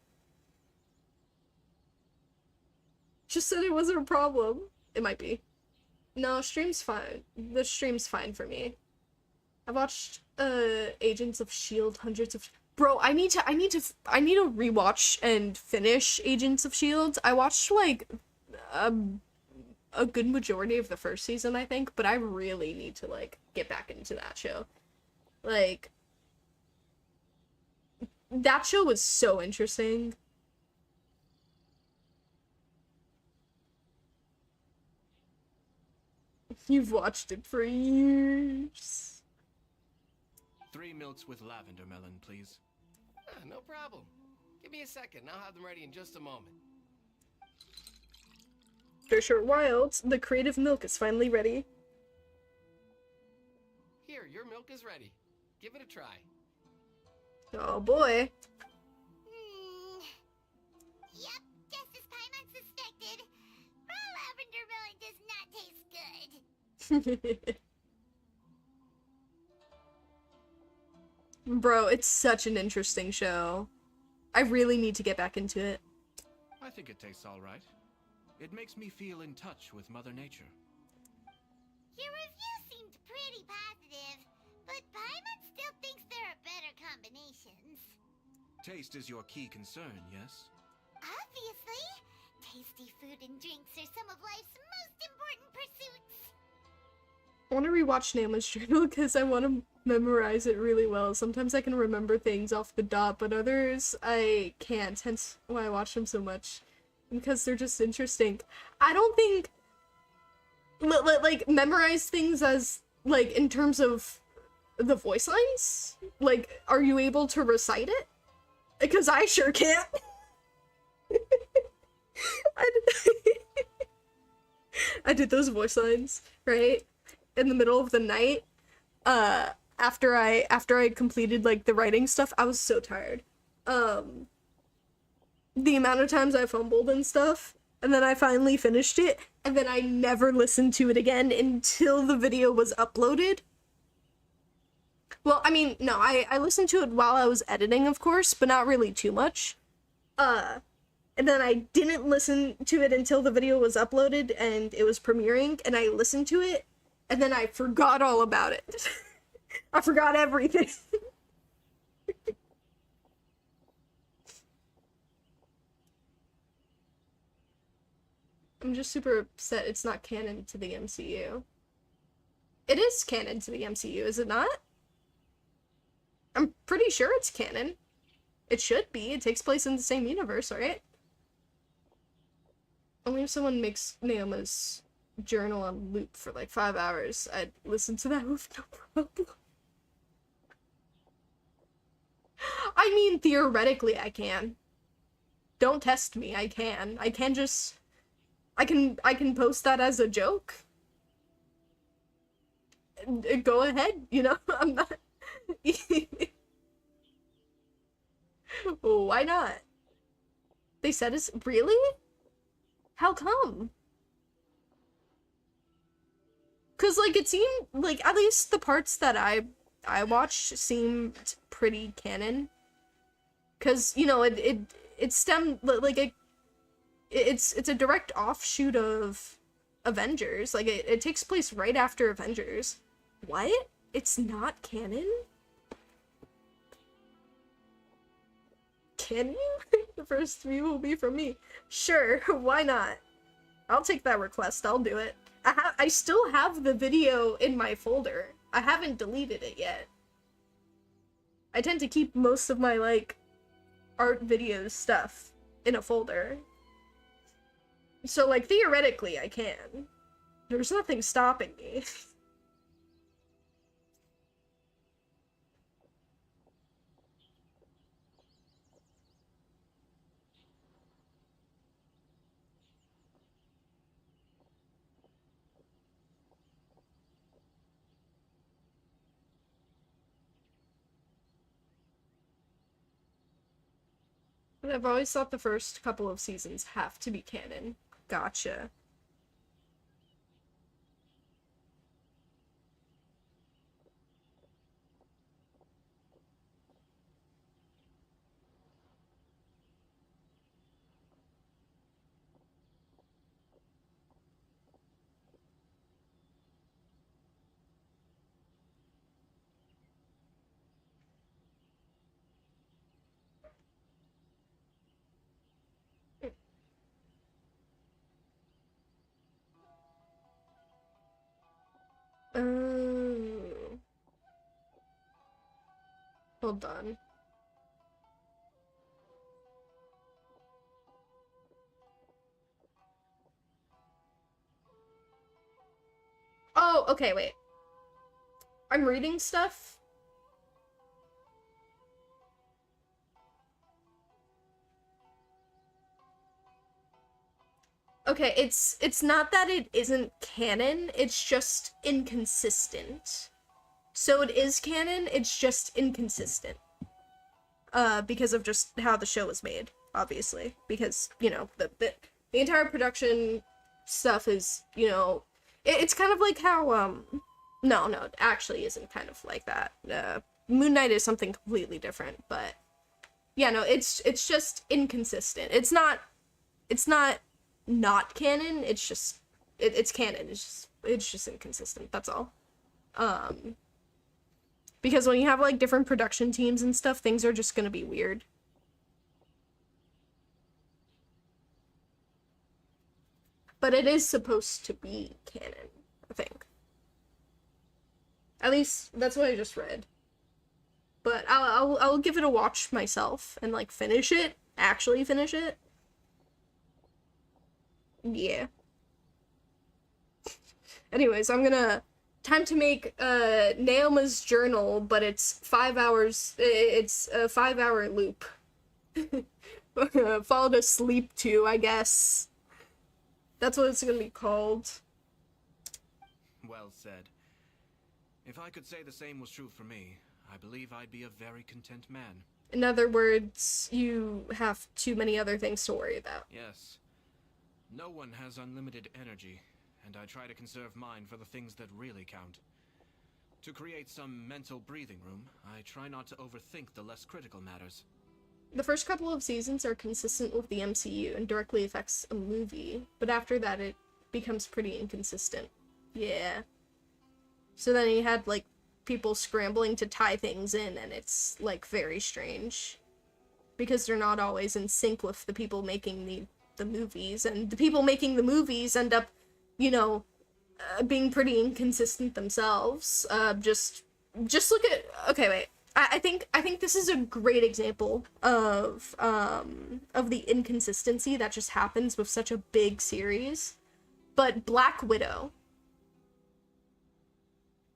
Just said it wasn't a problem. It might be. No, stream's fine. The stream's fine for me. I've watched Agents of S.H.I.E.L.D. hundreds of. Bro, I need to rewatch and finish Agents of S.H.I.E.L.D. I watched like a good majority of the first season, I think, but I really need to like get back into that show. Like, that show was so interesting. You've watched it for years. 3 milks with lavender melon, please. No problem. Give me a second, I'll have them ready in just a moment. Fisher Wilds, the creative milk is finally ready. Here, your milk is ready. Give it a try. Oh boy. Yep, just as Paimon suspected. Raw lavender melon does not taste good. Bro, it's such an interesting show. I really need to get back into it. I think it tastes all right. It makes me feel in touch with Mother Nature. Your review seemed pretty positive, but Paimon still thinks there are better combinations. Taste is your key concern, yes? Obviously! Tasty food and drinks are some of life's most important pursuits. I want to rewatch Nama's journal because I want to memorize it really well. Sometimes I can remember things off the dot, but others I can't, hence why I watch them so much. Because they're just interesting. I don't think... like, memorize things as, like, in terms of the voice lines? Like, are you able to recite it? Because I sure can't. I did those voice lines, right? In the middle of the night, after I completed, like, the writing stuff. I was so tired. The amount of times I fumbled and stuff, and then I finally finished it, and then I never listened to it again until the video was uploaded. Well, I mean, no, I listened to it while I was editing, of course, but not really too much. And then I didn't listen to it until the video was uploaded and it was premiering, and I listened to it, and then I forgot all about it. I forgot everything. I'm just super upset it's not canon to the MCU. It is canon to the MCU, is it not? I'm pretty sure it's canon. It should be. It takes place in the same universe, right? Only if someone makes Naoma's journal on loop for like 5 hours, I'd listen to that with no problem. I mean, theoretically I can. Don't test me, I can. I can just... I can post that as a joke. Go ahead, you know? I'm not... Why not? They said it's... Really? How come? Cause like it seemed like at least the parts that I watched seemed pretty canon. Cause you know it stemmed like it's a direct offshoot of Avengers. Like it takes place right after Avengers. What? It's not canon? Can you? The first view will be from me. Sure, why not? I'll take that request, I'll do it. I still have the video in my folder. I haven't deleted it yet. I tend to keep most of my, like, art videos stuff in a folder. So, like, theoretically, I can. There's nothing stopping me. But I've always thought the first couple of seasons have to be canon. Gotcha. Hold on. Oh, okay, wait. I'm reading stuff. Okay, it's not that it isn't canon, it's just inconsistent. So it is canon, it's just inconsistent. Because of just how the show was made, obviously. Because, you know, the entire production stuff is, you know, it's kind of like how, no, it actually isn't kind of like that. Moon Knight is something completely different, but, yeah, no, it's just inconsistent. It's not canon, it's just, it's canon, it's just It's just inconsistent, that's all. Because when you have, like, different production teams and stuff, things are just gonna be weird. But it is supposed to be canon, I think. At least, that's what I just read. But I'll give it a watch myself and, like, finish it. Actually finish it. Yeah. Anyways, I'm gonna... Time to make Naoma's journal, but it's 5 hours... It's a 5-hour loop. Fall asleep to, I guess. That's what it's gonna be called. Well said. If I could say the same was true for me, I believe I'd be a very content man. In other words, you have too many other things to worry about. Yes. No one has unlimited energy, and I try to conserve mine for the things that really count. To create some mental breathing room, I try not to overthink the less critical matters. The first couple of seasons are consistent with the MCU and directly affects a movie, but after that it becomes pretty inconsistent. Yeah. So then you had, like, people scrambling to tie things in, and it's, like, very strange. Because they're not always in sync with the people making the movies, and the people making the movies end up, you know, being pretty inconsistent themselves. Just look at... Okay, wait. I think this is a great example of the inconsistency that just happens with such a big series. But Black Widow.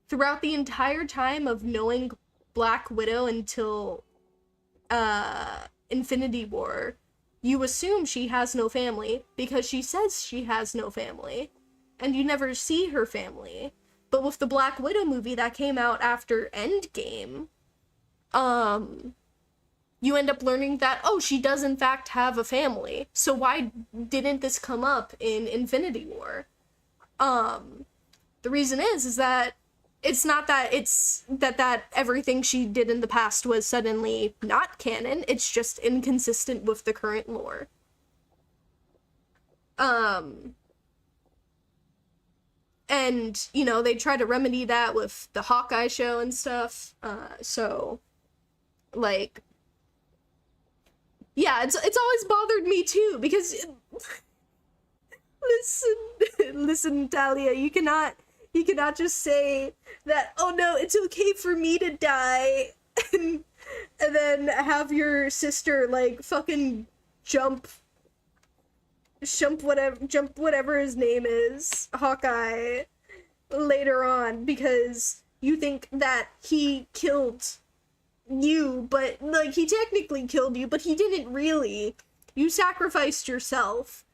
Throughout the entire time of knowing Black Widow until Infinity War, you assume she has no family because she says she has no family, and you never see her family. But with the Black Widow movie that came out after Endgame, you end up learning that, oh, she does in fact have a family. So why didn't this come up in Infinity War? The reason is that it's not that that everything she did in the past was suddenly not canon, it's just inconsistent with the current lore. And, you know, they try to remedy that with the Hawkeye show and stuff, so, like, yeah, it's always bothered me too, because, listen, Talia, you cannot just say that, oh no, it's okay for me to die, and then have your sister, like, fucking jump whatever his name is, Hawkeye, later on, because you think that he killed you, but, like, he technically killed you, but he didn't really. You sacrificed yourself.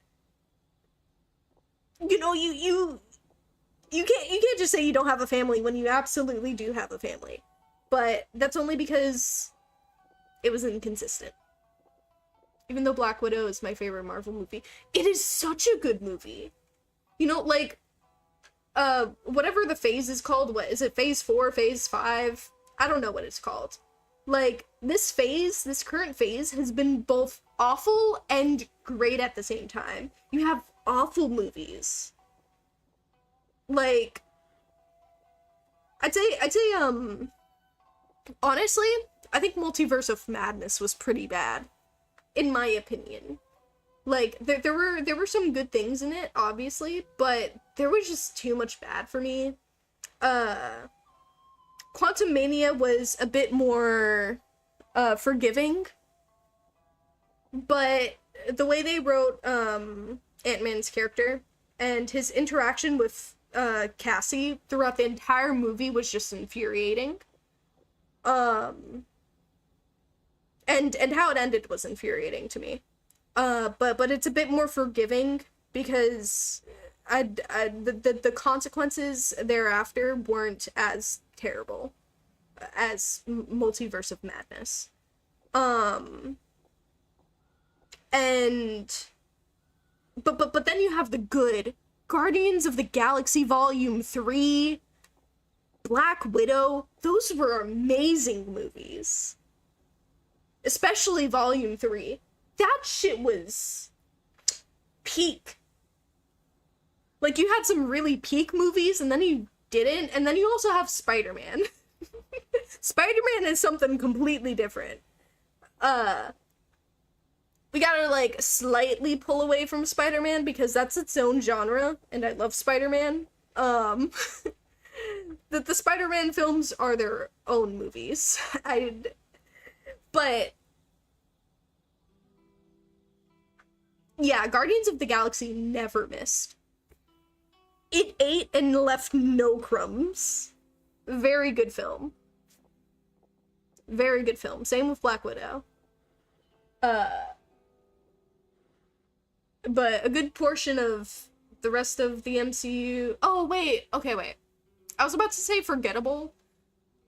You know, you can't just say you don't have a family when you absolutely do have a family. But that's only because it was inconsistent. Even though Black Widow is my favorite Marvel movie, it is such a good movie. You know, like, whatever the phase is called, what is it, phase 4, phase 5? I don't know what it's called. Like, this current phase has been both awful and great at the same time. You have awful movies. Like, I'd say, honestly, I think Multiverse of Madness was pretty bad, in my opinion. Like, there were some good things in it, obviously, but there was just too much bad for me. Quantumania was a bit more, forgiving, but the way they wrote, Ant-Man's character, and his interaction with Cassie throughout the entire movie was just infuriating. And how it ended was infuriating to me. But it's a bit more forgiving because the consequences thereafter weren't as terrible as Multiverse of Madness. But then you have the good Guardians of the Galaxy Volume 3, Black Widow. Those were amazing movies. Especially Volume 3. That shit was peak. Like, you had some really peak movies, and then you didn't, and then you also have Spider-Man. Spider-Man is something completely different. We gotta, like, slightly pull away from Spider-Man, because that's its own genre, and I love Spider-Man. The Spider-Man films are their own movies. But yeah, Guardians of the Galaxy never missed. It ate and left no crumbs. Very good film. Very good film. Same with Black Widow. But a good portion of the rest of the MCU... Oh, wait. Okay, wait. I was about to say forgettable.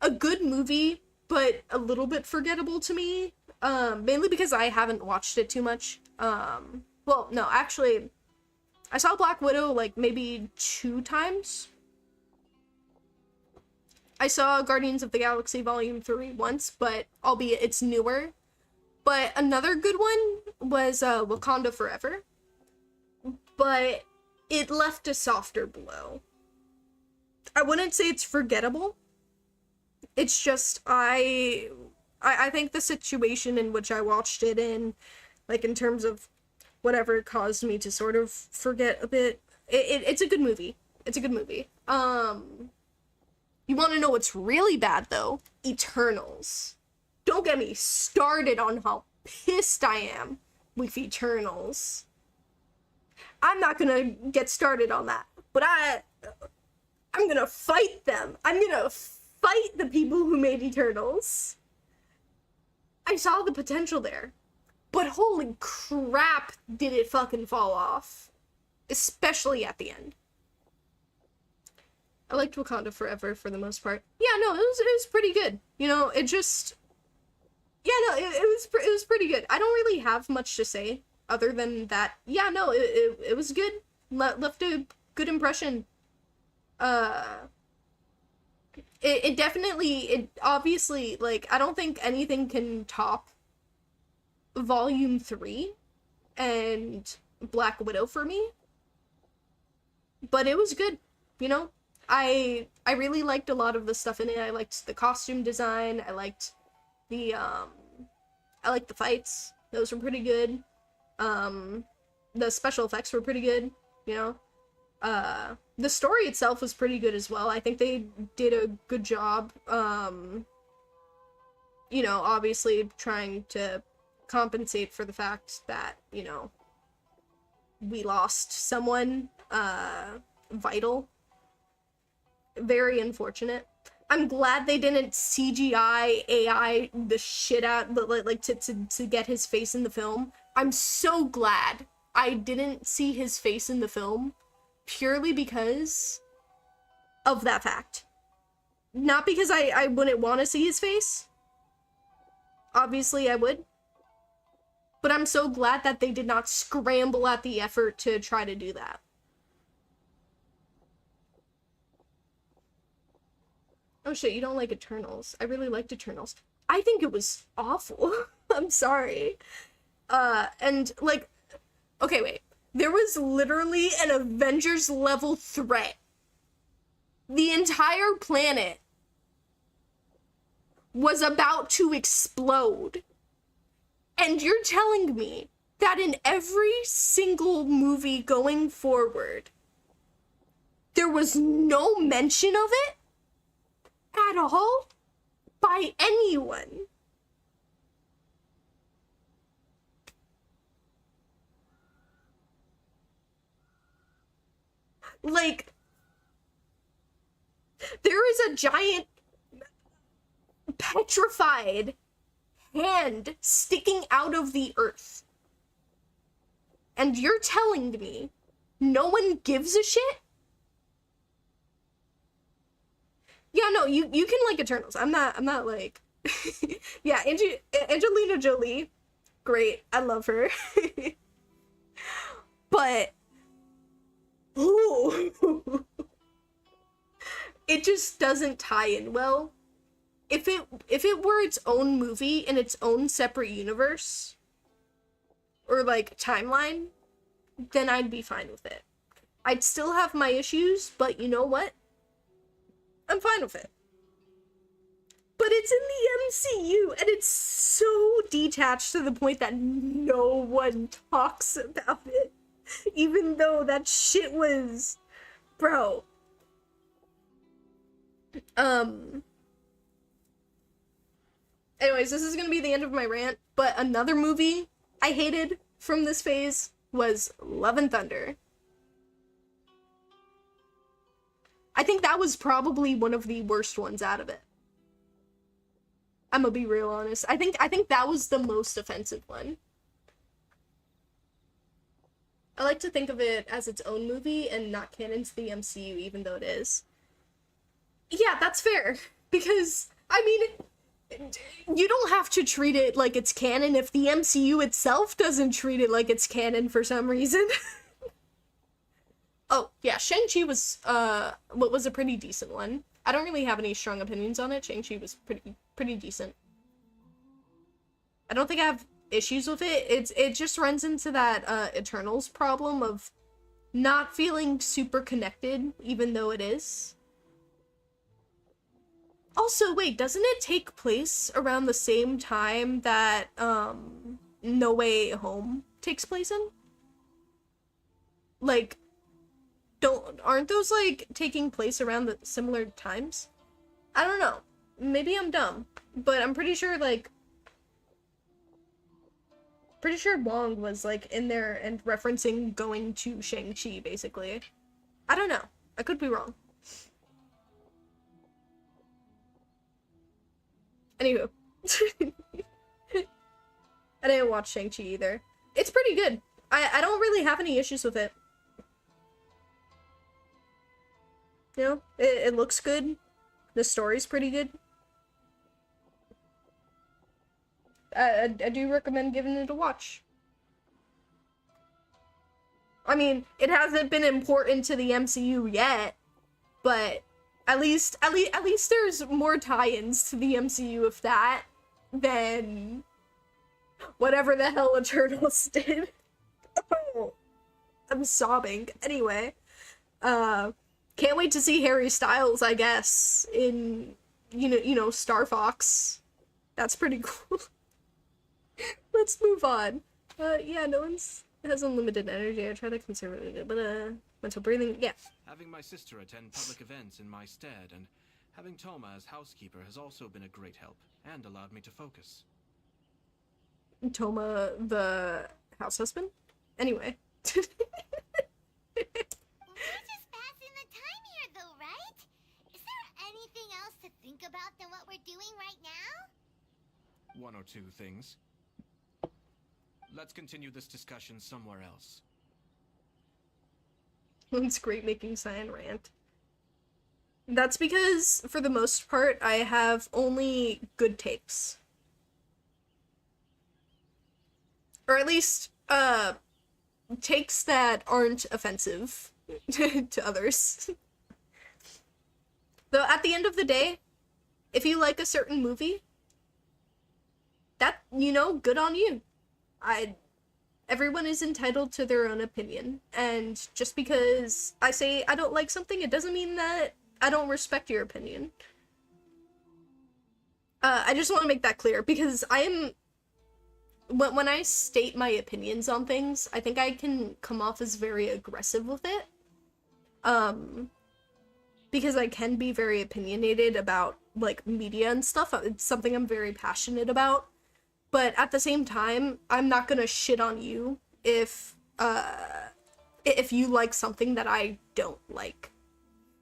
A good movie, but a little bit forgettable to me. Mainly because I haven't watched it too much. Well, no, actually, I saw Black Widow, like, maybe 2 times. I saw Guardians of the Galaxy Volume 3 once, but albeit it's newer. But another good one was Wakanda Forever. But it left a softer blow. I wouldn't say it's forgettable. It's just, I think the situation in which I watched it in, like, in terms of whatever caused me to sort of forget a bit. It's a good movie. It's a good movie. You want to know what's really bad, though? Eternals. Don't get me started on how pissed I am with Eternals. I'm not gonna get started on that, but I'm gonna fight them. I'm gonna fight the people who made Eternals. I saw the potential there. But holy crap, did it fucking fall off. Especially at the end. I liked Wakanda Forever for the most part. Yeah, no, it was pretty good. You know, it just... Yeah, no, it was pretty good. I don't really have much to say other than that. Yeah, no, it was good. Left a good impression. It definitely, obviously, like, I don't think anything can top Volume 3 and Black Widow for me. But it was good, you know? I really liked a lot of the stuff in it. I liked the costume design. I liked the fights. Those were pretty good. The special effects were pretty good, you know? The story itself was pretty good as well. I think they did a good job, you know, obviously trying to compensate for the fact that, you know, we lost someone, vital. Very unfortunate. I'm glad they didn't CGI AI the shit out, like, to get his face in the film. I'm so glad I didn't see his face in the film, purely because of that fact. Not because I wouldn't want to see his face. Obviously I would. But I'm so glad that they did not scramble at the effort to try to do that. Oh shit, you don't like Eternals. I really liked Eternals. I think it was awful. I'm sorry. And, like, okay, wait. There was literally an Avengers level threat. The entire planet was about to explode. And you're telling me that in every single movie going forward, there was no mention of it at all by anyone? Like, there is a giant petrified hand sticking out of the earth. And you're telling me no one gives a shit? Yeah, no, you can like Eternals. I'm not like... Yeah, Angelina Jolie, great. I love her. But... Ooh. It just doesn't tie in well. If it were its own movie in its own separate universe, or like timeline, then I'd be fine with it. I'd still have my issues, but you know what? I'm fine with it. But it's in the MCU, and it's so detached to the point that no one talks about it. Even though that shit was... Bro. Anyways, this is gonna be the end of my rant, but another movie I hated from this phase was Love and Thunder. I think that was probably one of the worst ones out of it. I'm gonna be real honest. I think that was the most offensive one. I like to think of it as its own movie and not canon to the MCU, even though it is. Yeah, that's fair. Because, I mean, you don't have to treat it like it's canon if the MCU itself doesn't treat it like it's canon for some reason. Oh, yeah, Shang-Chi was, what was a pretty decent one. I don't really have any strong opinions on it. Shang-Chi was pretty decent. I don't think I have issues with it. It just runs into that, Eternals problem of not feeling super connected, even though it is. Also, wait, doesn't it take place around the same time that, No Way Home takes place in? Like, aren't those, like, taking place around the similar times? I don't know. Maybe I'm dumb. But I'm pretty sure, like... Pretty sure Wong was, like, in there and referencing going to Shang-Chi, basically. I don't know. I could be wrong. Anywho. I didn't watch Shang-Chi either. It's pretty good. I don't really have any issues with it. You know, it looks good. The story's pretty good. I do recommend giving it a watch. I mean, it hasn't been important to the MCU yet, but at least there's more tie-ins to the MCU of that than whatever the hell Eternals did. Oh, I'm sobbing. Anyway, can't wait to see Harry Styles, I guess, in, you know, Star Fox. That's pretty cool. Let's move on. Yeah, no one's has unlimited energy. I try to conserve it, but, mental breathing, yeah. Having my sister attend public events in my stead, and having Toma as housekeeper has also been a great help, and allowed me to focus. Toma, the house husband? Anyway. We're just passing the time here, though, right? Is there anything else to think about than what we're doing right now? One or two things. Let's continue this discussion somewhere else. It's great making Cyan rant. That's because, for the most part, I have only good takes. Or at least, takes that aren't offensive to others. Though, at the end of the day, if you like a certain movie, that, you know, good on you. Everyone is entitled to their own opinion, and just because I say I don't like something, it doesn't mean that I don't respect your opinion. I just want to make that clear, because when I state my opinions on things, I think I can come off as very aggressive with it. Because I can be very opinionated about, like, media and stuff. It's something I'm very passionate about. But at the same time, I'm not gonna shit on you if you like something that I don't like.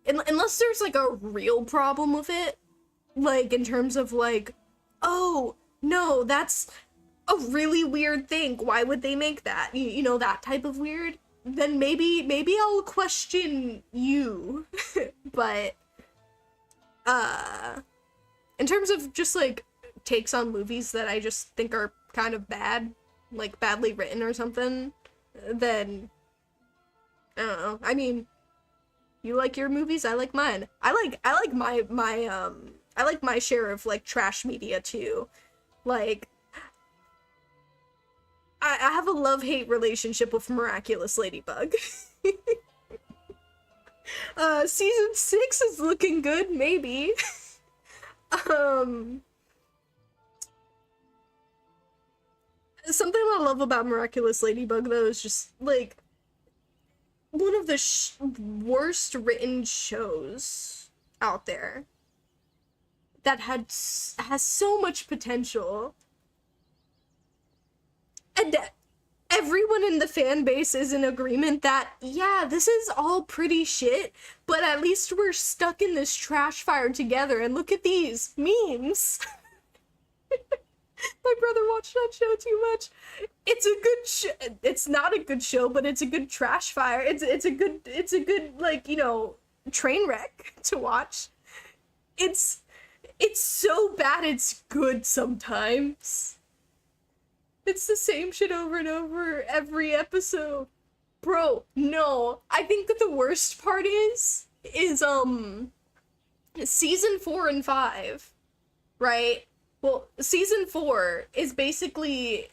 Unless there's, like, a real problem with it. Like, in terms of, like, oh, no, that's a really weird thing. Why would they make that? You know, that type of weird. Then maybe I'll question you. But, in terms of just, like, takes on movies that I just think are kind of bad, like badly written or something, then I don't know. I mean, you like your movies, I like mine. I like my share of, like, trash media too. Like, I have a love-hate relationship with Miraculous Ladybug. Season 6 is looking good, maybe. Something I love about Miraculous Ladybug, though, is just, like, one of the worst written shows out there that has so much potential. And everyone in the fan base is in agreement that, yeah, this is all pretty shit, but at least we're stuck in this trash fire together, and look at these memes. My brother watched that show too much. It's a good show. It's not a good show, but it's a good trash fire. It's a good, like, you know, train wreck to watch. It's so bad it's good sometimes. It's the same shit over and over every episode. Bro, no. I think that the worst part is season 4 and 5, right? Well, season 4 is basically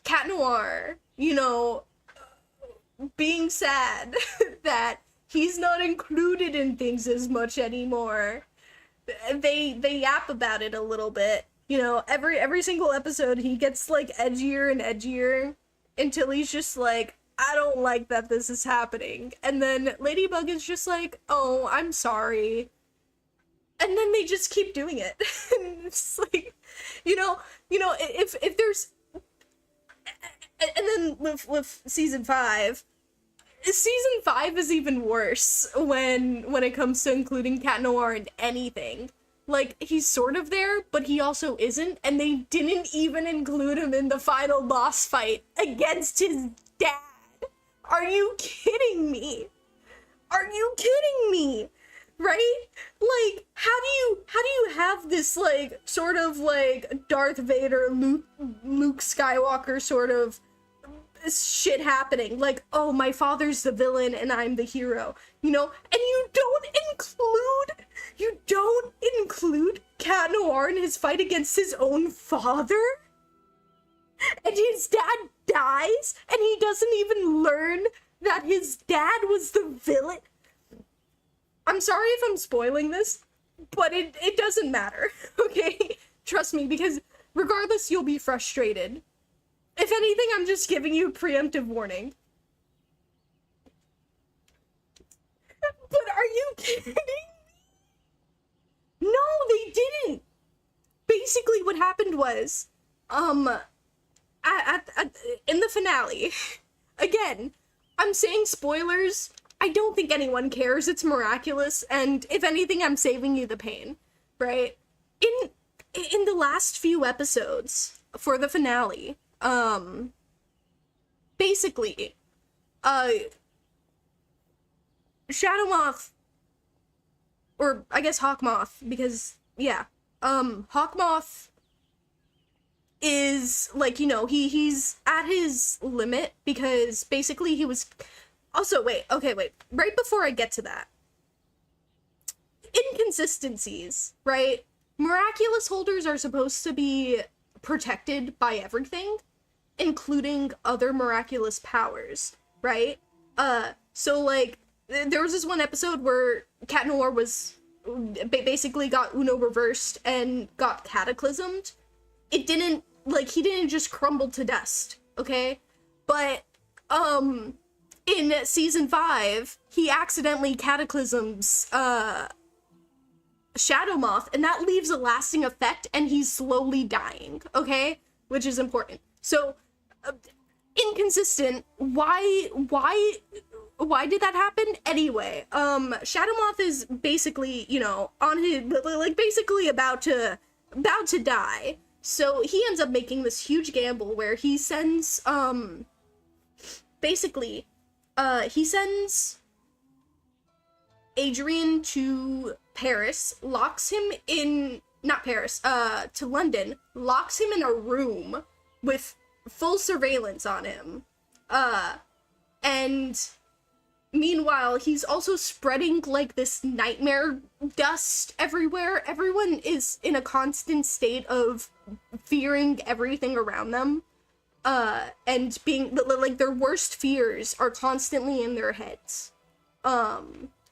Cat Noir, you know, being sad that he's not included in things as much anymore. They yap about it a little bit. You know, every single episode he gets, like, edgier and edgier until he's just like, I don't like that this is happening. And then Ladybug is just like, oh, I'm sorry. And then they just keep doing it. It's like, you know, if there's, and then with season 5 is even worse when it comes to including Cat Noir in anything. Like, he's sort of there, but he also isn't, and they didn't even include him in the final boss fight against his dad. Are you kidding me? Are you kidding me? Right? Like, how do you have this, like, sort of, like, Darth Vader, Luke Skywalker sort of shit happening? Like, oh, my father's the villain and I'm the hero, you know? And you don't include Cat Noir in his fight against his own father? And his dad dies, and he doesn't even learn that his dad was the villain? I'm sorry if I'm spoiling this, but it doesn't matter, okay? Trust me, because regardless, you'll be frustrated. If anything, I'm just giving you a preemptive warning. But are you kidding me? No, they didn't! Basically, what happened was, in the finale, again, I'm saying spoilers. I don't think anyone cares. It's miraculous, and if anything, I'm saving you the pain, right? In the last few episodes for the finale, basically, Shadow Moth, or I guess Hawk Moth, because, yeah, Hawk Moth is, like, you know, he's at his limit, because basically he was... Also, wait, right before I get to that, inconsistencies, right? Miraculous holders are supposed to be protected by everything, including other miraculous powers, right? So, like, there was this one episode where Cat Noir was basically got Uno reversed and got cataclysmed. It didn't, like, he didn't just crumble to dust, okay? But, in season 5, he accidentally cataclysms, Shadow Moth, and that leaves a lasting effect, and he's slowly dying, okay? Which is important. So, inconsistent. Why did that happen? Anyway, Shadow Moth is basically, you know, on his, like, basically about to die. So he ends up making this huge gamble where he sends, basically, he sends Adrian to Paris, locks him in, not Paris, to London, locks him in a room with full surveillance on him, and meanwhile, he's also spreading, like, this nightmare dust everywhere. Everyone is in a constant state of fearing everything around them, and being, like, their worst fears are constantly in their heads.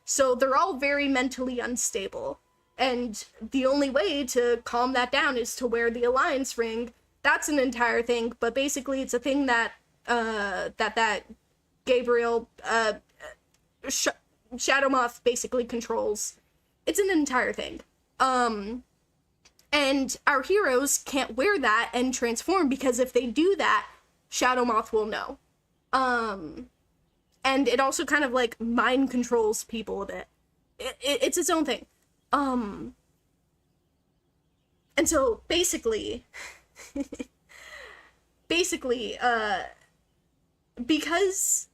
So they're all very mentally unstable. And the only way to calm that down is to wear the alliance ring. That's an entire thing, but basically it's a thing that that Gabriel Shadowmoth basically controls. It's an entire thing. And our heroes can't wear that and transform, because if they do that, Shadowmoth will know. And it also kind of like mind controls people a bit. It's its own thing. And so basically, because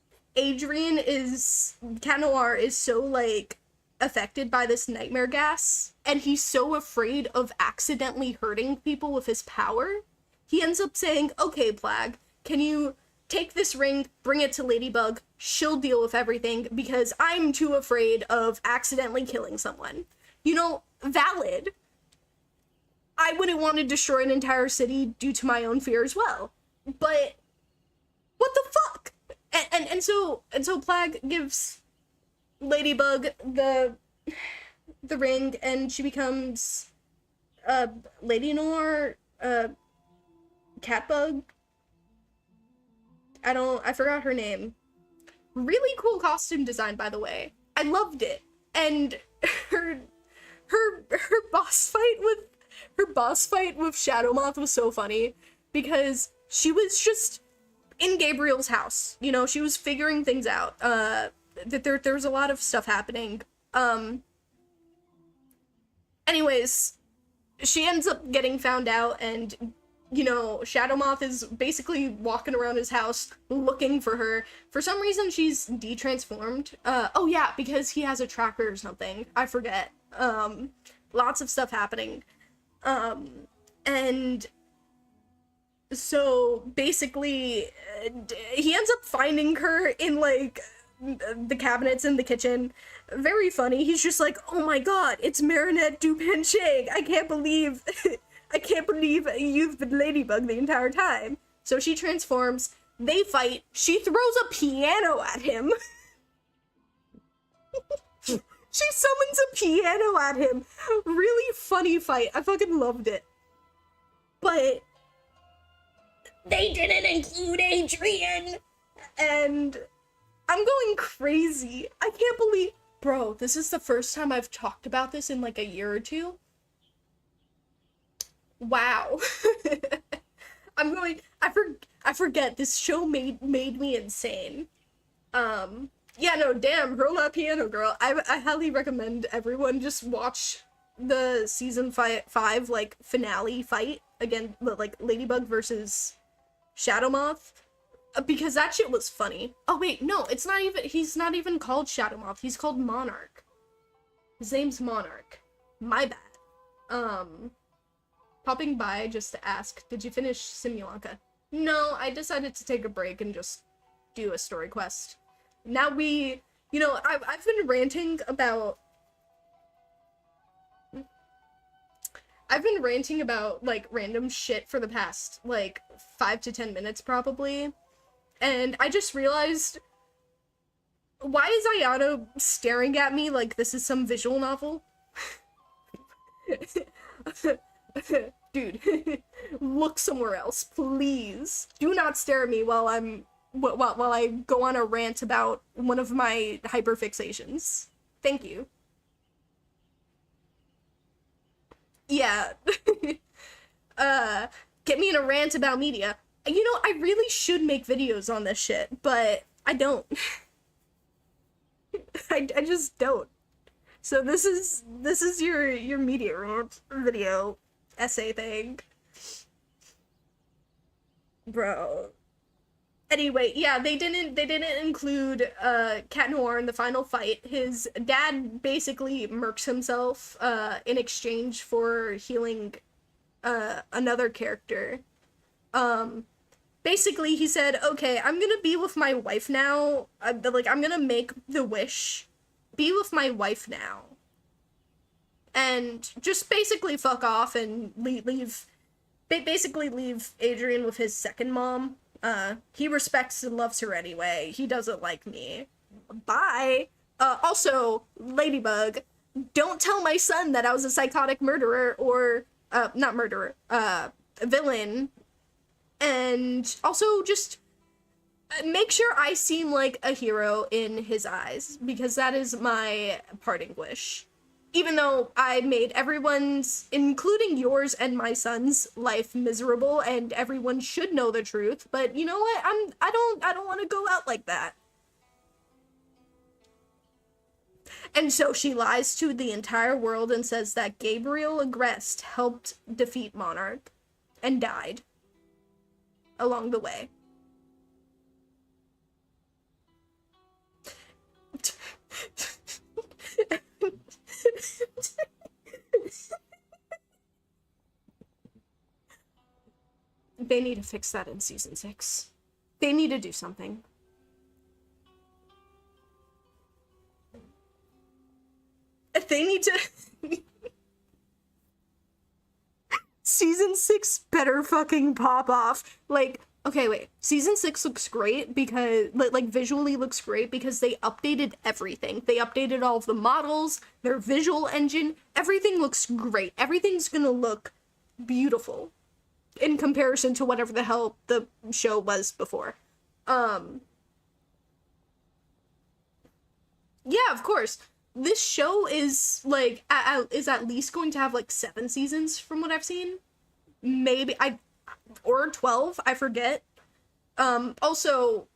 Cat Noir is so like affected by this nightmare gas, and he's so afraid of accidentally hurting people with his power, he ends up saying, okay, Plague, can you take this ring, bring it to Ladybug, she'll deal with everything, because I'm too afraid of accidentally killing someone. You know, valid. I wouldn't want to destroy an entire city due to my own fear as well. But what the fuck? And so Plague gives Ladybug the ring, and she becomes Lady Noir, Catbug. I forgot her name. Really cool costume design, by the way. I loved it. And her boss fight with Shadowmoth was so funny, because she was just in Gabriel's house. You know, she was figuring things out. That there was a lot of stuff happening. Anyways, she ends up getting found out, and you know, Shadowmoth is basically walking around his house looking for her. For some reason, she's de-transformed. Oh yeah, because he has a tracker or something. I forget. Lots of stuff happening. And so basically, he ends up finding her in like the cabinets in the kitchen. Very funny. He's just like, oh my god, it's Marinette Dupenchang. I can't believe you've been Ladybug the entire time. So she transforms, they fight, she throws a piano at him. She summons a piano at him. Really funny fight. I fucking loved it. But they didn't include Adrian. And I'm going crazy. I can't believe... Bro, this is the first time I've talked about this in like a year or two. Wow. I forget, this show made me insane. Yeah, no, damn, Hurl That Piano Girl. I highly recommend everyone just watch the season 5 like finale fight again, like Ladybug versus Shadowmoth, because that shit was funny. Oh wait, no, he's not even called Shadowmoth, he's called Monarch. His name's Monarch. My bad. Popping by just to ask, did you finish Simulanka? No, I decided to take a break and just do a story quest. Now I've been ranting about like random shit for the past like 5 to 10 minutes probably, and I just realized, why is Ayano staring at me like this is some visual novel? Dude, look somewhere else, please. Do not stare at me while I go on a rant about one of my hyperfixations. Thank you. Yeah. Get me in a rant about media. You know, I really should make videos on this shit, but I don't. I just don't. So this is your media rant video essay thing. Bro. Anyway, yeah, they didn't include Cat Noir in the final fight. His dad basically murks himself in exchange for healing another character. Basically he said, okay, I'm gonna be with my wife now. I'm gonna make the wish. Be with my wife now. And just basically fuck off and leave Adrian with his second mom. He respects and loves her anyway. He doesn't like me. Bye. Also, Ladybug, don't tell my son that I was a psychotic murderer or, not murderer, villain. And also just make sure I seem like a hero in his eyes, because that is my parting wish. Even though I made everyone's, including yours and my son's, life miserable, and everyone should know the truth, but you know what? I don't want to go out like that. And so she lies to the entire world and says that Gabriel Agreste helped defeat Monarch and died along the way. They need to fix that in season 6. They need to do something. They need to... Season 6 better fucking pop off. Like, okay, wait. Season 6 looks great because, like, visually looks great because they updated everything. They updated all of the models, their visual engine. Everything looks great. Everything's gonna look beautiful in comparison to whatever the hell the show was before. Yeah, of course. This show is, like, is at least going to have, like, 7 seasons from what I've seen. Maybe, or 12, I forget. Also,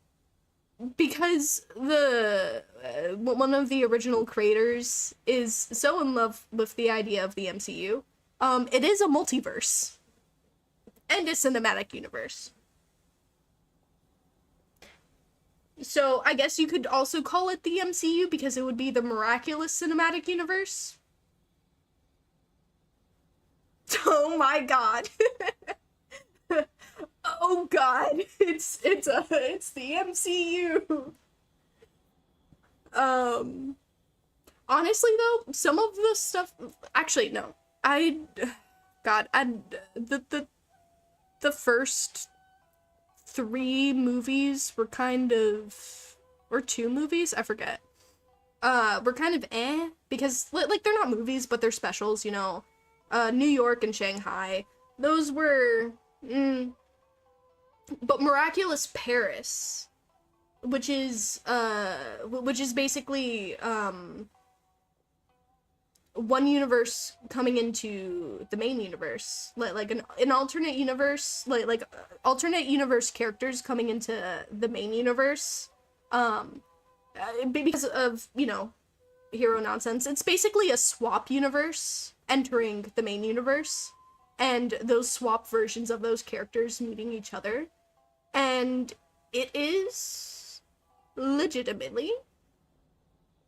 because one of the original creators is so in love with the idea of the MCU, it is a multiverse. And a cinematic universe. So, I guess you could also call it the MCU because it would be the Miraculous Cinematic Universe. Oh my god. Oh god. It's the MCU. Honestly though, some of the stuff, actually no. The first 3 movies were kind of, or 2 movies, I forget, were kind of because, like, they're not movies, but they're specials, you know, New York and Shanghai, those were, but Miraculous Paris, which is basically, one universe coming into the main universe, like an alternate universe, like alternate universe characters coming into the main universe, because of, you know, hero nonsense. It's basically a swap universe entering the main universe, and those swap versions of those characters meeting each other, and it is legitimately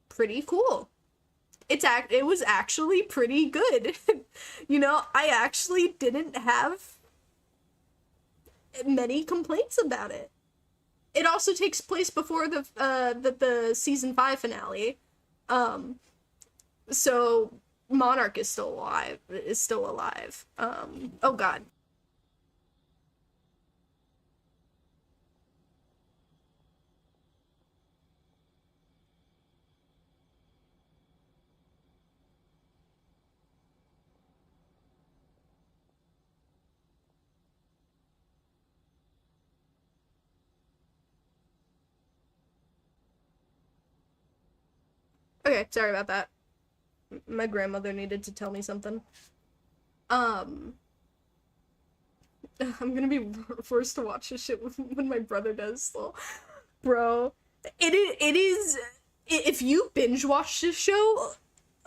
pretty cool. It was actually pretty good. You know, I actually didn't have many complaints about it. It also takes place before the season 5 finale. So Monarch is still alive. Oh god. Okay, sorry about that. My grandmother needed to tell me something. I'm gonna be forced to watch this shit when my brother does, so. Bro, it is, if you binge watch this show,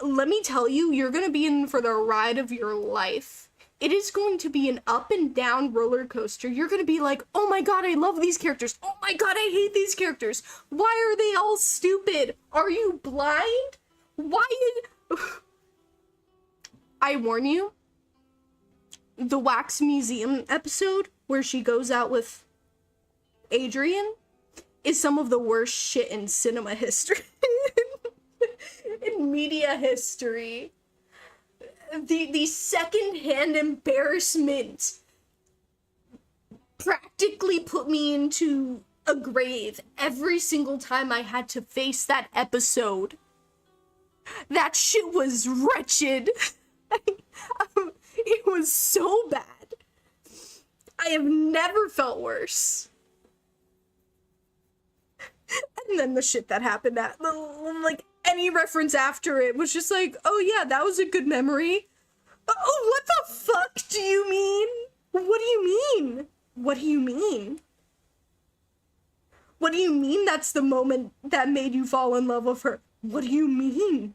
let me tell you, you're gonna be in for the ride of your life. It is going to be an up and down roller coaster. You're gonna be like, oh my god, I love these characters. Oh my god, I hate these characters. Why are they all stupid? Are you blind? Why? I warn you, the Wax Museum episode where she goes out with Adrian is some of the worst shit in cinema history. In media history. The second-hand embarrassment practically put me into a grave every single time I had to face that episode. That shit was wretched. It was so bad. I have never felt worse. And then the shit that happened at, like, any reference after it was just like, oh yeah, that was a good memory. Oh, what the fuck do you mean? What do you mean? What do you mean? What do you mean that's the moment that made you fall in love with her? What do you mean?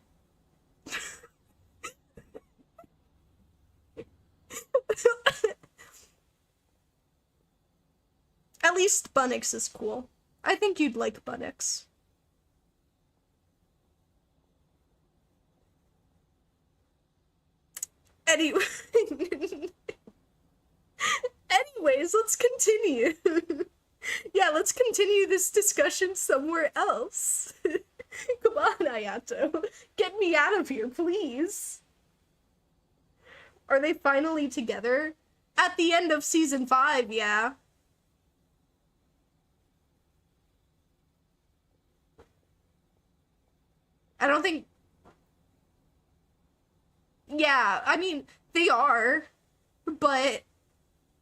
At least Bunnix is cool. I think you'd like Bunnix. Anyway. Anyways, let's continue. Yeah, let's continue this discussion somewhere else. Come on, Ayato. Get me out of here, please. Are they finally together? At the end of season 5, yeah. I don't think... Yeah, I mean, they are, but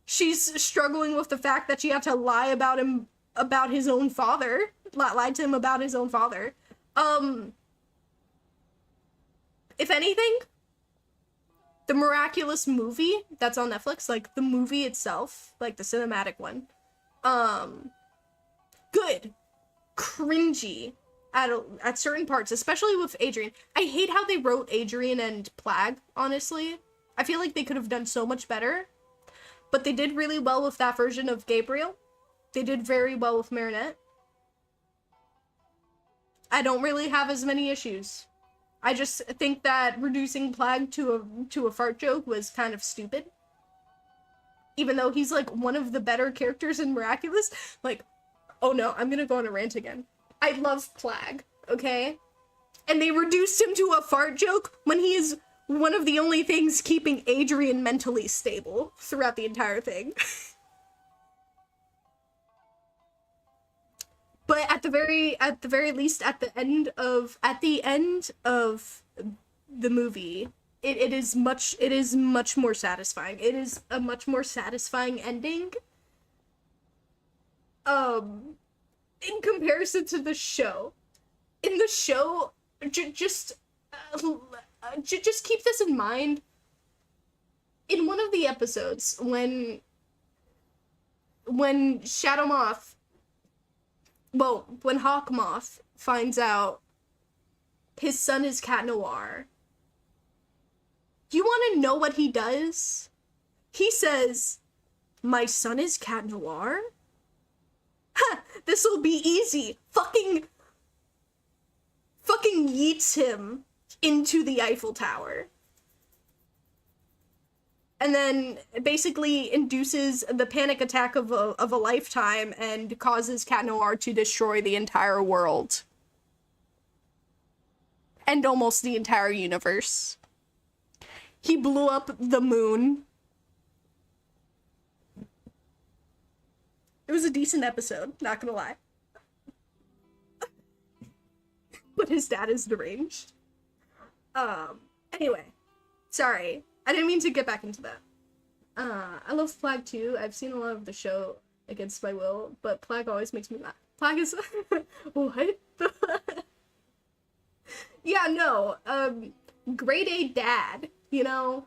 she's struggling with the fact that she had to lie about him, about his own father. Lied to him about his own father. If anything, the Miraculous movie that's on Netflix, like, the movie itself, like, the cinematic one, good. Cringy. At certain parts, especially with Adrian. I hate how they wrote Adrian and Plague, honestly. I feel like they could have done so much better. But they did really well with that version of Gabriel. They did very well with Marinette. I don't really have as many issues. I just think that reducing Plague to a fart joke was kind of stupid. Even though he's, like, one of the better characters in Miraculous. Like, oh no, I'm gonna go on a rant again. I love Plague, okay? And they reduced him to a fart joke when he is one of the only things keeping Adrian mentally stable throughout the entire thing. But at the very least, at the end of the movie, it is much more satisfying. It is a much more satisfying ending. In comparison to the show. In the show, just keep this in mind. In one of the episodes, when Shadowmoth, well, when Hawkmoth finds out his son is Cat Noir, do you want to know what he does? He says, "My son is Cat Noir? Ha! This'll be easy." Fucking yeets him into the Eiffel Tower. And then basically induces the panic attack of a lifetime and causes Cat Noir to destroy the entire world. And almost the entire universe. He blew up the moon. It was a decent episode, not gonna lie. But his dad is deranged. Anyway. Sorry. I didn't mean to get back into that. I love Plague too. I've seen a lot of the show against my will, but Plague always makes me laugh. Plague is... What? Yeah, no. Grade A dad, you know?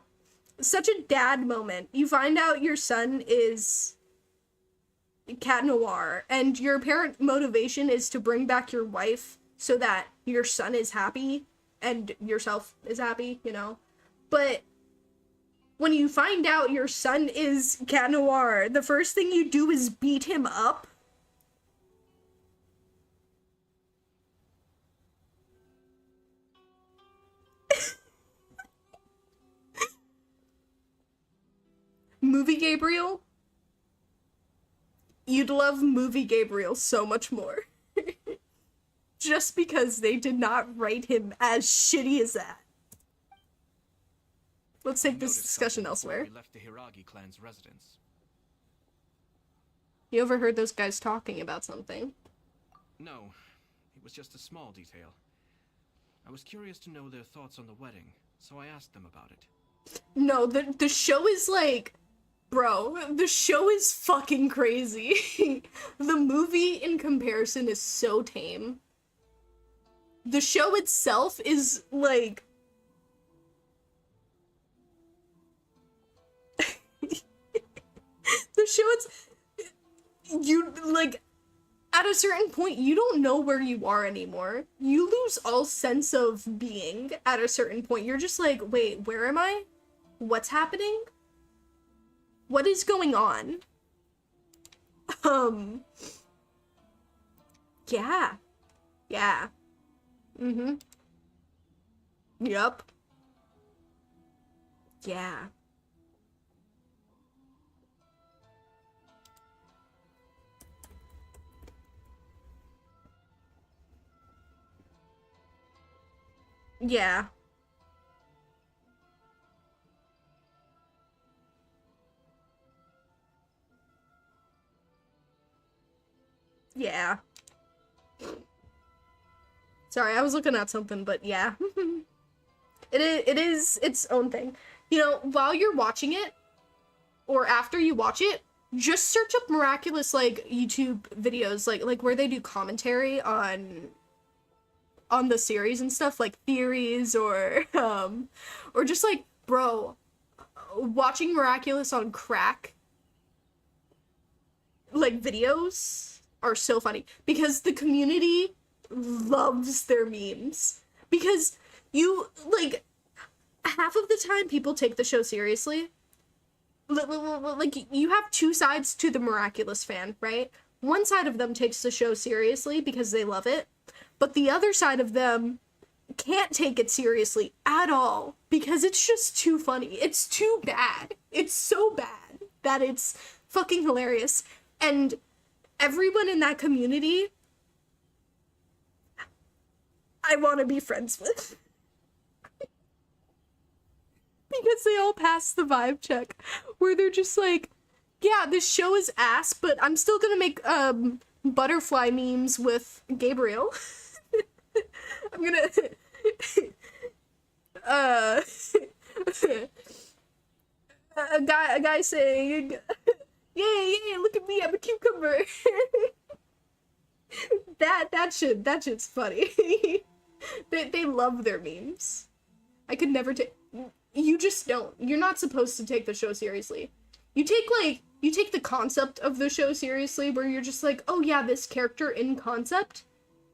Such a dad moment. You find out your son is Cat Noir, and your apparent motivation is to bring back your wife so that your son is happy and yourself is happy, you know? But when you find out your son is Cat Noir, the first thing you do is beat him up. Movie Gabriel? You'd love Movie Gabriel so much more. Just because they did not write him as shitty as that. Let's take this discussion elsewhere. We left the Hiragi clan's residence. You overheard those guys talking about something. No, it was just a small detail. I was curious to know their thoughts on the wedding, so I asked them about it. No, the show is like, bro, the show is fucking crazy. The movie in comparison is so tame. The show itself is like the show it's you like at a certain point you don't know where you are anymore. You lose all sense of being at a certain point. You're just like, wait, where am I? What's happening? What is going on? Yeah. Yeah. Mm-hmm. Yup. Yeah. Yeah. Yeah. Sorry, I was looking at something, but yeah. It is its own thing. You know, while you're watching it, or after you watch it, just search up miraculous, like, YouTube videos, like where they do commentary on the series and stuff, like theories, or just like, bro, watching Miraculous on crack, like, videos are so funny, because the community loves their memes, because you, like, half of the time people take the show seriously. Like, you have two sides to the Miraculous fan, right? One side of them takes the show seriously because they love it, but the other side of them can't take it seriously at all because it's just too funny. It's too bad. It's so bad that it's fucking hilarious. And everyone in that community, I want to be friends with. Because they all pass the vibe check, where they're just like, yeah, this show is ass, but I'm still gonna make, butterfly memes with Gabriel. I'm gonna, a guy saying, yay, look at me, I'm a cucumber. that shit's funny. They love their memes. I could never take, you just don't. You're not supposed to take the show seriously. You take the concept of the show seriously, where you're just like, oh yeah, this character in concept,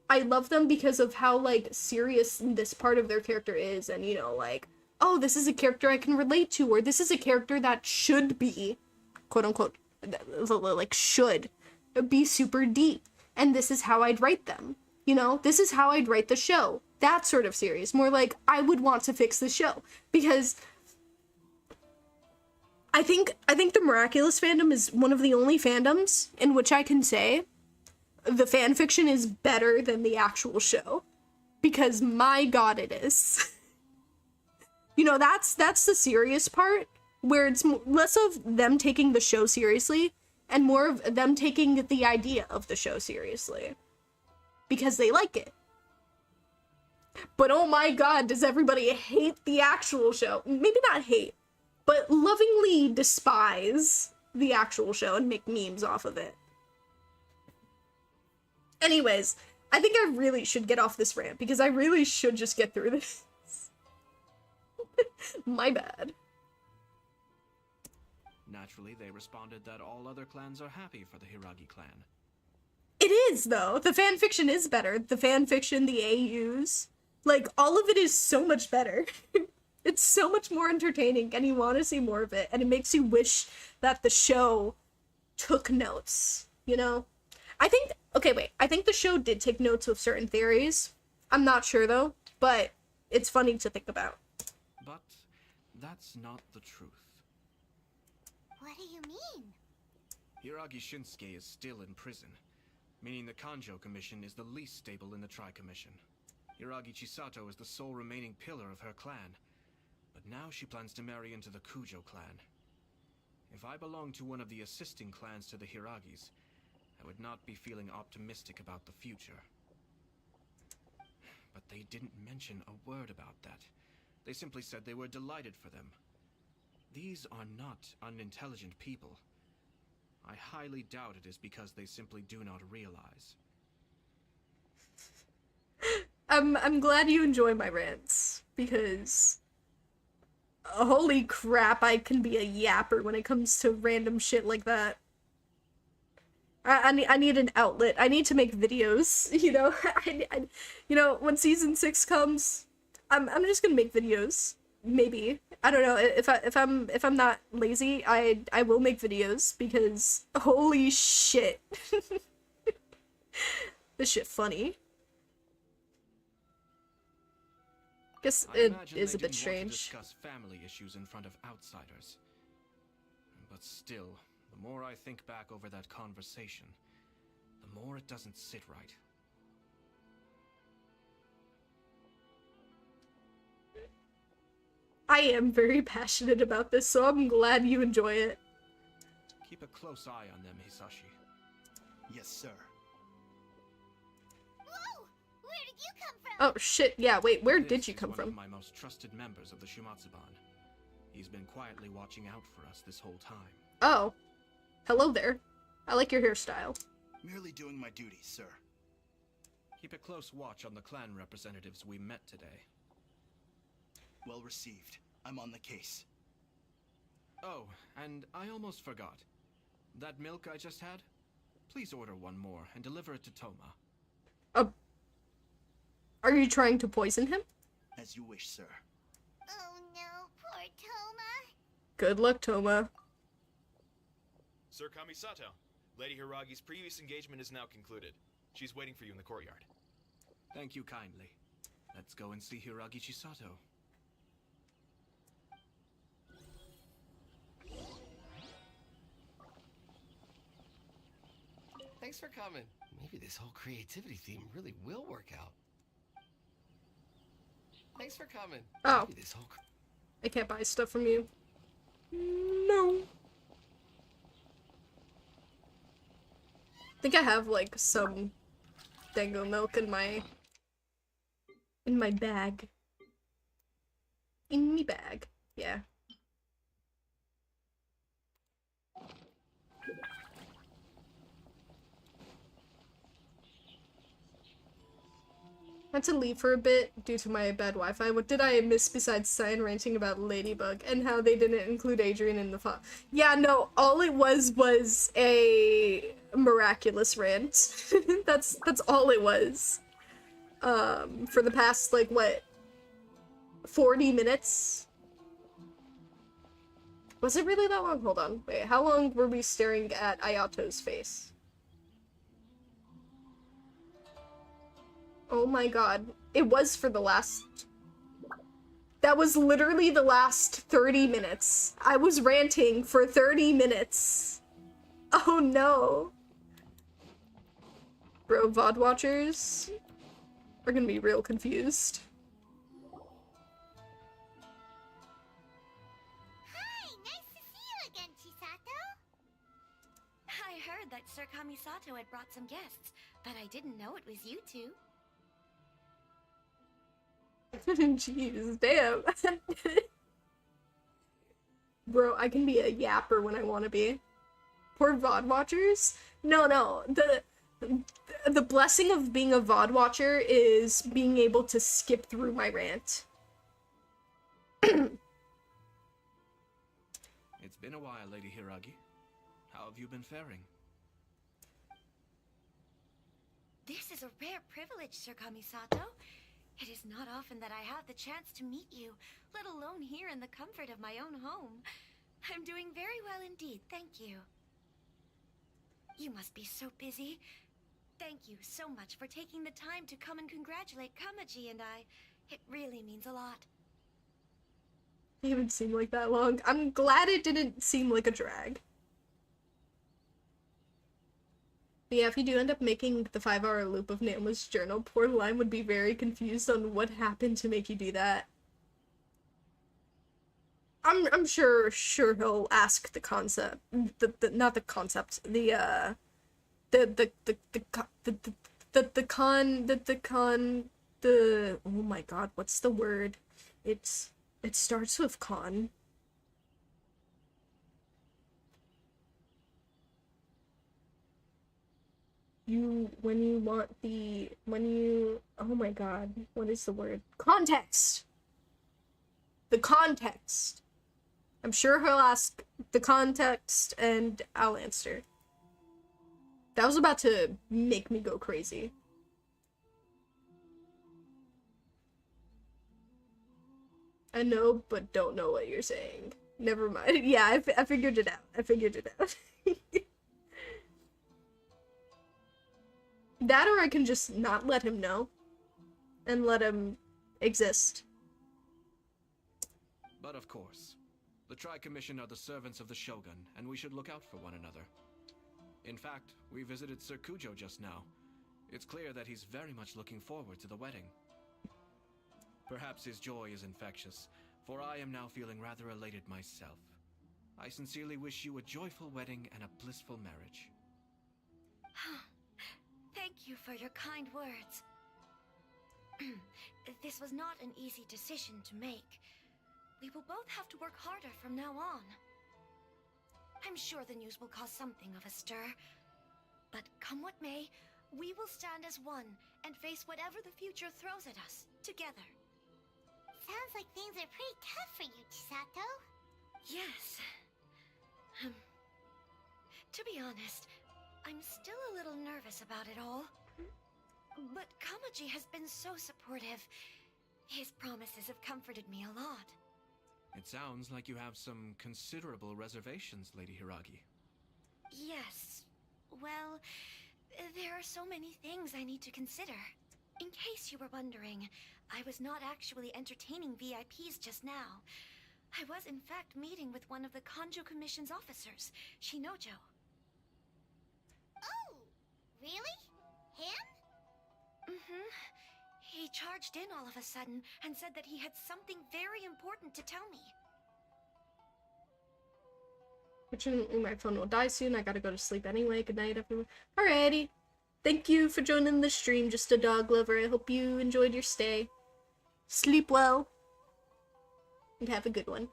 I love them because of how, like, serious this part of their character is, and, you know, like, oh, this is a character I can relate to, or this is a character that should be, quote-unquote, like, should be super deep, and this is how I'd write them. You know, this is how I'd write the show. That sort of series. More like, I would want to fix the show. Because I think the Miraculous fandom is one of the only fandoms in which I can say the fanfiction is better than the actual show. Because my god, it is. You know, that's the serious part, where it's less of them taking the show seriously and more of them taking the idea of the show seriously. Because they like it. But oh my god, does everybody hate the actual show? Maybe not hate, but lovingly despise the actual show and make memes off of it. Anyways, I think I really should get off this rant, because I really should just get through this. My bad. Naturally, they responded that all other clans are happy for the Hiragi clan. It is, though. The fanfiction is better. The fanfiction, the AUs. Like, all of it is so much better. It's so much more entertaining, and you want to see more of it, and it makes you wish that the show took notes, you know? I think the show did take notes of certain theories. I'm not sure, though, but it's funny to think about. But that's not the truth. What do you mean? Hiragi Shinsuke is still in prison, meaning the Kanjo Commission is the least stable in the Tri-Commission. Hiragi Chisato is the sole remaining pillar of her clan, but now she plans to marry into the Kujo clan. If I belong to one of the assisting clans to the Hiragis, I would not be feeling optimistic about the future. But they didn't mention a word about that. They simply said they were delighted for them. These are not unintelligent people. I highly doubt it is because they simply do not realize. I'm glad you enjoy my rants, because holy crap, I can be a yapper when it comes to random shit like that. I need an outlet. I need to make videos, you know? You know, when season 6 comes, I'm just gonna make videos. Maybe. I don't know. If I'm not lazy, I will make videos, because holy shit. This shit funny. Guess it is a bit strange. Discuss family issues in front of outsiders. But still, the more I think back over that conversation, the more it doesn't sit right. I am very passionate about this, so I'm glad you enjoy it. Keep a close eye on them, Hisashi. Yes, sir. Whoa! Where did you come from? Oh shit, yeah, wait, where did you come One from? of my most trusted members of the Shumatsuban. He's been quietly watching out for us this whole time. Oh. Hello there. I like your hairstyle. Merely doing my duties, sir. Keep a close watch on the clan representatives we met today. Well received. I'm on the case. Oh, and I almost forgot. That milk I just had? Please order one more and deliver it to Toma. Are you trying to poison him? As you wish, sir. Oh no, poor Toma. Good luck, Toma. Sir Kamisato, Lady Hiragi's previous engagement is now concluded. She's waiting for you in the courtyard. Thank you kindly. Let's go and see Hiragi Chisato. Thanks for coming. Maybe this whole creativity theme really will work out. Thanks for coming. Oh. Maybe this whole I can't buy stuff from you. No. I think I have, like, some dango milk in my bag. In me bag. Yeah. I had to leave for a bit due to my bad Wi-Fi. What did I miss besides Cyan ranting about Ladybug and how they didn't include Adrian in the file? Yeah, no, all it was a miraculous rant. that's all it was. For the past, like, what, 40 minutes? Was it really that long? Hold on. Wait, how long were we staring at Ayato's face? Oh my god. It was for the last... That was literally the last 30 minutes. I was ranting for 30 minutes. Oh no. Bro, VOD watchers are gonna be real confused. Hi, nice to see you again, Chisato. I heard that Sir Kamisato had brought some guests, but I didn't know it was you two. Jeez, damn. Bro, I can be a yapper when I want to be. Poor VOD watchers? No. The blessing of being a VOD watcher is being able to skip through my rant. It's been a while, Lady Hiragi. How have you been faring? This is a rare privilege, Sir Kamisato. It is not often that I have the chance to meet you, let alone here in the comfort of my own home. I'm doing very well indeed, thank you. You must be so busy. Thank you so much for taking the time to come and congratulate Kamaji and I. It really means a lot. It didn't seem like that long. I'm glad it didn't seem like a drag. But yeah, if you do end up making the 5-hour loop of Naoma's journal, poor Lime would be very confused on what happened to make you do that. I'm sure he'll ask the concept, not the concept, the oh my god, what's the word? It starts with con. Oh my god, what is the word? Context! The context. I'm sure he'll ask the context and I'll answer. That was about to make me go crazy. I know, but don't know what you're saying. Never mind. Yeah, I figured it out. That or I can just not let him know. And let him exist. But of course, the Tri-Commission are the servants of the Shogun, and we should look out for one another. In fact, we visited Sir Kujo just now. It's clear that he's very much looking forward to the wedding. Perhaps his joy is infectious, for I am now feeling rather elated myself. I sincerely wish you a joyful wedding and a blissful marriage. Thank you for your kind words. This was not an easy decision to make. We will both have to work harder from now on. I'm sure the news will cause something of a stir. But come what may, we will stand as one and face whatever the future throws at us, together. Sounds like things are pretty tough for you, Chisato. Yes. To be honest, I'm still a little nervous about it all. But Kamaji has been so supportive. His promises have comforted me a lot. It sounds like you have some considerable reservations, Lady Hiragi. Yes. Well, there are so many things I need to consider. In case you were wondering, I was not actually entertaining VIPs just now. I was in fact meeting with one of the Kanjo Commission's officers, Shinojo. Oh, really? Him? Mm-hmm. He charged in all of a sudden and said that he had something very important to tell me. Fortunately, my phone will die soon. I gotta go to sleep anyway. Good night, everyone. Alrighty. Thank you for joining the stream, Just a Dog Lover. I hope you enjoyed your stay. Sleep well. And have a good one.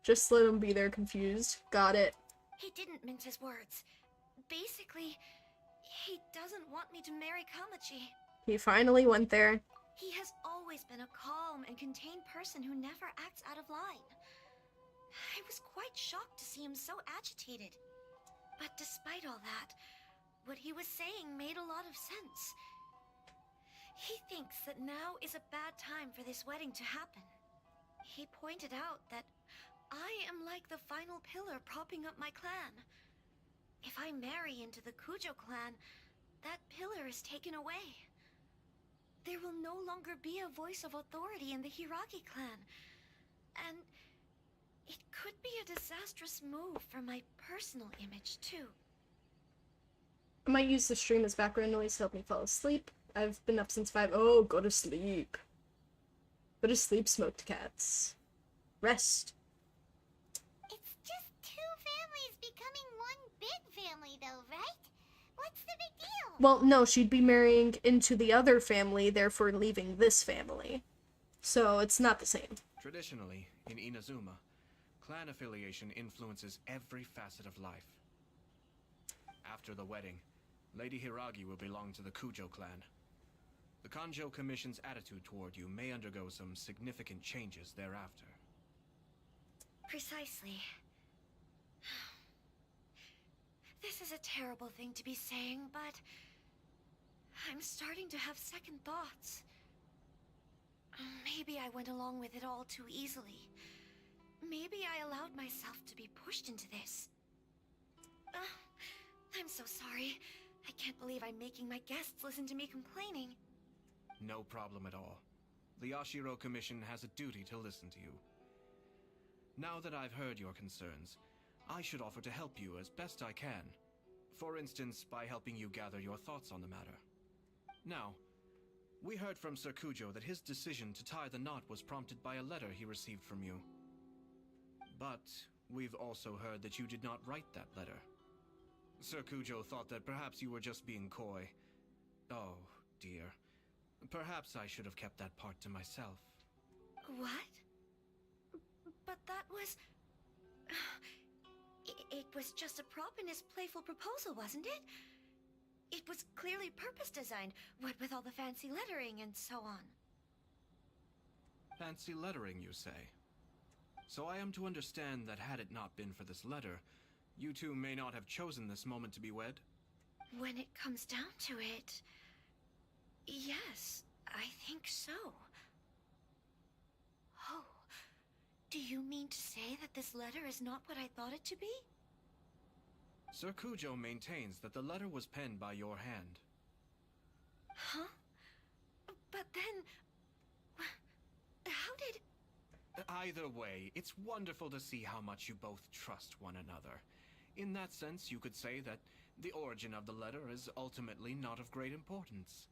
Just let him be there confused. Got it. He didn't mince his words. Basically, he doesn't want me to marry Kamaji. He finally went there. He has always been a calm and contained person who never acts out of line. I was quite shocked to see him so agitated. But despite all that, what he was saying made a lot of sense. He thinks that now is a bad time for this wedding to happen. He pointed out that I am like the final pillar propping up my clan. If I marry into the Kujo clan, that pillar is taken away. There will no longer be a voice of authority in the Hiragi clan. And it could be a disastrous move for my personal image, too. I might use the stream as background noise to help me fall asleep. I've been up since 5. Oh, go to sleep. Go to sleep, smoked cats. Rest. It's just two families becoming one big family, though, right? What's the big deal? Well, no, she'd be marrying into the other family, therefore leaving this family. So it's not the same. Traditionally, in Inazuma, clan affiliation influences every facet of life. After the wedding, Lady Hiragi will belong to the Kujo clan. The Kanjo Commission's attitude toward you may undergo some significant changes thereafter. Precisely. This is a terrible thing to be saying, but I'm starting to have second thoughts. Maybe I went along with it all too easily. Maybe I allowed myself to be pushed into this. I'm so sorry. I can't believe I'm making my guests listen to me complaining. No problem at all. The Yashiro Commission has a duty to listen to you. Now that I've heard your concerns, I should offer to help you as best I can. For instance, by helping you gather your thoughts on the matter. Now, we heard from Sir Kujo that his decision to tie the knot was prompted by a letter he received from you. But we've also heard that you did not write that letter. Sir Kujo thought that perhaps you were just being coy. Oh, dear. Perhaps I should have kept that part to myself. What? But that was... It was just a prop in his playful proposal, wasn't it? It was clearly purpose-designed, what with all the fancy lettering and so on. Fancy lettering, you say? So I am to understand that had it not been for this letter, you two may not have chosen this moment to be wed? When it comes down to it... yes, I think so. Oh, do you mean to say that this letter is not what I thought it to be? Sir Kujo maintains that the letter was penned by your hand. Huh? But then... how did... Either way, it's wonderful to see how much you both trust one another. In that sense, you could say that the origin of the letter is ultimately not of great importance.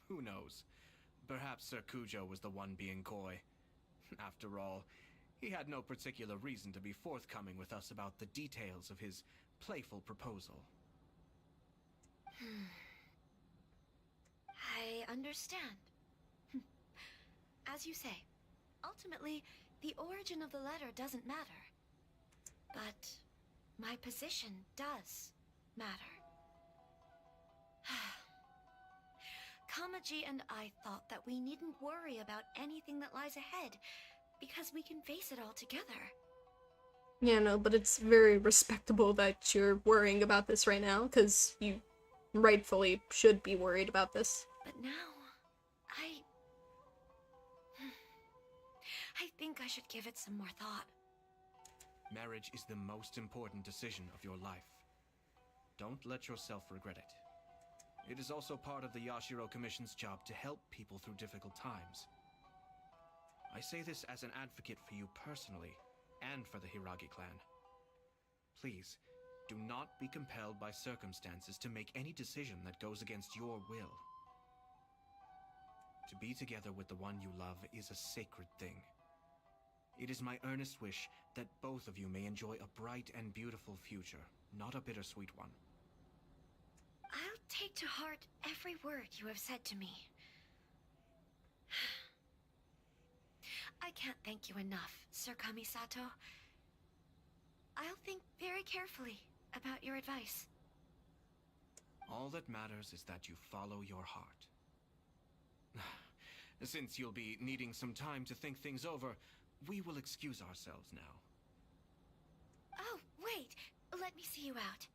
Who knows? Perhaps Sir Kujo was the one being coy. After all, he had no particular reason to be forthcoming with us about the details of his playful proposal. I understand. As you say, ultimately, the origin of the letter doesn't matter. But my position does matter. Kamaji and I thought that we needn't worry about anything that lies ahead, because we can face it all together. Yeah, no, but it's very respectable that you're worrying about this right now, because you rightfully should be worried about this. But now, I think I should give it some more thought. Marriage is the most important decision of your life. Don't let yourself regret it. It is also part of the Yashiro Commission's job to help people through difficult times. I say this as an advocate for you personally, and for the Hiragi clan. Please, do not be compelled by circumstances to make any decision that goes against your will. To be together with the one you love is a sacred thing. It is my earnest wish that both of you may enjoy a bright and beautiful future, not a bittersweet one. I'll take to heart every word you have said to me. I can't thank you enough, Sir Kamisato. I'll think very carefully about your advice. All that matters is that you follow your heart. Since you'll be needing some time to think things over, we will excuse ourselves now. Oh, wait! Let me see you out.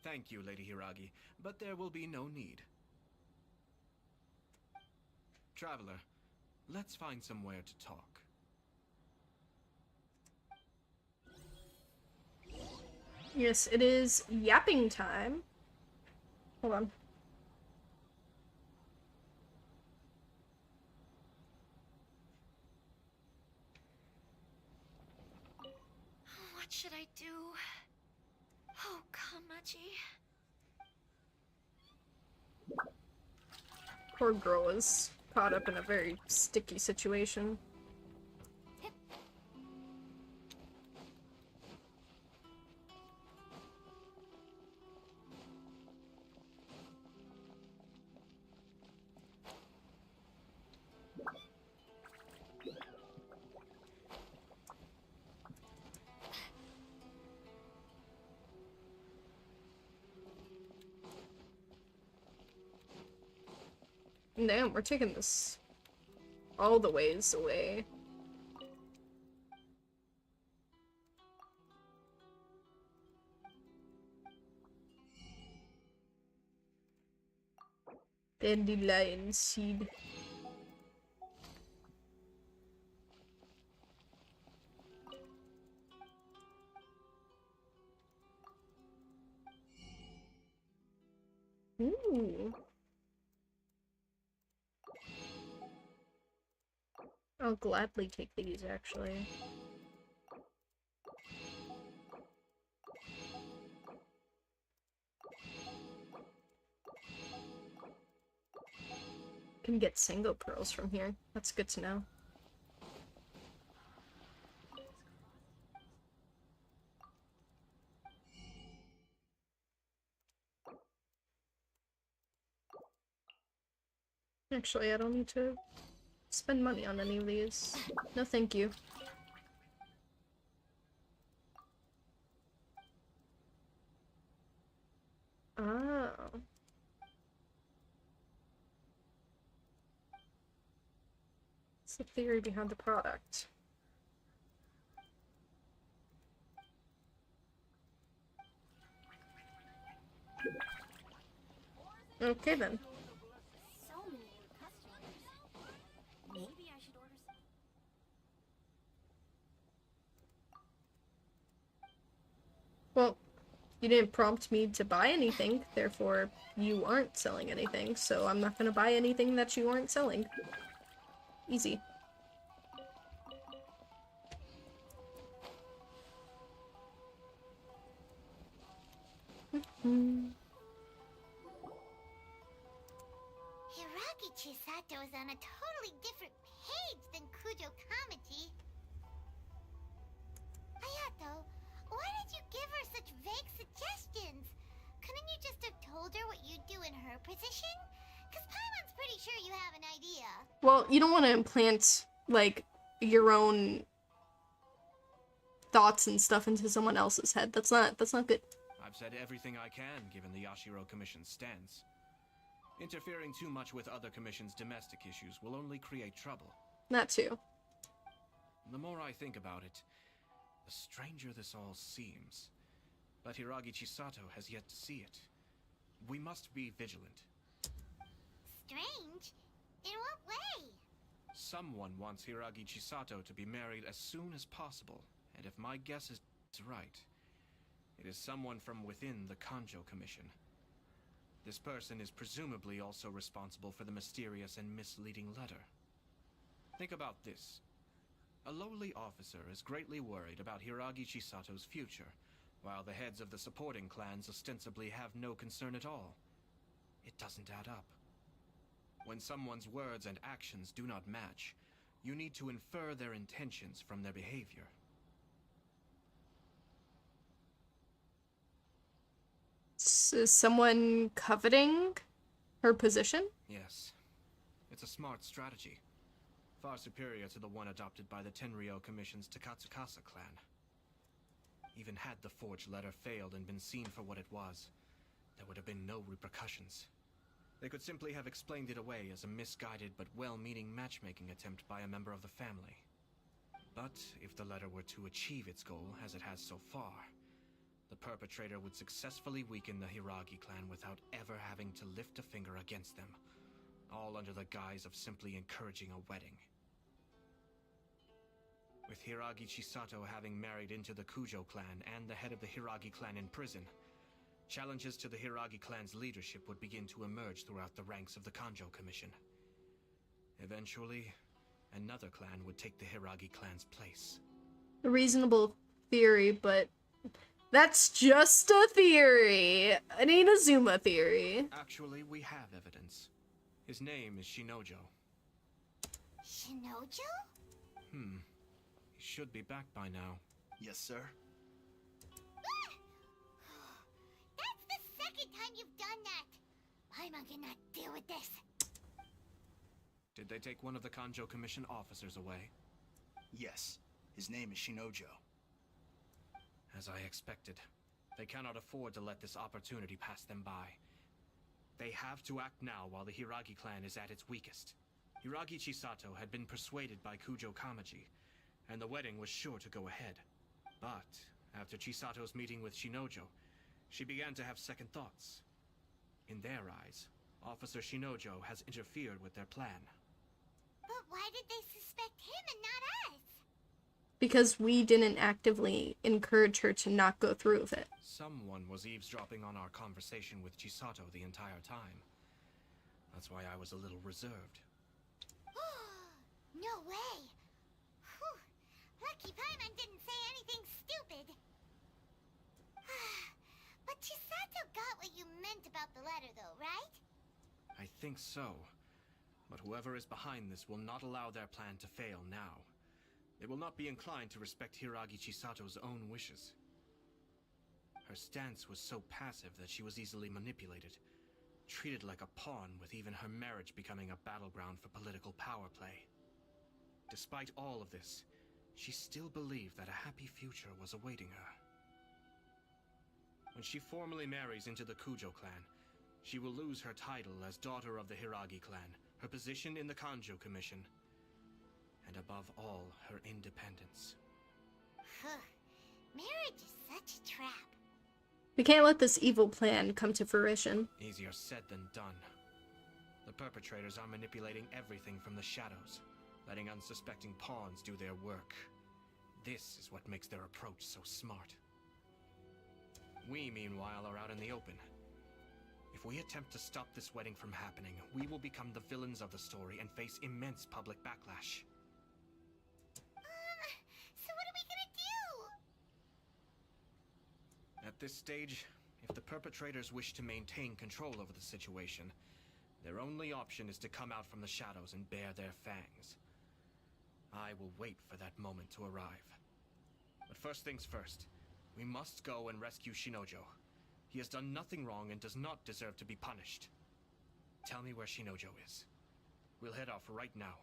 Thank you, Lady Hiragi, but there will be no need. Traveler, let's find somewhere to talk. Yes, it is yapping time. Hold on. What should I do? Oh, Kamaji. Poor girl is caught up in a very sticky situation. Damn, we're taking this all the ways away. Dandelion seed. Ooh. I'll gladly take these, actually. Can get Sango pearls from here. That's good to know. Actually, I don't need to spend money on any of these. No, thank you. Oh. What's the theory behind the product? Okay then. So many new customers. Maybe I should order some. Well, you didn't prompt me to buy anything, therefore you aren't selling anything, so I'm not gonna buy anything that you aren't selling. Easy. Hiragi Chisato is on a totally different page than Kujo Kamaji. Hayato, why did you give her such vague suggestions? Couldn't you just have told her what you'd do in her position? Because Paimon's pretty sure you have an idea. Well, you don't want to implant, like, your own thoughts and stuff into someone else's head. That's not good. I've said everything I can given the Yashiro Commission's stance. Interfering too much with other commissions' domestic issues will only create trouble. That too. The more I think about it, the stranger this all seems. But Hiragi Chisato has yet to see it. We must be vigilant. Strange? In what way? Someone wants Hiragi Chisato to be married as soon as possible, and if my guess is right, it is someone from within the Kanjo Commission. This person is presumably also responsible for the mysterious and misleading letter. Think about this. A lowly officer is greatly worried about Hiragi Chisato's future, while the heads of the supporting clans ostensibly have no concern at all. It doesn't add up. When someone's words and actions do not match, you need to infer their intentions from their behavior. Is someone coveting her position? Yes. It's a smart strategy. Far superior to the one adopted by the Tenryou Commission's Takatsukasa clan. Even had the forged letter failed and been seen for what it was, there would have been no repercussions. They could simply have explained it away as a misguided but well-meaning matchmaking attempt by a member of the family. But if the letter were to achieve its goal, as it has so far, the perpetrator would successfully weaken the Hiragi clan without ever having to lift a finger against them, all under the guise of simply encouraging a wedding. With Hiragi Chisato having married into the Kujo clan and the head of the Hiragi clan in prison, challenges to the Hiragi clan's leadership would begin to emerge throughout the ranks of the Kanjo Commission. Eventually, another clan would take the Hiragi clan's place. A reasonable theory, but that's just a theory. It ain't a Zuma theory. Actually, we have evidence. His name is Shinojo. Shinojo? He should be back by now. Yes, sir. That's the second time you've done that! Paimon cannot deal with this. Did they take one of the Kanjo Commission officers away? Yes. His name is Shinojo. As I expected. They cannot afford to let this opportunity pass them by. They have to act now while the Hiragi clan is at its weakest. Hiragi Chisato had been persuaded by Kujo Kamaji, and the wedding was sure to go ahead. But after Chisato's meeting with Shinojo, she began to have second thoughts. In their eyes, Officer Shinojo has interfered with their plan. But why did they suspect him and not us? Because we didn't actively encourage her to not go through with it. Someone was eavesdropping on our conversation with Chisato the entire time. That's why I was a little reserved. No way! Whew. Lucky Paimon didn't say anything stupid. But Chisato got what you meant about the letter though, right? I think so. But whoever is behind this will not allow their plan to fail now. They will not be inclined to respect Hiragi Chisato's own wishes. Her stance was so passive that she was easily manipulated. treated like a pawn, with even her marriage becoming a battleground for political power play. Despite all of this, she still believed that a happy future was awaiting her. When she formally marries into the Kujo clan, she will lose her title as daughter of the Hiragi clan, her position in the Kanjo Commission, and above all, her independence. Marriage is such a trap. We can't let this evil plan come to fruition. Easier said than done. The perpetrators are manipulating everything from the shadows, letting unsuspecting pawns do their work. This is what makes their approach so smart. We, meanwhile, are out in the open. If we attempt to stop this wedding from happening, we will become the villains of the story and face immense public backlash. So what are we gonna do? At this stage, if the perpetrators wish to maintain control over the situation, their only option is to come out from the shadows and bare their fangs. I will wait for that moment to arrive. But first things first, we must go and rescue Shinojo. He has done nothing wrong and does not deserve to be punished. Tell me where Shinojo is. We'll head off right now.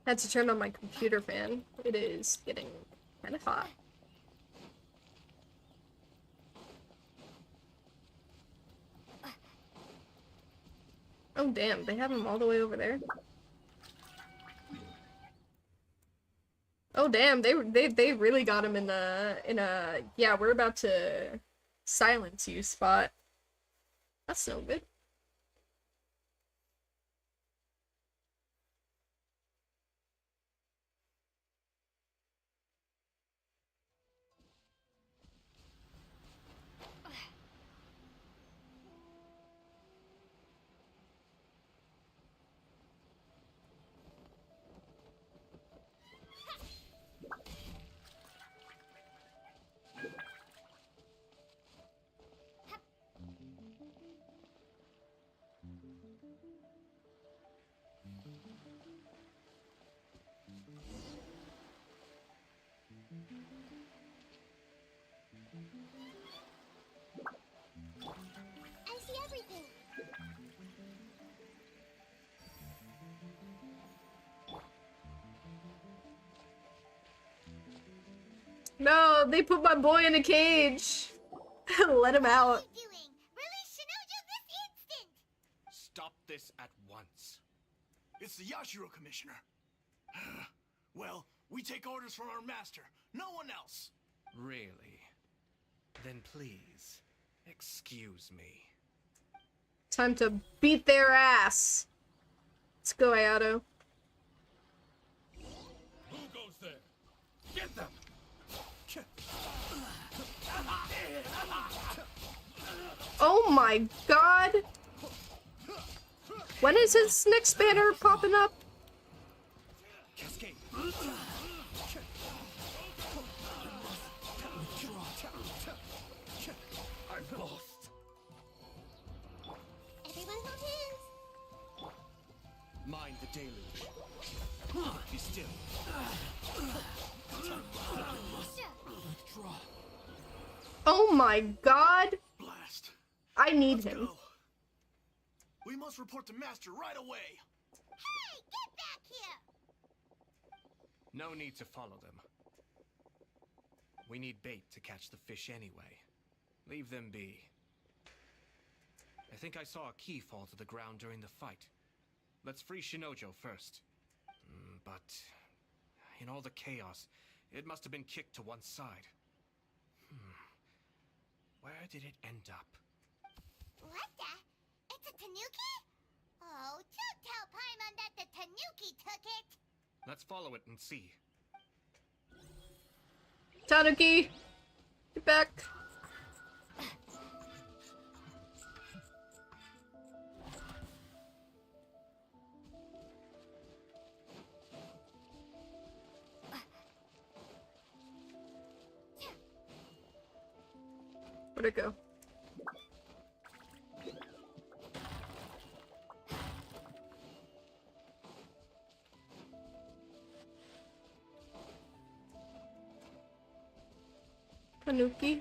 Had to turn on my computer fan. It is getting kind of hot. Oh damn, they have him all the way over there. Oh damn, they really got him in a yeah, we're about to silence you spot. That's no good. I see everything. No, they put my boy in a cage. Let him out. What are you doing? Release Shinojo this instant! Stop this at once. It's the Yashiro Commissioner. Well, we take orders from our master, no one else. Really? Then please, excuse me. Time to beat their ass. Let's go, Ayato. Who goes there? Get them! Oh my god! When is his next banner popping up? Cascade. I've lost. Everyone's on his. Mind the deluge. Be still. Withdraw. Oh my god! Blast. I need him. Go. We must report to Master right away. Hey, get back here! No need to follow them. We need bait to catch the fish anyway. Leave them be. I think I saw a key fall to the ground during the fight. Let's free Shinojo first. But in all the chaos, it must have been kicked to one side. Where did it end up? What the? It's a tanuki? Oh, don't tell Paimon that the tanuki took it! Let's follow it and see. Tanuki! Get back! Where'd it go? Tanuki?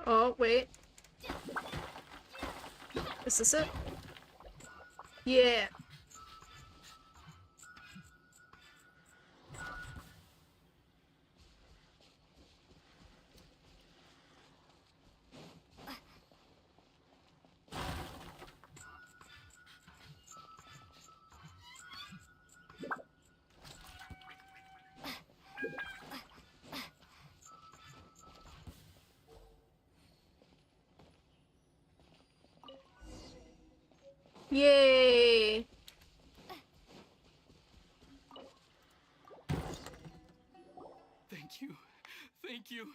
Oh, wait. Is this it? Yeah. Yay! Thank you. Thank you.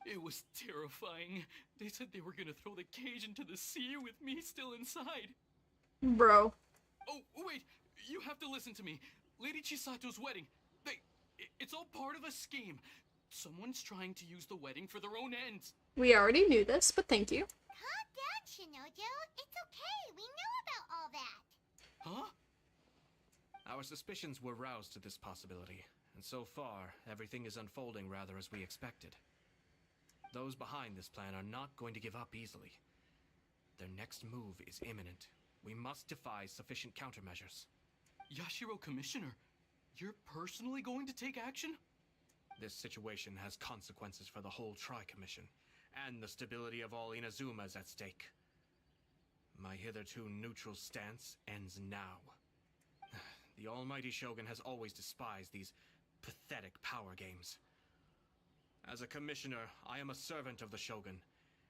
It was terrifying. They said they were gonna throw the cage into the sea with me still inside. Bro. Oh, wait. You have to listen to me. Lady Chisato's wedding. It's all part of a scheme. Someone's trying to use the wedding for their own ends. We already knew this, but thank you. Calm down, Shinojo. It's okay. We know about all that. Huh? Our suspicions were roused to this possibility, and so far, everything is unfolding rather as we expected. Those behind this plan are not going to give up easily. Their next move is imminent. We must devise sufficient countermeasures. Yashiro Commissioner, you're personally going to take action? This situation has consequences for the whole Tri-Commission, and the stability of all Inazuma is at stake. My hitherto neutral stance ends now. The almighty Shogun has always despised these pathetic power games. As a commissioner, I am a servant of the Shogun,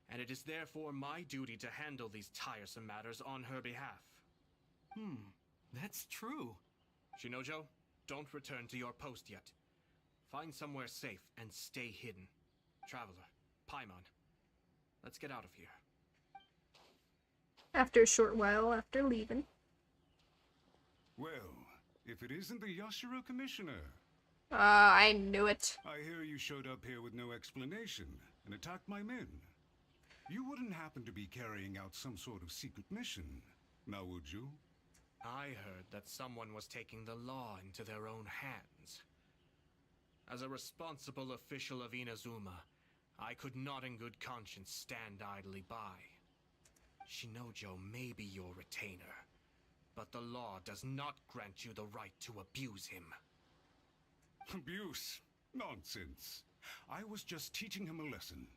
and it is therefore my duty to handle these tiresome matters on her behalf. That's true. Shinojo, don't return to your post yet. Find somewhere safe and stay hidden. Traveler, Paimon, let's get out of here. After a short while after leaving. Well, if it isn't the Yashiro Commissioner. I knew it. I hear you showed up here with no explanation and attacked my men. You wouldn't happen to be carrying out some sort of secret mission, now would you? I heard that someone was taking the law into their own hands. As a responsible official of Inazuma, I could not in good conscience stand idly by. Shinojo may be your retainer, but the law does not grant you the right to abuse him. Abuse? Nonsense. I was just teaching him a lesson.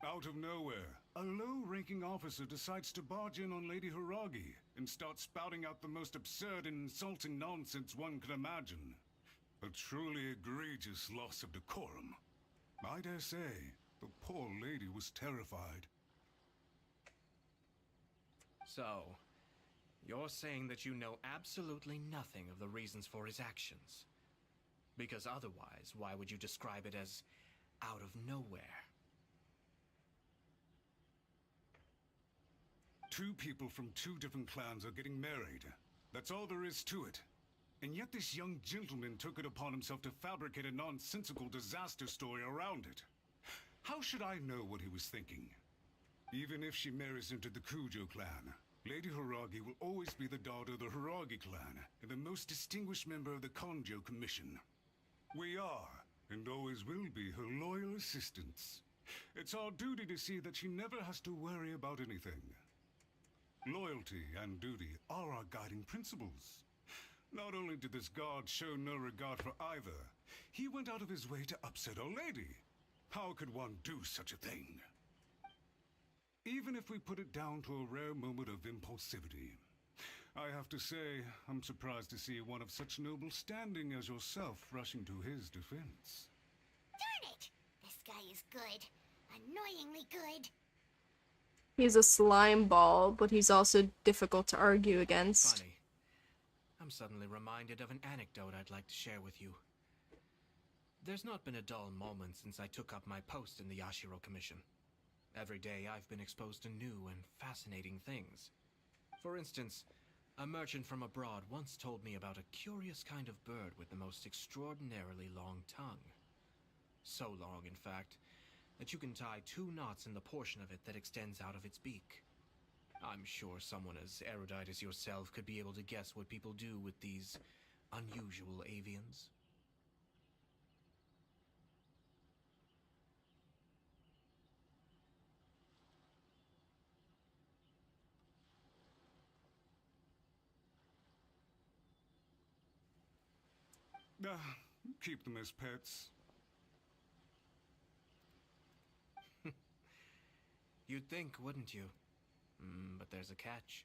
Out of nowhere, a low-ranking officer decides to barge in on Lady Hiragi and start spouting out the most absurd and insulting nonsense one can imagine. A truly egregious loss of decorum. I dare say, the poor lady was terrified. So, you're saying that you know absolutely nothing of the reasons for his actions? Because otherwise, why would you describe it as out of nowhere? Two people from two different clans are getting married. That's all there is to it. And yet this young gentleman took it upon himself to fabricate a nonsensical disaster story around it. How should I know what he was thinking? Even if she marries into the Kujo clan, Lady Hiragi will always be the daughter of the Hiragi clan and the most distinguished member of the Kanjo Commission. We are, and always will be, her loyal assistants. It's our duty to see that she never has to worry about anything. Loyalty and duty are our guiding principles. Not only did this guard show no regard for either, he went out of his way to upset our lady. How could one do such a thing? Even if we put it down to a rare moment of impulsivity, I have to say, I'm surprised to see one of such noble standing as yourself rushing to his defense. Darn it! This guy is good. Annoyingly good. He's a slime ball, but he's also difficult to argue against. Funny. I'm suddenly reminded of an anecdote I'd like to share with you. There's not been a dull moment since I took up my post in the Yashiro Commission. Every day I've been exposed to new and fascinating things. For instance, a merchant from abroad once told me about a curious kind of bird with the most extraordinarily long tongue. So long, in fact, that you can tie 2 knots in the portion of it that extends out of its beak. I'm sure someone as erudite as yourself could be able to guess what people do with these unusual avians. Keep them as pets. You'd think, wouldn't you? But there's a catch.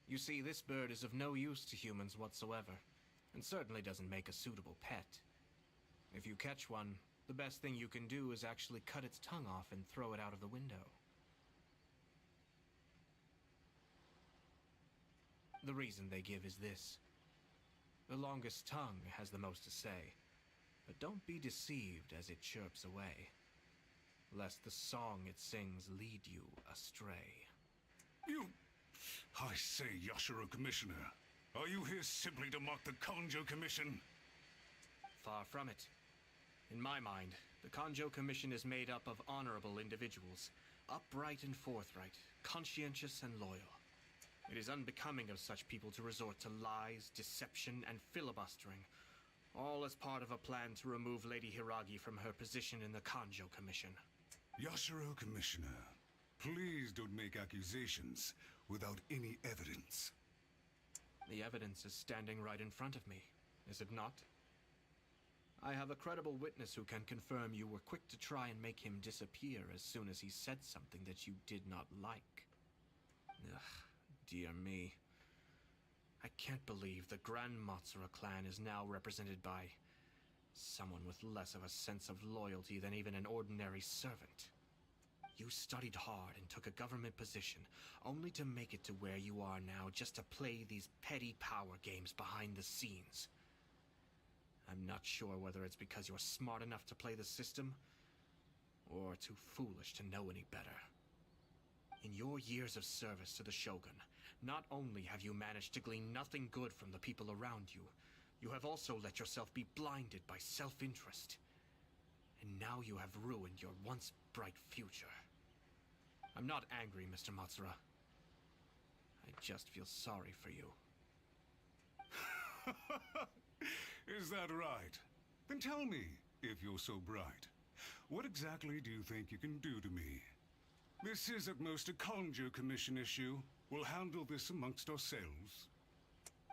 You see, this bird is of no use to humans whatsoever, and certainly doesn't make a suitable pet. If you catch one, the best thing you can do is actually cut its tongue off and throw it out of the window. The reason they give is this. The longest tongue has the most to say, but don't be deceived as it chirps away, lest the song it sings lead you astray. I say, Yashiro Commissioner, are you here simply to mock the Kanjo Commission? Far from it. In my mind, the Kanjo Commission is made up of honorable individuals, upright and forthright, conscientious and loyal. It is unbecoming of such people to resort to lies, deception, and filibustering, all as part of a plan to remove Lady Hiragi from her position in the Kanjo Commission. Yashiro Commissioner, please don't make accusations without any evidence. The evidence is standing right in front of me, is it not? I have a credible witness who can confirm you were quick to try and make him disappear as soon as he said something that you did not like. Ugh. Dear me. I can't believe the Grand Matsura clan is now represented by someone with less of a sense of loyalty than even an ordinary servant. You studied hard and took a government position, only to make it to where you are now just to play these petty power games behind the scenes. I'm not sure whether it's because you're smart enough to play the system, or too foolish to know any better. In your years of service to the Shogun, not only have you managed to glean nothing good from the people around you, you have also let yourself be blinded by self-interest. And now you have ruined your once bright future. I'm not angry, Mr. Matsura. I just feel sorry for you. Is that right? Then tell me, if you're so bright, what exactly do you think you can do to me? This is at most a Kanjo Commission issue. We'll handle this amongst ourselves.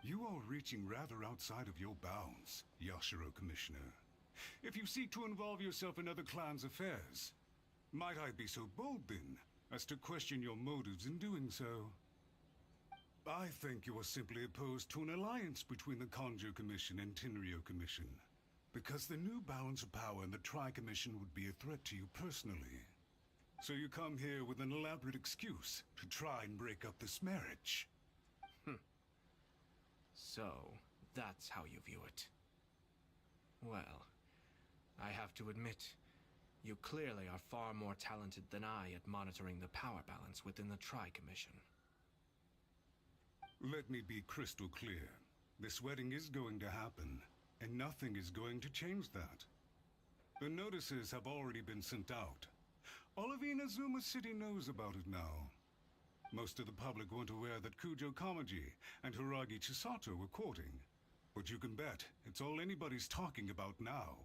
You are reaching rather outside of your bounds, Yashiro Commissioner. If you seek to involve yourself in other clans' affairs, might I be so bold then, as to question your motives in doing so? I think you are simply opposed to an alliance between the Kanjo Commission and Tenryo Commission, because the new balance of power in the Tri-Commission would be a threat to you personally. So you come here with an elaborate excuse to try and break up this marriage. So, that's how you view it. Well, I have to admit, you clearly are far more talented than I at monitoring the power balance within the Tri-Commission. Let me be crystal clear. This wedding is going to happen, and nothing is going to change that. The notices have already been sent out. All of Inazuma City knows about it now. Most of the public weren't aware that Kujo Kamaji and Hiragi Chisato were courting. But you can bet it's all anybody's talking about now.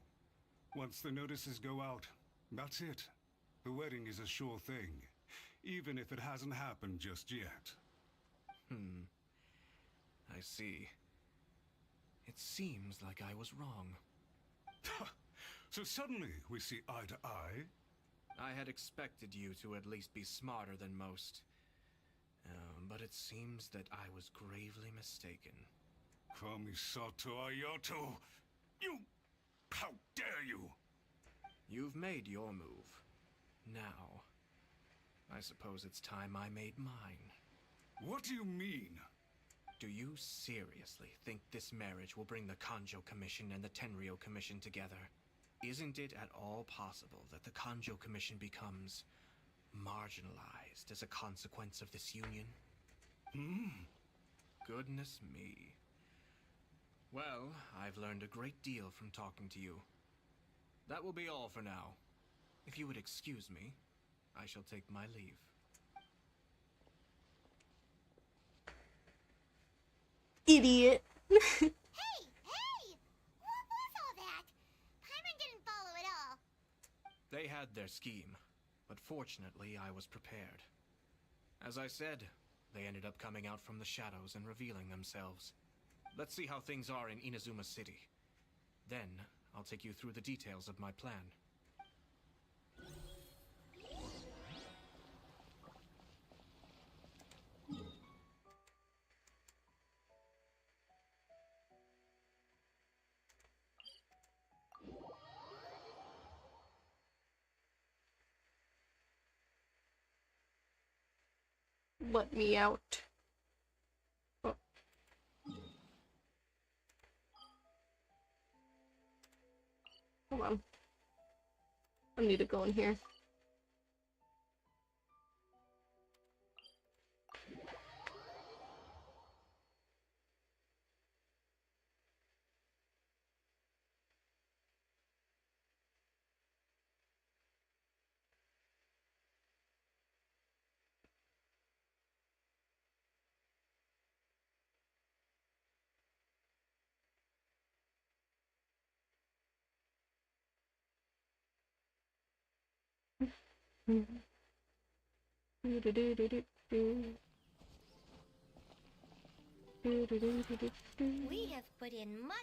Once the notices go out, that's it. The wedding is a sure thing, even if it hasn't happened just yet. I see. It seems like I was wrong. So suddenly we see eye to eye? I had expected you to at least be smarter than most. But it seems that I was gravely mistaken. Kamisato Ayato! You... How dare you! You've made your move. Now, I suppose it's time I made mine. What do you mean? Do you seriously think this marriage will bring the Kanjo Commission and the Tenryo Commission together? Isn't it at all possible that the Kanjo Commission becomes marginalized as a consequence of this union? Goodness me. Well, I've learned a great deal from talking to you. That will be all for now. If you would excuse me, I shall take my leave. Idiot. Hey! What was all that? Paimon didn't follow at all. They had their scheme, but fortunately I was prepared. As I said, they ended up coming out from the shadows and revealing themselves. Let's see how things are in Inazuma City. Then, I'll take you through the details of my plan. Let me out. Oh. Hold on. I need to go in here. We have put in much.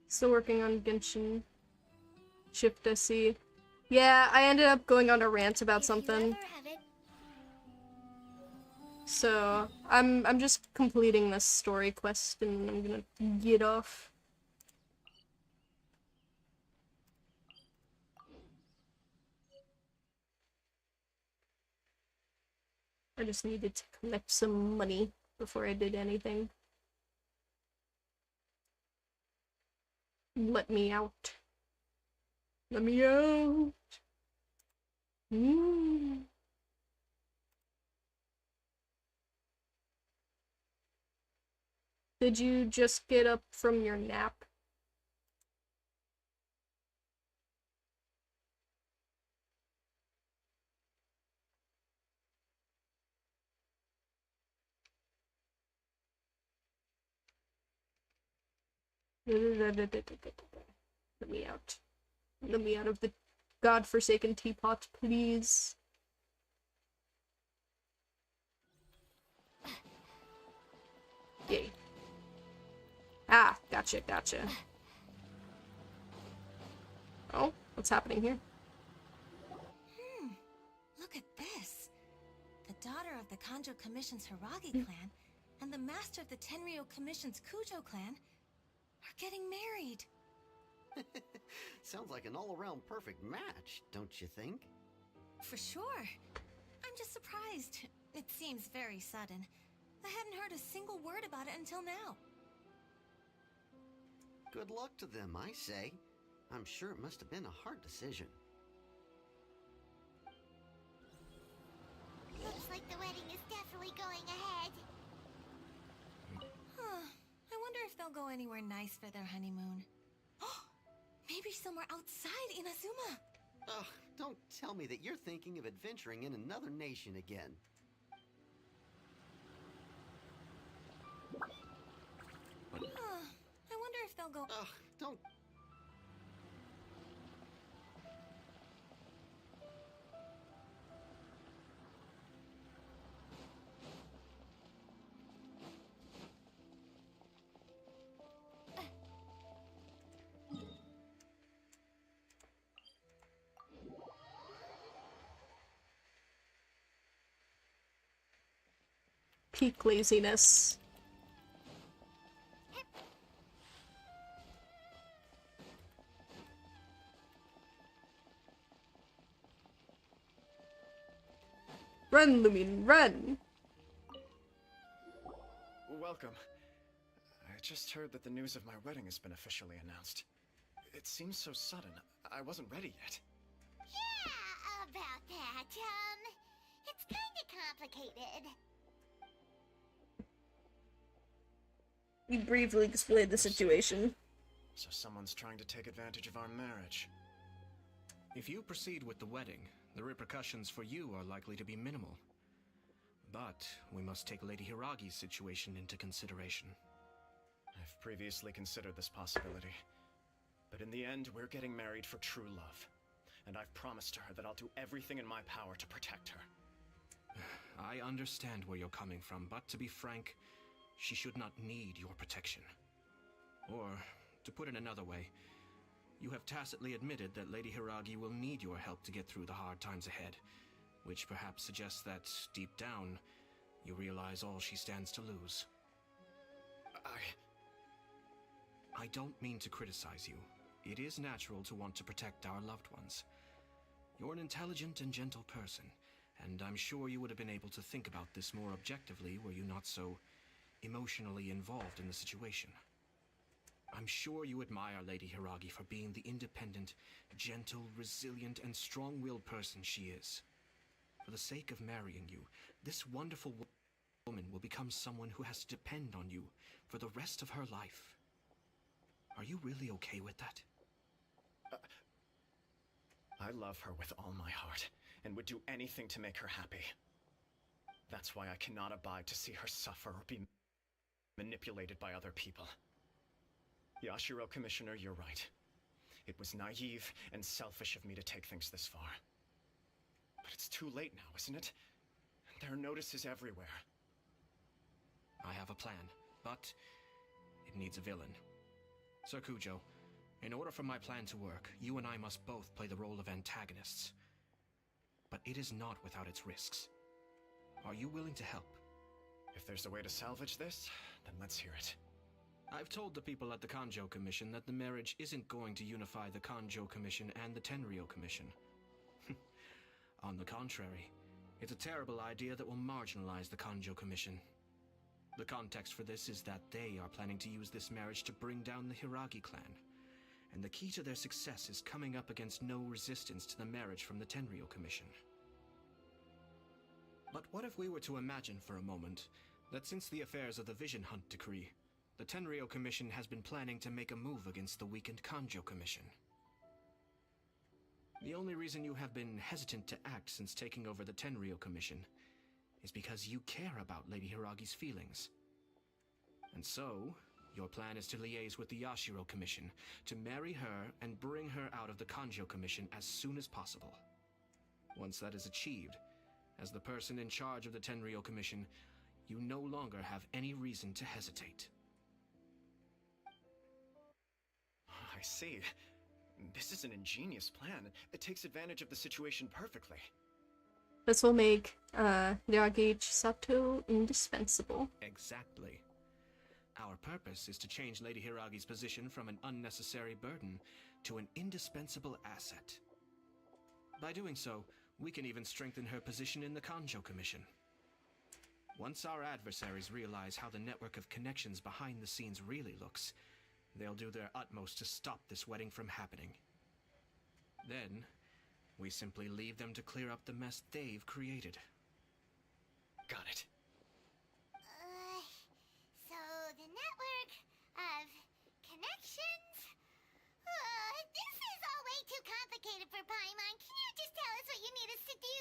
Still working on Genshin. Shift SC. Yeah, I ended up going on a rant about something. So, I'm just completing this story quest and I'm gonna get off. I just needed to collect some money before I did anything. Let me out. Let me out. Did you just get up from your nap? Let me out. Let me out of the godforsaken teapot, please. Yay. Ah, gotcha, gotcha. Oh, what's happening here? Look at this. The daughter of the Kanjo Commission's Hiragi clan and the master of the Tenryo Commission's Kujo clan are getting married. Sounds like an all-around perfect match, don't you think? For sure. I'm just surprised. It seems very sudden. I hadn't heard a single word about it until now. Good luck to them, I say. I'm sure it must have been a hard decision. Looks like the wedding is definitely going ahead. Huh. I wonder if they'll go anywhere nice for their honeymoon. Maybe somewhere outside Inazuma. Ugh, don't tell me that you're thinking of adventuring in another nation again. I wonder if they'll go... Ugh, don't... Peak laziness. Run, Lumin, run! Welcome. I just heard that the news of my wedding has been officially announced. It seems so sudden. I wasn't ready yet. Yeah, about that, it's kinda complicated. You briefly explained the situation. So someone's trying to take advantage of our marriage. If you proceed with the wedding, the repercussions for you are likely to be minimal. But we must take Lady Hiragi's situation into consideration. I've previously considered this possibility. But in the end, we're getting married for true love. And I've promised her that I'll do everything in my power to protect her. I understand where you're coming from, but to be frank, she should not need your protection. Or, to put it another way, you have tacitly admitted that Lady Hiragi will need your help to get through the hard times ahead, which perhaps suggests that, deep down, you realize all she stands to lose. I don't mean to criticize you. It is natural to want to protect our loved ones. You're an intelligent and gentle person, and I'm sure you would have been able to think about this more objectively were you not so emotionally involved in the situation. I'm sure you admire Lady Hiragi for being the independent, gentle, resilient, and strong-willed person she is. For the sake of marrying you, this wonderful woman will become someone who has to depend on you for the rest of her life. Are you really okay with that? I love her with all my heart, and would do anything to make her happy. That's why I cannot abide to see her suffer or be manipulated by other people. Yashiro, Commissioner, you're right. It was naive and selfish of me to take things this far. But it's too late now, isn't it? There are notices everywhere. I have a plan, but it needs a villain. Sir Kujo, in order for my plan to work, you and I must both play the role of antagonists. But it is not without its risks. Are you willing to help? If there's a way to salvage this, then let's hear it. I've told the people at the Kanjo Commission that the marriage isn't going to unify the Kanjo Commission and the Tenryo Commission. On the contrary, it's a terrible idea that will marginalize the Kanjo Commission. The context for this is that they are planning to use this marriage to bring down the Hiragi clan, and the key to their success is coming up against no resistance to the marriage from the Tenryo Commission. But what if we were to imagine for a moment that since the affairs of the Vision Hunt decree, the Tenryo Commission has been planning to make a move against the weakened Kanjo Commission? The only reason you have been hesitant to act since taking over the Tenryo Commission is because you care about Lady Hiragi's feelings. And so, your plan is to liaise with the Yashiro Commission, to marry her and bring her out of the Kanjo Commission as soon as possible. Once that is achieved, as the person in charge of the Tenryo Commission, you no longer have any reason to hesitate. I see. This is an ingenious plan. It takes advantage of the situation perfectly. This will make Hiragi Chisato indispensable. Exactly. Our purpose is to change Lady Hiragi's position from an unnecessary burden to an indispensable asset. By doing so, we can even strengthen her position in the Kanjo Commission. Once our adversaries realize how the network of connections behind the scenes really looks, they'll do their utmost to stop this wedding from happening. Then, we simply leave them to clear up the mess they've created. Got it. So the network of connections? This is all way too complicated for Paimon. Can you just tell us what you need us to do?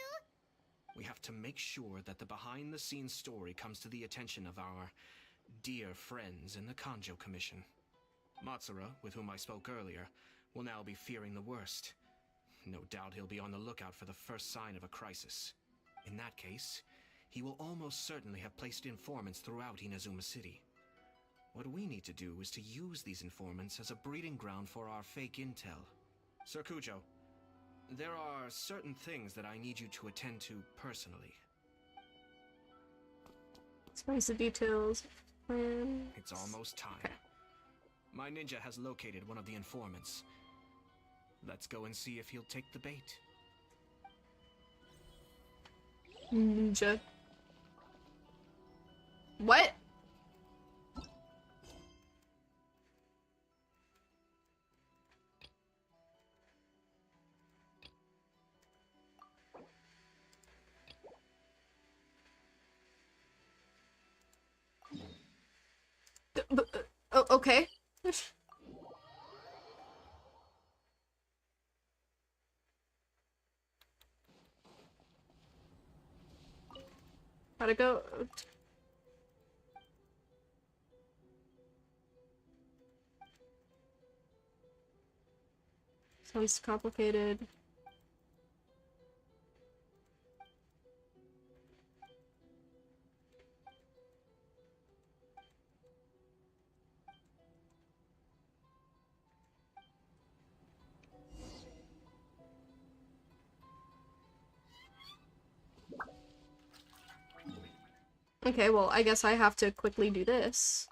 We have to make sure that the behind-the-scenes story comes to the attention of our dear friends in the Kanjo Commission. Matsura, with whom I spoke earlier, will now be fearing the worst. No doubt he'll be on the lookout for the first sign of a crisis. In that case, he will almost certainly have placed informants throughout Inazuma City. What we need to do is to use these informants as a breeding ground for our fake intel. Sir Kujo, there are certain things that I need you to attend to personally. Explains the details. It's almost time. Okay. My ninja has located one of the informants. Let's go and see if he'll take the bait. Ninja. What? Oh, okay. How'd it go? Sounds complicated. Okay, well, I guess I have to quickly do this.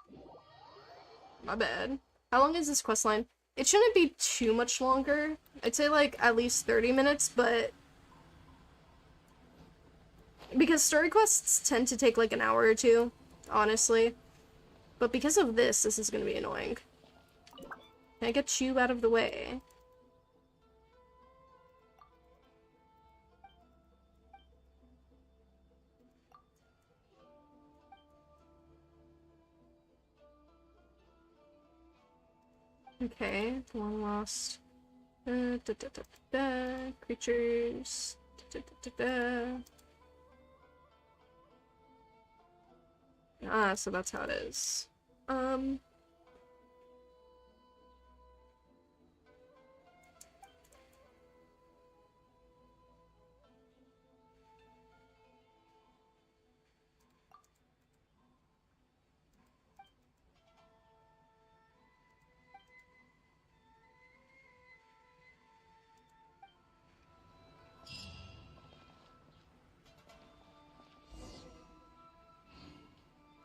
My bad. How long is this questline? It shouldn't be too much longer. I'd say like at least 30 minutes, but because story quests tend to take like an hour or two, honestly. But because of this is gonna be annoying. Can I get you out of the way? Okay, long lost. Creatures. Ah, so that's how it is.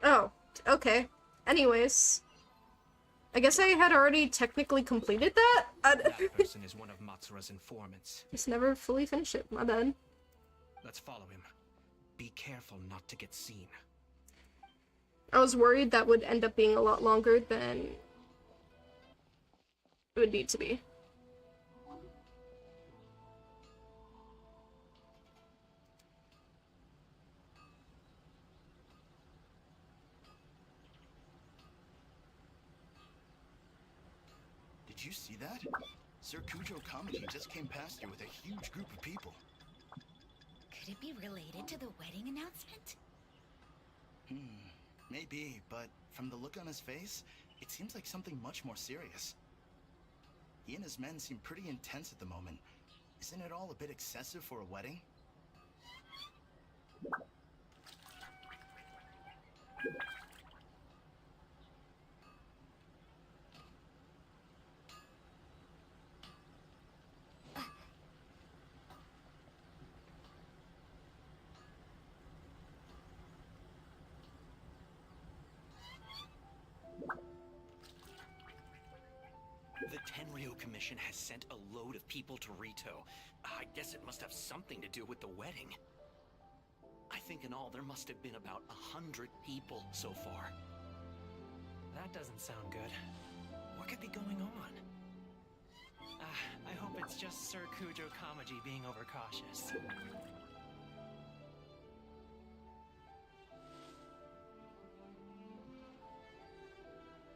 Oh, okay. Anyways. I guess I had already technically completed that? That person is one of Matsura's informants. Just never fully finished it, my bad. Let's follow him. Be careful not to get seen. I was worried that would end up being a lot longer than it would need to be. Did you see that? Sir Kujo Kamaji just came past here with a huge group of people. Could it be related to the wedding announcement? Maybe, but from the look on his face, it seems like something much more serious. He and his men seem pretty intense at the moment. Isn't it all a bit excessive for a wedding? Commission has sent a load of people to Rito. I guess it must have something to do with the wedding. I think in all there must have been about 100 people so far. That doesn't sound good. What could be going on? I hope it's just Sir Kujo Kamaji being overcautious.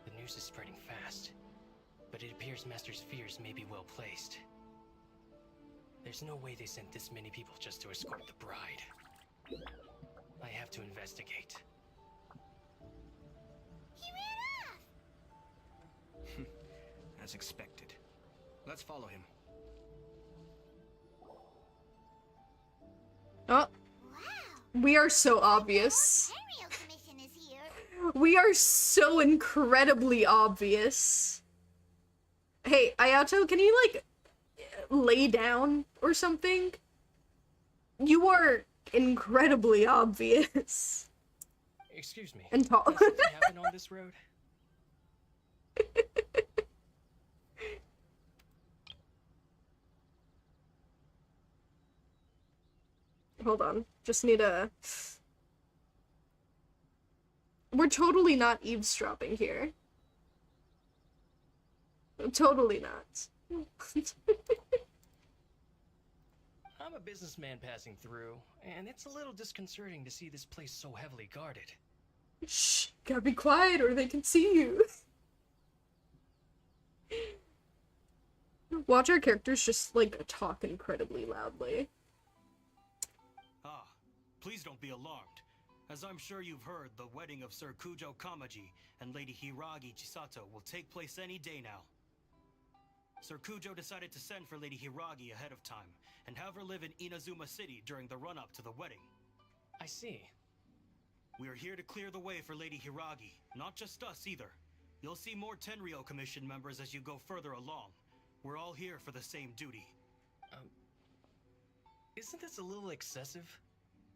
The news is spreading fast, but it appears Master's fears may be well placed. There's no way they sent this many people just to escort the bride. I have to investigate. He ran off! As expected. Let's follow him. Oh. We are so obvious. We are so incredibly obvious. Hey, Ayato, can you, like, lay down or something? You are incredibly obvious. Excuse me. And tall. Does something happen on this road? Hold on. Just need a... We're totally not eavesdropping here. Totally not. I'm a businessman passing through, and it's a little disconcerting to see this place so heavily guarded. Shh, gotta be quiet or they can see you. Watch our characters just, like, talk incredibly loudly. Ah, please don't be alarmed. As I'm sure you've heard, the wedding of Sir Kujo Kamaji and Lady Hiragi Chisato will take place any day now. Sir Kujo decided to send for Lady Hiragi ahead of time, and have her live in Inazuma City during the run-up to the wedding. I see. We are here to clear the way for Lady Hiragi, not just us either. You'll see more Tenryou Commission members as you go further along. We're all here for the same duty. Isn't this a little excessive?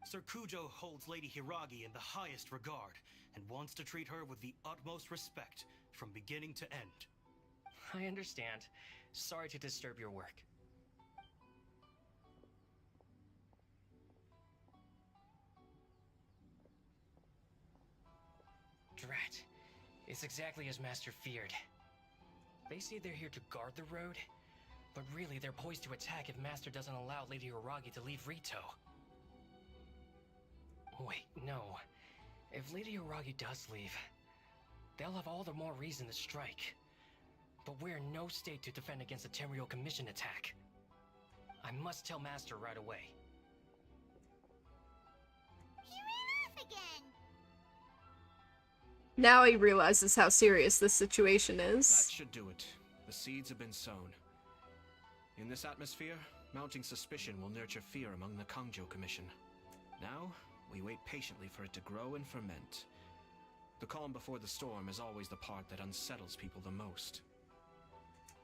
Sir Kujo holds Lady Hiragi in the highest regard, and wants to treat her with the utmost respect, from beginning to end. I understand. Sorry to disturb your work. Drat. It's exactly as Master feared. They say they're here to guard the road, but really they're poised to attack if Master doesn't allow Lady Hiragi to leave Rito. Wait, no. If Lady Hiragi does leave, they'll have all the more reason to strike. But we're in no state to defend against a Tenryou Commission attack. I must tell Master right away. He ran off again! Now he realizes how serious this situation That is. should do it. The seeds have been sown. In this atmosphere, mounting suspicion will nurture fear among the Kangjo Commission. Now, we wait patiently for it to grow and ferment. The calm before the storm is always the part that unsettles people the most.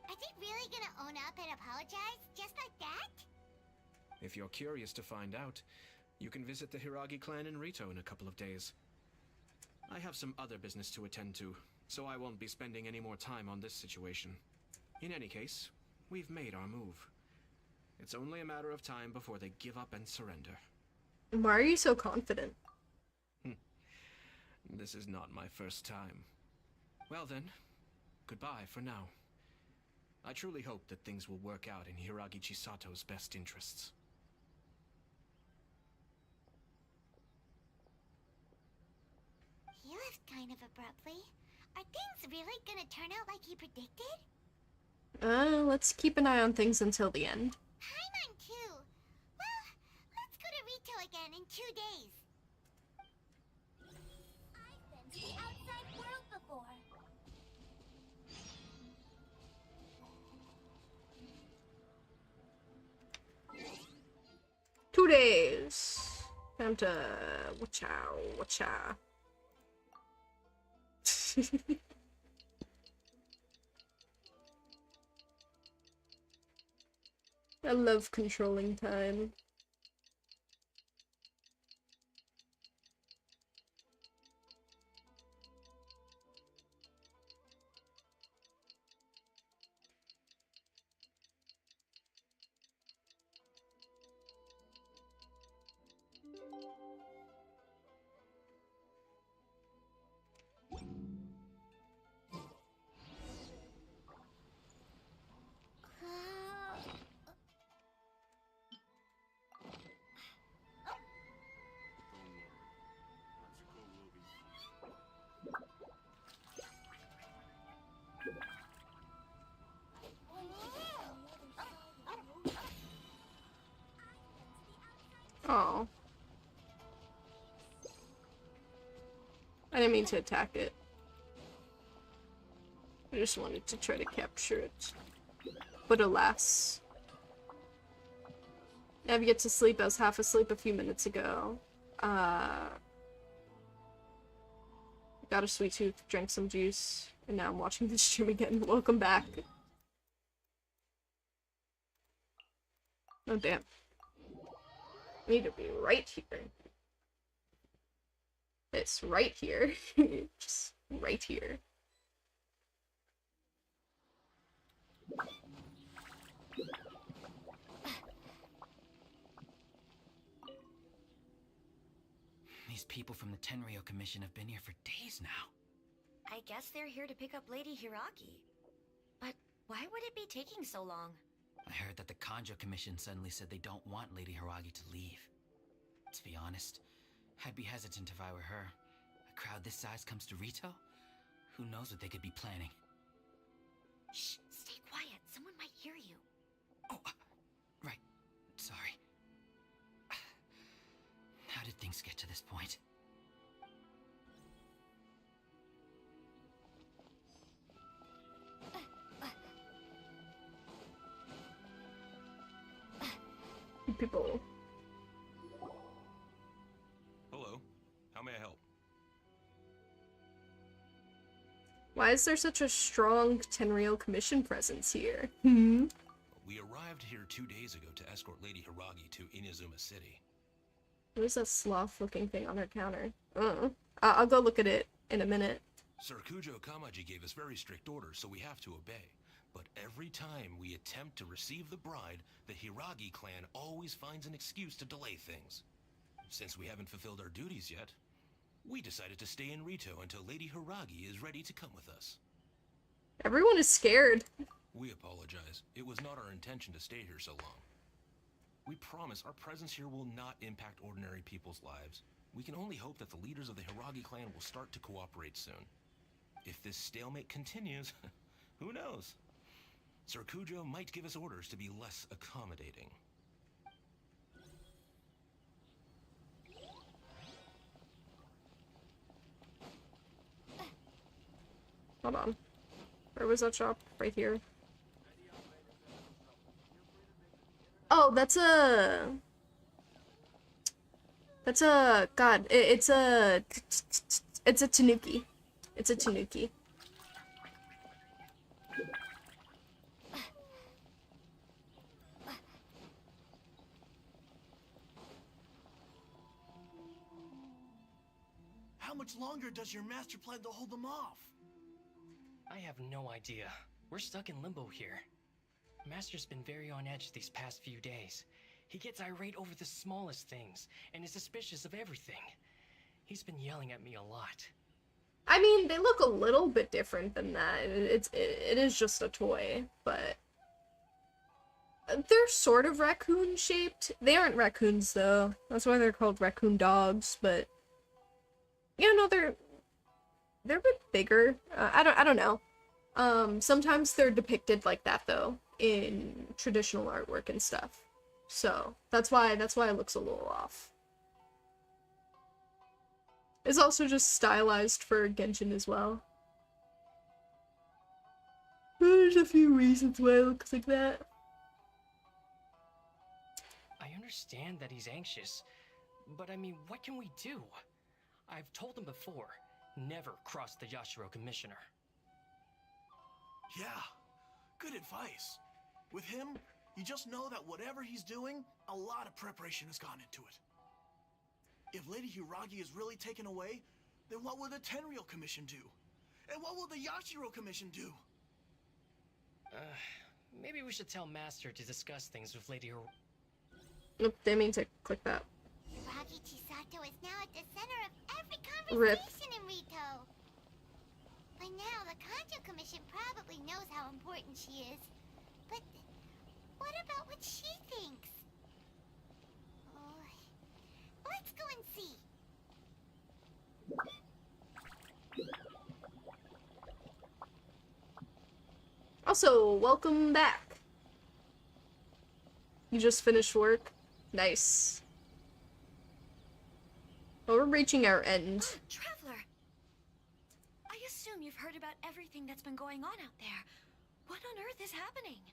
Are they really gonna own up and apologize? Just like that? If you're curious to find out, you can visit the Hiragi clan in Rito in a couple of days. I have some other business to attend to, so I won't be spending any more time on this situation. In any case, we've made our move. It's only a matter of time before they give up and surrender. Why are you so confident? This is not my first time. Well then, goodbye for now. I truly hope that things will work out in Hiragi Chisato's best interests. He left kind of abruptly. Are things really gonna turn out like he predicted? Let's keep an eye on things until the end. Paimon too. Well, let's go to Rito again in 2 days. I've been to the outside world before. 2 days. Time to watch out, watch out. I love controlling time. I didn't mean to attack it. I just wanted to try to capture it. But alas. Never get to sleep. I was half asleep a few minutes ago. Got a sweet tooth, drank some juice, and now I'm watching the stream again. Welcome back. Oh damn. I need to be right here. It's right here. Just right here. These people from the Tenryo Commission have been here for days now. I guess they're here to pick up Lady Hiragi. But why would it be taking so long? I heard that the Kanjo Commission suddenly said they don't want Lady Hiragi to leave. To be honest, I'd be hesitant if I were her. A crowd this size comes to Rito? Who knows what they could be planning? Shh, stay quiet. Someone might hear you. Oh, right. Sorry. How did things get to this point? People. Hello. How may I help? Why is there such a strong Tenryo Commission presence here? Hmm? We arrived here 2 days ago to escort Lady Hiragi to Inazuma City. What is that sloth-looking thing on her counter? I'll go look at it in a minute. Sir Kujo Kamaji gave us very strict orders, so we have to obey. But every time we attempt to receive the bride, the Hiragi clan always finds an excuse to delay things. Since we haven't fulfilled our duties yet, we decided to stay in Rito until Lady Hiragi is ready to come with us. Everyone is scared. We apologize. It was not our intention to stay here so long. We promise our presence here will not impact ordinary people's lives. We can only hope that the leaders of the Hiragi clan will start to cooperate soon. If this stalemate continues, who knows? Sir Kujo might give us orders to be less accommodating. Hold on. Where was that shop? Right here. Oh, that's a... God, it's a tanuki. It's a tanuki. How much longer does your master plan to hold them off? I have no idea. We're stuck in limbo here. Master's been very on edge these past few days. He gets irate over the smallest things, and is suspicious of everything. He's been yelling at me a lot. I mean, they look a little bit different than that. It is just a toy, but... They're sort of raccoon-shaped. They aren't raccoons, though. That's why they're called raccoon dogs, but... Yeah, no, they're a bit bigger. I don't know. Sometimes they're depicted like that, though, in traditional artwork and stuff. So, that's why it looks a little off. It's also just stylized for GENSHIN as well. There's a few reasons why it looks like that. I understand that he's anxious, but I mean, what can we do? I've told him before, never cross the Yashiro Commissioner. Yeah, good advice. With him, you just know that whatever he's doing, a lot of preparation has gone into it. If Lady Hiragi is really taken away, then what will the Tenryo Commission do? And what will the Yashiro Commission do? Maybe we should tell Master to discuss things with Lady Hiragi. Nope, didn't mean to click that. Hiragi Chisato is now at the center of every Rip. conversation in Rito. By now, the Kanjo Commission probably knows how important she is. But what about what she thinks? Let's go and see. Also, welcome back. You just finished work? Nice. Well, we're reaching our end. Traveler! assume you've heard about everything that's been going on out there. What on earth is happening?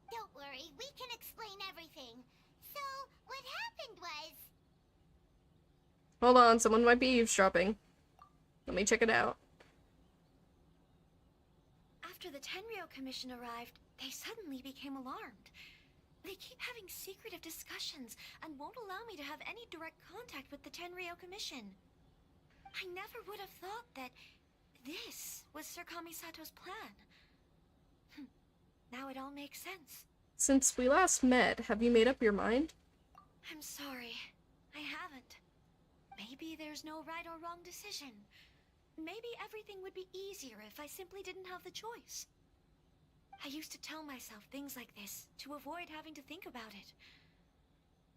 Don't worry, we can explain everything. So, what happened was... Hold on, someone might be eavesdropping. Let me check it out. After the Tenryou Commission arrived, they suddenly became alarmed. They keep having secretive discussions and won't allow me to have any direct contact with the Tenryou Commission. I never would have thought that this was Sir Kamisato's plan. Now it all makes sense. Since we last met, have you made up your mind? I'm sorry. I haven't. Maybe there's no right or wrong decision. Maybe everything would be easier if I simply didn't have the choice. I used to tell myself things like this to avoid having to think about it.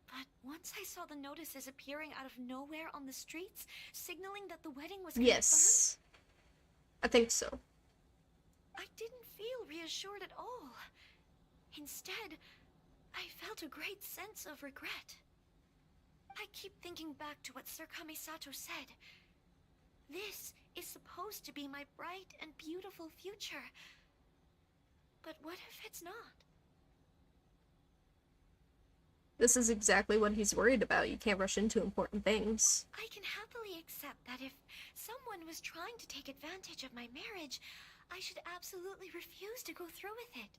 But once I saw the notices appearing out of nowhere on the streets, signaling that the wedding was confirmed, Yes. I think so. I didn't feel reassured at all. Instead, I felt a great sense of regret. I keep thinking back to what Sir Kamisato said. This is supposed to be my bright and beautiful future. But what if it's not? This is exactly what he's worried about. You can't rush into important things. I can happily accept that if someone was trying to take advantage of my marriage, I should absolutely refuse to go through with it.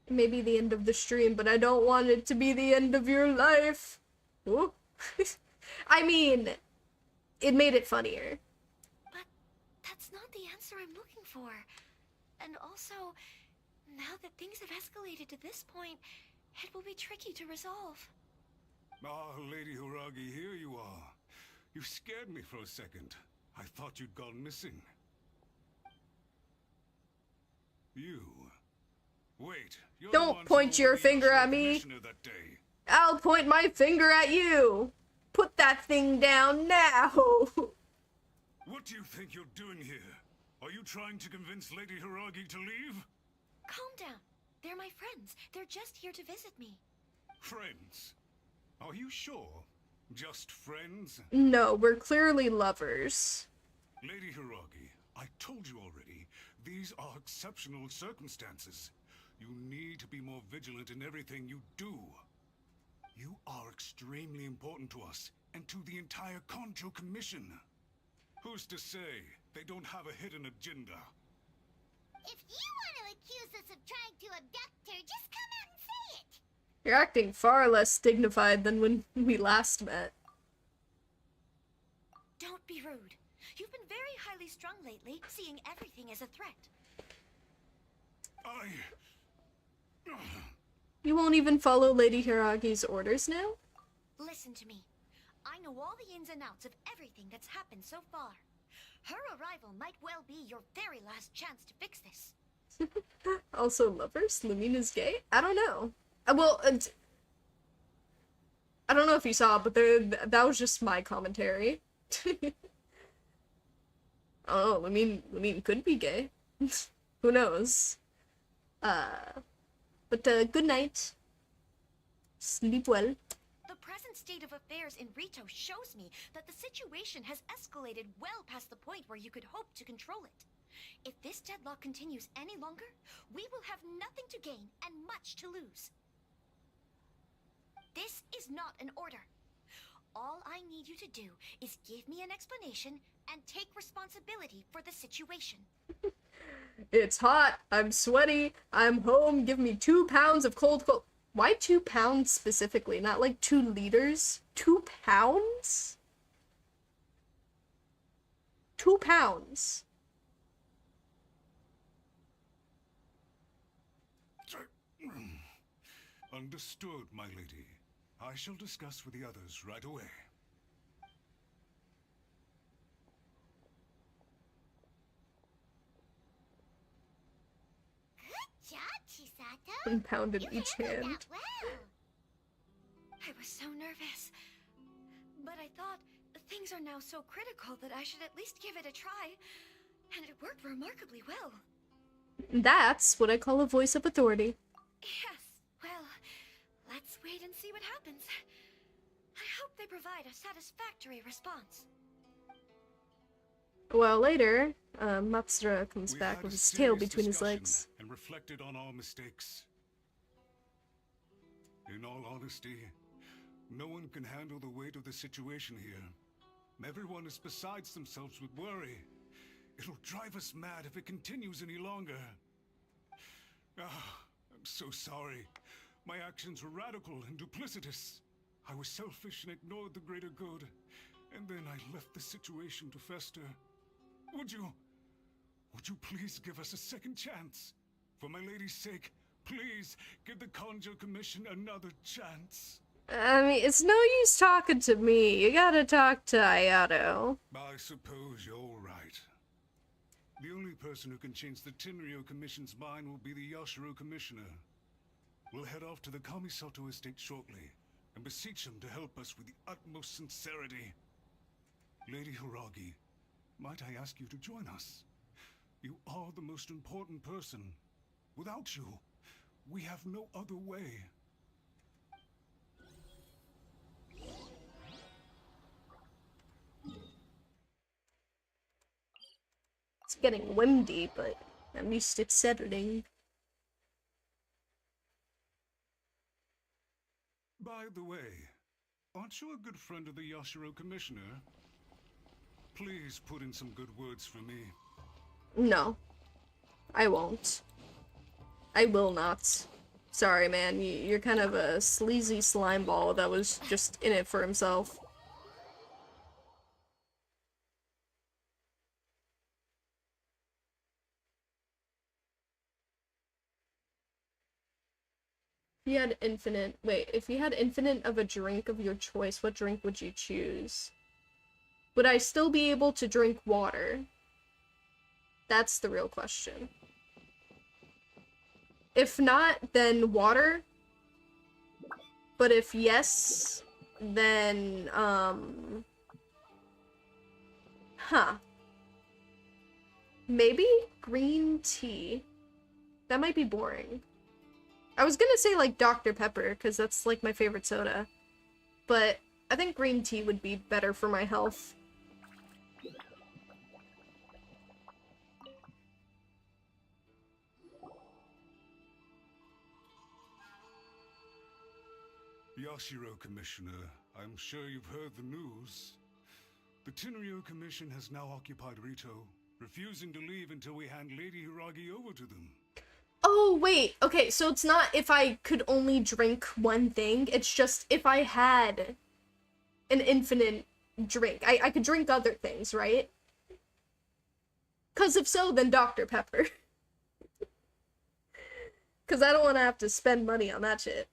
It may be the end of the stream, but I don't want it to be the end of your life. Ooh. I mean, it made it funnier. But that's not the answer I'm looking for. And also, now that things have escalated to this point, it will be tricky to resolve. Ah, Lady Hiragi, here you are. You scared me for a second. I thought you'd gone missing. You... Wait, you're the Don't one point who your was the finger at actual me. commissioner that day. I'll point my finger at you. Put that thing down now. What do you think you're doing here? Are you trying to convince Lady Hiragi to leave? Calm down. They're my friends. They're just here to visit me. Friends? Are you sure? Just friends? No, we're clearly lovers. Lady Hiragi, I told you already, these are exceptional circumstances. You need to be more vigilant in everything you do. You are extremely important to us, and to the entire Kanjo Commission. Who's to say they don't have a hidden agenda? If you want to accuse us of trying to abduct her, just come out and say it! You're acting far less dignified than when we last met. Don't be rude. You've been very highly strung lately, seeing everything as a threat. You won't even follow Lady Hiragi's orders now? Listen to me. I know all the ins and outs of everything that's happened so far. Her arrival might well be your very last chance to fix this. Also lovers? Lumina's gay? I don't know. Well, I don't know if you saw, but that was just my commentary. Oh, Lumine could be gay. Who knows? But good night. Sleep well. The present state of affairs in Rito shows me that the situation has escalated well past the point where you could hope to control it. If this deadlock continues any longer, we will have nothing to gain and much to lose. This is not an order. All I need you to do is give me an explanation and take responsibility for the situation. It's hot, I'm sweaty, I'm home, give me 2 pounds of cold. Why 2 pounds specifically? Not like 2 liters? 2 pounds? 2 pounds. Understood, my lady. I shall discuss with the others right away. Good job, Chisato. 1 pound in each hand. That well. I was so nervous. But I thought things are now so critical that I should at least give it a try. And it worked remarkably well. That's what I call a voice of authority. Yes, well, let's wait and see what happens. I hope they provide a satisfactory response. while later, Matsura comes We back had with a his tail serious between his discussion legs. And reflected on our mistakes. In all honesty, no one can handle the weight of the situation here. Everyone is besides themselves with worry. It'll drive us mad if it continues any longer. I'm so sorry. My actions were radical and duplicitous. I was selfish and ignored the greater good. And then I left the situation to fester. Would you please give us a second chance? For my lady's sake, please give the Conjo Commission another chance. I mean, it's no use talking to me. You gotta talk to Ayato. I suppose you're right. The only person who can change the Tenryo Commission's mind will be the Yashiro Commissioner. We'll head off to the Kamisato estate shortly, and beseech him to help us with the utmost sincerity. Lady Hiragi, might I ask you to join us? You are the most important person. Without you, we have no other way. It's getting windy, but at least it's settling. By the way, aren't you a good friend of the Yashiro Commissioner? Please put in some good words for me. No. I won't. I will not. Sorry, man. You're kind of a sleazy slime ball that was just in it for himself. If you had infinite... Wait, if you had infinite of a drink of your choice, what drink would you choose? Would I still be able to drink water? That's the real question. If not, then water. But if yes, then, maybe green tea. That might be boring. I was gonna say, like, Dr. Pepper, because that's, like, my favorite soda. But I think green tea would be better for my health. Yashiro Commissioner, I'm sure you've heard the news. The Tenryo Commission has now occupied Rito, refusing to leave until we hand Lady Hiragi over to them. Oh, wait. Okay, so it's not if I could only drink one thing. It's just if I had an infinite drink. I could drink other things, right? Because if so, then Dr. Pepper. Because I don't want to have to spend money on that shit.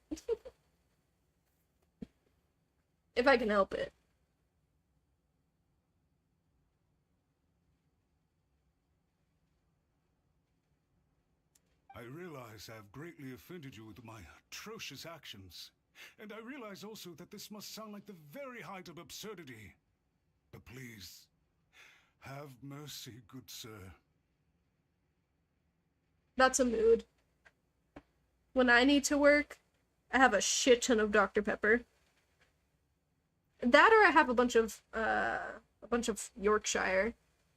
If I can help it. I realize I have greatly offended you with my atrocious actions. And I realize also that this must sound like the very height of absurdity. But please, have mercy, good sir. That's a mood. When I need to work, I have a shit ton of Dr. Pepper. That or I have a bunch of Yorkshire.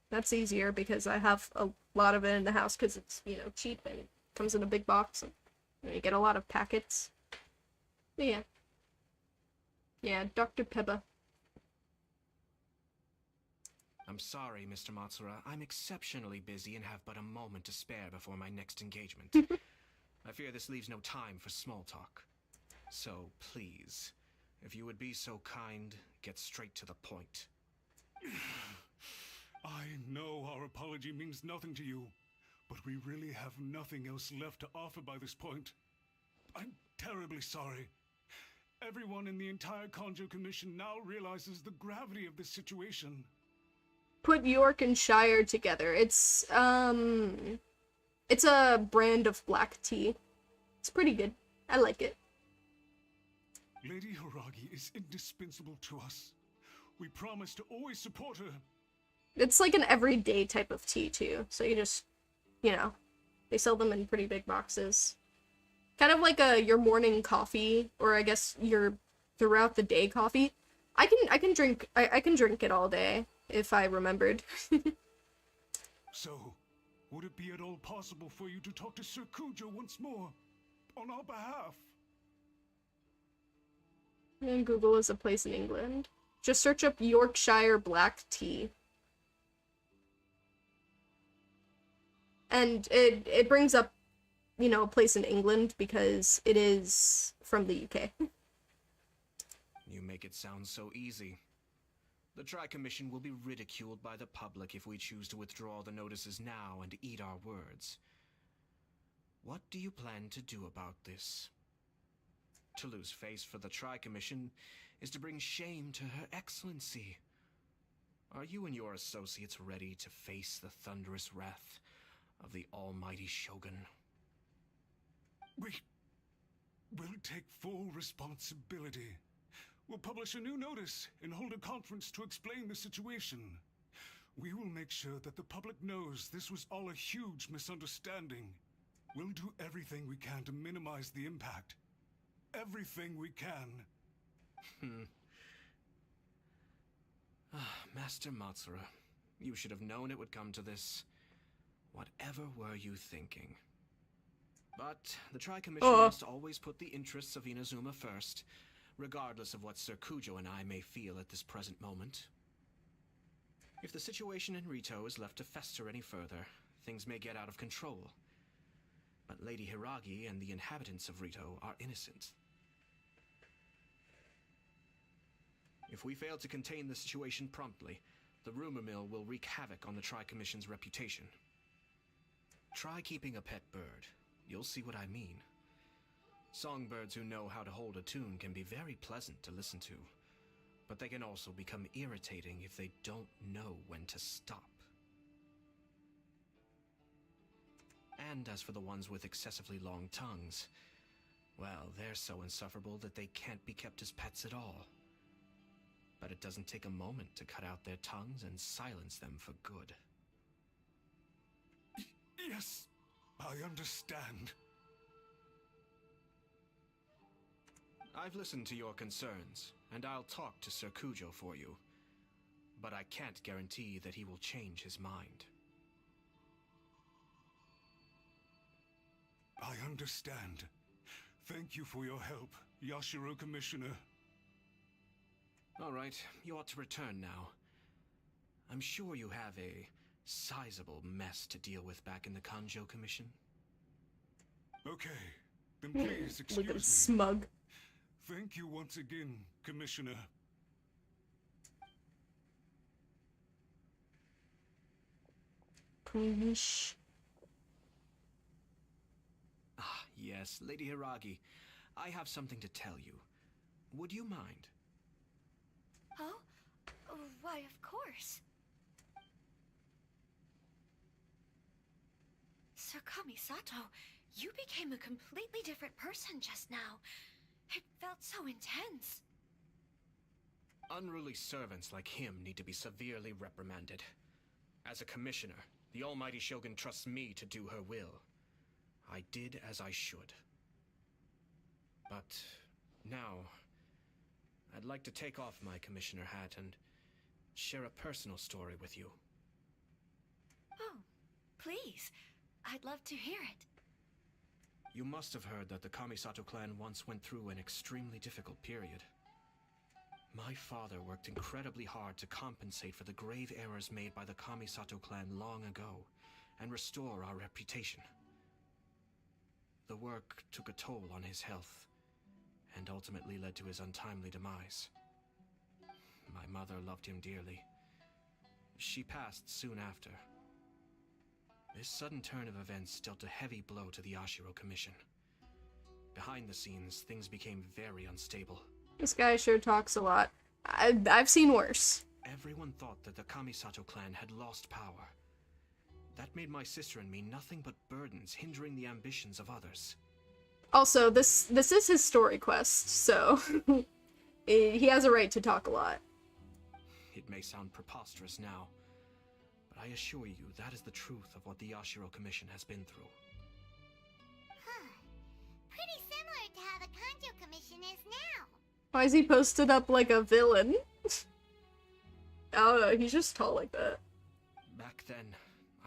That's easier because I have a lot of it in the house because it's, you know, cheap and it comes in a big box and you get a lot of packets. But yeah. Yeah, Dr. Pepper. I'm sorry, Mr. Matsura. I'm exceptionally busy and have but a moment to spare before my next engagement. I fear this leaves no time for small talk. So, please, if you would be so kind, get straight to the point. I know our apology means nothing to you, but we really have nothing else left to offer by this point. I'm terribly sorry. Everyone in the entire Conjo Commission now realizes the gravity of this situation. Put York and Shire together. It's a brand of black tea. It's pretty good. I like it. Lady Hiragi is indispensable to us. We promise to always support her. It's like an everyday type of tea, too. So you just, you know, they sell them in pretty big boxes. Kind of like your morning coffee, or I guess your throughout the day coffee. I can drink it all day, if I remembered. So, would it be at all possible for you to talk to Sir Kujo once more? On our behalf? And Google is a place in England. Just search up Yorkshire black tea. And it brings up, you know, a place in England because it is from the UK. You make it sound so easy. The Tri-Commission will be ridiculed by the public if we choose to withdraw the notices now and eat our words. What do you plan to do about this? To lose face for the Tri-Commission is to bring shame to Her Excellency. Are you and your associates ready to face the thunderous wrath of the almighty Shogun? We'll take full responsibility. We'll publish a new notice and hold a conference to explain the situation. We will make sure that the public knows this was all a huge misunderstanding. We'll do everything we can to minimize the impact. Everything we can. Master Matsura, you should have known it would come to this. Whatever were you thinking? But the Tri-Commission must always put the interests of Inazuma first, regardless of what Sir Kujo and I may feel at this present moment. If the situation in Rito is left to fester any further, things may get out of control. But Lady Hiragi and the inhabitants of Rito are innocent. If we fail to contain the situation promptly, the rumor mill will wreak havoc on the Tri-Commission's reputation. Try keeping a pet bird. You'll see what I mean. Songbirds who know how to hold a tune can be very pleasant to listen to, but they can also become irritating if they don't know when to stop. And as for the ones with excessively long tongues, well, they're so insufferable that they can't be kept as pets at all. But it doesn't take a moment to cut out their tongues and silence them for good. Yes, I understand. I've listened to your concerns, and I'll talk to Sir Kujo for you. But I can't guarantee that he will change his mind. I understand. Thank you for your help, Yashiro Commissioner. All right, you ought to return now. I'm sure you have a sizable mess to deal with back in the Kanjo Commission. Okay, then please excuse Look at me. smug. Thank you once again, Commissioner. Please. Ah, yes, Lady Hiragi. I have something to tell you. Would you mind? Oh? Why, of course. Sir Kamisato, you became a completely different person just now. It felt so intense. Unruly servants like him need to be severely reprimanded. As a commissioner, the almighty Shogun trusts me to do her will. I did as I should. But now, I'd like to take off my commissioner hat and share a personal story with you. Oh, please. I'd love to hear it. You must have heard that the Kamisato clan once went through an extremely difficult period. My father worked incredibly hard to compensate for the grave errors made by the Kamisato clan long ago and restore our reputation. The work took a toll on his health and ultimately led to his untimely demise. My mother loved him dearly. She passed soon after. This sudden turn of events dealt a heavy blow to the Ashiro Commission. Behind the scenes, things became very unstable. This guy sure talks a lot. I've seen worse. Everyone thought that the Kamisato clan had lost power. That made my sister and me nothing but burdens, hindering the ambitions of others. Also, this is his story quest, so he has a right to talk a lot. It may sound preposterous now, but I assure you that is the truth of what the Ashiro Commission has been through. Pretty similar to how the Kanjo Commission is now. Why is he posted up like a villain? I don't know, he's just tall like that. Back then,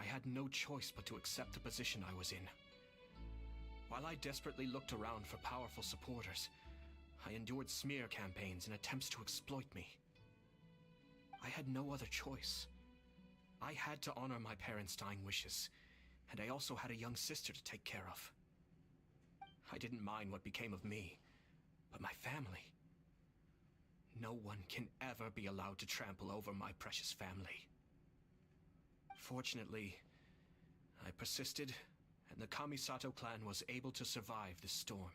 I had no choice but to accept the position I was in. While I desperately looked around for powerful supporters, I endured smear campaigns and attempts to exploit me. I had no other choice. I had to honor my parents' dying wishes, and I also had a young sister to take care of. I didn't mind what became of me, but my family. No one can ever be allowed to trample over my precious family. Fortunately, I persisted, and the Kamisato clan was able to survive the storm.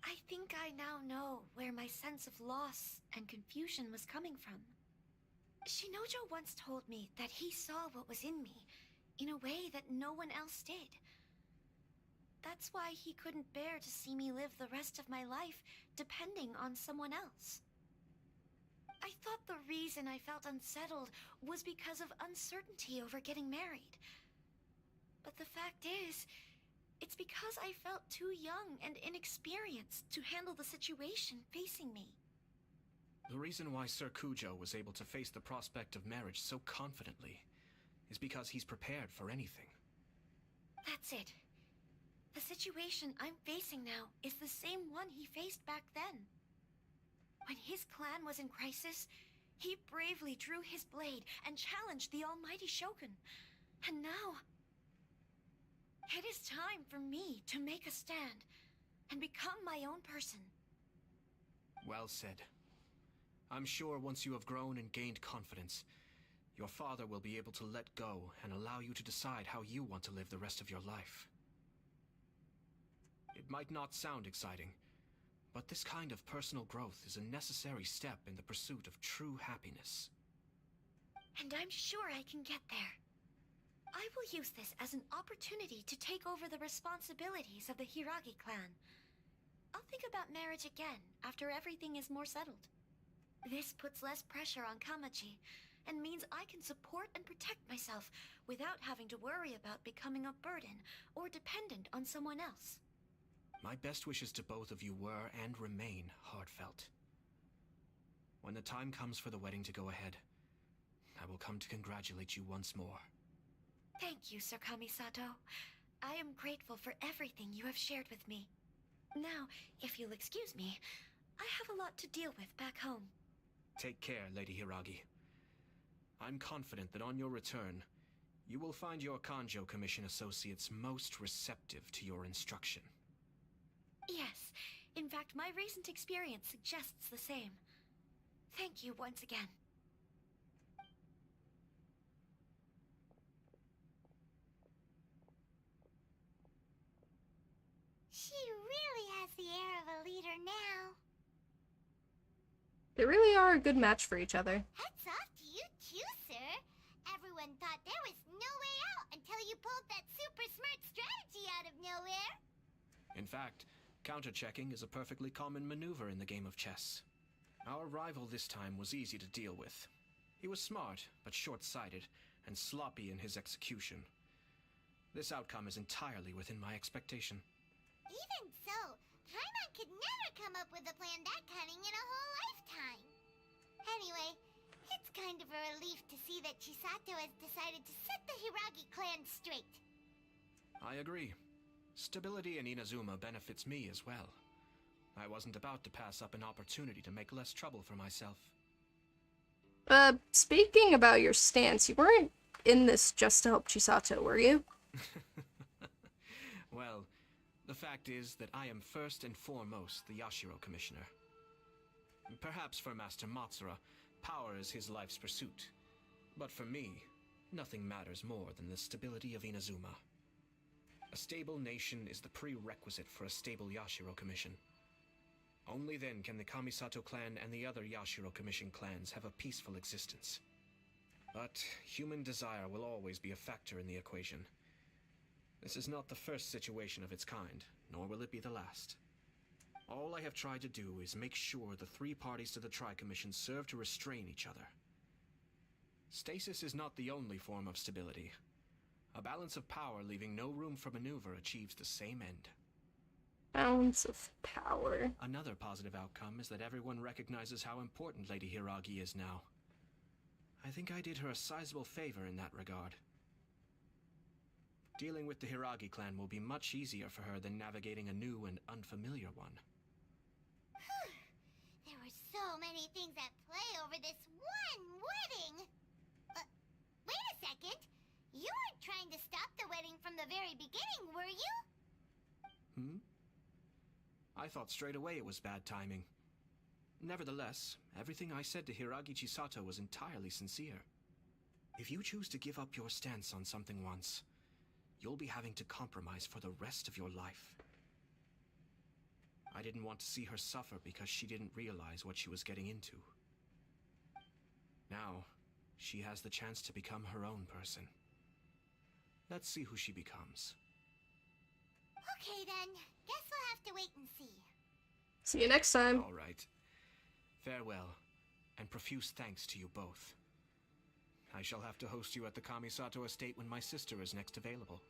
I think I now know where my sense of loss and confusion was coming from. Shinojo once told me that he saw what was in me in a way that no one else did. That's why he couldn't bear to see me live the rest of my life depending on someone else. I thought the reason I felt unsettled was because of uncertainty over getting married. But the fact is, it's because I felt too young and inexperienced to handle the situation facing me. The reason why Sir Kujo was able to face the prospect of marriage so confidently is because he's prepared for anything. That's it. The situation I'm facing now is the same one he faced back then. When his clan was in crisis, he bravely drew his blade and challenged the almighty Shogun. And now, it is time for me to make a stand and become my own person. Well said. I'm sure once you have grown and gained confidence, your father will be able to let go and allow you to decide how you want to live the rest of your life. It might not sound exciting, but this kind of personal growth is a necessary step in the pursuit of true happiness. And I'm sure I can get there. I will use this as an opportunity to take over the responsibilities of the Hiragi clan. I'll think about marriage again after everything is more settled. This puts less pressure on Kamaji, and means I can support and protect myself without having to worry about becoming a burden or dependent on someone else. My best wishes to both of you were and remain heartfelt. When the time comes for the wedding to go ahead, I will come to congratulate you once more. Thank you, Sir Kamisato. I am grateful for everything you have shared with me. Now, if you'll excuse me, I have a lot to deal with back home. Take care, Lady Hiragi. I'm confident that on your return, you will find your Kanjo Commission associates most receptive to your instruction. Yes, in fact, my recent experience suggests the same. Thank you once again. She really has the air of a leader now. They really are a good match for each other. Hats off to you too, sir. Everyone thought there was no way out until you pulled that super smart strategy out of nowhere. In fact, counter-checking is a perfectly common maneuver in the game of chess. Our rival this time was easy to deal with. He was smart, but short-sighted, and sloppy in his execution. This outcome is entirely within my expectation. Even so, Paimon could never come up with a plan that cunning in a whole lifetime. Anyway, it's kind of a relief to see that Chisato has decided to set the Hiragi clan straight. I agree. Stability in Inazuma benefits me as well. I wasn't about to pass up an opportunity to make less trouble for myself. Speaking about your stance, you weren't in this just to help Chisato, were you? Well, the fact is that I am first and foremost the Yashiro Commissioner. Perhaps for Master Matsura, power is his life's pursuit. But for me, nothing matters more than the stability of Inazuma. A stable nation is the prerequisite for a stable Yashiro Commission. Only then can the Kamisato clan and the other Yashiro Commission clans have a peaceful existence. But human desire will always be a factor in the equation. This is not the first situation of its kind, nor will it be the last. All I have tried to do is make sure the three parties to the Tri-Commission serve to restrain each other. Stasis is not the only form of stability. A balance of power leaving no room for maneuver achieves the same end. Balance of power. Another positive outcome is that everyone recognizes how important Lady Hiragi is now. I think I did her a sizable favor in that regard. Dealing with the Hiragi clan will be much easier for her than navigating a new and unfamiliar one. There were so many things at play over this one wedding! Wait a second! You weren't trying to stop the wedding from the very beginning, were you? I thought straight away it was bad timing. Nevertheless, everything I said to Hiragi Chisato was entirely sincere. If you choose to give up your stance on something once, you'll be having to compromise for the rest of your life. I didn't want to see her suffer because she didn't realize what she was getting into. Now, she has the chance to become her own person. Let's see who she becomes. Okay then, guess we'll have to wait and see. See you next time. All right. Farewell, and profuse thanks to you both. I shall have to host you at the Kamisato estate when my sister is next available.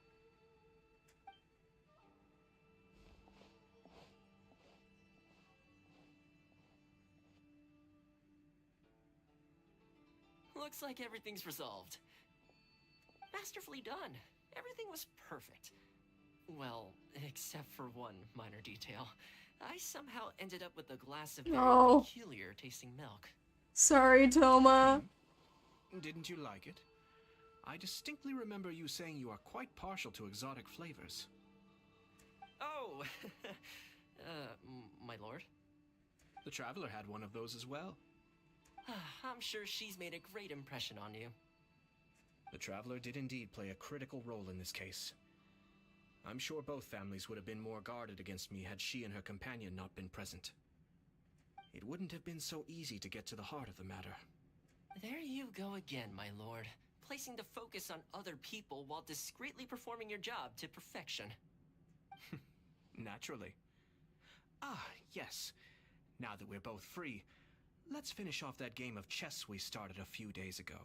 Looks like everything's resolved. Masterfully done. Everything was perfect. Well, except for one minor detail. I somehow ended up with a glass of very peculiar tasting milk. Sorry, Toma. Didn't you like it? I distinctly remember you saying you are quite partial to exotic flavors. Oh, my lord? The Traveler had one of those as well. I'm sure she's made a great impression on you. The Traveler did indeed play a critical role in this case. I'm sure both families would have been more guarded against me had she and her companion not been present. It wouldn't have been so easy to get to the heart of the matter. There you go again, my lord. Placing the focus on other people while discreetly performing your job to perfection. Naturally. Ah, yes. Now that we're both free, let's finish off that game of chess we started a few days ago.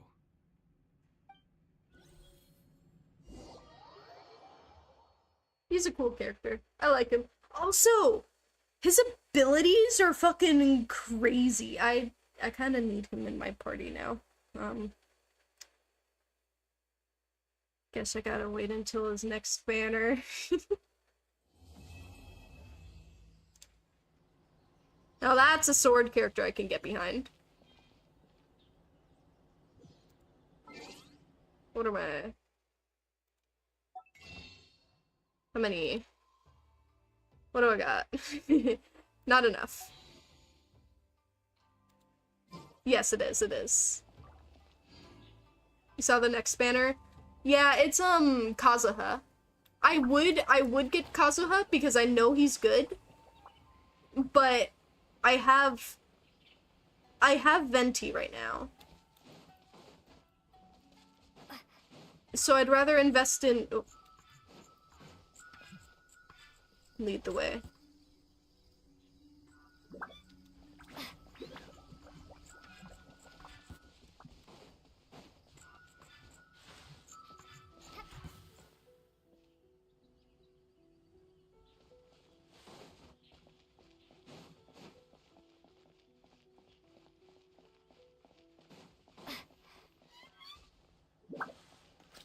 He's a cool character. I like him. Also, his abilities are fucking crazy. I kind of need him in my party now. Guess I gotta wait until his next banner. Now that's a sword character I can get behind. What am I? How many? What do I got? Not enough. Yes, it is, it is. You saw the next banner? Yeah, it's, Kazuha. I would get Kazuha because I know he's good. But I have Venti right now. So I'd rather invest in... Oh. Lead the way.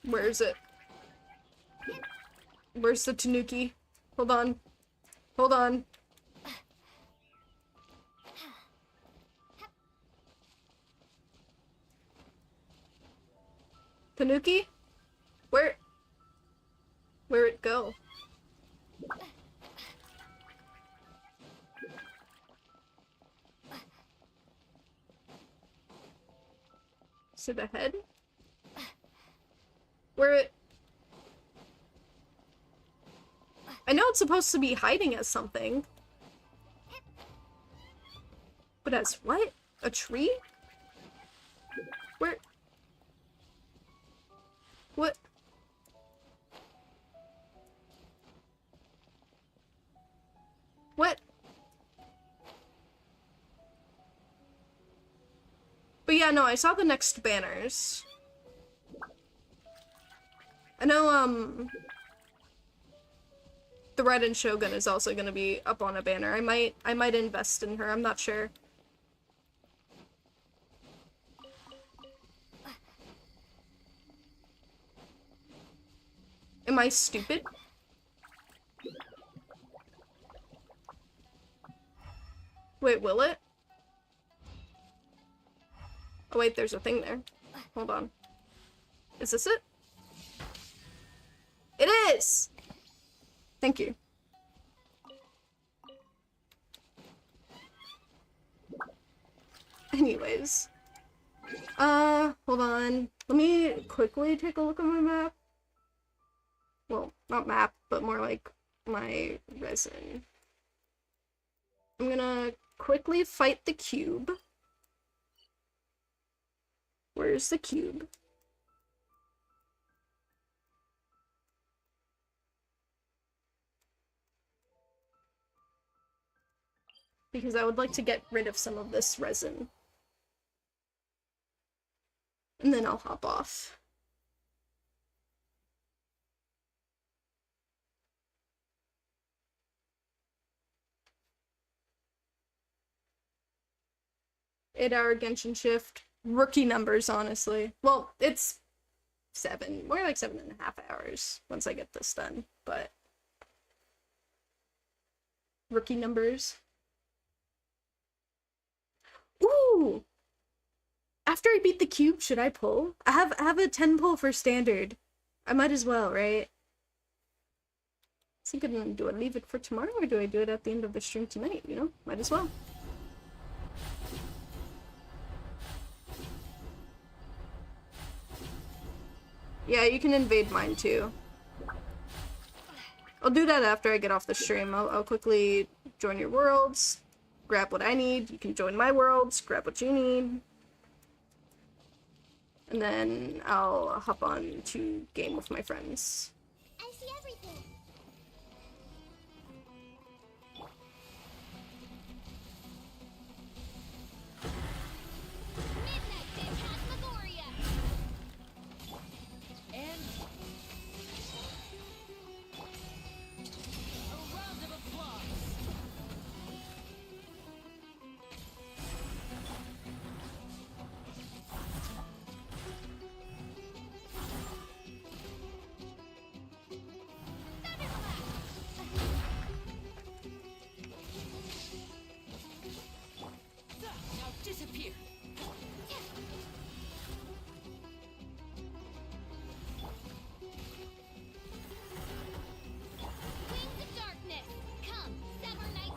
Where is it? Where's the Tanuki? Hold on. Hold on. Tanuki? Where'd it go? Is it ahead? I know it's supposed to be hiding as something. But as what? A tree? Where? What? What? But yeah, no, I saw the next banners. I know, the Raiden Shogun is also gonna be up on a banner. I might invest in her, I'm not sure. Am I stupid? Wait, will it? Oh wait, there's a thing there. Hold on. Is this it? It is! Thank you. Anyways. Hold on. Let me quickly take a look at my map. Well, not map, but more like my resin. I'm gonna quickly fight the cube. Where's the cube? Because I would like to get rid of some of this resin. And then I'll hop off. Eight-hour Genshin shift. Rookie numbers, honestly. Well, it's 7. More like 7.5 hours once I get this done, but... Rookie numbers. Ooh! After I beat the cube, should I pull? I have a 10 pull for standard. I might as well, right? So do I leave it for tomorrow or do I do it at the end of the stream tonight, you know? Might as well. Yeah, you can invade mine too. I'll do that after I get off the stream. I'll quickly join your worlds, grab what I need. You can join my worlds, grab what you need. And then I'll hop on to game with my friends. I see everything. Midnight Phantasmagoria. And a round of applause. Now disappear. Wings of darkness. Come, sever night.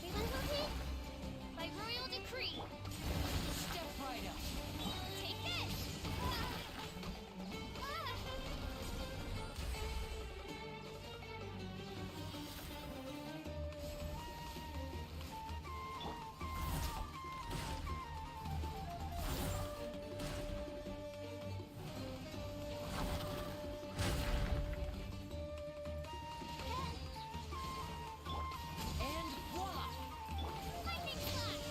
Everyone okay? By royal decree. Step right up. Take this. And voila. Lightning flash.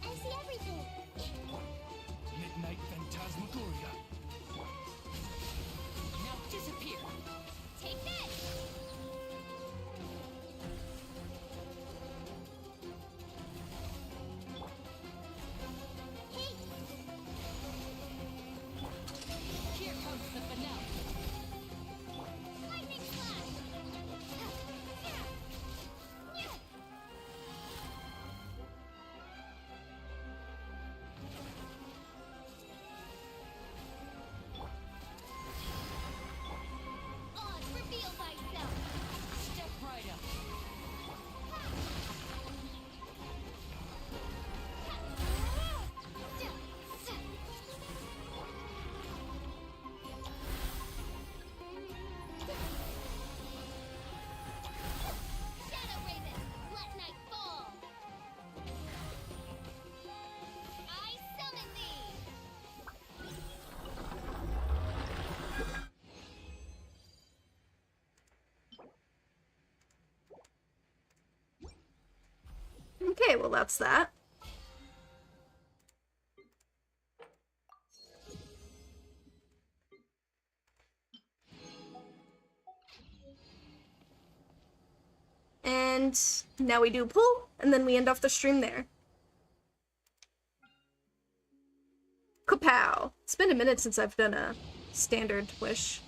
I see everything. Midnight Phantasmagoria. Now disappear. Take this. Hey, Here comes the finale. lightning flash. Oz, reveal thyself. Step right up. Shadow Raven, let night fall. I summon thee. Okay, well that's that. nice. Now we do pull, and then we end off the stream there. Kapow! It's been a minute since I've done a standard wish.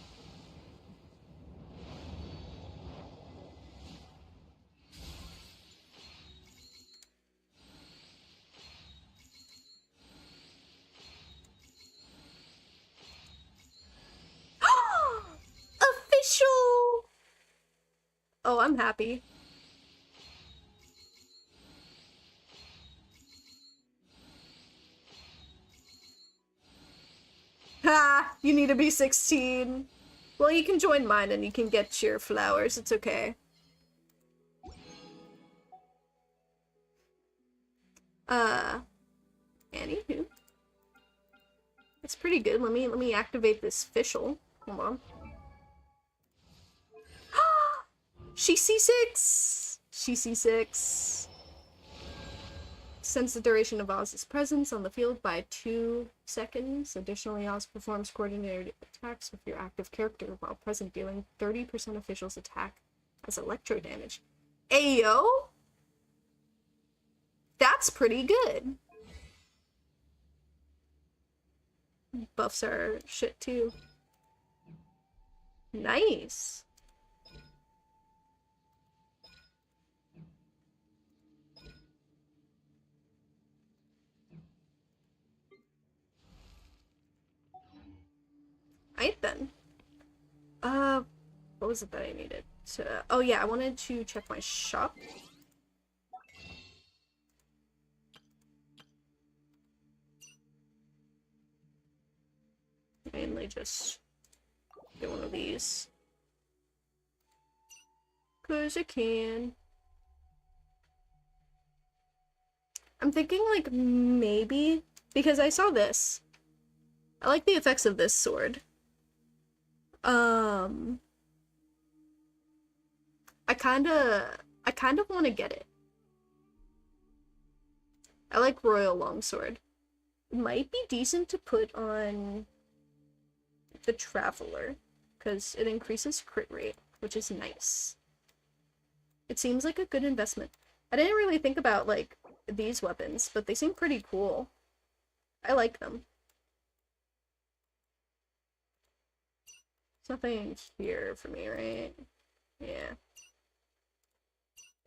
Official! Oh, I'm happy. Ha! You need to be 16. Well, you can join mine and you can get your flowers. It's okay. Anywho. It's pretty good. Let me activate this official. Hold on. She's C6! She's C6. Extends the duration of Oz's presence on the field by 2 seconds. Additionally, Oz performs coordinated attacks with your active character while present, dealing 30% officials attack as electro damage. Ayo! That's pretty good. Buffs are shit too. Nice. Alright then. What was it that I needed to... Oh yeah, I wanted to check my shop. Mainly just get one of these. 'Cause I can. I'm thinking like maybe, because I saw this. I like the effects of this sword. I kind of want to get it. I like Royal Longsword. It might be decent to put on the Traveler, because it increases crit rate, which is nice. It seems like a good investment. I didn't really think about, like, these weapons, but they seem pretty cool. I like them. There's nothing here for me, right? Yeah.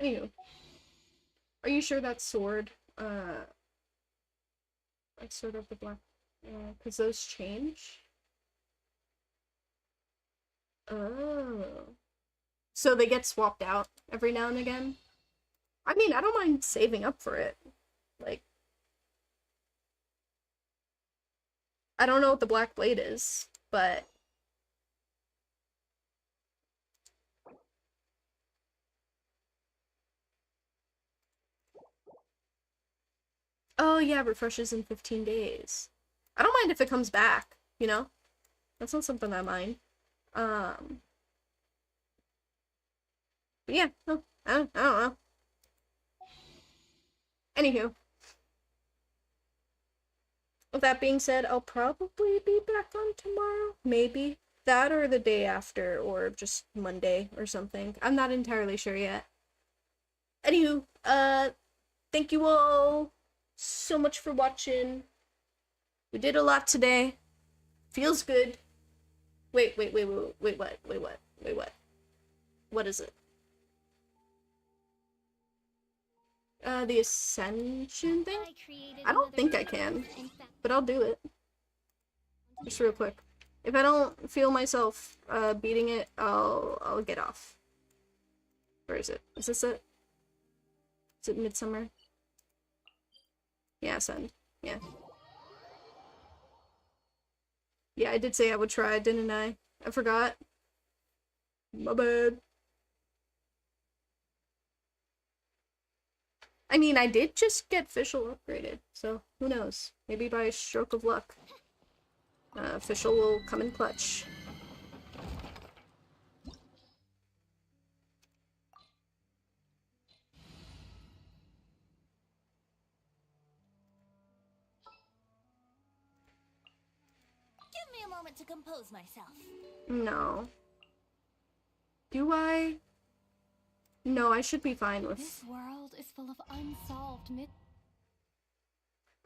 Anywho. Are you sure that sword, like, Sword of the Black, because those change? Oh. So they get swapped out every now and again? I mean, I don't mind saving up for it. Like, I don't know what the Black Blade is, but... Oh yeah, refreshes in 15 days. I don't mind if it comes back, you know? That's not something I mind. But yeah, no, I don't know. Anywho. With that being said, I'll probably be back on tomorrow. Maybe. That or the day after, or just Monday or something. I'm not entirely sure yet. Anywho, thank you all so much for watching. We did a lot today. Feels good. Wait, what? What is it? The Ascension thing? I don't think I can, but I'll do it. Just real quick. If I don't feel myself, beating it, I'll get off. Where is it? Is this it? Is it Midsummer? Yeah, Ascend. Yeah. Yeah, I did say I would try, didn't I? I forgot. My bad. I mean, I did just get Fischl upgraded, so who knows? Maybe by a stroke of luck, Fischl will come in clutch. Give me a moment to compose myself. No. Do I? No, I should be fine This with... world is full of unsolved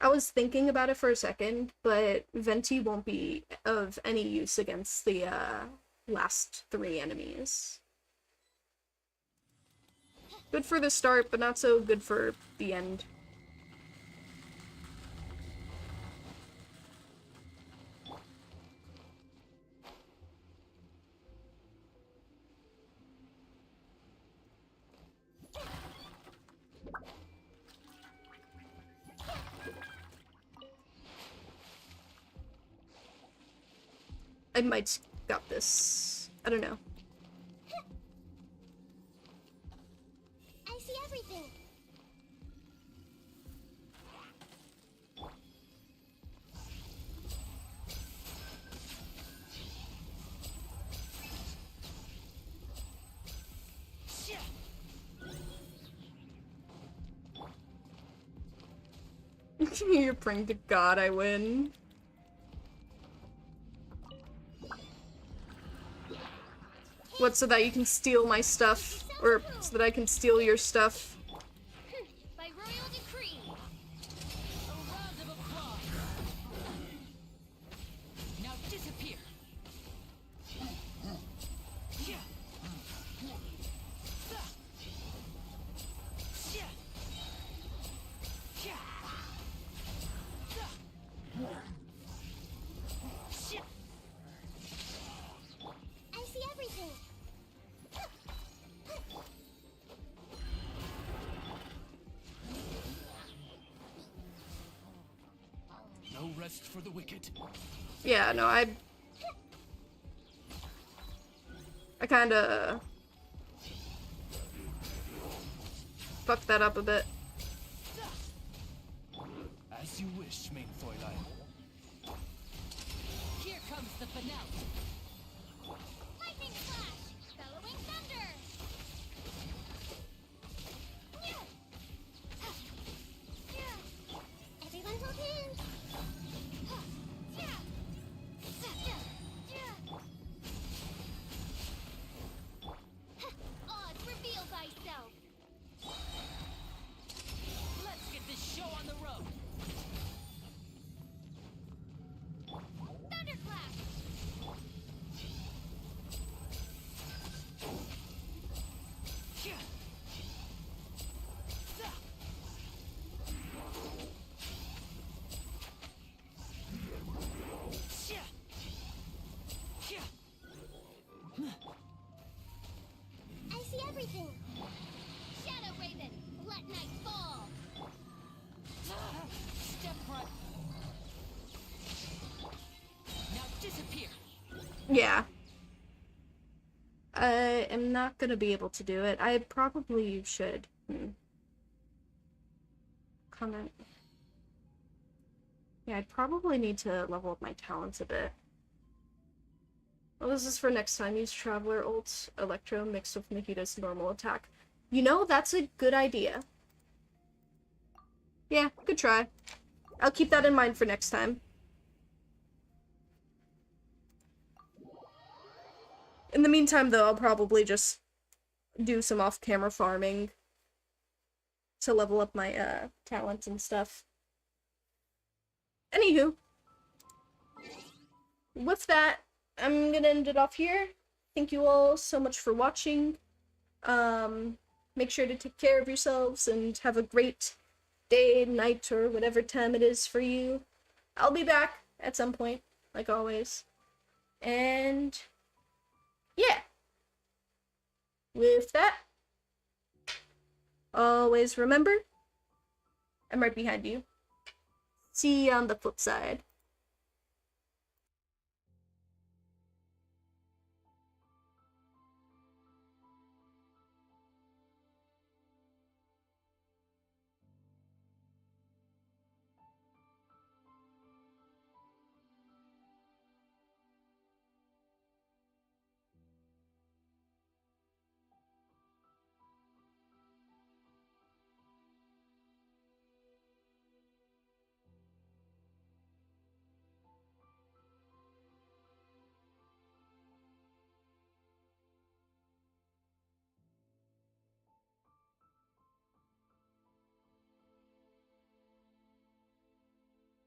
I was thinking about it for a second, but Venti won't be of any use against the, last 3 enemies. Good for the start, but not so good for the end. I might got this. I don't know. I see everything. You're praying to God I win. What, so that you can steal my stuff? Or so that I can steal your stuff? by royal decree. A round of applause. Now disappear. I see everything. No rest for the wicked. Yeah, no, I kinda fucked that up a bit. As you wish, main Fräulein. Here comes the finale. Lightning flash, bellowing thunder. Everyone hold hands. Odds, reveal thyself. Let's get this show on the road. Thunderclap. I see everything. Shadow Raven, let night fall. Step right. Now disappear. Yeah. I am not gonna be able to do it. I probably should. Comment. Yeah, I'd probably need to level up my talents a bit. Well, this is for next time. Use Traveler ult Electro mixed with Nikita's normal attack. You know, that's a good idea. Yeah, good try. I'll keep that in mind for next time. In the meantime, though, I'll probably just do some off-camera farming to level up my, talents and stuff. Anywho. With that, I'm gonna end it off here. Thank you all so much for watching. Make sure to take care of yourselves and have a great day, night, or whatever time it is for you. I'll be back at some point, like always. And yeah. With that, always remember, I'm right behind you. See you on the flip side.